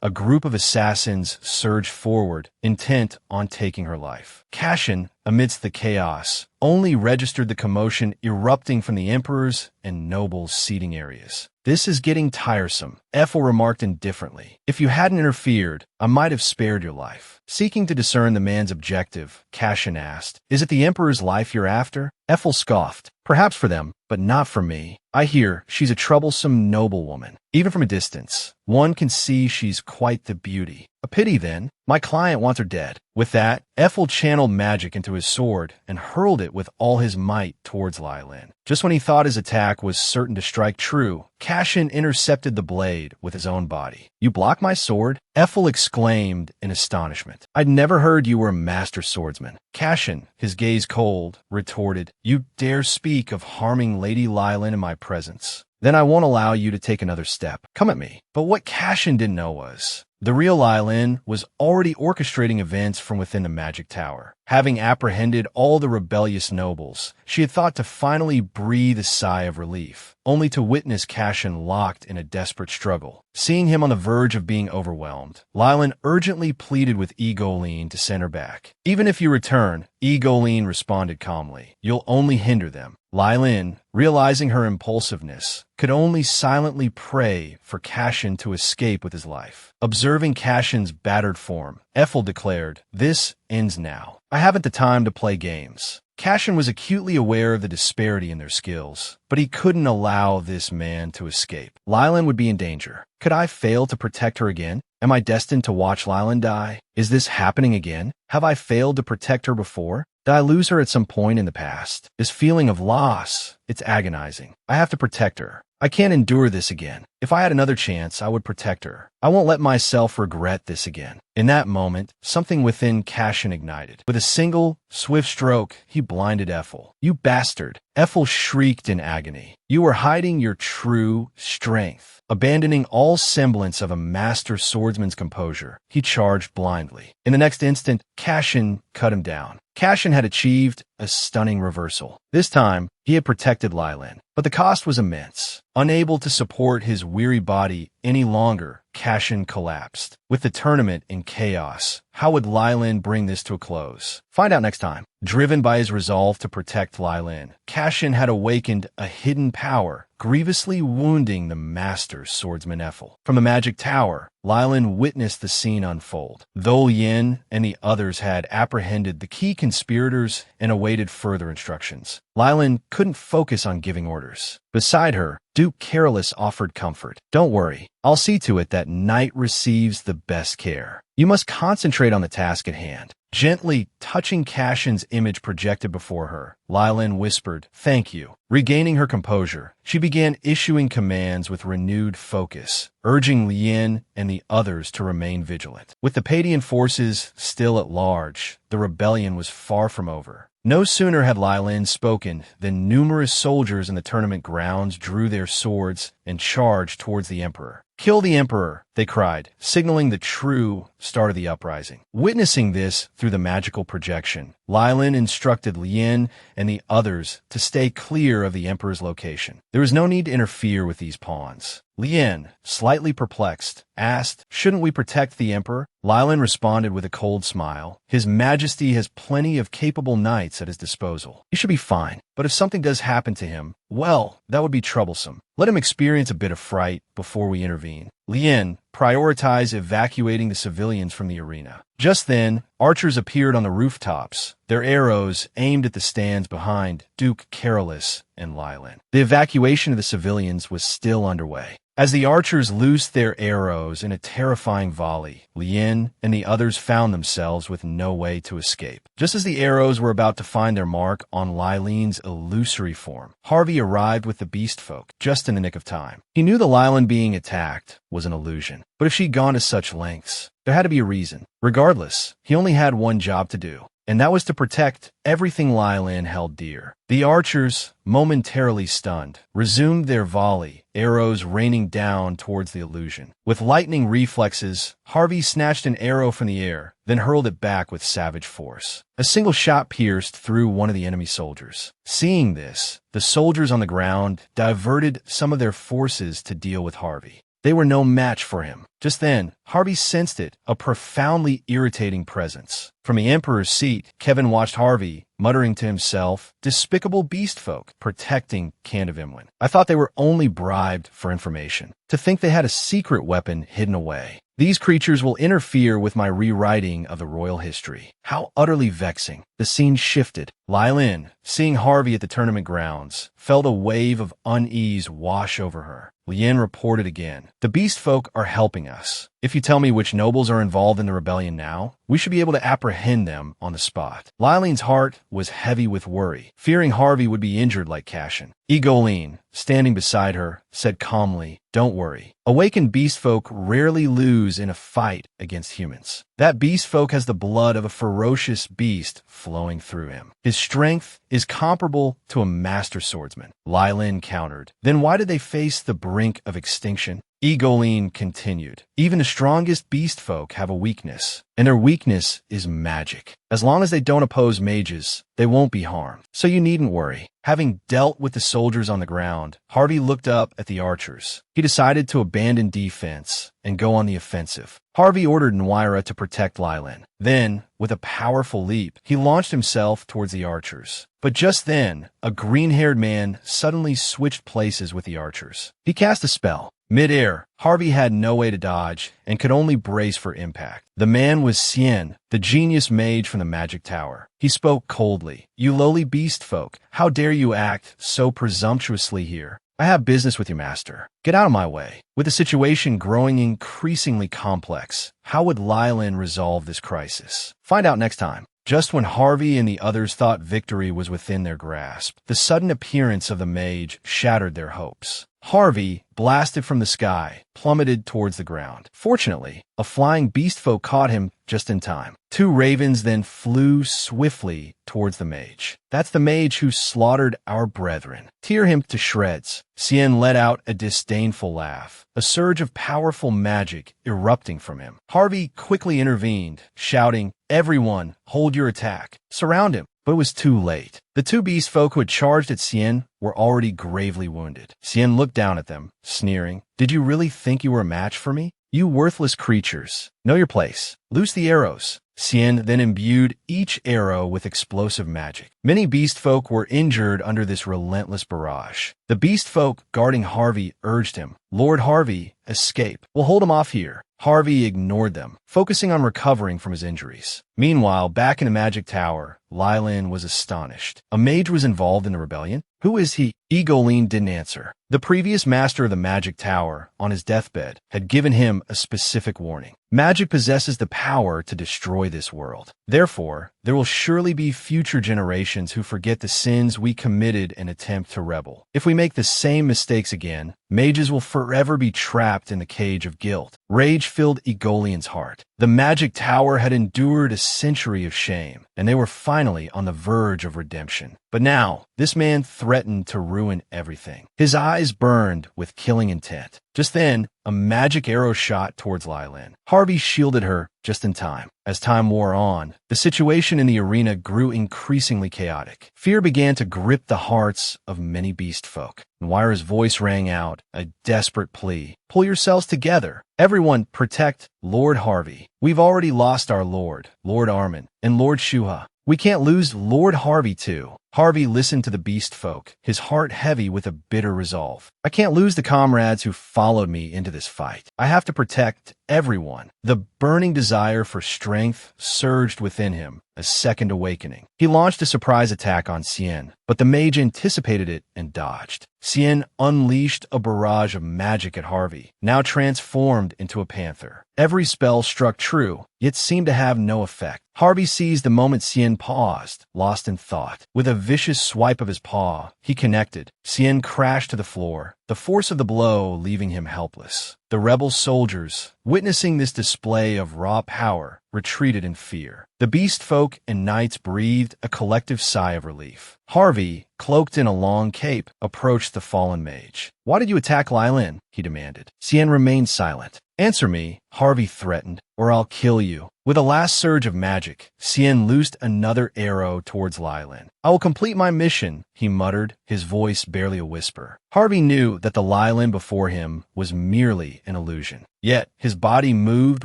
a group of assassins surged forward, intent on taking her life. Cashin, amidst the chaos, only registered the commotion erupting from the emperors and nobles' seating areas. "This is getting tiresome," Ethel remarked indifferently. "If you hadn't interfered, I might have spared your life." Seeking to discern the man's objective, Cashin asked, "Is it the emperor's life you're after?" Ethel scoffed, "Perhaps for them, but not for me. I hear she's a troublesome noblewoman. Even from a distance, one can see she's quite the beauty. A pity, then. My client wants her dead." With that, Ethel channeled magic into his sword and hurled it with all his might towards Lilin. Just when he thought his attack was certain to strike true, Cashin intercepted the blade with his own body. "You block my sword?" Ethel exclaimed in astonishment. "I'd never heard you were a master swordsman." Cashin, his gaze cold, retorted, "You dare speak of harming Lady Lilin in my presence? Then I won't allow you to take another step. Come at me." But what Cashin didn't know was, the real Lilin was already orchestrating events from within the magic tower. Having apprehended all the rebellious nobles, she had thought to finally breathe a sigh of relief, only to witness Cashin locked in a desperate struggle. Seeing him on the verge of being overwhelmed, Lilin urgently pleaded with Lin to send her back. "Even if you return," Lin responded calmly, "you'll only hinder them." Lilin, realizing her impulsiveness, could only silently pray for Cashin to escape with his life. Observing Cashin's battered form, Ethel declared, "This ends now. I haven't the time to play games." Cashin was acutely aware of the disparity in their skills, but he couldn't allow this man to escape. Lilin would be in danger. Could I fail to protect her again? Am I destined to watch Lilin die? Is this happening again? Have I failed to protect her before? Did I lose her at some point in the past? This feeling of loss, it's agonizing. I have to protect her. I can't endure this again. If I had another chance, I would protect her. I won't let myself regret this again. In that moment, something within Cashin ignited. With a single, swift stroke, he blinded Ethel. "You bastard!" Ethel shrieked in agony. "You were hiding your true strength." Abandoning all semblance of a master swordsman's composure, he charged blindly. In the next instant, Cashin cut him down. Cashin had achieved a stunning reversal. This time, he had protected Lilin, but the cost was immense. Unable to support his weary body any longer, Cashin collapsed. With the tournament in chaos, how would Lilin bring this to a close? Find out next time. Driven by his resolve to protect Lilin, Cashin had awakened a hidden power, grievously wounding the master swordsman Ethel. From the magic tower, Lilin witnessed the scene unfold. Though Yin and the others had apprehended the key conspirators and awaited further instructions, Lilin couldn't focus on giving orders. Beside her, Duke Carolus offered comfort. "Don't worry. I'll see to it that Knight receives the best care. You must concentrate on the task at hand." Gently touching Cashin's image projected before her, Lilin whispered, "Thank you." Regaining her composure, she began issuing commands with renewed focus, urging Lien and the others to remain vigilant. With the Padian forces still at large, the rebellion was far from over. No sooner had Lai Lin spoken than numerous soldiers in the tournament grounds drew their swords and charged towards the emperor. "Kill the emperor," they cried, signaling the true start of the uprising. Witnessing this through the magical projection, Lai Lin instructed Lien and the others to stay clear of the emperor's location. There was no need to interfere with these pawns. Lien, slightly perplexed, asked, "Shouldn't we protect the emperor?" Lai Lin responded with a cold smile. "His Majesty has plenty of capable knights at his disposal. He should be fine. But if something does happen to him, well, that would be troublesome. Let him experience a bit of fright before we intervene." Lien prioritized evacuating the civilians from the arena. Just then, archers appeared on the rooftops, their arrows aimed at the stands behind Duke Carolus and Lai Lin. The evacuation of the civilians was still underway. As the archers loosed their arrows in a terrifying volley, Lien and the others found themselves with no way to escape. Just as the arrows were about to find their mark on Lai Lin's illusory form, Harvey arrived with the beast folk just in the nick of time. He knew the Lai Lin being attacked was an illusion, but if she'd gone to such lengths, there had to be a reason. Regardless, he only had one job to do, and that was to protect everything Lai Lin held dear. The archers, momentarily stunned, resumed their volley, arrows raining down towards the illusion. With lightning reflexes, Harvey snatched an arrow from the air, then hurled it back with savage force. A single shot pierced through one of the enemy soldiers. Seeing this, the soldiers on the ground diverted some of their forces to deal with Harvey. They were no match for him. Just then, Harvey sensed it, a profoundly irritating presence. From the Emperor's seat, Kevin watched Harvey, muttering to himself, "Despicable beast folk, protecting Candavimlin. I thought they were only bribed for information. To think they had a secret weapon hidden away. These creatures will interfere with my rewriting of the royal history. How utterly vexing." The scene shifted. Lai Lin, seeing Harvey at the tournament grounds, felt a wave of unease wash over her. Lien reported again. "The beast folk are helping us. If you tell me which nobles are involved in the rebellion now, we should be able to apprehend them on the spot." Lai Lin's heart was heavy with worry, fearing Harvey would be injured like Cashin. Egolene, standing beside her, said calmly, "Don't worry. Awakened beast folk rarely lose in a fight against humans. That beast folk has the blood of a ferocious beast flowing through him. His strength is comparable to a master swordsman." Lai Lin countered. "Then why did they face the brink of extinction?" Egolene continued, "Even the strongest beast folk have a weakness, and their weakness is magic. As long as they don't oppose mages, they won't be harmed. So you needn't worry." Having dealt with the soldiers on the ground, Harvey looked up at the archers. He decided to abandon defense and go on the offensive. Harvey ordered Nuira to protect Lai Lin. Then, with a powerful leap, he launched himself towards the archers. But just then, a green-haired man suddenly switched places with the archers. He cast a spell. Mid-air, Harvey had no way to dodge and could only brace for impact. The man was Xian, the genius mage from the magic tower. He spoke coldly. "You lowly beast folk, how dare you act so presumptuously here? I have business with your master. Get out of my way." With the situation growing increasingly complex, how would Lai Lin resolve this crisis? Find out next time. Just when Harvey and the others thought victory was within their grasp, the sudden appearance of the mage shattered their hopes. Harvey, blasted from the sky, plummeted towards the ground. Fortunately, a flying beast folk caught him just in time. Two ravens then flew swiftly towards the mage. "That's the mage who slaughtered our brethren. Tear him to shreds." Xian let out a disdainful laugh, a surge of powerful magic erupting from him. Harvey quickly intervened, shouting, "Everyone, hold your attack. Surround him." But it was too late. The two beast folk who had charged at Xian were already gravely wounded. Xian looked down at them, sneering. "Did you really think you were a match for me? You worthless creatures. Know your place. Loose the arrows." Xian then imbued each arrow with explosive magic. Many beast folk were injured under this relentless barrage. The beast folk guarding Harvey urged him, "Lord Harvey, escape. We'll hold him off here." Harvey ignored them, focusing on recovering from his injuries. Meanwhile, back in the magic tower, Lai Lin was astonished. A mage was involved in the rebellion? Who is he? Egolene didn't answer. The previous master of the magic tower, on his deathbed, had given him a specific warning. Magic possesses the power to destroy this world. Therefore, There will surely be future generations who forget the sins we committed and attempt to rebel. If we make the same mistakes again, mages will forever be trapped in the cage of guilt. Rage filled Egolian's heart. The magic tower had endured a century of shame, and they were finally on the verge of redemption. But now, this man threatened to ruin everything. His eyes burned with killing intent. Just then, a magic arrow shot towards Lylin. Harvey shielded her just in time. As time wore on, the situation in the arena grew increasingly chaotic. Fear began to grip the hearts of many beast folk. And Wyra's voice rang out, a desperate plea. Pull yourselves together. Everyone, protect Lord Harvey. We've already lost our Lord, Lord Armin, and Lord Shuha. We can't lose Lord Harvey too. Harvey listened to the beast folk, his heart heavy with a bitter resolve. I can't lose the comrades who followed me into this fight. I have to protect everyone. The burning desire for strength surged within him, a second awakening. He launched a surprise attack on Cien, but the mage anticipated it and dodged. Cien unleashed a barrage of magic at Harvey, now transformed into a panther. Every spell struck true, yet seemed to have no effect. Harvey seized the moment Cien paused, lost in thought. With a vicious swipe of his paw, he connected. Cien crashed to the floor, the force of the blow leaving him helpless. The rebel soldiers, witnessing this display of raw power, retreated in fear. The beast folk and knights breathed a collective sigh of relief. Harvey, cloaked in a long cape, approached the fallen mage. Why did you attack Lylin? He demanded. Cien remained silent. Answer me, Harvey threatened, or I'll kill you. With a last surge of magic, Cien loosed another arrow towards Lylin. I will complete my mission, he muttered, his voice barely a whisper. Harvey knew that the Lylin before him was merely an illusion. Yet, his body moved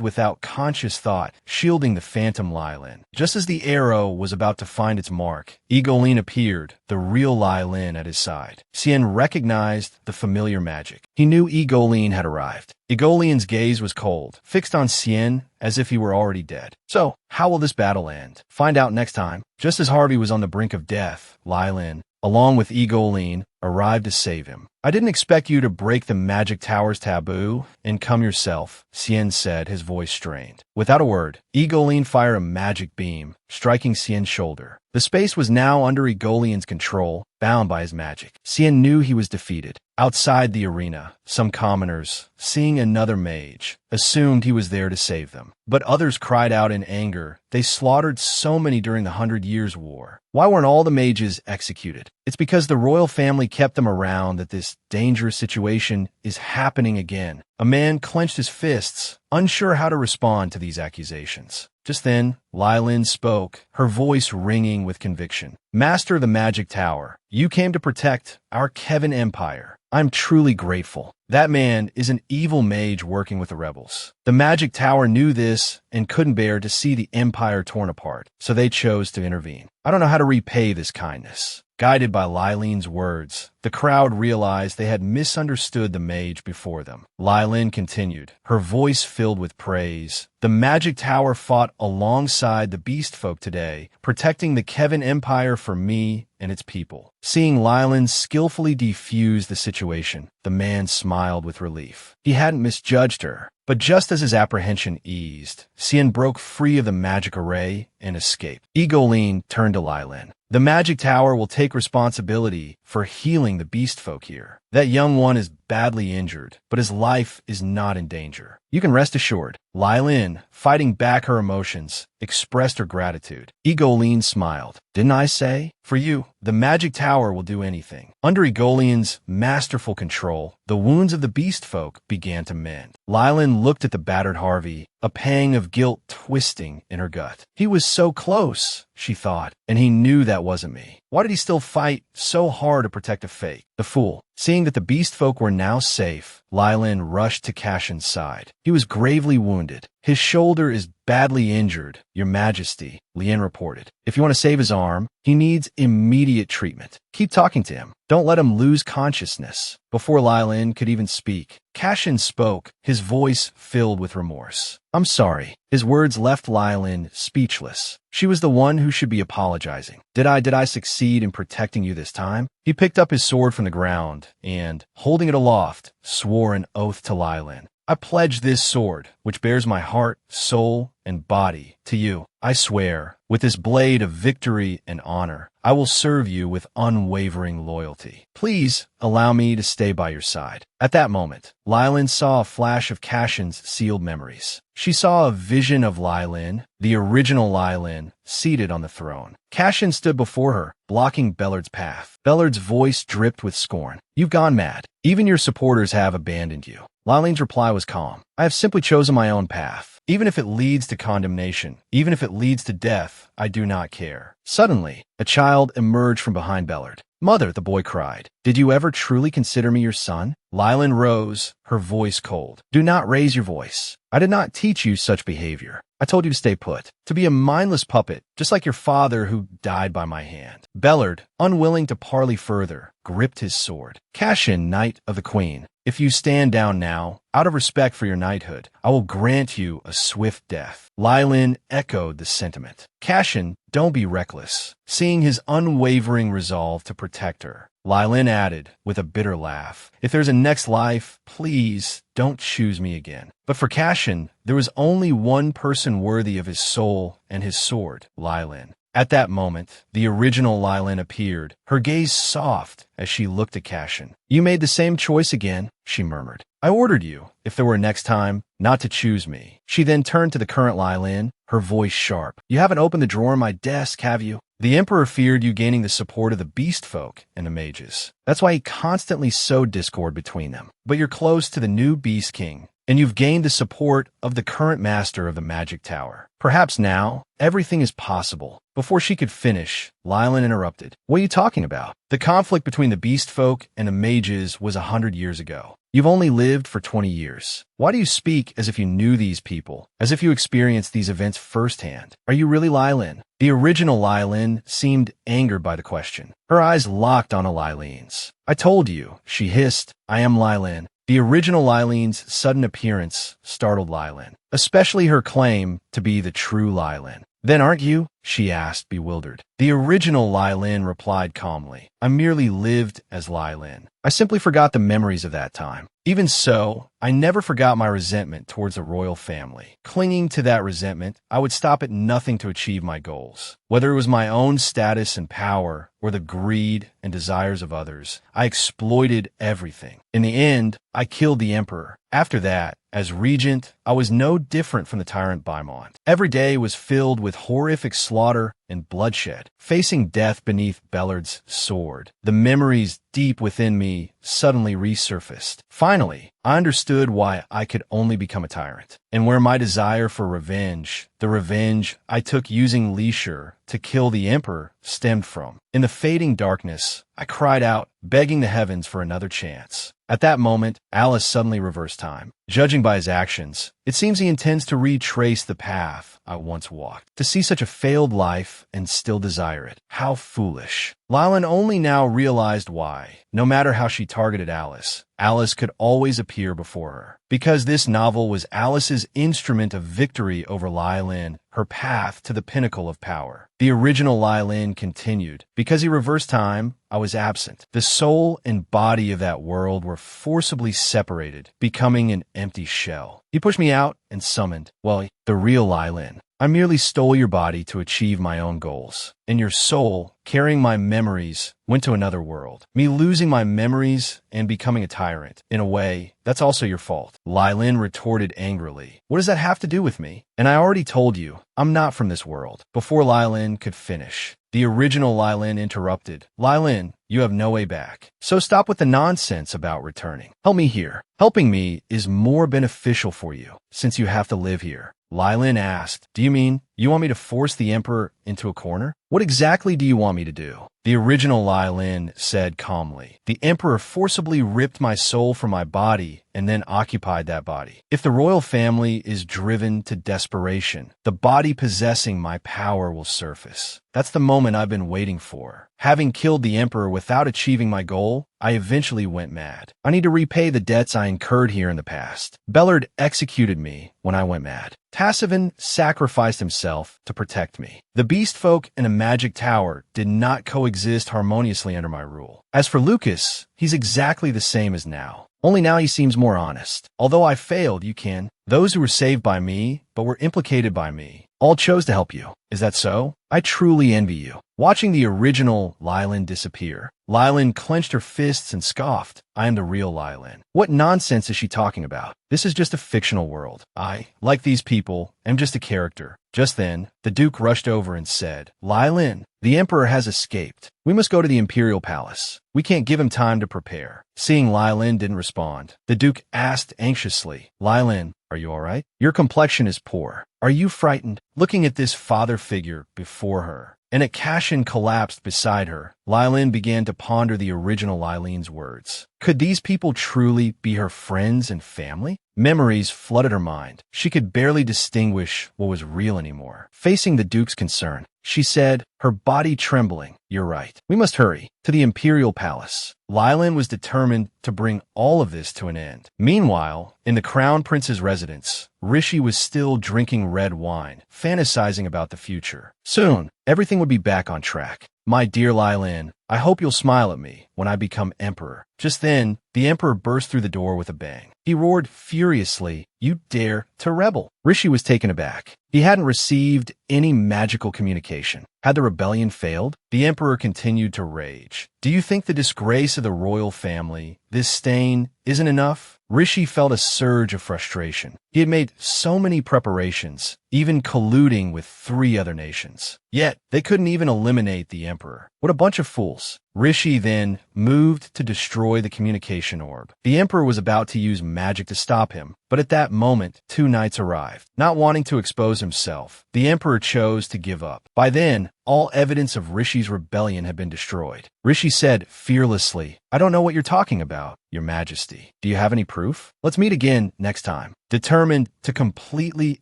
without conscious thought, shielding the phantom Lylin. Just as the arrow was about to find its mark, Egolin appeared, the real Lylin at his side. Cien recognized the familiar magic. He knew Egolin had arrived. Egolin's gaze was cold, fixed on Cien as if he were already dead. So, how will this battle end? Find out next time. Just as Harvey was on the brink of death, Lylin, along with Egolin, arrived to save him. I didn't expect you to break the magic tower's taboo and come yourself, Cien said, his voice strained. Without a word, Egolin fired a magic beam, striking Cien's shoulder. The space was now under Egolin's control, bound by his magic. Cien knew he was defeated. Outside the arena, some commoners, seeing another mage, assumed he was there to save them. But others cried out in anger. They slaughtered so many during the 100 Years' War. Why weren't all the mages executed? It's because the royal family kept them around that this dangerous situation is happening again. A man clenched his fists, unsure how to respond to these accusations. Just then, Lylin spoke, her voice ringing with conviction. Master of the Magic Tower, you came to protect our Kevin Empire. I'm truly grateful. That man is an evil mage working with the rebels. The Magic Tower knew this and couldn't bear to see the Empire torn apart, so they chose to intervene. I don't know how to repay this kindness. Guided by Lylin's words, the crowd realized they had misunderstood the mage before them. Lylin continued, her voice filled with praise. The Magic Tower fought alongside the beast folk today, protecting the Kevin Empire for me and its people. Seeing Lylin skillfully defuse the situation, the man smiled with relief. He hadn't misjudged her. But just as his apprehension eased, Cien broke free of the magic array and escaped. Egolin turned to Lylin. The Magic Tower will take responsibility for healing the beast folk here. That young one is badly injured, but his life is not in danger. You can rest assured. Lylin, fighting back her emotions, expressed her gratitude. Egolin smiled. Didn't I say? For you, the Magic Tower will do anything. Under Egolin's masterful control, the wounds of the beast folk began to mend. Lylin looked at the battered Harvey, a pang of guilt twisting in her gut. He was so close, she thought, and he knew that wasn't me. Why did he still fight so hard to protect a fake? The fool. Seeing that the beast folk were now safe, Lylin rushed to Cashin's side. He was gravely wounded. His shoulder is badly injured, Your Majesty, Lien reported. If you want to save his arm, he needs immediate treatment. Keep talking to him. Don't let him lose consciousness. Before Lylin could even speak, Cashin spoke, his voice filled with remorse. I'm sorry. His words left Lylin speechless. She was the one who should be apologizing. Did I succeed in protecting you this time? He picked up his sword from the ground and, holding it aloft, swore an oath to Lylin. I pledge this sword, which bears my heart, soul, and body, to you. I swear, with this blade of victory and honor, I will serve you with unwavering loyalty. Please allow me to stay by your side." At that moment, Lylin saw a flash of Cashin's sealed memories. She saw a vision of Lylin, the original Lylin, seated on the throne. Cashin stood before her, blocking Bellard's path. Bellard's voice dripped with scorn. "You've gone mad. Even your supporters have abandoned you." Lylin's reply was calm. "I have simply chosen my own path. Even if it leads to condemnation, even if it leads to death, I do not care." Suddenly, a child emerged from behind Bellard. "Mother," the boy cried, "did you ever truly consider me your son?" Lylin rose, her voice cold. "Do not raise your voice. I did not teach you such behavior. I told you to stay put, to be a mindless puppet, just like your father who died by my hand." Bellard, unwilling to parley further, gripped his sword. "Cashin, Knight of the Queen, if you stand down now, out of respect for your knighthood, I will grant you a swift death." Lylin echoed the sentiment. "Cashin, don't be reckless." Seeing his unwavering resolve to protect her, Lylin added, with a bitter laugh, "If there's a next life, please don't choose me again." But for Cashin, there was only one person worthy of his soul and his sword, Lylin. At that moment, the original Lylin appeared, her gaze soft as she looked at Cashin. "You made the same choice again," she murmured. "I ordered you, if there were a next time, not to choose me." She then turned to the current Lylin, her voice sharp. "You haven't opened the drawer in my desk, have you? The Emperor feared you gaining the support of the beast folk and the mages. That's why he constantly sowed discord between them. But you're close to the new Beast King, and you've gained the support of the current master of the Magic Tower. Perhaps now, everything is possible." Before she could finish, Lylin interrupted. "What are you talking about? The conflict between the beast folk and the mages was 100 years ago. You've only lived for 20 years. Why do you speak as if you knew these people, as if you experienced these events firsthand? Are you really Lylin?" The original Lylin seemed angered by the question. Her eyes locked on Lylin's. "I told you," she hissed, "I am Lylin." The original Lylin's sudden appearance startled Lylin, especially her claim to be the true Lylin. "Then aren't you?" she asked, bewildered. The original Lylin replied calmly, "I merely lived as Lylin. I simply forgot the memories of that time. Even so, I never forgot my resentment towards the royal family. Clinging to that resentment, I would stop at nothing to achieve my goals. Whether it was my own status and power or the greed and desires of others, I exploited everything. In the end, I killed the emperor. After that, as regent, I was no different from the tyrant Baimont. Every day was filled with horrific slaughter and bloodshed, facing death beneath Bellard's sword. The memories deep within me suddenly resurfaced. Finally, I understood why I could only become a tyrant, and where my desire for revenge, the revenge I took using leisure to kill the emperor, stemmed from. In the fading darkness, I cried out, begging the heavens for another chance. At that moment, Alice suddenly reversed time. Judging by his actions, it seems he intends to retrace the path I once walked. To see such a failed life and still desire it. How foolish. Lylin only now realized why. No matter how she targeted Alice, Alice could always appear before her. Because this novel was Alice's instrument of victory over Lylin, her path to the pinnacle of power. The original Lylin continued. Because he reversed time, I was absent. The soul and body of that world were forcibly separated, becoming an empty shell. He pushed me out and summoned, well, the real Lylin. I merely stole your body to achieve my own goals. And your soul, carrying my memories, went to another world. Me losing my memories and becoming a tyrant. In a way, that's also your fault. Lylin retorted angrily. What does that have to do with me? And I already told you, I'm not from this world. Before Lylin could finish, the original Lylin interrupted. Lylin, you have no way back. So stop with the nonsense about returning. Help me here. Helping me is more beneficial for you, since you have to live here. Lylin asked, do you mean you want me to force the emperor into a corner? What exactly do you want me to do? The original Lylin said calmly, the emperor forcibly ripped my soul from my body and then occupied that body. If the royal family is driven to desperation, the body possessing my power will surface. That's the moment I've been waiting for. Having killed the emperor without achieving my goal, I eventually went mad. I need to repay the debts I incurred here in the past. Bellard executed me when I went mad. Tassivin sacrificed himself to protect me. The beast folk and a magic tower did not coexist harmoniously under my rule. As for Lucas, he's exactly the same as now. Only now he seems more honest. Although I failed, you can. Those who were saved by me, but were implicated by me, all chose to help you. Is that so? I truly envy you. Watching the original Lylin disappear, Lylin clenched her fists and scoffed. I am the real Lylin. What nonsense is she talking about? This is just a fictional world. I, like these people, am just a character. Just then, the Duke rushed over and said, Lylin, the Emperor has escaped. We must go to the Imperial Palace. We can't give him time to prepare. Seeing Lylin didn't respond, the Duke asked anxiously, Lylin, are you all right? Your complexion is poor. Are you frightened? Looking at this father figure before her, and a Cashin collapsed beside her, Lylin began to ponder the original Lylin's words. Could these people truly be her friends and family? Memories flooded her mind. She could barely distinguish what was real anymore. Facing the Duke's concern, she said, her body trembling, you're right. We must hurry to the Imperial Palace. Lylin was determined to bring all of this to an end. Meanwhile, in the Crown Prince's residence, Rishi was still drinking red wine, fantasizing about the future. Soon, everything would be back on track. My dear Lylin, I hope you'll smile at me when I become emperor. Just then, the emperor burst through the door with a bang. He roared furiously, you dare to rebel. Rishi was taken aback. He hadn't received any magical communication. Had the rebellion failed? The emperor continued to rage. Do you think the disgrace of the royal family, this stain, isn't enough? Rishi felt a surge of frustration. He had made so many preparations, even colluding with 3 other nations. Yet, they couldn't even eliminate the emperor. What a bunch of fools. Rishi then moved to destroy the communication orb. The emperor was about to use magic to stop him, but at that moment, 2 knights arrived. Not wanting to expose himself, the emperor chose to give up. By then, all evidence of Rishi's rebellion had been destroyed. Rishi said fearlessly, I don't know what you're talking about, Your Majesty. Do you have any proof? Let's meet again next time. Determined to completely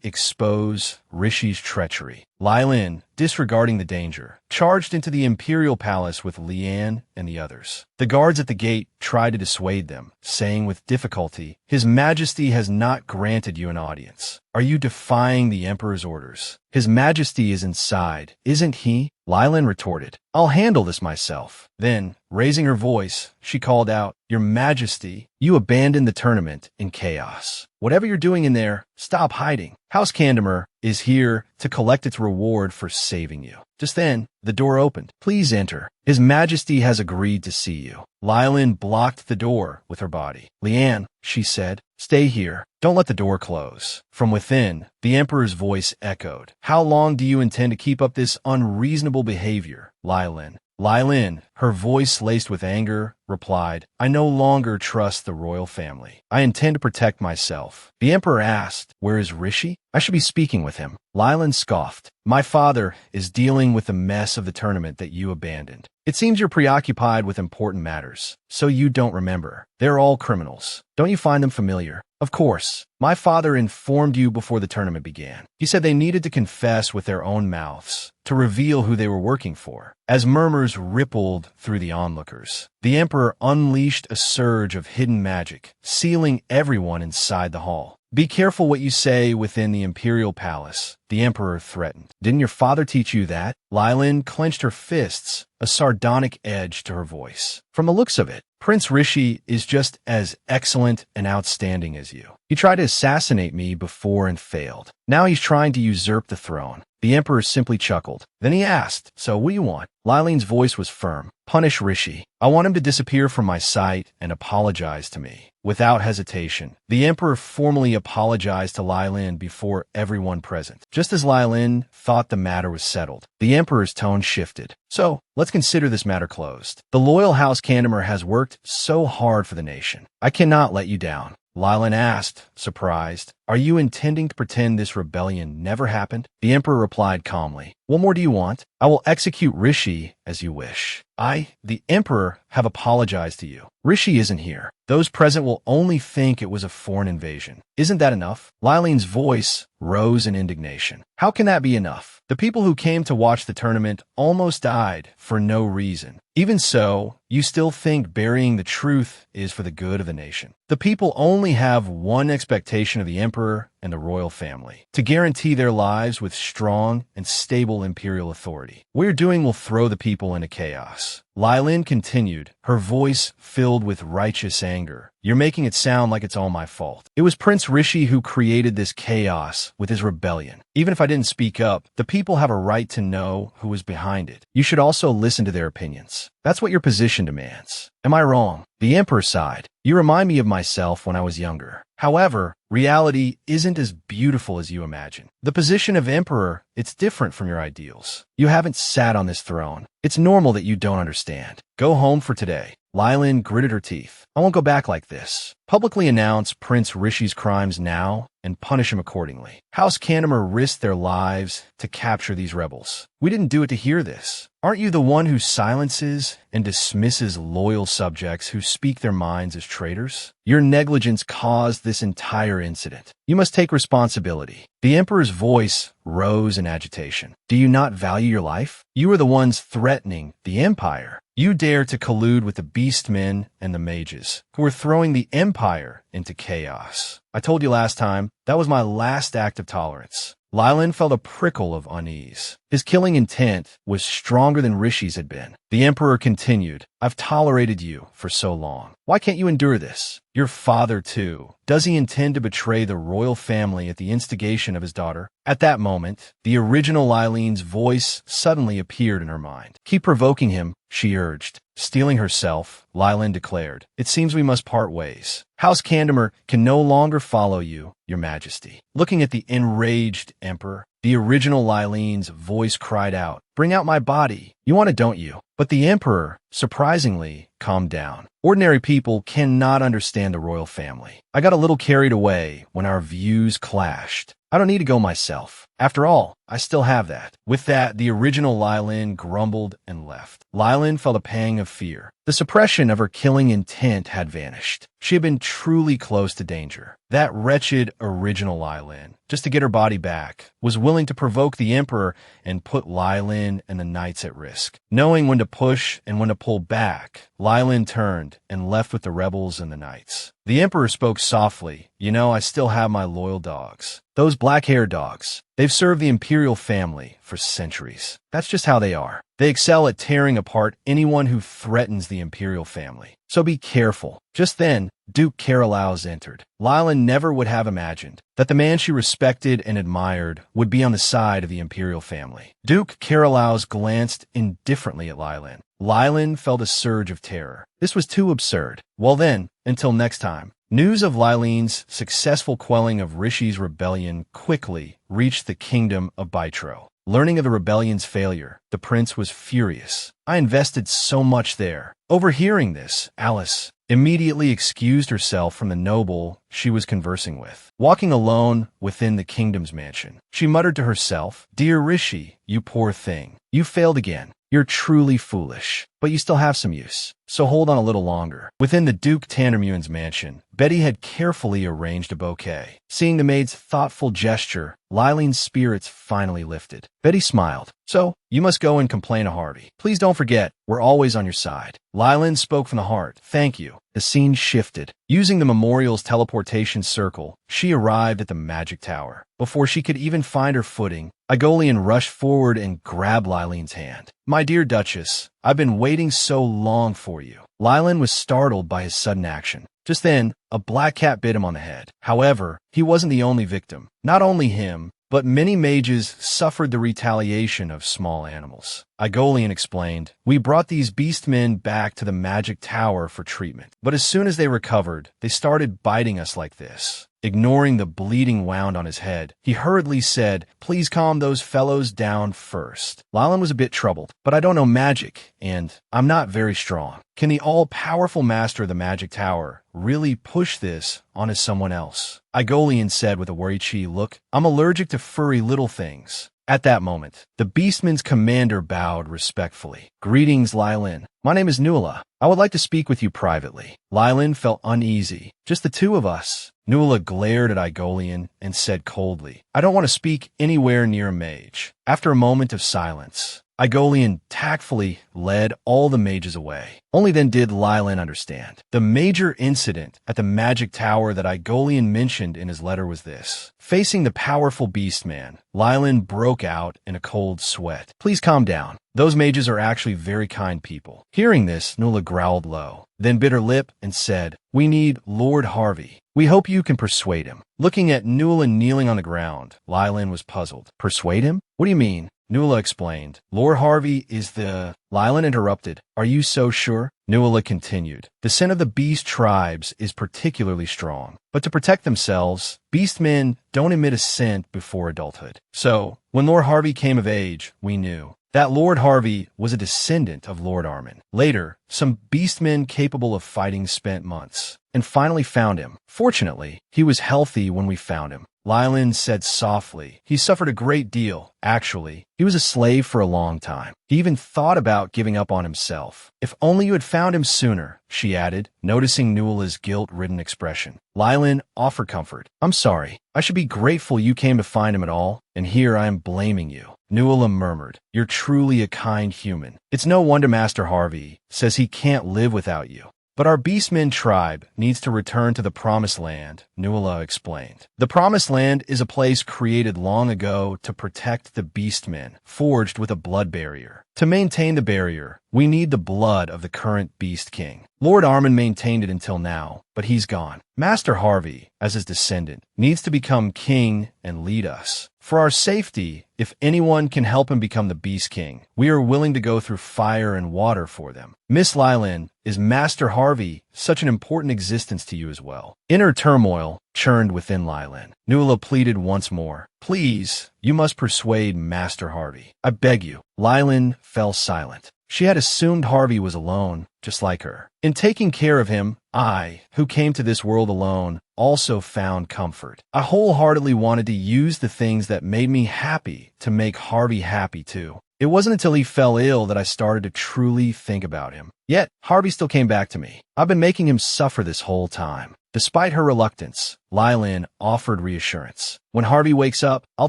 expose Rishi's treachery, Lylin, disregarding the danger, charged into the Imperial Palace with Lian and the others. The guards at the gate tried to dissuade them, saying with difficulty, His Majesty has not granted you an audience. Are you defying the Emperor's orders? His Majesty is inside, isn't he? Lylin retorted, I'll handle this myself. Then, raising her voice, she called out, Your Majesty, you abandoned the tournament in chaos. Whatever you're doing in there, stop hiding. House Candamer is here to collect its reward for saving you. Just then, the door opened. Please enter. His Majesty has agreed to see you. Lylin blocked the door with her body. Lian, she said, stay here. Don't let the door close. From within, the Emperor's voice echoed. How long do you intend to keep up this unreasonable behavior, Lylin? Lylin, her voice laced with anger, replied, I no longer trust the royal family. I intend to protect myself. The Emperor asked, Where is Rishi? I should be speaking with him. Lylin scoffed. My father is dealing with the mess of the tournament that you abandoned. It seems you're preoccupied with important matters, so you don't remember. They're all criminals. Don't you find them familiar? Of course. My father informed you before the tournament began. He said they needed to confess with their own mouths to reveal who they were working for. As murmurs rippled through the onlookers, the Emperor unleashed a surge of hidden magic, sealing everyone inside the hall. Be careful what you say within the Imperial Palace, the Emperor threatened. Didn't your father teach you that? Lylin clenched her fists, a sardonic edge to her voice. From the looks of it, Prince Rishi is just as excellent and outstanding as you. He tried to assassinate me before and failed. Now he's trying to usurp the throne. The Emperor simply chuckled. Then he asked, So what do you want? Lylin's voice was firm. Punish Rishi. I want him to disappear from my sight and apologize to me. Without hesitation, the Emperor formally apologized to Lylin before everyone present. Just as Lylin thought the matter was settled, the Emperor's tone shifted. So, let's consider this matter closed. The loyal House Candamer has worked so hard for the nation. I cannot let you down. Lylin asked, surprised, Are you intending to pretend this rebellion never happened? The Emperor replied calmly, What more do you want? I will execute Rishi as you wish. I, the Emperor, have apologized to you. Rishi isn't here. Those present will only think it was a foreign invasion. Isn't that enough? Lylin's voice rose in indignation. How can that be enough? The people who came to watch the tournament almost died for no reason. Even so, you still think burying the truth is for the good of the nation. The people only have one expectation of the Emperor emperor and the royal family to guarantee their lives with strong and stable imperial authority. What you're doing will throw the people into chaos. Lylin continued, her voice filled with righteous anger. You're making it sound like it's all my fault. It was Prince Rishi who created this chaos with his rebellion. Even if I didn't speak up, the people have a right to know who was behind it. You should also listen to their opinions. That's what your position demands. Am I wrong? The Emperor sighed. You remind me of myself when I was younger. However, reality isn't as beautiful as you imagine. The position of Emperor, it's different from your ideals. You haven't sat on this throne. It's normal that you don't understand. Go home for today. Lylin gritted her teeth. I won't go back like this. Publicly announce Prince Rishi's crimes now and punish him accordingly. House Candamer risked their lives to capture these rebels. We didn't do it to hear this. Aren't you the one who silences and dismisses loyal subjects who speak their minds as traitors? Your negligence caused this entire incident. You must take responsibility. The Emperor's voice rose in agitation. Do you not value your life? You are the ones threatening the Empire. You dare to collude with the Beastmen and the Mages, who are throwing the Empire into chaos. I told you last time, that was my last act of tolerance. Lylin felt a prickle of unease. His killing intent was stronger than Rishi's had been. The Emperor continued, I've tolerated you for so long. Why can't you endure this? Your father, too. Does he intend to betray the royal family at the instigation of his daughter? At that moment, the original Lylin's voice suddenly appeared in her mind. Keep provoking him, she urged. Steeling herself, Lylin declared, It seems we must part ways. House Candamer can no longer follow you, Your Majesty. Looking at the enraged Emperor, the original Lylin's voice cried out, Bring out my body. You want it, don't you? But the Emperor, surprisingly, calmed down. Ordinary people cannot understand the royal family. I got a little carried away when our views clashed. I don't need to go myself. After all, I still have that. With that, the original Lylin grumbled and left. Lylin felt a pang of fear. The suppression of her killing intent had vanished. She had been truly close to danger. That wretched original Lylin, just to get her body back, was willing to provoke the Emperor and put Lylin and the knights at risk. Knowing when to push and when to pull back, Lylin turned and left with the rebels and the knights. The Emperor spoke softly. You know, I still have my loyal dogs. Those black-haired dogs. They've served the imperial family for centuries. That's just how they are. They excel at tearing apart anyone who threatens the imperial family. So be careful. Just then, Duke Carolaus entered. Lylin never would have imagined that the man she respected and admired would be on the side of the imperial family. Duke Carolaus glanced indifferently at Lylin. Lylin felt a surge of terror. This was too absurd. Well then, until next time. News of Lylin's successful quelling of Rishi's rebellion quickly reached the kingdom of Baitro. Learning of the rebellion's failure, the prince was furious. I invested so much there. Overhearing this, Alice immediately excused herself from the noble she was conversing with. Walking alone within the kingdom's mansion, she muttered to herself, Dear Rishi, you poor thing. You failed again. You're truly foolish, but you still have some use. So hold on a little longer. Within the Duke Tannermuen's mansion, Betty had carefully arranged a bouquet. Seeing the maid's thoughtful gesture, Lylin's spirits finally lifted. Betty smiled. So, you must go and complain to Harvey. Please don't forget, we're always on your side. Lylin spoke from the heart. Thank you. The scene shifted. Using the memorial's teleportation circle, she arrived at the magic tower. Before she could even find her footing, Aegolian rushed forward and grabbed Lylin's hand. My dear Duchess, I've been waiting so long for you. Lylin was startled by his sudden action. Just then, a black cat bit him on the head. However, he wasn't the only victim. Not only him, but many mages suffered the retaliation of small animals. Aegolian explained, We brought these beastmen back to the magic tower for treatment. But as soon as they recovered, they started biting us like this. Ignoring the bleeding wound on his head, he hurriedly said, Please calm those fellows down first. Lylin was a bit troubled, but I don't know magic, and I'm not very strong. Can the all-powerful master of the magic tower really push this onto someone else? Aegolian said with a worried look, I'm allergic to furry little things. At that moment, the Beastman's commander bowed respectfully. Greetings, Lylin. My name is Nuala. I would like to speak with you privately. Lylin felt uneasy. Just the two of us. Nuala glared at Aegolian and said coldly, I don't want to speak anywhere near a mage. After a moment of silence, Igolian tactfully led all the mages away. Only then did Lylin understand. The major incident at the magic tower that Igolian mentioned in his letter was this. Facing the powerful Beastman, Lylin broke out in a cold sweat. Please calm down. Those mages are actually very kind people. Hearing this, Nuala growled low, then bit her lip and said, We need Lord Harvey. We hope you can persuade him. Looking at Nuala kneeling on the ground, Lylin was puzzled. Persuade him? What do you mean? Nuala explained. Lord Harvey is the... Lylin interrupted. Are you so sure? Nuala continued. The scent of the beast tribes is particularly strong. But to protect themselves, beastmen don't emit a scent before adulthood. So, when Lord Harvey came of age, we knew that Lord Harvey was a descendant of Lord Armin. Later, some beastmen capable of fighting spent months and finally found him. Fortunately, he was healthy when we found him. Lylin said softly. He suffered a great deal. Actually, he was a slave for a long time. He even thought about giving up on himself. If only you had found him sooner, she added, noticing Nuala's guilt-ridden expression. Lylin offered comfort. I'm sorry. I should be grateful you came to find him at all, and here I am blaming you. Nuala murmured. You're truly a kind human. It's no wonder Master Harvey says he can't live without you. But our Beastmen tribe needs to return to the Promised Land, Nuala explained. The Promised Land is a place created long ago to protect the Beastmen, forged with a blood barrier. To maintain the barrier, we need the blood of the current Beast King. Lord Armin maintained it until now, but he's gone. Master Harvey, as his descendant, needs to become king and lead us. For our safety, if anyone can help him become the Beast King, we are willing to go through fire and water for them. Miss Lylin, is Master Harvey such an important existence to you as well? Inner turmoil churned within Lylin. Nuala pleaded once more. Please, you must persuade Master Harvey. I beg you. Lylin fell silent. She had assumed Harvey was alone, just like her. In taking care of him, I, who came to this world alone, also found comfort. I wholeheartedly wanted to use the things that made me happy to make Harvey happy too. It wasn't until he fell ill that I started to truly think about him. Yet, Harvey still came back to me. I've been making him suffer this whole time. Despite her reluctance, Lylin offered reassurance. When Harvey wakes up, I'll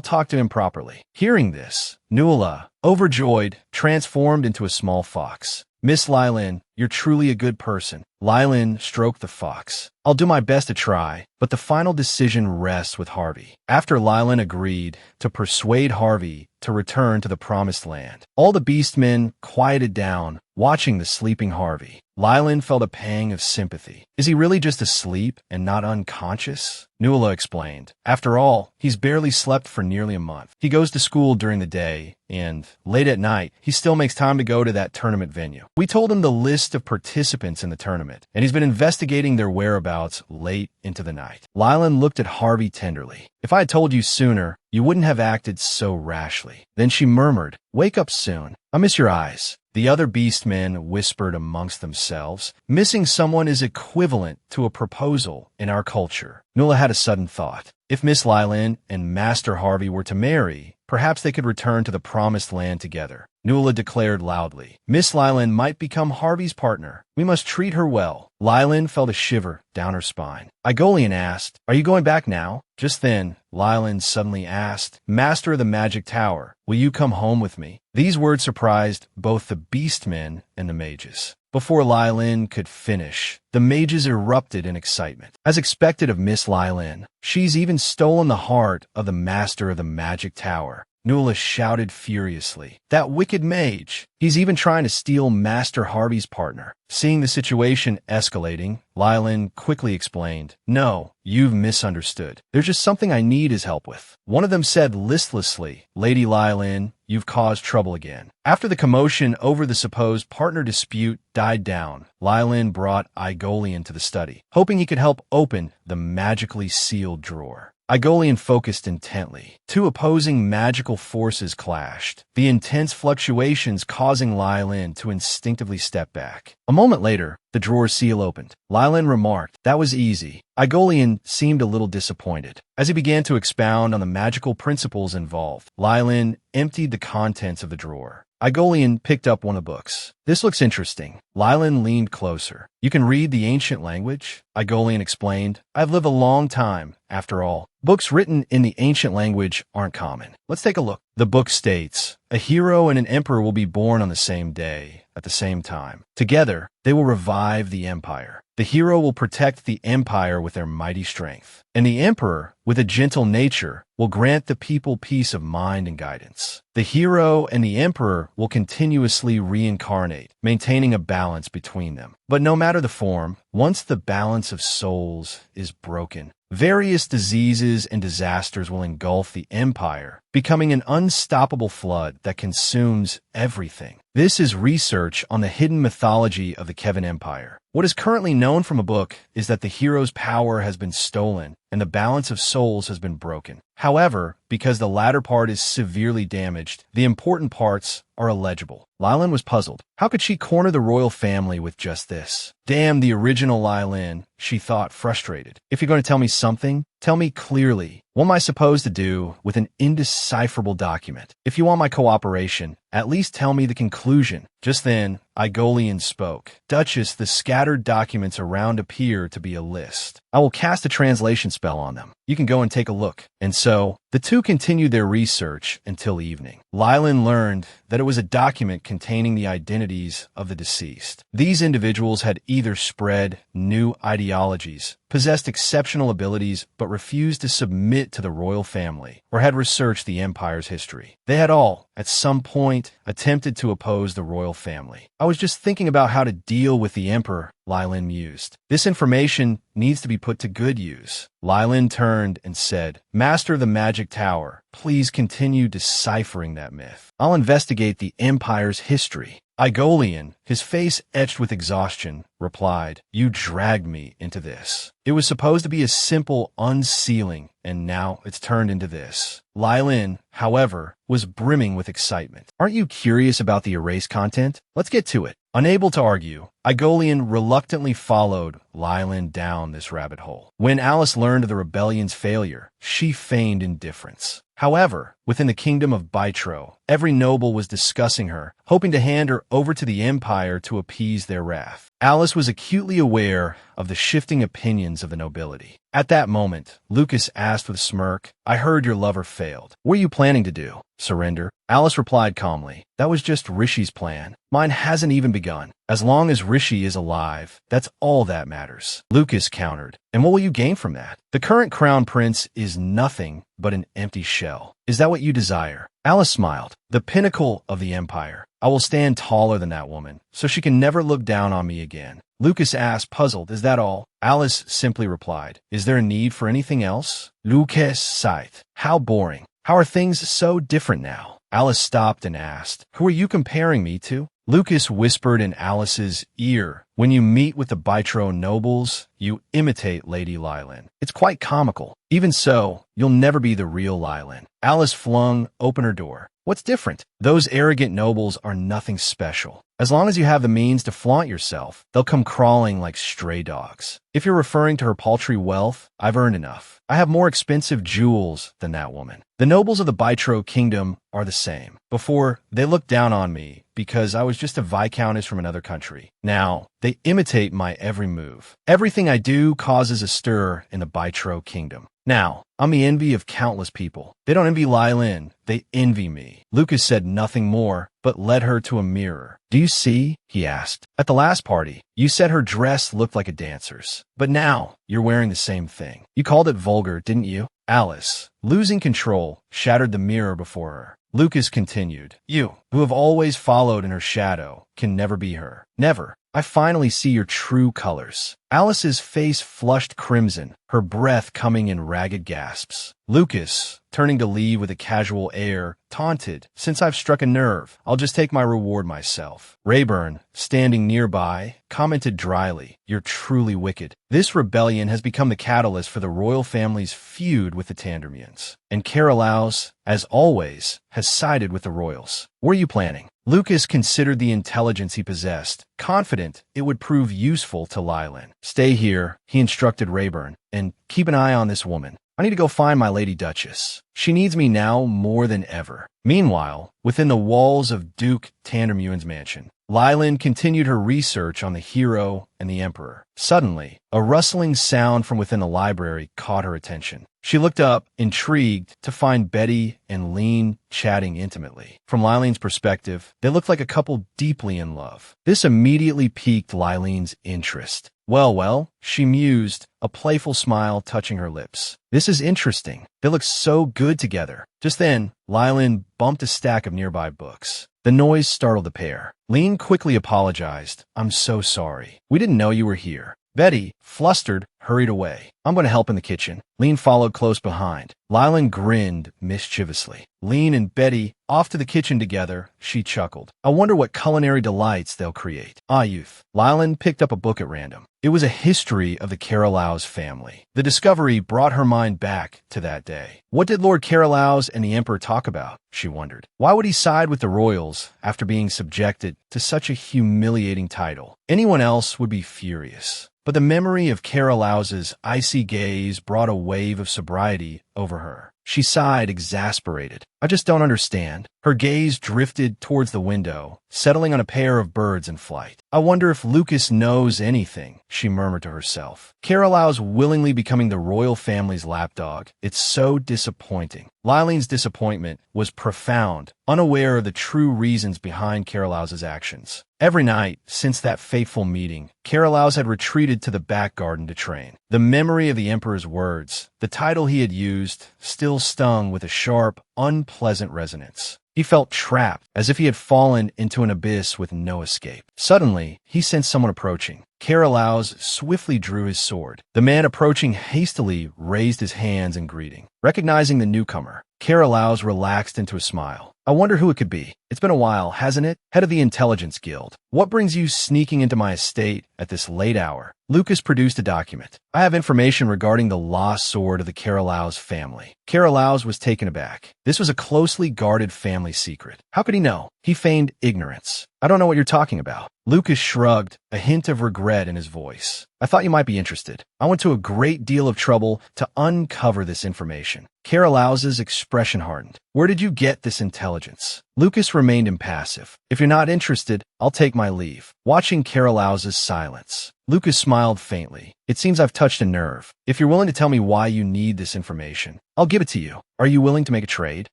talk to him properly. Hearing this, Nuala, overjoyed, transformed into a small fox. Miss Lylin, you're truly a good person. Lylin stroked the fox. I'll do my best to try, but the final decision rests with Harvey. After Lylin agreed to persuade Harvey to return to the Promised Land, all the Beastmen quieted down, watching the sleeping Harvey. Lylin felt a pang of sympathy. Is he really just asleep and not unconscious? Nuala explained. After all, he's barely slept for nearly a month. He goes to school during the day, and late at night, he still makes time to go to that tournament venue. We told him the list of participants in the tournament, and he's been investigating their whereabouts late into the night. Lylin looked at Harvey tenderly. If I had told you sooner, you wouldn't have acted so rashly. Then she murmured, Wake up soon. I miss your eyes. The other Beastmen whispered amongst themselves. Missing someone is equivalent to a proposal in our culture. Nuala had a sudden thought. If Miss Lylin and Master Harvey were to marry, perhaps they could return to the Promised Land together. Nuala declared loudly. Miss Lylin might become Harvey's partner. We must treat her well. Lylin felt a shiver down her spine. Igolian asked, Are you going back now? Just then, Lylin suddenly asked, Master of the Magic Tower, will you come home with me? These words surprised both the Beastmen and the mages. Before Lylin could finish, the mages erupted in excitement. As expected of Miss Lylin, she's even stolen the heart of the Master of the Magic Tower. Nuala shouted furiously. That wicked mage! He's even trying to steal Master Harvey's partner. Seeing the situation escalating, Lylin quickly explained, No, you've misunderstood. There's just something I need his help with. One of them said listlessly, Lady Lylin, you've caused trouble again. After the commotion over the supposed partner dispute died down, Lylin brought Igolian to the study, hoping he could help open the magically sealed drawer. Igolian focused intently. Two opposing magical forces clashed, the intense fluctuations causing Lylin to instinctively step back. A moment later, the drawer seal opened. Lylin remarked, That was easy. Igolian seemed a little disappointed. As he began to expound on the magical principles involved, Lylin emptied the contents of the drawer. Igolian picked up one of the books. This looks interesting. Lylin leaned closer. You can read the ancient language? Igolian explained. I've lived a long time, after all. Books written in the ancient language aren't common. Let's take a look. The book states, A hero and an emperor will be born on the same day, at the same time. Together, they will revive the empire. The hero will protect the empire with their mighty strength, and the emperor, with a gentle nature, will grant the people peace of mind and guidance. The hero and the emperor will continuously reincarnate, maintaining a balance between them. But no matter the form, once the balance of souls is broken, various diseases and disasters will engulf the empire, becoming an unstoppable flood that consumes everything. This is research on the hidden mythology of the Kevin Empire. What is currently known from a book is that the hero's power has been stolen and the balance of souls has been broken. However, because the latter part is severely damaged, the important parts are illegible. Lylin was puzzled. How could she corner the royal family with just this? Damn the original Lylin, she thought, frustrated. If you're going to tell me something, tell me clearly. What am I supposed to do with an indecipherable document? If you want my cooperation, at least tell me the conclusion. Just then, Igolian spoke. Duchess, the scattered documents around appear to be a list. I will cast a translation spell on them. You can go and take a look. And so, the two continued their research until evening. Lylin learned that it was a document containing the identities of the deceased. These individuals had either spread new ideologies, possessed exceptional abilities, but refused to submit to the royal family, or had researched the empire's history. They had all, at some point, attempted to oppose the royal family. I was just thinking about how to deal with the emperor, Lylin mused. This information needs to be put to good use. Lylin turned and said, Master of the Magic Tower, please continue deciphering that myth. I'll investigate the empire's history. Igolian, his face etched with exhaustion, replied, You dragged me into this. It was supposed to be a simple unsealing, and now it's turned into this. Lylin, however, was brimming with excitement. Aren't you curious about the erased content? Let's get to it. Unable to argue, Igolian reluctantly followed Lylin down this rabbit hole. When Alice learned of the rebellion's failure, she feigned indifference. However, within the kingdom of Bytro, every noble was discussing her, hoping to hand her over to the empire to appease their wrath. Alice was acutely aware of the shifting opinions of the nobility. At that moment, Lucas asked with a smirk, I heard your lover failed. What are you planning to do? Surrender? Alice replied calmly, That was just Rishi's plan. Mine hasn't even begun. As long as Rishi is alive, that's all that matters. Lucas countered, And what will you gain from that? The current crown prince is nothing but an empty shell. Is that what you desire? Alice smiled. The pinnacle of the empire. I will stand taller than that woman, so she can never look down on me again. Lucas asked, puzzled, Is that all? Alice simply replied, Is there a need for anything else? Lucas sighed. How boring. How are things so different now? Alice stopped and asked, Who are you comparing me to? Lucas whispered in Alice's ear, When you meet with the Bytro nobles, you imitate Lady Lylin. It's quite comical. Even so, you'll never be the real Lylin. Alice flung open her door. What's different? Those arrogant nobles are nothing special. As long as you have the means to flaunt yourself, they'll come crawling like stray dogs. If you're referring to her paltry wealth, I've earned enough. I have more expensive jewels than that woman. The nobles of the Bytro kingdom are the same. Before, they looked down on me because I was just a viscountess from another country. Now, they imitate my every move. Everything I do causes a stir in the Bytro kingdom. Now, I'm the envy of countless people. They don't envy Lylin, they envy me. Lucas said nothing more, but led her to a mirror. Do you see? He asked. At the last party, you said her dress looked like a dancer's. But now, you're wearing the same thing. You called it vulgar, didn't you? Alice, losing control, shattered the mirror before her. Lucas continued, You, who have always followed in her shadow, can never be her. Never. I finally see your true colors. Alice's face flushed crimson, her breath coming in ragged gasps. Lucas, turning to leave with a casual air, taunted, Since I've struck a nerve, I'll just take my reward myself. Rayburn, standing nearby, commented dryly, You're truly wicked. This rebellion has become the catalyst for the royal family's feud with the Tandermians. And Carolaus, as always, has sided with the royals. What are you planning? Lucas considered the intelligence he possessed, confident it would prove useful to Lylin. Stay here, he instructed Rayburn, and keep an eye on this woman. I need to go find my Lady Duchess. She needs me now more than ever. Meanwhile, within the walls of Duke Tandermuen's mansion, Lylin continued her research on the hero and the emperor. Suddenly, a rustling sound from within the library caught her attention. She looked up, intrigued, to find Betty and Lean chatting intimately. From Lylin's perspective, they looked like a couple deeply in love. This immediately piqued Lylin's interest. Well, she mused, a playful smile touching her lips. This is interesting. They look so good together. Just then, Lylin bumped a stack of nearby books. The noise startled the pair. Lean quickly apologized. I'm so sorry. We didn't know you were here. Betty, flustered, hurried away. I'm going to help in the kitchen. Lean followed close behind. Lylin grinned mischievously. Lean and Betty off to the kitchen together, she chuckled. I wonder what culinary delights they'll create. Youth. Lylin picked up a book at random. It was a history of the Carolow's family. The discovery brought her mind back to that day. What did Lord Carolow's and the Emperor talk about? She wondered. Why would he side with the royals after being subjected to such a humiliating title? Anyone else would be furious. But the memory of Carolow's icy gaze brought a wave of sobriety over her. She sighed, exasperated. I just don't understand. Her gaze drifted towards the window, settling on a pair of birds in flight. I wonder if Lucas knows anything, she murmured to herself. Carolow's willingly becoming the royal family's lapdog. It's so disappointing. Lylin's disappointment was profound, unaware of the true reasons behind Carolow's actions. Every night, since that fateful meeting, Carolow's had retreated to the back garden to train. The memory of the Emperor's words, the title he had used, still stung with a sharp, unpleasant resonance. He felt trapped, as if he had fallen into an abyss with no escape. Suddenly, he sensed someone approaching. Carolow's swiftly drew his sword. The man approaching hastily raised his hands in greeting. Recognizing the newcomer, Carolow's relaxed into a smile. I wonder who it could be. It's been a while, hasn't it? Head of the Intelligence Guild. What brings you sneaking into my estate at this late hour? Lucas produced a document. I have information regarding the lost sword of the Carolow's family. Carolow's was taken aback. This was a closely guarded family secret. How could he know? He feigned ignorance. I don't know what you're talking about. Lucas shrugged, a hint of regret in his voice. I thought you might be interested. I went to a great deal of trouble to uncover this information. Carolow's expression hardened. Where did you get this intelligence? Lucas remained impassive. If you're not interested, I'll take my leave. Watching Carolow's silence, Lucas smiled faintly. It seems I've touched a nerve. If you're willing to tell me why you need this information, I'll give it to you. Are you willing to make a trade?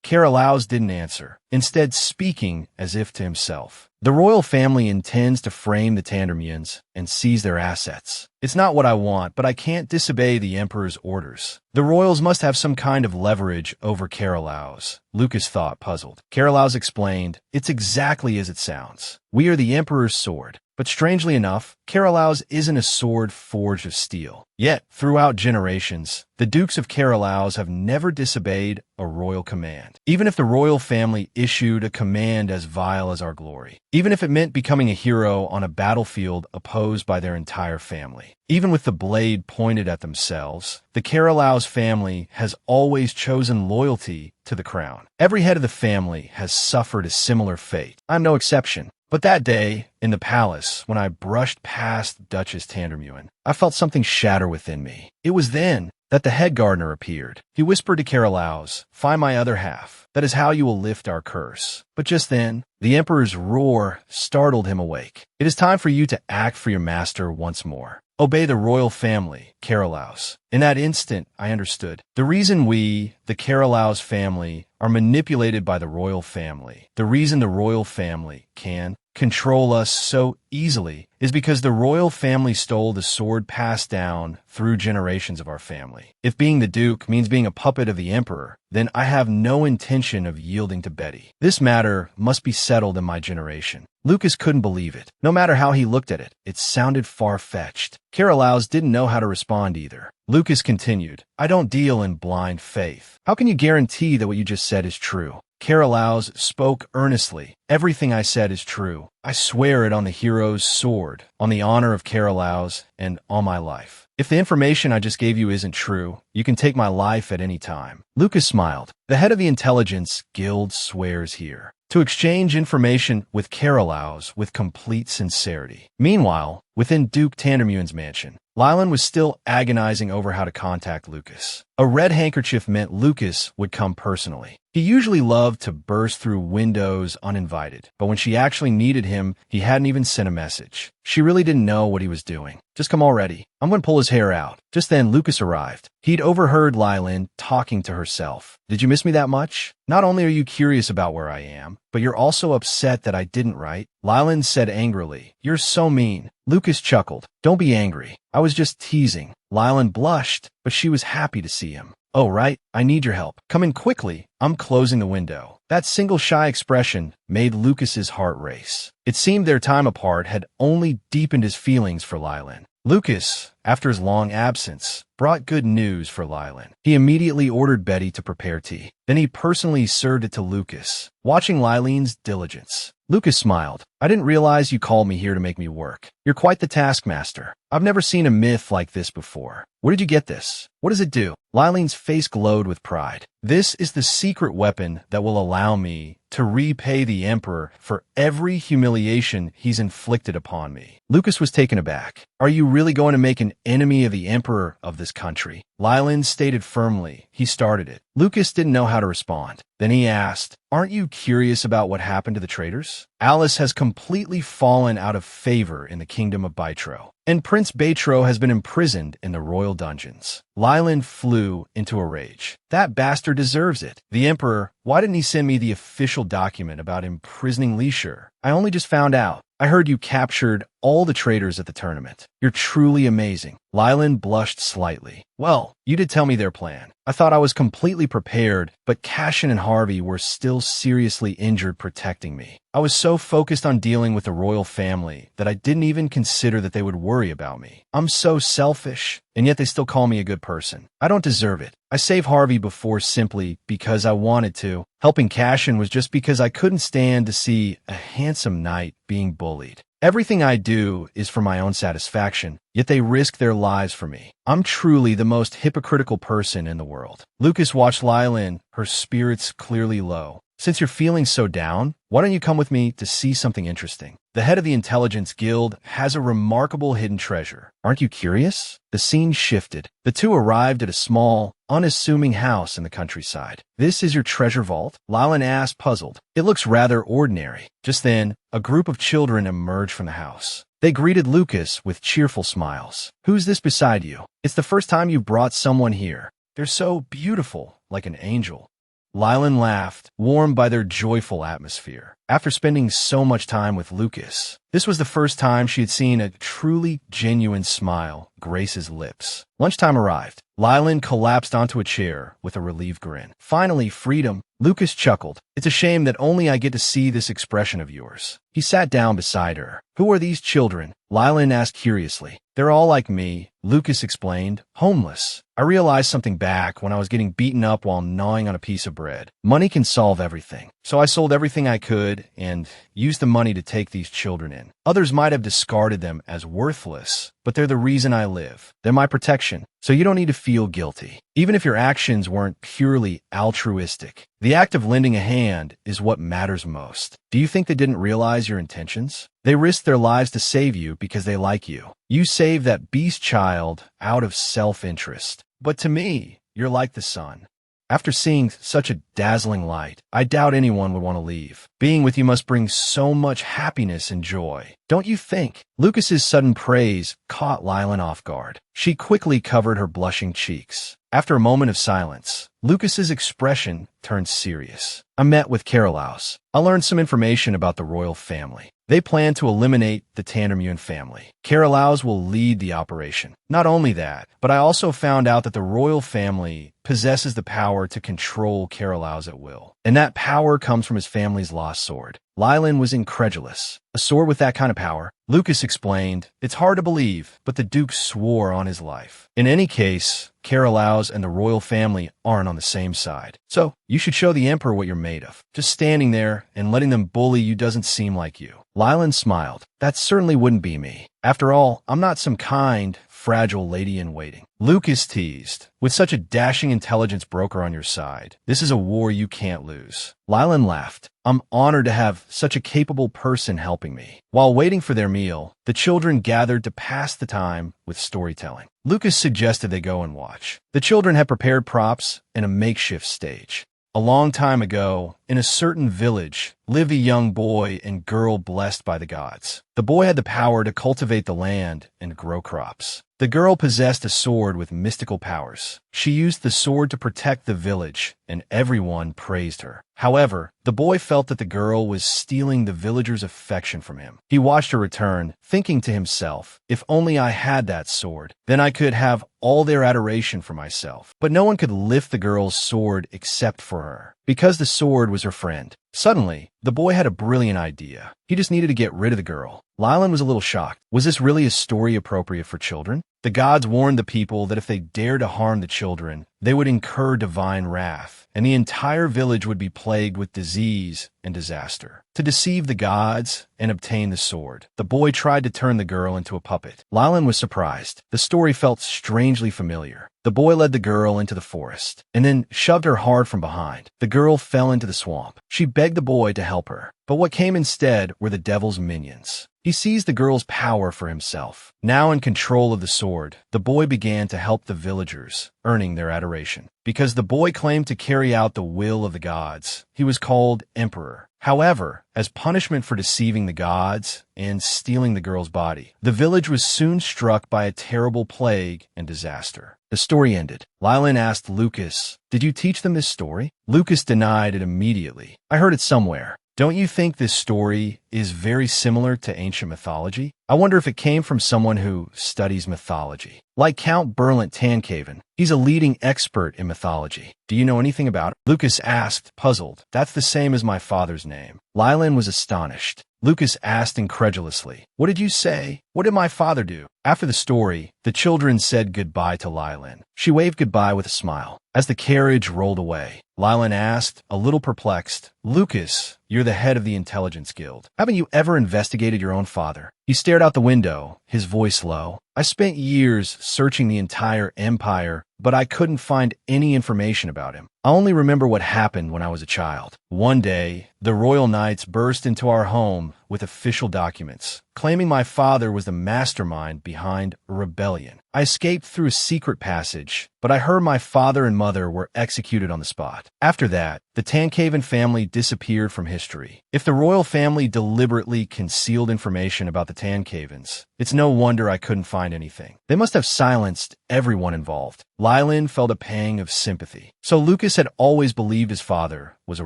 Carolow's didn't answer, instead speaking as if to himself. The royal family intends to frame the Tandermuens and seize their assets. It's not what I want, but I can't disobey the Emperor's orders. The royals must have some kind of leverage over Carolow's. Lucas thought, puzzled. Carolow's explained, it's exactly as it sounds. We are the Emperor's sword. But strangely enough, Carolow's isn't a sword forged of steel. Yet, throughout generations, the Dukes of Carolow's have never disobeyed a royal command. Even if the royal family issued a command as vile as our glory. Even if it meant becoming a hero on a battlefield opposed by their entire family. Even with the blade pointed at themselves, the Carolow's family has always chosen loyalty to the crown. Every head of the family has suffered a similar fate. I'm no exception. But that day, in the palace, when I brushed past Duchess Tandermuen, I felt something shatter within me. It was then that the head gardener appeared. He whispered to Carolow's, find my other half. That is how you will lift our curse. But just then, the Emperor's roar startled him awake. It is time for you to act for your master once more. Obey the royal family, Carolow's. In that instant, I understood. The reason we, the Carolow's family, are manipulated by the royal family, the reason the royal family can control us so easily is because the royal family stole the sword passed down through generations of our family. If being the Duke means being a puppet of the Emperor, then I have no intention of yielding to Betty. This matter must be settled in my generation. Lucas couldn't believe it. No matter how he looked at it, it sounded far-fetched. Carolow's didn't know how to respond either. Lucas continued, I don't deal in blind faith. How can you guarantee that what you just said is true? Carolow's spoke earnestly. Everything I said is true. I swear it on the hero's sword, on the honor of Carolow's, and on my life. If the information I just gave you isn't true, you can take my life at any time. Lucas smiled. The head of the Intelligence Guild swears here to exchange information with Carolow's with complete sincerity. Meanwhile, within Duke Tandermuen's mansion, Lylin was still agonizing over how to contact Lucas. A red handkerchief meant Lucas would come personally. He usually loved to burst through windows uninvited, but when she actually needed him, he hadn't even sent a message. She really didn't know what he was doing. Just come already. I'm going to pull his hair out. Just then, Lucas arrived. He'd overheard Lylin talking to herself. Did you miss me that much? Not only are you curious about where I am, but you're also upset that I didn't, right? Lylin said angrily. You're so mean. Lucas chuckled. Don't be angry. I was just teasing. Lylin blushed, but she was happy to see him. Oh, right. I need your help. Come in quickly. I'm closing the window. That single shy expression made Lucas's heart race. It seemed their time apart had only deepened his feelings for Lylin. Lucas, after his long absence, brought good news for Lylin. He immediately ordered Betty to prepare tea. Then he personally served it to Lucas. Watching Lylin's diligence, Lucas smiled. I didn't realize you called me here to make me work. You're quite the taskmaster. I've never seen a myth like this before. Where did you get this? What does it do? Lylin's face glowed with pride. This is the secret weapon that will allow me to repay the Emperor for every humiliation he's inflicted upon me. Lucas was taken aback. Are you really going to make an enemy of the Emperor of this country? Lylin stated firmly. He started it. Lucas didn't know how to respond. Then he asked, aren't you curious about what happened to the traitors? Alice has completely fallen out of favor in the kingdom of Bytro, and Prince Baytro has been imprisoned in the royal dungeons. Lylin flew into a rage. That bastard deserves it. The Emperor, why didn't he send me the official document about imprisoning Leisure? I only just found out. I heard you captured all the traitors at the tournament. You're truly amazing. Lylin blushed slightly. Well, you did tell me their plan. I thought I was completely prepared, but Cashin and Harvey were still seriously injured protecting me. I was so focused on dealing with the royal family that I didn't even consider that they would worry about me. I'm so selfish, and yet they still call me a good person. I don't deserve it. I saved Harvey before simply because I wanted to. Helping Cashin was just because I couldn't stand to see a handsome knight being bullied. Everything I do is for my own satisfaction, yet they risk their lives for me. I'm truly the most hypocritical person in the world. Lucas watched Lylin, her spirits clearly low. Since you're feeling so down, why don't you come with me to see something interesting? The head of the Intelligence Guild has a remarkable hidden treasure. Aren't you curious? The scene shifted. The two arrived at a small, unassuming house in the countryside. This is your treasure vault? Lylin asked, puzzled. It looks rather ordinary. Just then, a group of children emerged from the house. They greeted Lucas with cheerful smiles. Who's this beside you? It's the first time you've brought someone here. They're so beautiful, like an angel. Lylin laughed, warmed by their joyful atmosphere. After spending so much time with Lucas, this was the first time she had seen a truly genuine smile grace his lips. Lunchtime arrived. Lylin collapsed onto a chair with a relieved grin. Finally, freedom. Lucas chuckled. It's a shame that only I get to see this expression of yours. He sat down beside her. Who are these children? Lylin asked curiously. They're all like me, Lucas explained. Homeless. I realized something back when I was getting beaten up while gnawing on a piece of bread. Money can solve everything. So I sold everything I could and used the money to take these children in. Others might have discarded them as worthless, but they're the reason I live. They're my protection, so you don't need to feel guilty. Even if your actions weren't purely altruistic, the act of lending a hand is what matters most. Do you think they didn't realize your intentions? They risked their lives to save you because they like you. You saved that beast child out of self-interest. But to me, you're like the sun. After seeing such a dazzling light, I doubt anyone would want to leave. Being with you must bring so much happiness and joy. Don't you think? Lucas's sudden praise caught Lylin off guard. She quickly covered her blushing cheeks. After a moment of silence, Lucas's expression turned serious. I met with Carolaus. I learned some information about the royal family. They plan to eliminate the Tandermune family. Carolaus will lead the operation. Not only that, but I also found out that the royal family possesses the power to control Carolaus at will. And that power comes from his family's lost sword. Lylin was incredulous. A sword with that kind of power? Lucas explained, it's hard to believe, but the Duke swore on his life. In any case, Carolaus and the royal family aren't on the same side. So, you should show the Emperor what you're made of. Just standing there and letting them bully you doesn't seem like you. Lylin smiled. That certainly wouldn't be me. After all, I'm not some kind, fragile lady-in-waiting. Lucas teased. With such a dashing intelligence broker on your side, this is a war you can't lose. Lylan laughed. I'm honored to have such a capable person helping me. While waiting for their meal, the children gathered to pass the time with storytelling. Lucas suggested they go and watch. The children had prepared props and a makeshift stage. A long time ago, in a certain village, lived a young boy and girl blessed by the gods. The boy had the power to cultivate the land and grow crops. The girl possessed a sword with mystical powers. She used the sword to protect the village, and everyone praised her. However, the boy felt that the girl was stealing the villagers' affection from him. He watched her return, thinking to himself, if only I had that sword, then I could have all their adoration for myself. But no one could lift the girl's sword except for her, because the sword was her friend. Suddenly, the boy had a brilliant idea. He just needed to get rid of the girl. Lylan was a little shocked. Was this really a story appropriate for children? The gods warned the people that if they dared to harm the children, they would incur divine wrath, and the entire village would be plagued with disease and disaster. To deceive the gods and obtain the sword, the boy tried to turn the girl into a puppet. Lylan was surprised. The story felt strangely familiar. The boy led the girl into the forest, and then shoved her hard from behind. The girl fell into the swamp. She begged the boy to help her, but what came instead were the devil's minions. He seized the girl's power for himself. Now in control of the sword, the boy began to help the villagers, earning their adoration. Because the boy claimed to carry out the will of the gods, he was called emperor. However, as punishment for deceiving the gods and stealing the girl's body, the village was soon struck by a terrible plague and disaster. The story ended. Lylan asked Lucas, "Did you teach them this story?" Lucas denied it immediately. "I heard it somewhere." Don't you think this story is very similar to ancient mythology? I wonder if it came from someone who studies mythology. Like Count Berlant Tancaven, he's a leading expert in mythology. Do you know anything about it? Lucas asked, puzzled. That's the same as my father's name. Lylan was astonished. Lucas asked incredulously, "What did you say? What did my father do?" After the story, the children said goodbye to Lylan. She waved goodbye with a smile. As the carriage rolled away, Lylan asked, a little perplexed, "Lucas, you're the head of the Intelligence Guild. Haven't you ever investigated your own father?" He stared out the window, his voice low. "I spent years searching the entire empire, but I couldn't find any information about him. I only remember what happened when I was a child. One day, the royal knights burst into our home with official documents, claiming my father was the mastermind behind a rebellion. I escaped through a secret passage, but I heard my father and mother were executed on the spot. After that, the Tancaven family disappeared from history. If the royal family deliberately concealed information about the Tancavens, it's no wonder I couldn't find anything. They must have silenced everyone involved." Lylan felt a pang of sympathy. So Lucas had always believed his father was a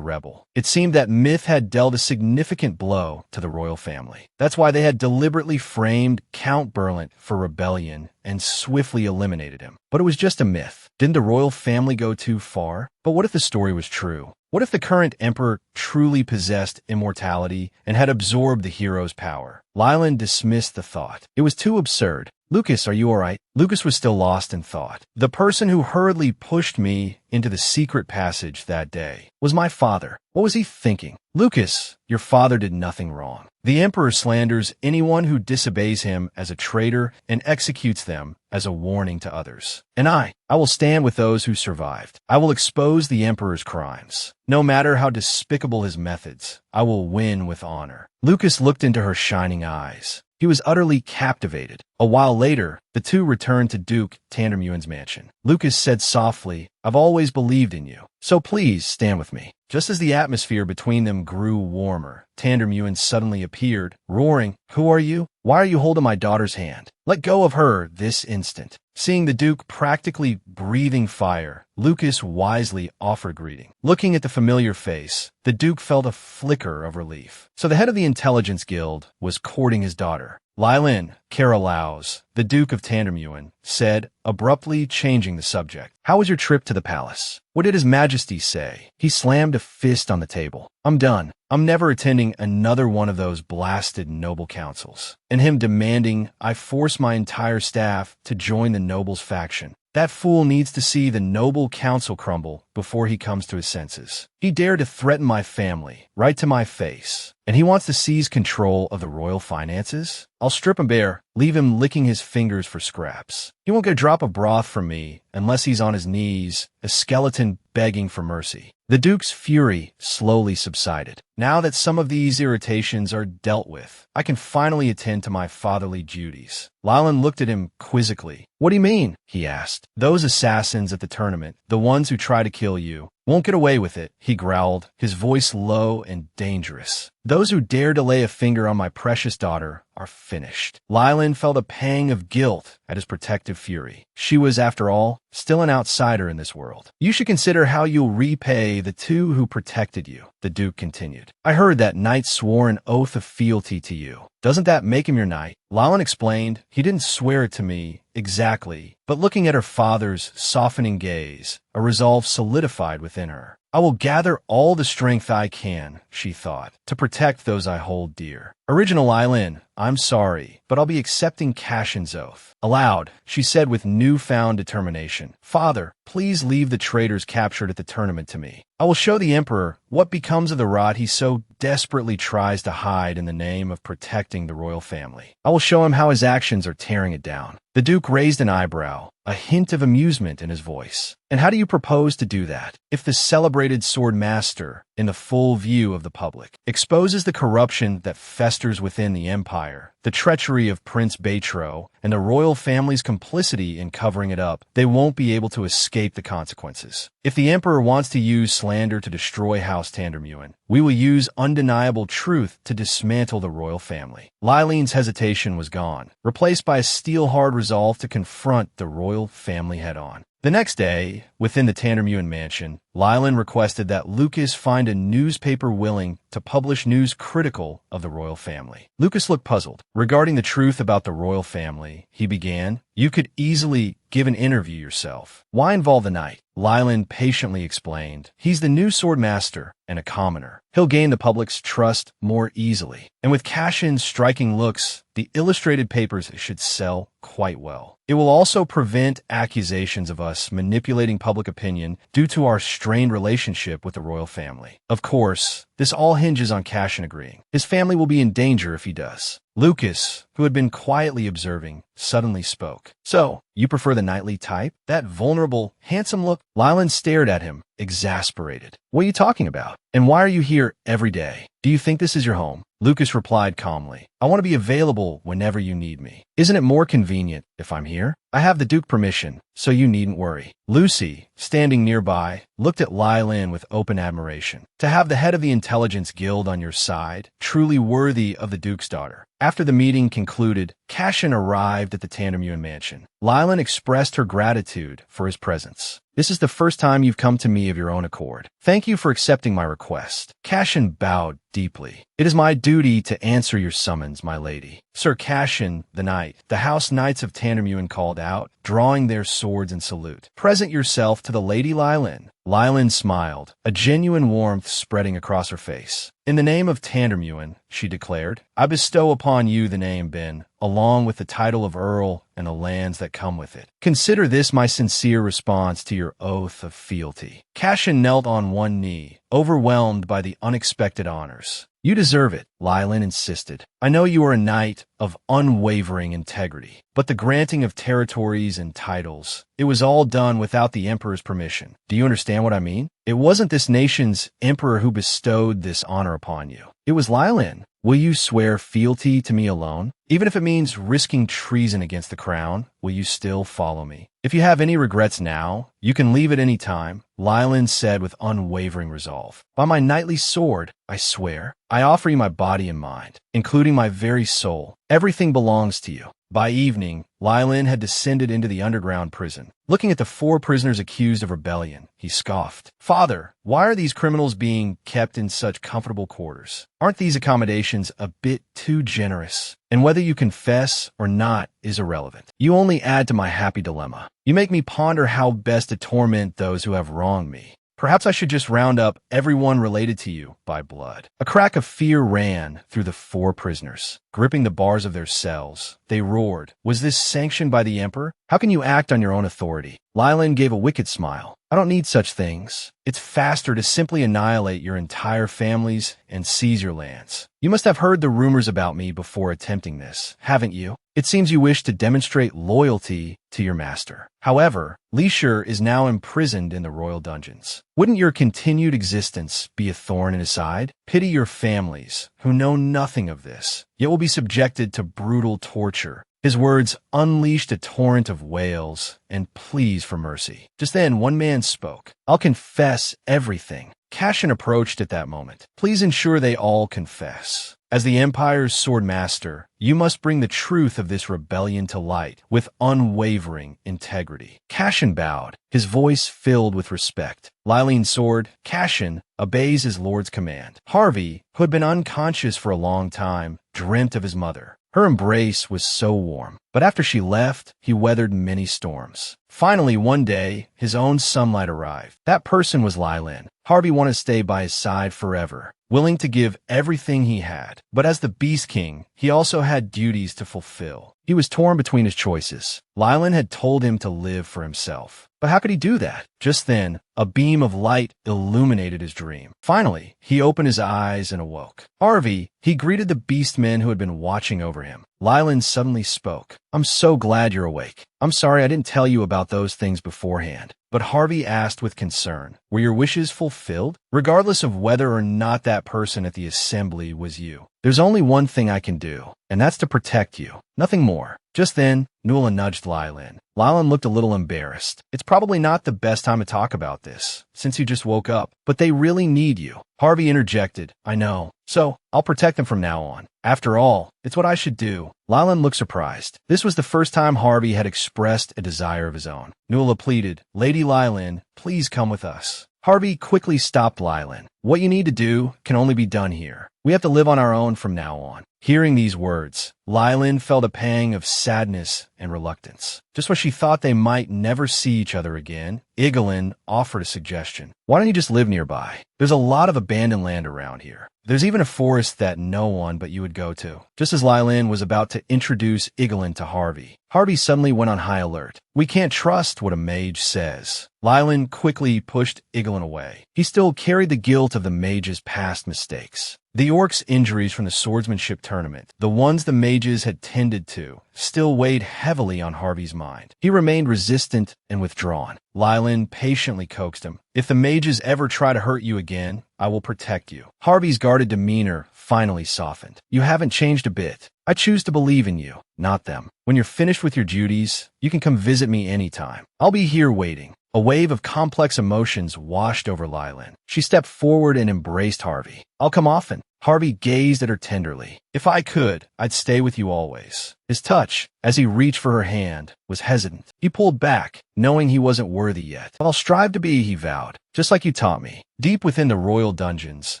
rebel. It seemed that myth had dealt a significant blow to the royal family. That's why they had deliberately framed Count Berlant for rebellion and swiftly eliminated him. But it was just a myth. Didn't the royal family go too far? But what if the story was true? What if the current emperor truly possessed immortality and had absorbed the hero's power? Lylan dismissed the thought. It was too absurd. "Lucas, are you all right?" Lucas was still lost in thought. "The person who hurriedly pushed me into the secret passage that day was my father. What was he thinking?" "Lucas, your father did nothing wrong. The emperor slanders anyone who disobeys him as a traitor and executes them as a warning to others. And I will stand with those who survived. I will expose the emperor's crimes. No matter how despicable his methods, I will win with honor." Lucas looked into her shining eyes. He was utterly captivated. A while later, the two returned to Duke Tandermuen's mansion. Lucas said softly, "I've always believed in you, so please stand with me." Just as the atmosphere between them grew warmer, Tandermuen suddenly appeared, roaring, "Who are you? Why are you holding my daughter's hand? Let go of her this instant." Seeing the Duke practically breathing fire, Lucas wisely offered greeting. Looking at the familiar face, the Duke felt a flicker of relief. So the head of the Intelligence Guild was courting his daughter. "Lylan, Carolaus, the Duke of Tandermuen, said, abruptly changing the subject. How was your trip to the palace? What did His Majesty say?" He slammed a fist on the table. "I'm done. I'm never attending another one of those blasted noble councils." And him demanding I force my entire staff to join the nobles' faction. That fool needs to see the noble council crumble before he comes to his senses. He dared to threaten my family, right to my face. And he wants to seize control of the royal finances? I'll strip him bare, leave him licking his fingers for scraps. He won't get a drop of broth from me unless he's on his knees, a skeleton begging for mercy. The Duke's fury slowly subsided. Now that some of these irritations are dealt with, I can finally attend to my fatherly duties. Lylan looked at him quizzically. What do you mean? He asked. Those assassins at the tournament, the ones who try to kill you, won't get away with it, he growled, his voice low and dangerous. Those who dare to lay a finger on my precious daughter are finished. Lylan felt a pang of guilt at his protective fury. She was, after all, still an outsider in this world. You should consider how you'll repay the two who protected you, the Duke continued. I heard that knight swore an oath of fealty to you. Doesn't that make him your knight? Lylan explained. He didn't swear it to me exactly, but looking at her father's softening gaze, a resolve solidified within her. I will gather all the strength I can, she thought, to protect those I hold dear. Original Lylan, I'm sorry, but I'll be accepting Cashin's oath. Aloud, she said with newfound determination, Father, please leave the traitors captured at the tournament to me. I will show the Emperor what becomes of the rot he so desperately tries to hide in the name of protecting the royal family. I will show him how his actions are tearing it down. The Duke raised an eyebrow, a hint of amusement in his voice. And how do you propose to do that? If the celebrated sword master, in the full view of the public, exposes the corruption that festers within the empire, the treachery of Prince Beitro, and the royal family's complicity in covering it up, they won't be able to escape the consequences. If the emperor wants to use slander to destroy House Tandermuen, we will use undeniable truth to dismantle the royal family. Lylene's hesitation was gone, replaced by a steel-hard resolve to confront the royal family head-on. The next day, within the Tandermuen mansion, Lylan requested that Lucas find a newspaper willing to publish news critical of the royal family. Lucas looked puzzled. Regarding the truth about the royal family, he began, you could easily give an interview yourself. Why involve the knight? Lylan patiently explained, he's the new sword master and a commoner. He'll gain the public's trust more easily. And with Cashin's striking looks, the illustrated papers should sell quite well. It will also prevent accusations of us manipulating public opinion due to our strained relationship with the royal family. Of course, this all hinges on Cashin agreeing. His family will be in danger if he does. Lucas, who had been quietly observing, suddenly spoke. So, you prefer the knightly type? That vulnerable, handsome look? Lylan stared at him, exasperated. What are you talking about? And why are you here every day? Do you think this is your home? Lucas replied calmly, I want to be available whenever you need me. Isn't it more convenient if I'm here? I have the Duke permission, so you needn't worry. Lucy, standing nearby, looked at Lylan with open admiration. To have the head of the Intelligence Guild on your side, truly worthy of the Duke's daughter. After the meeting concluded, Cashin arrived at the Tandermuen mansion. Lylan expressed her gratitude for his presence. This is the first time you've come to me of your own accord. Thank you for accepting my request. Cashin bowed deeply. It is my duty to answer your summons, my lady. Sir Cashin, the knight, the House Knights of Tandermuen called out, drawing their swords in salute. Present yourself to the Lady Lylan. Lylan smiled, a genuine warmth spreading across her face. In the name of Tandermuen, she declared, I bestow upon you the name Ben, along with the title of Earl and the lands that come with it. Consider this my sincere response to your oath of fealty. Cashin knelt on one knee, overwhelmed by the unexpected honors. You deserve it, Lylan insisted. I know you are a knight of unwavering integrity, but the granting of territories and titles, it was all done without the emperor's permission. Do you understand what I mean? It wasn't this nation's emperor who bestowed this honor upon you. It was Lylan. Will you swear fealty to me alone? Even if it means risking treason against the crown, will you still follow me? If you have any regrets now, you can leave at any time, Lylan said with unwavering resolve. By my knightly sword, I swear, I offer you my body and mind, including my very soul. Everything belongs to you. By evening, Lylan had descended into the underground prison. Looking at the 4 prisoners accused of rebellion, he scoffed. Father, why are these criminals being kept in such comfortable quarters? Aren't these accommodations a bit too generous? And whether you confess or not is irrelevant. You only add to my happy dilemma. You make me ponder how best to torment those who have wronged me. Perhaps I should just round up everyone related to you by blood. A crack of fear ran through the 4 prisoners. Gripping the bars of their cells, they roared. Was this sanctioned by the Emperor? How can you act on your own authority? Lylin gave a wicked smile. I don't need such things. It's faster to simply annihilate your entire families and seize your lands. You must have heard the rumors about me before attempting this, haven't you? It seems you wish to demonstrate loyalty to your master. However, Li Shi is now imprisoned in the royal dungeons. Wouldn't your continued existence be a thorn in his side? Pity your families, who know nothing of this, yet will be subjected to brutal torture. His words unleashed a torrent of wails and pleas for mercy. Just then, one man spoke. I'll confess everything. Cashin approached at that moment. Please ensure they all confess. As the Empire's sword master, you must bring the truth of this rebellion to light with unwavering integrity. Cashin bowed, his voice filled with respect. Lylin's sword, Cashin, obeys his lord's command. Harvey, who had been unconscious for a long time, dreamt of his mother. Her embrace was so warm, but after she left, he weathered many storms. Finally, one day, his own sunlight arrived. That person was Lylin. Harvey wanted to stay by his side forever, willing to give everything he had. But as the Beast King, he also had duties to fulfill. He was torn between his choices. Lylin had told him to live for himself. But how could he do that? Just then, a beam of light illuminated his dream. Finally, he opened his eyes and awoke. Harvey, he greeted the beastmen who had been watching over him. Lylin suddenly spoke. I'm so glad you're awake. I'm sorry I didn't tell you about those things beforehand. But Harvey asked with concern, were your wishes fulfilled? Regardless of whether or not that person at the assembly was you, there's only one thing I can do, and that's to protect you. Nothing more. Just then, Nuala nudged Lylin. Lylin looked a little embarrassed. It's probably not the best time to talk about this, since you just woke up, but they really need you. Harvey interjected, I know. So, I'll protect them from now on. After all, it's what I should do. Lylin looked surprised. This was the first time Harvey had expressed a desire of his own. Nuala pleaded, Lady Lylin, please come with us. Harvey quickly stopped Lylin. What you need to do can only be done here. We have to live on our own from now on. Hearing these words, Lylin felt a pang of sadness and reluctance. Just when she thought they might never see each other again, Igelin offered a suggestion. Why don't you just live nearby? There's a lot of abandoned land around here. There's even a forest that no one but you would go to. Just as Lylin was about to introduce Igelin to Harvey, Harvey suddenly went on high alert. We can't trust what a mage says. Lylin quickly pushed Igelin away. He still carried the guilt of the mage's past mistakes. The orc's injuries from the swordsmanship tournament, the ones the mages had tended to, still weighed heavily on Harvey's mind. He remained resistant and withdrawn. Lylin patiently coaxed him. If the mages ever try to hurt you again, I will protect you. Harvey's guarded demeanor finally softened. You haven't changed a bit. I choose to believe in you, not them. When you're finished with your duties, you can come visit me anytime. I'll be here waiting. A wave of complex emotions washed over Lylin. She stepped forward and embraced Harvey. I'll come often. Harvey gazed at her tenderly. If I could, I'd stay with you always. His touch, as he reached for her hand, was hesitant. He pulled back, knowing he wasn't worthy yet. I'll strive to be, he vowed, just like you taught me. Deep within the royal dungeons,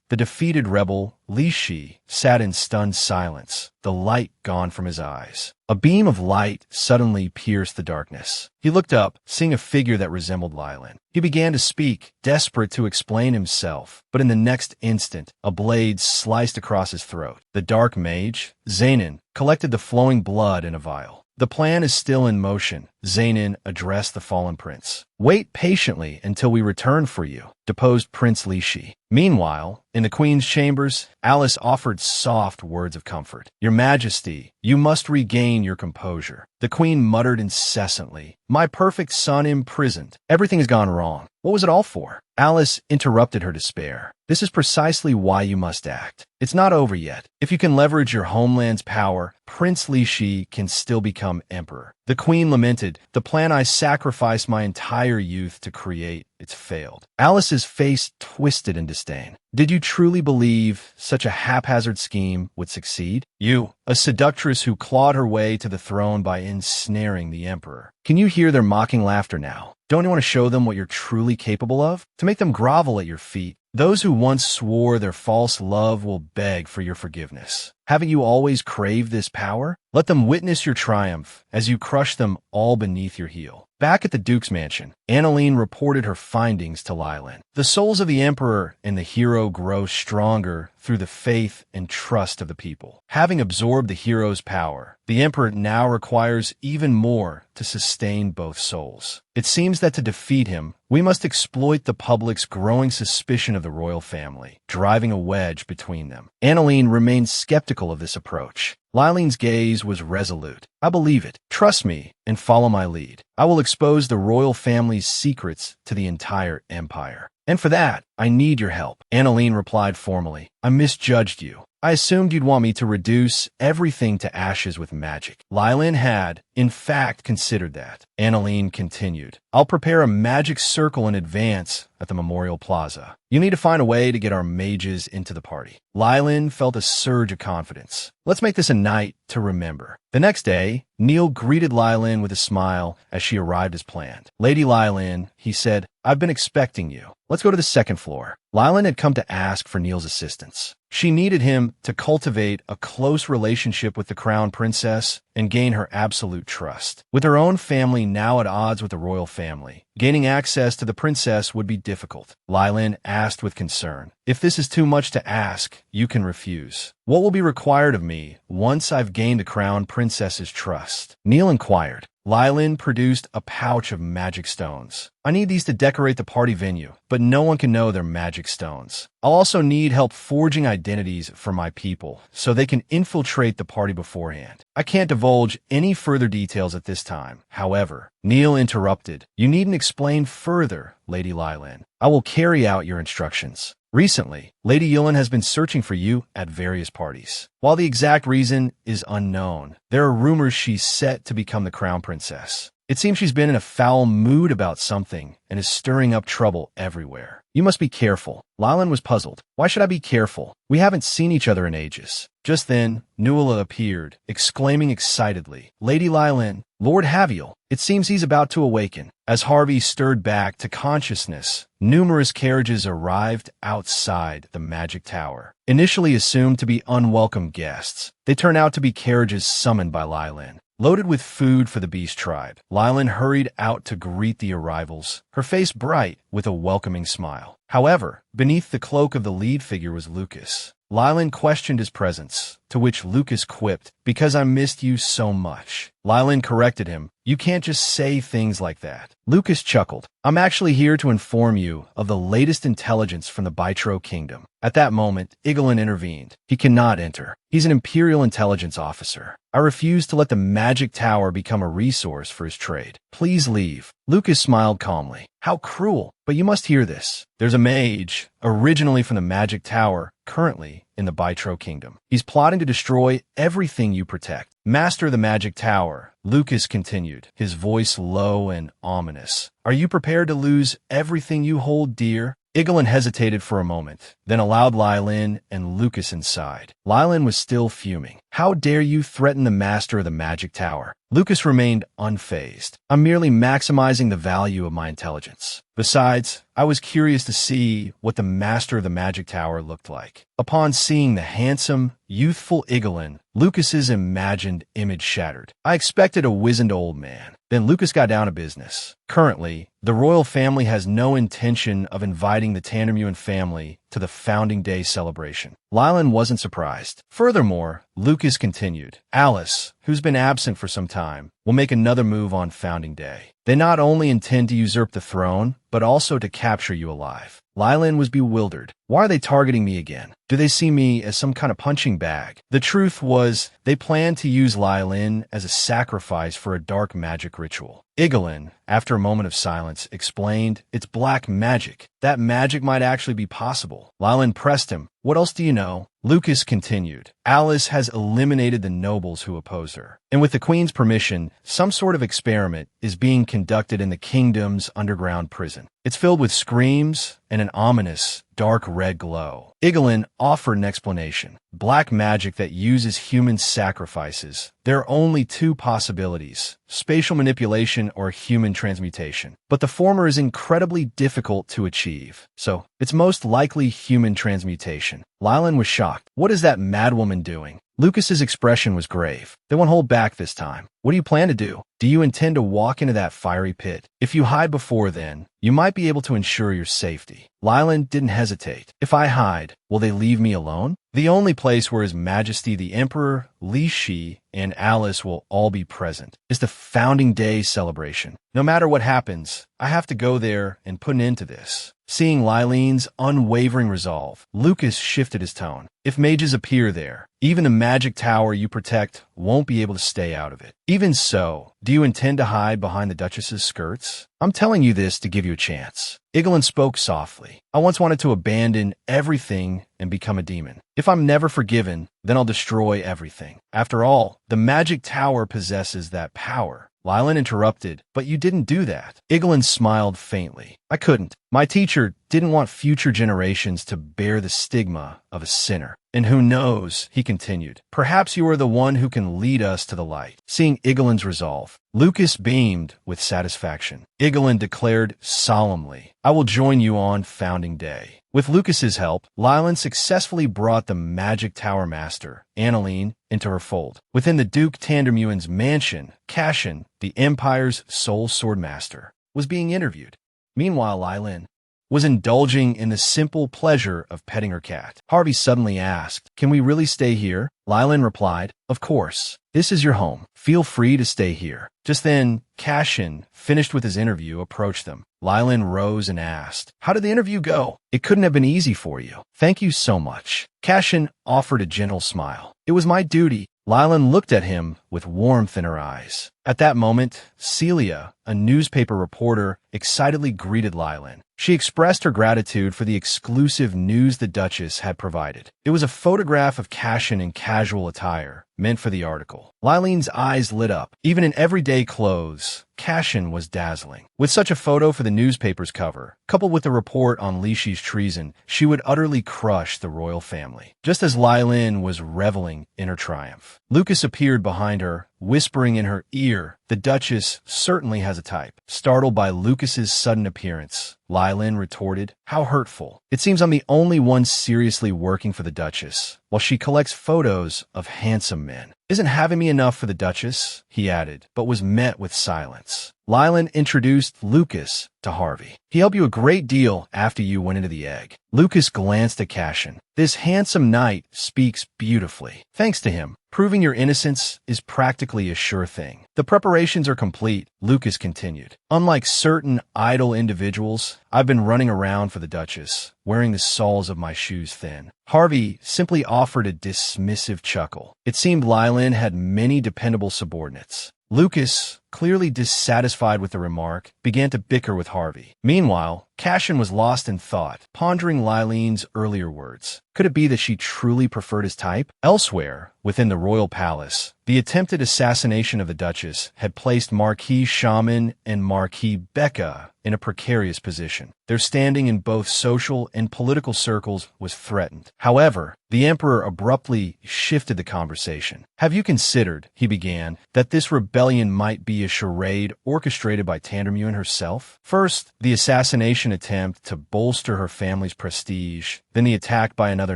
the defeated rebel, Li Shi, sat in stunned silence, the light gone from his eyes. A beam of light suddenly pierced the darkness. He looked up, seeing a figure that resembled Lylin. He began to speak, desperate to explain himself, but in the next instant, a blade sliced across his throat. The dark mage, Zainan, collected the flowing blood in a vial. The plan is still in motion, Zainan addressed the fallen prince. Wait patiently until we return for you, deposed Prince Li Shi. Meanwhile, in the queen's chambers, Alice offered soft words of comfort. Your Majesty, you must regain your composure. The queen muttered incessantly. My perfect son imprisoned. Everything has gone wrong. What was it all for? Alice interrupted her despair. This is precisely why you must act. It's not over yet. If you can leverage your homeland's power, Prince Li Shi can still become emperor. The queen lamented, the plan I sacrificed my entire youth to create, it's failed. Alice's face twisted in disdain. Did you truly believe such a haphazard scheme would succeed? You, a seductress who clawed her way to the throne by ensnaring the emperor. Can you hear their mocking laughter now? Don't you want to show them what you're truly capable of? To make them grovel at your feet? Those who once swore their false love will beg for your forgiveness. Haven't you always craved this power? Let them witness your triumph as you crush them all beneath your heel. Back at the Duke's mansion, Annalene reported her findings to Lylin. The souls of the Emperor and the hero grow stronger through the faith and trust of the people. Having absorbed the hero's power, the Emperor now requires even more to sustain both souls. It seems that to defeat him, we must exploit the public's growing suspicion of the royal family, driving a wedge between them. Annalene remained skeptical of this approach. Lylin's gaze was resolute. I believe it. Trust me and follow my lead. I will expose the royal family's secrets to the entire empire. And for that, I need your help. Annalene replied formally. I misjudged you. I assumed you'd want me to reduce everything to ashes with magic. Lylin had, in fact, considered that. Annalene continued. I'll prepare a magic circle in advance at the Memorial Plaza. You need to find a way to get our mages into the party. Lylin felt a surge of confidence. Let's make this a night to remember. The next day, Neil greeted Lylin with a smile as she arrived as planned. Lady Lylin, he said, I've been expecting you. Let's go to the second floor. Lylin had come to ask for Neil's assistance. She needed him to cultivate a close relationship with the crown princess and gain her absolute trust. With her own family now at odds with the royal family, gaining access to the princess would be difficult. Lylin asked with concern, if this is too much to ask, you can refuse. What will be required of me once I've gained the crown princess's trust? Neil inquired. Lylin produced a pouch of magic stones. I need these to decorate the party venue, but no one can know they're magic stones. I'll also need help forging identities for my people, so they can infiltrate the party beforehand. I can't divulge any further details at this time. However, Neil interrupted. You needn't explain further, Lady Lylin. I will carry out your instructions. Recently, Lady Yulin has been searching for you at various parties. While the exact reason is unknown, there are rumors she's set to become the crown princess. It seems she's been in a foul mood about something and is stirring up trouble everywhere. You must be careful. Lylin was puzzled. Why should I be careful? We haven't seen each other in ages. Just then, Nuala appeared, exclaiming excitedly, Lady Lylin, Lord Haviel, it seems he's about to awaken. As Harvey stirred back to consciousness, numerous carriages arrived outside the magic tower. Initially assumed to be unwelcome guests, they turned out to be carriages summoned by Lylin. Loaded with food for the beast tribe, Lylin hurried out to greet the arrivals, her face bright with a welcoming smile. However, beneath the cloak of the lead figure was Lucas. Lylin questioned his presence, to which Lucas quipped, because I missed you so much. Lylin corrected him, you can't just say things like that. Lucas chuckled, I'm actually here to inform you of the latest intelligence from the Bytro Kingdom. At that moment, Igelin intervened. He cannot enter. He's an Imperial intelligence officer. I refuse to let the magic tower become a resource for his trade. Please leave. Lucas smiled calmly. How cruel, but you must hear this. There's a mage, originally from the magic tower, currently in the Bytro Kingdom. He's plotting to destroy everything you protect. Master of the magic tower, Lucas continued, his voice low and ominous. Are you prepared to lose everything you hold dear? Igelin hesitated for a moment, then allowed Lylin and Lucas inside. Lylin was still fuming. How dare you threaten the master of the magic tower? Lucas remained unfazed. I'm merely maximizing the value of my intelligence. Besides, I was curious to see what the master of the magic tower looked like. Upon seeing the handsome, youthful Igelin, Lucas's imagined image shattered. I expected a wizened old man. Then Lucas got down to business. Currently, the royal family has no intention of inviting the Tandermuin family to the Founding Day celebration. Lylin wasn't surprised. Furthermore, Lucas continued, Alice, who's been absent for some time, will make another move on Founding Day. They not only intend to usurp the throne, but also to capture you alive. Lylin was bewildered. Why are they targeting me again? Do they see me as some kind of punching bag? The truth was, they planned to use Lylin as a sacrifice for a dark magic ritual. Igelin, after a moment of silence, explained, it's black magic. That magic might actually be possible. Lylin pressed him. What else do you know? Lucas continued. Alice has eliminated the nobles who oppose her. And with the Queen's permission, some sort of experiment is being conducted in the kingdom's underground prison. It's filled with screams and an ominous, dark red glow. Igelin offered an explanation. Black magic that uses human sacrifices. There are only two possibilities: spatial manipulation or human transmutation. But the former is incredibly difficult to achieve, so it's most likely human transmutation. Lylin was shocked. What is that madwoman doing? Lucas's expression was grave. They won't hold back this time. What do you plan to do? Do you intend to walk into that fiery pit? If you hide before then, you might be able to ensure your safety. Lylin didn't hesitate. If I hide, will they leave me alone? The only place where His Majesty the Emperor, Li Shi, and Alice will all be present is the Founding Day celebration. No matter what happens, I have to go there and put an end to this. Seeing Lylin's unwavering resolve, Lucas shifted his tone. If mages appear there, even the magic tower you protect won't be able to stay out of it. Even so, do you intend to hide behind the Duchess's skirts? I'm telling you this to give you a chance. Igelin spoke softly. I once wanted to abandon everything and become a demon. If I'm never forgiven, then I'll destroy everything. After all, the magic tower possesses that power. Lylin interrupted, but you didn't do that. Igelin smiled faintly. I couldn't. My teacher didn't want future generations to bear the stigma of a sinner. And who knows, he continued, perhaps you are the one who can lead us to the light. Seeing Igelin's resolve, Lucas beamed with satisfaction. Igelin declared solemnly, I will join you on Founding Day. With Lucas's help, Lylin successfully brought the magic tower master, Annaline, into her fold. Within the Duke Tandermuen's mansion, Cashin, the Empire's sole swordmaster, was being interviewed. Meanwhile, Lylin was indulging in the simple pleasure of petting her cat. Harvey suddenly asked, Can we really stay here? Lylin replied, Of course. This is your home. Feel free to stay here. Just then, Cashin, finished with his interview, approached them. Lylin rose and asked, How did the interview go? It couldn't have been easy for you. Thank you so much. Cashin offered a gentle smile. It was my duty. Lylin looked at him with warmth in her eyes. At that moment, Celia, a newspaper reporter, excitedly greeted Lylin. She expressed her gratitude for the exclusive news the Duchess had provided. It was a photograph of Cashin in casual attire, meant for the article. Lylin's eyes lit up. Even in everyday clothes, Cashin was dazzling. With such a photo for the newspaper's cover, coupled with the report on Li Shi's treason, she would utterly crush the royal family. Just as Lylin was reveling in her triumph, Lucas appeared behind her, whispering in her ear, The Duchess certainly has a type. Startled by Lucas's sudden appearance, Lylin retorted, How hurtful. It seems I'm the only one seriously working for the Duchess, while she collects photos of handsome men. Isn't having me enough for the Duchess? He added, but was met with silence. Lylin introduced Lucas to Harvey. He helped you a great deal after you went into the egg. Lucas glanced at Cashin. This handsome knight speaks beautifully. Thanks to him, proving your innocence is practically a sure thing. The preparations are complete, Lucas continued. Unlike certain idle individuals, I've been running around for the Duchess, wearing the soles of my shoes thin. Harvey simply offered a dismissive chuckle. It seemed Lylin had many dependable subordinates. Lucas, clearly dissatisfied with the remark, began to bicker with Harvey. Meanwhile, Cashin was lost in thought, pondering Lylin's earlier words. Could it be that she truly preferred his type? Elsewhere, within the royal palace, the attempted assassination of the Duchess had placed Marquis Shaman and Marquis Becca in a precarious position. Their standing in both social and political circles was threatened. However, the Emperor abruptly shifted the conversation. Have you considered, he began, that this rebellion might be a charade orchestrated by Tandermuen herself? First, the assassination attempt to bolster her family's prestige, then the attack by another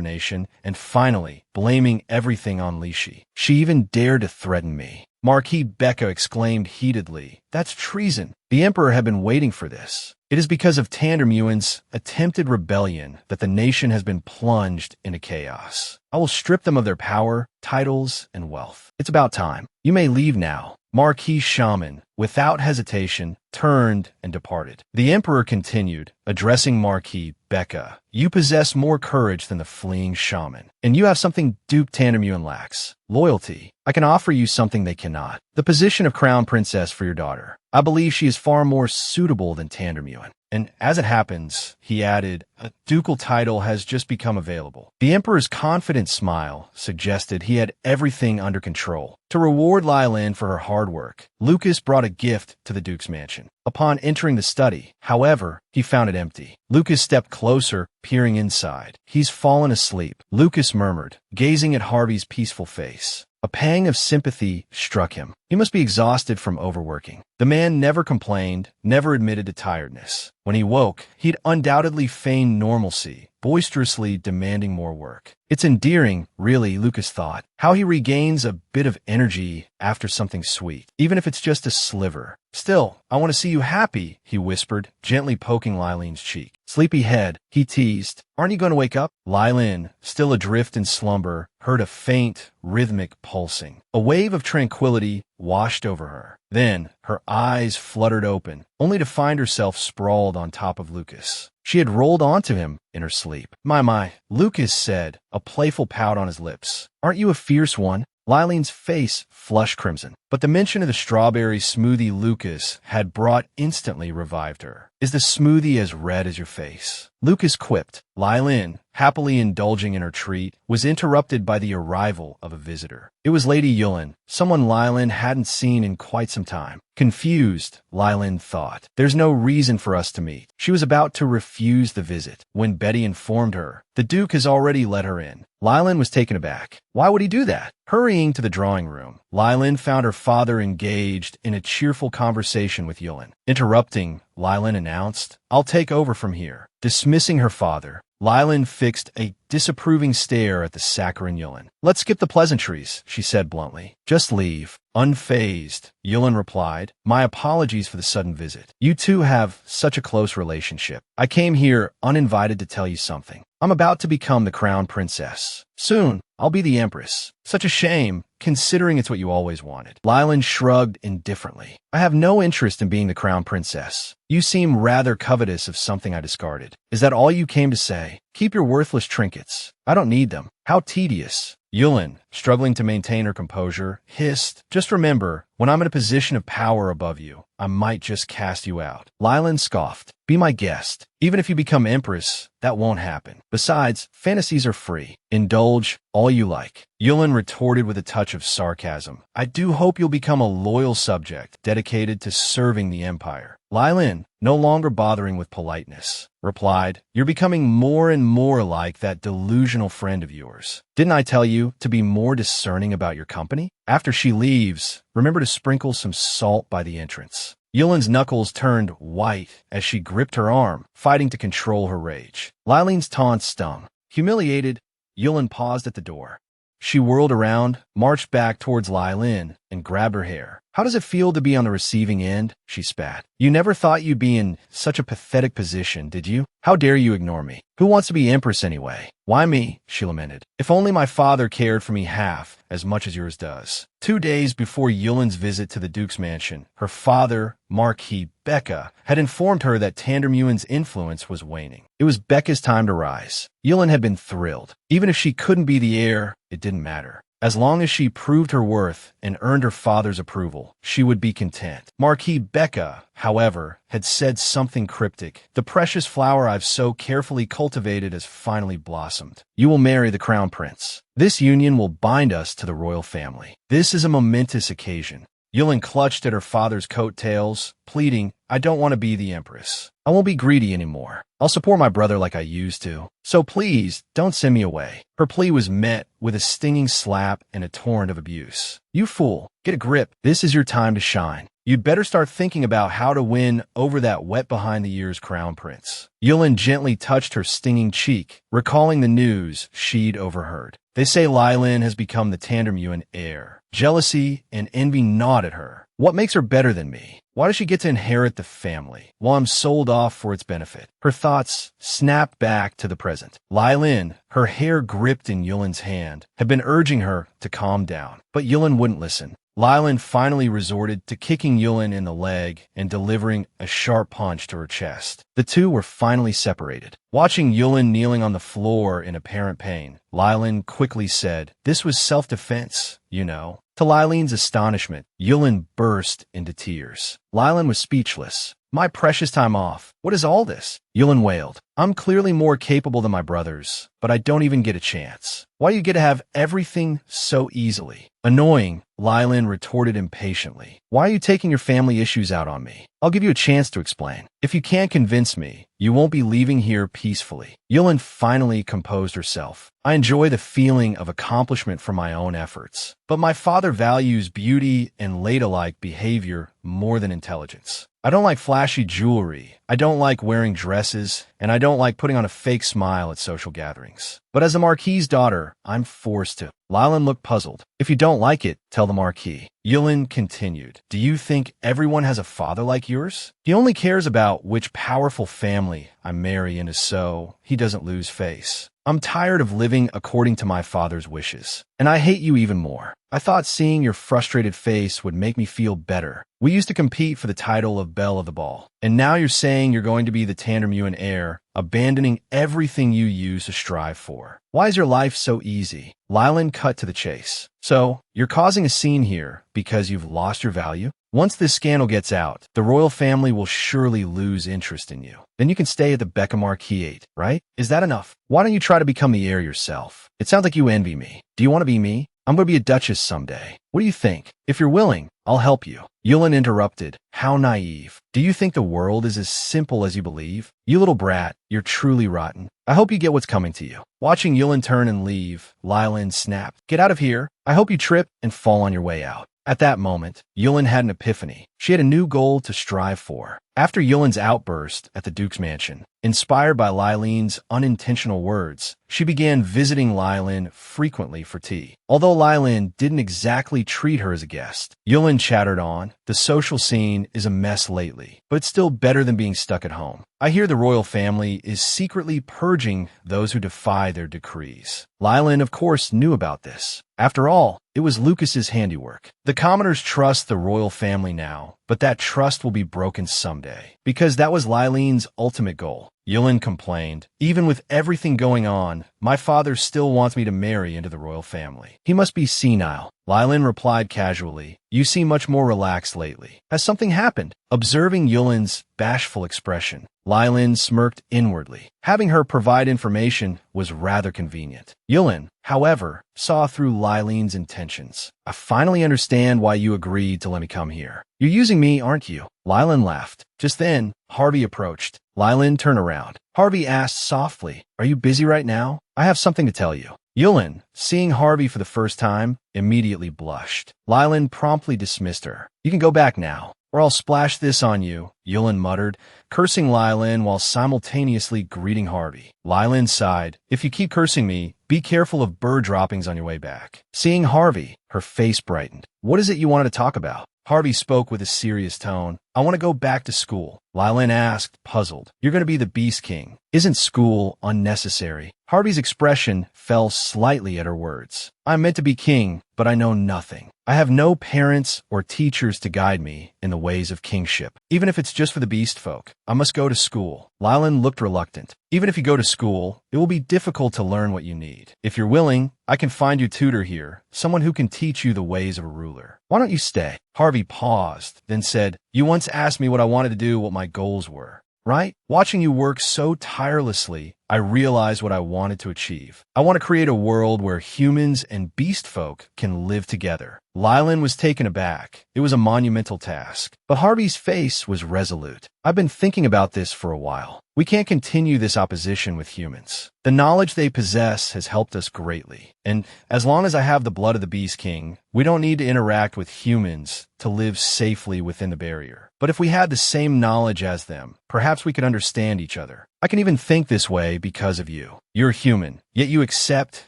nation, and finally, blaming everything on Li Shi. She even dared to threaten me. Marquis Becca exclaimed heatedly, That's treason. The Emperor had been waiting for this. It is because of Tandermuen's attempted rebellion that the nation has been plunged into chaos. I will strip them of their power, titles, and wealth. It's about time. You may leave now. Marquis Shaman, without hesitation, turned and departed. The Emperor continued, addressing Marquis Becca. You possess more courage than the fleeing shaman, and you have something Duke Tandermuen lacks. Loyalty. I can offer you something they cannot. The position of crown princess for your daughter. I believe she is far more suitable than Tandermuen. And as it happens, he added, a ducal title has just become available. The emperor's confident smile suggested he had everything under control. To reward Lylin for her hard work, Lucas brought a gift to the duke's mansion. Upon entering the study, however, he found it empty. Lucas stepped closer, peering inside. He's fallen asleep, Lucas murmured, gazing at Harvey's peaceful face. A pang of sympathy struck him. He must be exhausted from overworking. The man never complained, never admitted to tiredness. When he woke, he'd undoubtedly feigned normalcy, boisterously demanding more work. It's endearing, really, Lucas thought, how he regains a bit of energy after something sweet, even if it's just a sliver. Still, I want to see you happy, he whispered, gently poking Lylin's cheek. Sleepyhead, he teased. Aren't you going to wake up? Lylin, still adrift in slumber, heard a faint, rhythmic pulsing. A wave of tranquility washed over her. Then, her eyes fluttered open, only to find herself sprawled on top of Lucas. She had rolled onto him in her sleep. My, Lucas said, a playful pout on his lips. Aren't you a fierce one? Lylin's face flushed crimson, but the mention of the strawberry smoothie Lucas had brought instantly revived her. Is the smoothie as red as your face? Lucas quipped. Lylin, happily indulging in her treat, was interrupted by the arrival of a visitor. It was Lady Yulin, someone Lylin hadn't seen in quite some time. Confused, Lylin thought, there's no reason for us to meet. She was about to refuse the visit when Betty informed her, the Duke has already let her in. Lylin was taken aback. Why would he do that? Hurrying to the drawing room, Lylin found her father engaged in a cheerful conversation with Yulin. Interrupting, Lylin announced, I'll take over from here. Dismissing her father, Lylin fixed a disapproving stare at the saccharine Yulin. Let's skip the pleasantries, she said bluntly. Just leave. Unfazed, Yulin replied. My apologies for the sudden visit. You two have such a close relationship. I came here uninvited to tell you something. I'm about to become the crown princess. Soon, I'll be the empress. Such a shame, considering it's what you always wanted. Lylin shrugged indifferently. I have no interest in being the crown princess. You seem rather covetous of something I discarded. Is that all you came to say? Keep your worthless trinkets. I don't need them. How tedious. Yulin, struggling to maintain her composure, hissed, just remember, when I'm in a position of power above you, I might just cast you out. Lylin scoffed. Be my guest. Even if you become empress, that won't happen. Besides, fantasies are free. Indulge all you like. Yulin retorted with a touch of sarcasm. I do hope you'll become a loyal subject, dedicated to serving the empire. Lylin, no longer bothering with politeness, replied, You're becoming more and more like that delusional friend of yours. Didn't I tell you to be more discerning about your company? After she leaves, remember to sprinkle some salt by the entrance. Yulin's knuckles turned white as she gripped her arm, fighting to control her rage. Lylin's taunt stung. Humiliated, Yulin paused at the door. She whirled around, marched back towards Lylin, and grabbed her hair. How does it feel to be on the receiving end? She spat. You never thought you'd be in such a pathetic position, did you? How dare you ignore me? Who wants to be empress anyway? Why me? She lamented. If only my father cared for me half as much as yours does. 2 days before Yulin's visit to the Duke's mansion, her father, Marquis Becca, had informed her that Tandermuen's influence was waning. It was Becca's time to rise. Yulin had been thrilled. Even if she couldn't be the heir, it didn't matter. As long as she proved her worth and earned her father's approval, she would be content. Marquis Becca, however, had said something cryptic. The precious flower I've so carefully cultivated has finally blossomed. You will marry the crown prince. This union will bind us to the royal family. This is a momentous occasion. Yulin clutched at her father's coattails, pleading, I don't want to be the empress. I won't be greedy anymore. I'll support my brother like I used to. So please, don't send me away. Her plea was met with a stinging slap and a torrent of abuse. You fool, get a grip. This is your time to shine. You'd better start thinking about how to win over that wet-behind-the-ears crown prince. Yulin gently touched her stinging cheek, recalling the news she'd overheard. They say Lylin has become the Tandermuen heir. Jealousy and envy gnawed at her. What makes her better than me? Why does she get to inherit the family, while I'm sold off for its benefit? Her thoughts snapped back to the present. Lylin, her hair gripped in Yulin's hand, had been urging her to calm down, but Yulin wouldn't listen. Lylin finally resorted to kicking Yulin in the leg and delivering a sharp punch to her chest. The two were finally separated. Watching Yulin kneeling on the floor in apparent pain, Lylin quickly said, This was self-defense, you know. To Lylin's astonishment, Yulin burst into tears. Lylin was speechless. My precious time off. What is all this? Yulin wailed. I'm clearly more capable than my brothers, but I don't even get a chance. Why do you get to have everything so easily? Annoying, Lylin retorted impatiently. Why are you taking your family issues out on me? I'll give you a chance to explain. If you can't convince me, you won't be leaving here peacefully. Yulin finally composed herself. I enjoy the feeling of accomplishment from my own efforts, but my father values beauty and ladylike behavior more than intelligence. I don't like flashy jewelry, I don't like wearing dresses, and I don't like putting on a fake smile at social gatherings. But as the Marquis's daughter, I'm forced to. Lylin looked puzzled. If you don't like it, tell the Marquis. Yulin continued. Do you think everyone has a father like yours? He only cares about which powerful family I marry into so he doesn't lose face. I'm tired of living according to my father's wishes, and I hate you even more. I thought seeing your frustrated face would make me feel better. We used to compete for the title of Belle of the Ball, and now you're saying you're going to be the Tandermuin heir, abandoning everything you used to strive for. Why is your life so easy? Lylin cut to the chase. So, you're causing a scene here because you've lost your value? Once this scandal gets out, the royal family will surely lose interest in you. Then you can stay at the Becca Marquis, right? Is that enough? Why don't you try to become the heir yourself? It sounds like you envy me. Do you want to be me? I'm going to be a duchess someday. What do you think? If you're willing, I'll help you. Yulin interrupted. How naive. Do you think the world is as simple as you believe? You little brat, you're truly rotten. I hope you get what's coming to you. Watching Yulin turn and leave, Lylin snapped. Get out of here. I hope you trip and fall on your way out. At that moment, Yulin had an epiphany. She had a new goal to strive for. After Yulin's outburst at the Duke's mansion, inspired by Lylin's unintentional words, she began visiting Lylin frequently for tea. Although Lylin didn't exactly treat her as a guest, Yulin chattered on. The social scene is a mess lately, but it's still better than being stuck at home. I hear the royal family is secretly purging those who defy their decrees. Lylin, of course, knew about this. After all, it was Lucas's handiwork. The commoners trust the royal family now, but that trust will be broken someday, because that was Lylin's ultimate goal. Yulin complained, even with everything going on, my father still wants me to marry into the royal family. He must be senile. Lylin replied casually, you seem much more relaxed lately. Has something happened? Observing Yulin's bashful expression, Lylin smirked inwardly. Having her provide information was rather convenient. Yulin, however, saw through Lylin's intentions. I finally understand why you agreed to let me come here. You're using me, aren't you? Lylin laughed. Just then, Harvey approached. Lylin turned around. Harvey asked softly, are you busy right now? I have something to tell you. Yulin, seeing Harvey for the first time, immediately blushed. Lylin promptly dismissed her. You can go back now, or I'll splash this on you, Yulin muttered, cursing Lylin while simultaneously greeting Harvey. Lylin sighed. If you keep cursing me, be careful of bird droppings on your way back. Seeing Harvey, her face brightened. What is it you wanted to talk about? Harvey spoke with a serious tone. I want to go back to school. Lylin asked, puzzled. You're going to be the Beast King. Isn't school unnecessary? Harvey's expression fell slightly at her words. I'm meant to be king, but I know nothing. I have no parents or teachers to guide me in the ways of kingship. Even if it's just for the beast folk, I must go to school. Lylin looked reluctant. Even if you go to school, it will be difficult to learn what you need. If you're willing, I can find you a tutor here, someone who can teach you the ways of a ruler. Why don't you stay? Harvey paused, then said, you once asked me what I wanted to do, what my goals were. Right? Watching you work so tirelessly, I realized what I wanted to achieve. I want to create a world where humans and beast folk can live together. Lylin was taken aback. It was a monumental task. But Harvey's face was resolute. I've been thinking about this for a while. We can't continue this opposition with humans. The knowledge they possess has helped us greatly. And as long as I have the blood of the Beast King, we don't need to interact with humans to live safely within the barrier. But if we had the same knowledge as them, perhaps we could understand each other. I can even think this way because of you. You're human, yet you accept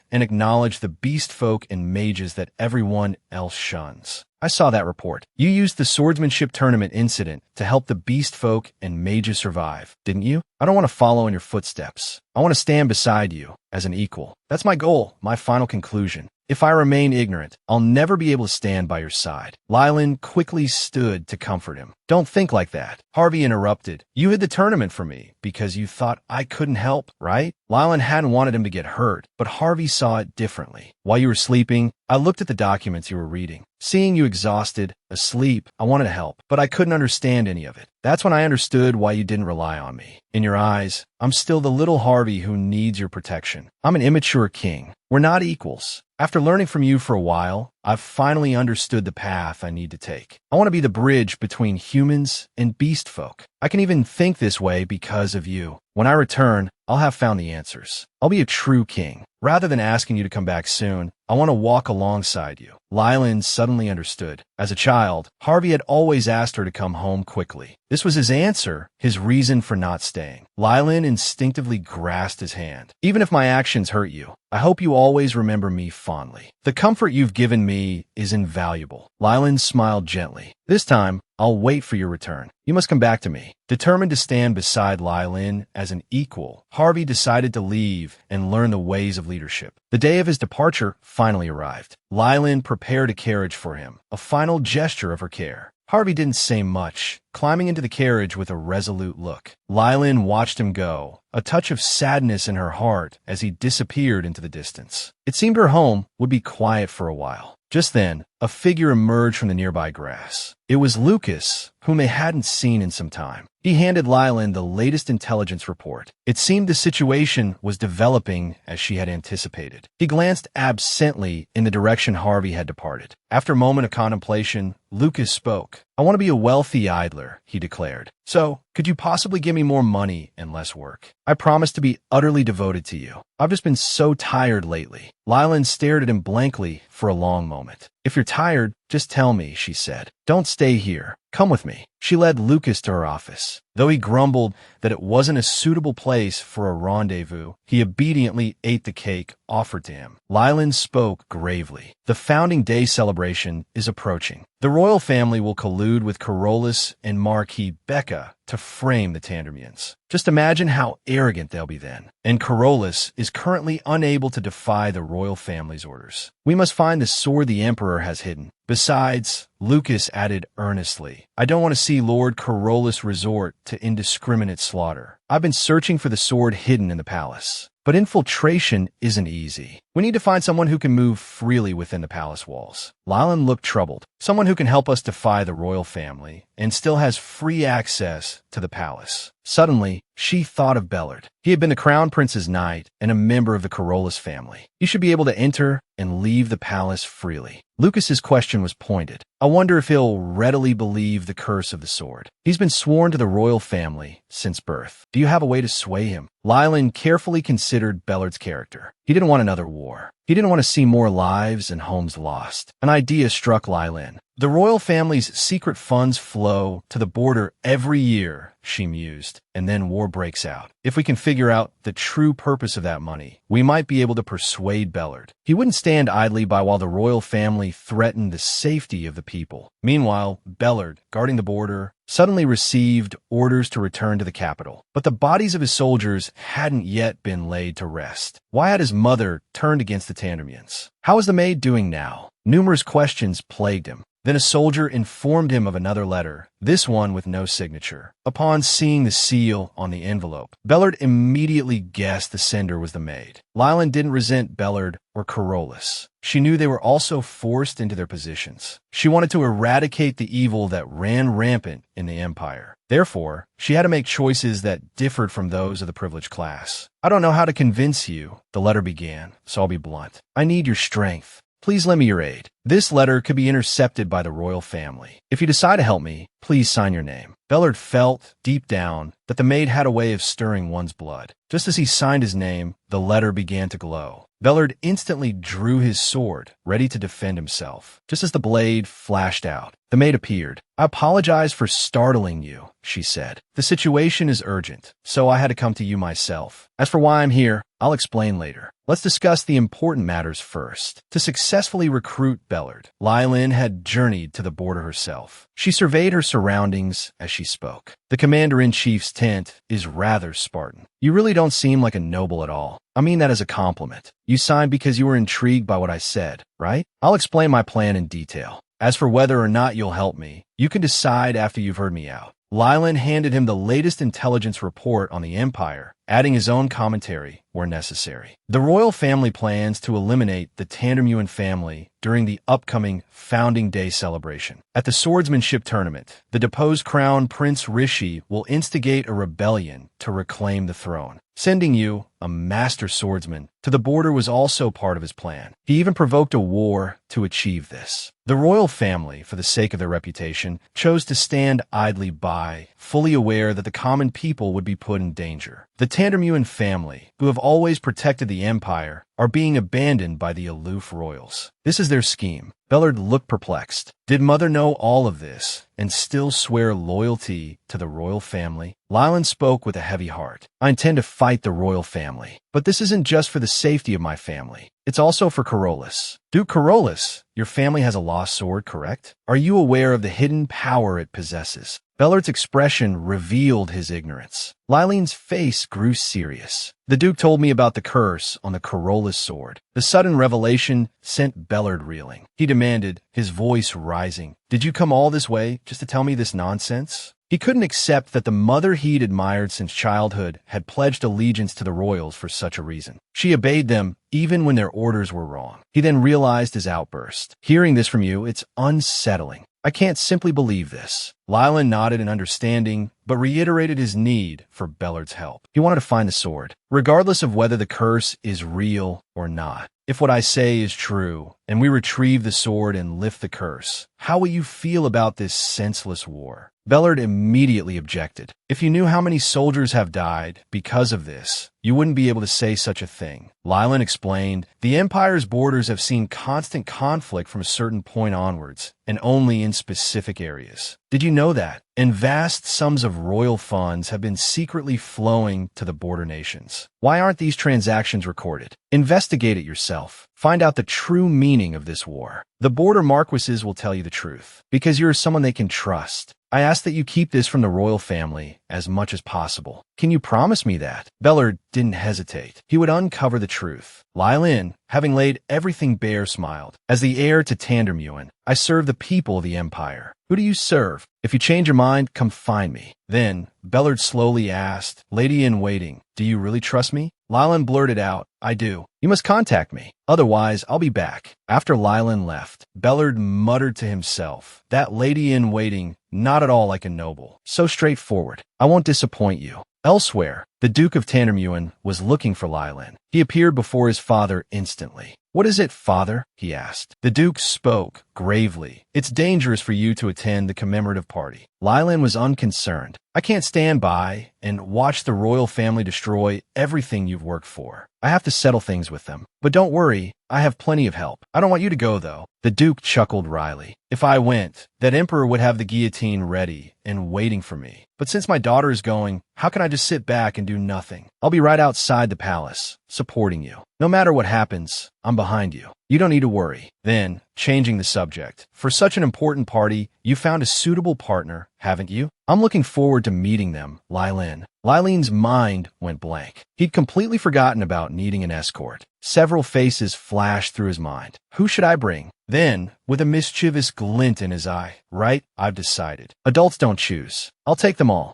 and acknowledge the beast folk and mages that everyone else shuns. I saw that report. You used the swordsmanship tournament incident to help the beast folk and mages survive, didn't you? I don't want to follow in your footsteps. I want to stand beside you as an equal. That's my goal, my final conclusion. If I remain ignorant, I'll never be able to stand by your side. Lylin quickly stood to comfort him. Don't think like that. Harvey interrupted. You hid the tournament from me because you thought thought I couldn't help, right? Lylan hadn't wanted him to get hurt, but Harvey saw it differently. While you were sleeping, I looked at the documents you were reading. Seeing you exhausted, asleep, I wanted to help, but I couldn't understand any of it. That's when I understood why you didn't rely on me. In your eyes, I'm still the little Harvey who needs your protection. I'm an immature king. We're not equals. After learning from you for a while, I've finally understood the path I need to take. I want to be the bridge between humans and beast folk. I can even think this way because of you. When I return, I'll have found the answers. I'll be a true king. Rather than asking you to come back soon, I want to walk alongside you. Lylan suddenly understood. As a child, Harvey had always asked her to come home quickly. This was his answer, his reason for not staying. Lylan instinctively grasped his hand. Even if my actions hurt you, I hope you always remember me fondly. The comfort you've given me is invaluable. Lylan smiled gently. This time, I'll wait for your return. You must come back to me. Determined to stand beside Lylan as an equal, Harvey decided to leave and learn the ways of leadership. The day of his departure finally arrived. Lylan prepared a carriage for him, a final gesture of her care. Harvey didn't say much, climbing into the carriage with a resolute look. Lylan watched him go, a touch of sadness in her heart as he disappeared into the distance. It seemed her home would be quiet for a while. Just then, a figure emerged from the nearby grass. It was Lucas, whom they hadn't seen in some time. He handed Lylan the latest intelligence report. It seemed the situation was developing as she had anticipated. He glanced absently in the direction Harvey had departed. After a moment of contemplation, Lucas spoke. I want to be a wealthy idler, he declared. So, could you possibly give me more money and less work? I promise to be utterly devoted to you. I've just been so tired lately. Lylan stared at him blankly for a long moment. If you're tired, just tell me, she said. Don't stay here. Come with me. She led Lucas to her office. Though he grumbled that it wasn't a suitable place for a rendezvous, he obediently ate the cake offered to him. Lylan spoke gravely. The founding day celebration is approaching. The royal family will collude with Carolus and Marquis Becca to frame the Tandermians. Just imagine how arrogant they'll be then. And Carolus is currently unable to defy the royal family's orders. We must find the sword the emperor has hidden. Besides, Lucas added earnestly, I don't want to see Lord Carolus resort to indiscriminate slaughter. I've been searching for the sword hidden in the palace. But infiltration isn't easy. We need to find someone who can move freely within the palace walls. Lylan looked troubled. Someone who can help us defy the royal family and still has free access to the palace. Suddenly, she thought of Bellard. He had been the crown prince's knight and a member of the Carolus family. He should be able to enter and leave the palace freely. Lucas's question was pointed. I wonder if he'll readily believe the curse of the sword. He's been sworn to the royal family since birth. Do you have a way to sway him? Lylan carefully considered Bellard's character. He didn't want another war. He didn't want to see more lives and homes lost. An idea struck Lylan. The royal family's secret funds flow to the border every year, she mused, and then war breaks out. If we can figure out the true purpose of that money, we might be able to persuade Bellard. He wouldn't stand idly by while the royal family threatened the safety of the people. Meanwhile, Bellard, guarding the border, suddenly received orders to return to the capital. But the bodies of his soldiers hadn't yet been laid to rest. Why had his mother turned against the Tandermians? How was the maid doing now? Numerous questions plagued him. Then a soldier informed him of another letter, this one with no signature. Upon seeing the seal on the envelope, Bellard immediately guessed the sender was the maid. Lylan didn't resent Bellard or Carolus. She knew they were also forced into their positions. She wanted to eradicate the evil that ran rampant in the empire. Therefore, she had to make choices that differed from those of the privileged class. I don't know how to convince you, the letter began, so I'll be blunt. I need your strength. Please lend me your aid. This letter could be intercepted by the royal family. If you decide to help me, please sign your name. Bellard felt, deep down, that the maid had a way of stirring one's blood. Just as he signed his name, the letter began to glow. Bellard instantly drew his sword, ready to defend himself. Just as the blade flashed out, the maid appeared. I apologize for startling you, she said. The situation is urgent, so I had to come to you myself. As for why I'm here, I'll explain later. Let's discuss the important matters first. To successfully recruit Bellard, Lylan had journeyed to the border herself. She surveyed her surroundings as she spoke. The commander-in-chief's tent is rather Spartan. You really don't seem like a noble at all. I mean that as a compliment. You signed because you were intrigued by what I said, right? I'll explain my plan in detail. As for whether or not you'll help me, you can decide after you've heard me out. Lylan handed him the latest intelligence report on the Empire, adding his own commentary where necessary. The royal family plans to eliminate the Tandermuin family during the upcoming Founding Day celebration. At the swordsmanship tournament, the deposed Crown Prince Rishi will instigate a rebellion to reclaim the throne. Sending you, a master swordsman, to the border was also part of his plan. He even provoked a war to achieve this. The royal family, for the sake of their reputation, chose to stand idly by, fully aware that the common people would be put in danger. The Tandermuin family, who have always protected the Empire, are being abandoned by the aloof royals. This is their scheme. Bellard looked perplexed. Did Mother know all of this and still swear loyalty to the royal family? Lylan spoke with a heavy heart. I intend to fight the royal family. But this isn't just for the safety of my family. It's also for Carolus. Duke Carolus, your family has a lost sword, correct? Are you aware of the hidden power it possesses? Bellard's expression revealed his ignorance. Lylene's face grew serious. The Duke told me about the curse on the Carolus sword. The sudden revelation sent Bellard reeling. He demanded, his voice rising, "Did you come all this way just to tell me this nonsense?" He couldn't accept that the mother he'd admired since childhood had pledged allegiance to the royals for such a reason. She obeyed them even when their orders were wrong. He then realized his outburst. Hearing this from you, it's unsettling. I can't simply believe this. Lylan nodded in understanding, but reiterated his need for Bellard's help. He wanted to find the sword, regardless of whether the curse is real or not. If what I say is true, and we retrieve the sword and lift the curse, how will you feel about this senseless war? Bellard immediately objected. If you knew how many soldiers have died because of this, you wouldn't be able to say such a thing. Lylan explained, the Empire's borders have seen constant conflict from a certain point onwards, and only in specific areas. Did you know that? And vast sums of royal funds have been secretly flowing to the border nations. Why aren't these transactions recorded? Investigate it yourself. Find out the true meaning of this war. The border marquises will tell you the truth, because you're someone they can trust. I ask that you keep this from the royal family as much as possible. Can you promise me that? Bellard didn't hesitate. He would uncover the truth. Lylan, having laid everything bare, smiled. As the heir to Tandermuin, I serve the people of the Empire. Who do you serve? If you change your mind, come find me. Then, Bellard slowly asked, Lady-in-waiting, do you really trust me? Lylan blurted out, I do. You must contact me. Otherwise, I'll be back. After Lylan left, Bellard muttered to himself, that lady-in-waiting, not at all like a noble. So straightforward. I won't disappoint you. Elsewhere, the Duke of Tandermuin was looking for Lylan. He appeared before his father instantly. What is it, father? He asked. The Duke spoke gravely. It's dangerous for you to attend the commemorative party. Lylan was unconcerned. I can't stand by and watch the royal family destroy everything you've worked for. I have to settle things with them. But don't worry, I have plenty of help. I don't want you to go, though. The Duke chuckled wryly. If I went, that emperor would have the guillotine ready and waiting for me. But since my daughter is going, how can I just sit back and do nothing? I'll be right outside the palace, supporting you. No matter what happens, I'm behind you. You don't need to worry. Then, changing the subject. For such an important party, you found a suitable partner, haven't you? I'm looking forward to meeting them, Lylan. Lylene's mind went blank. He'd completely forgotten about needing an escort. Several faces flashed through his mind. Who should I bring? Then, with a mischievous glint in his eye, right, I've decided. Adults don't choose. I'll take them all.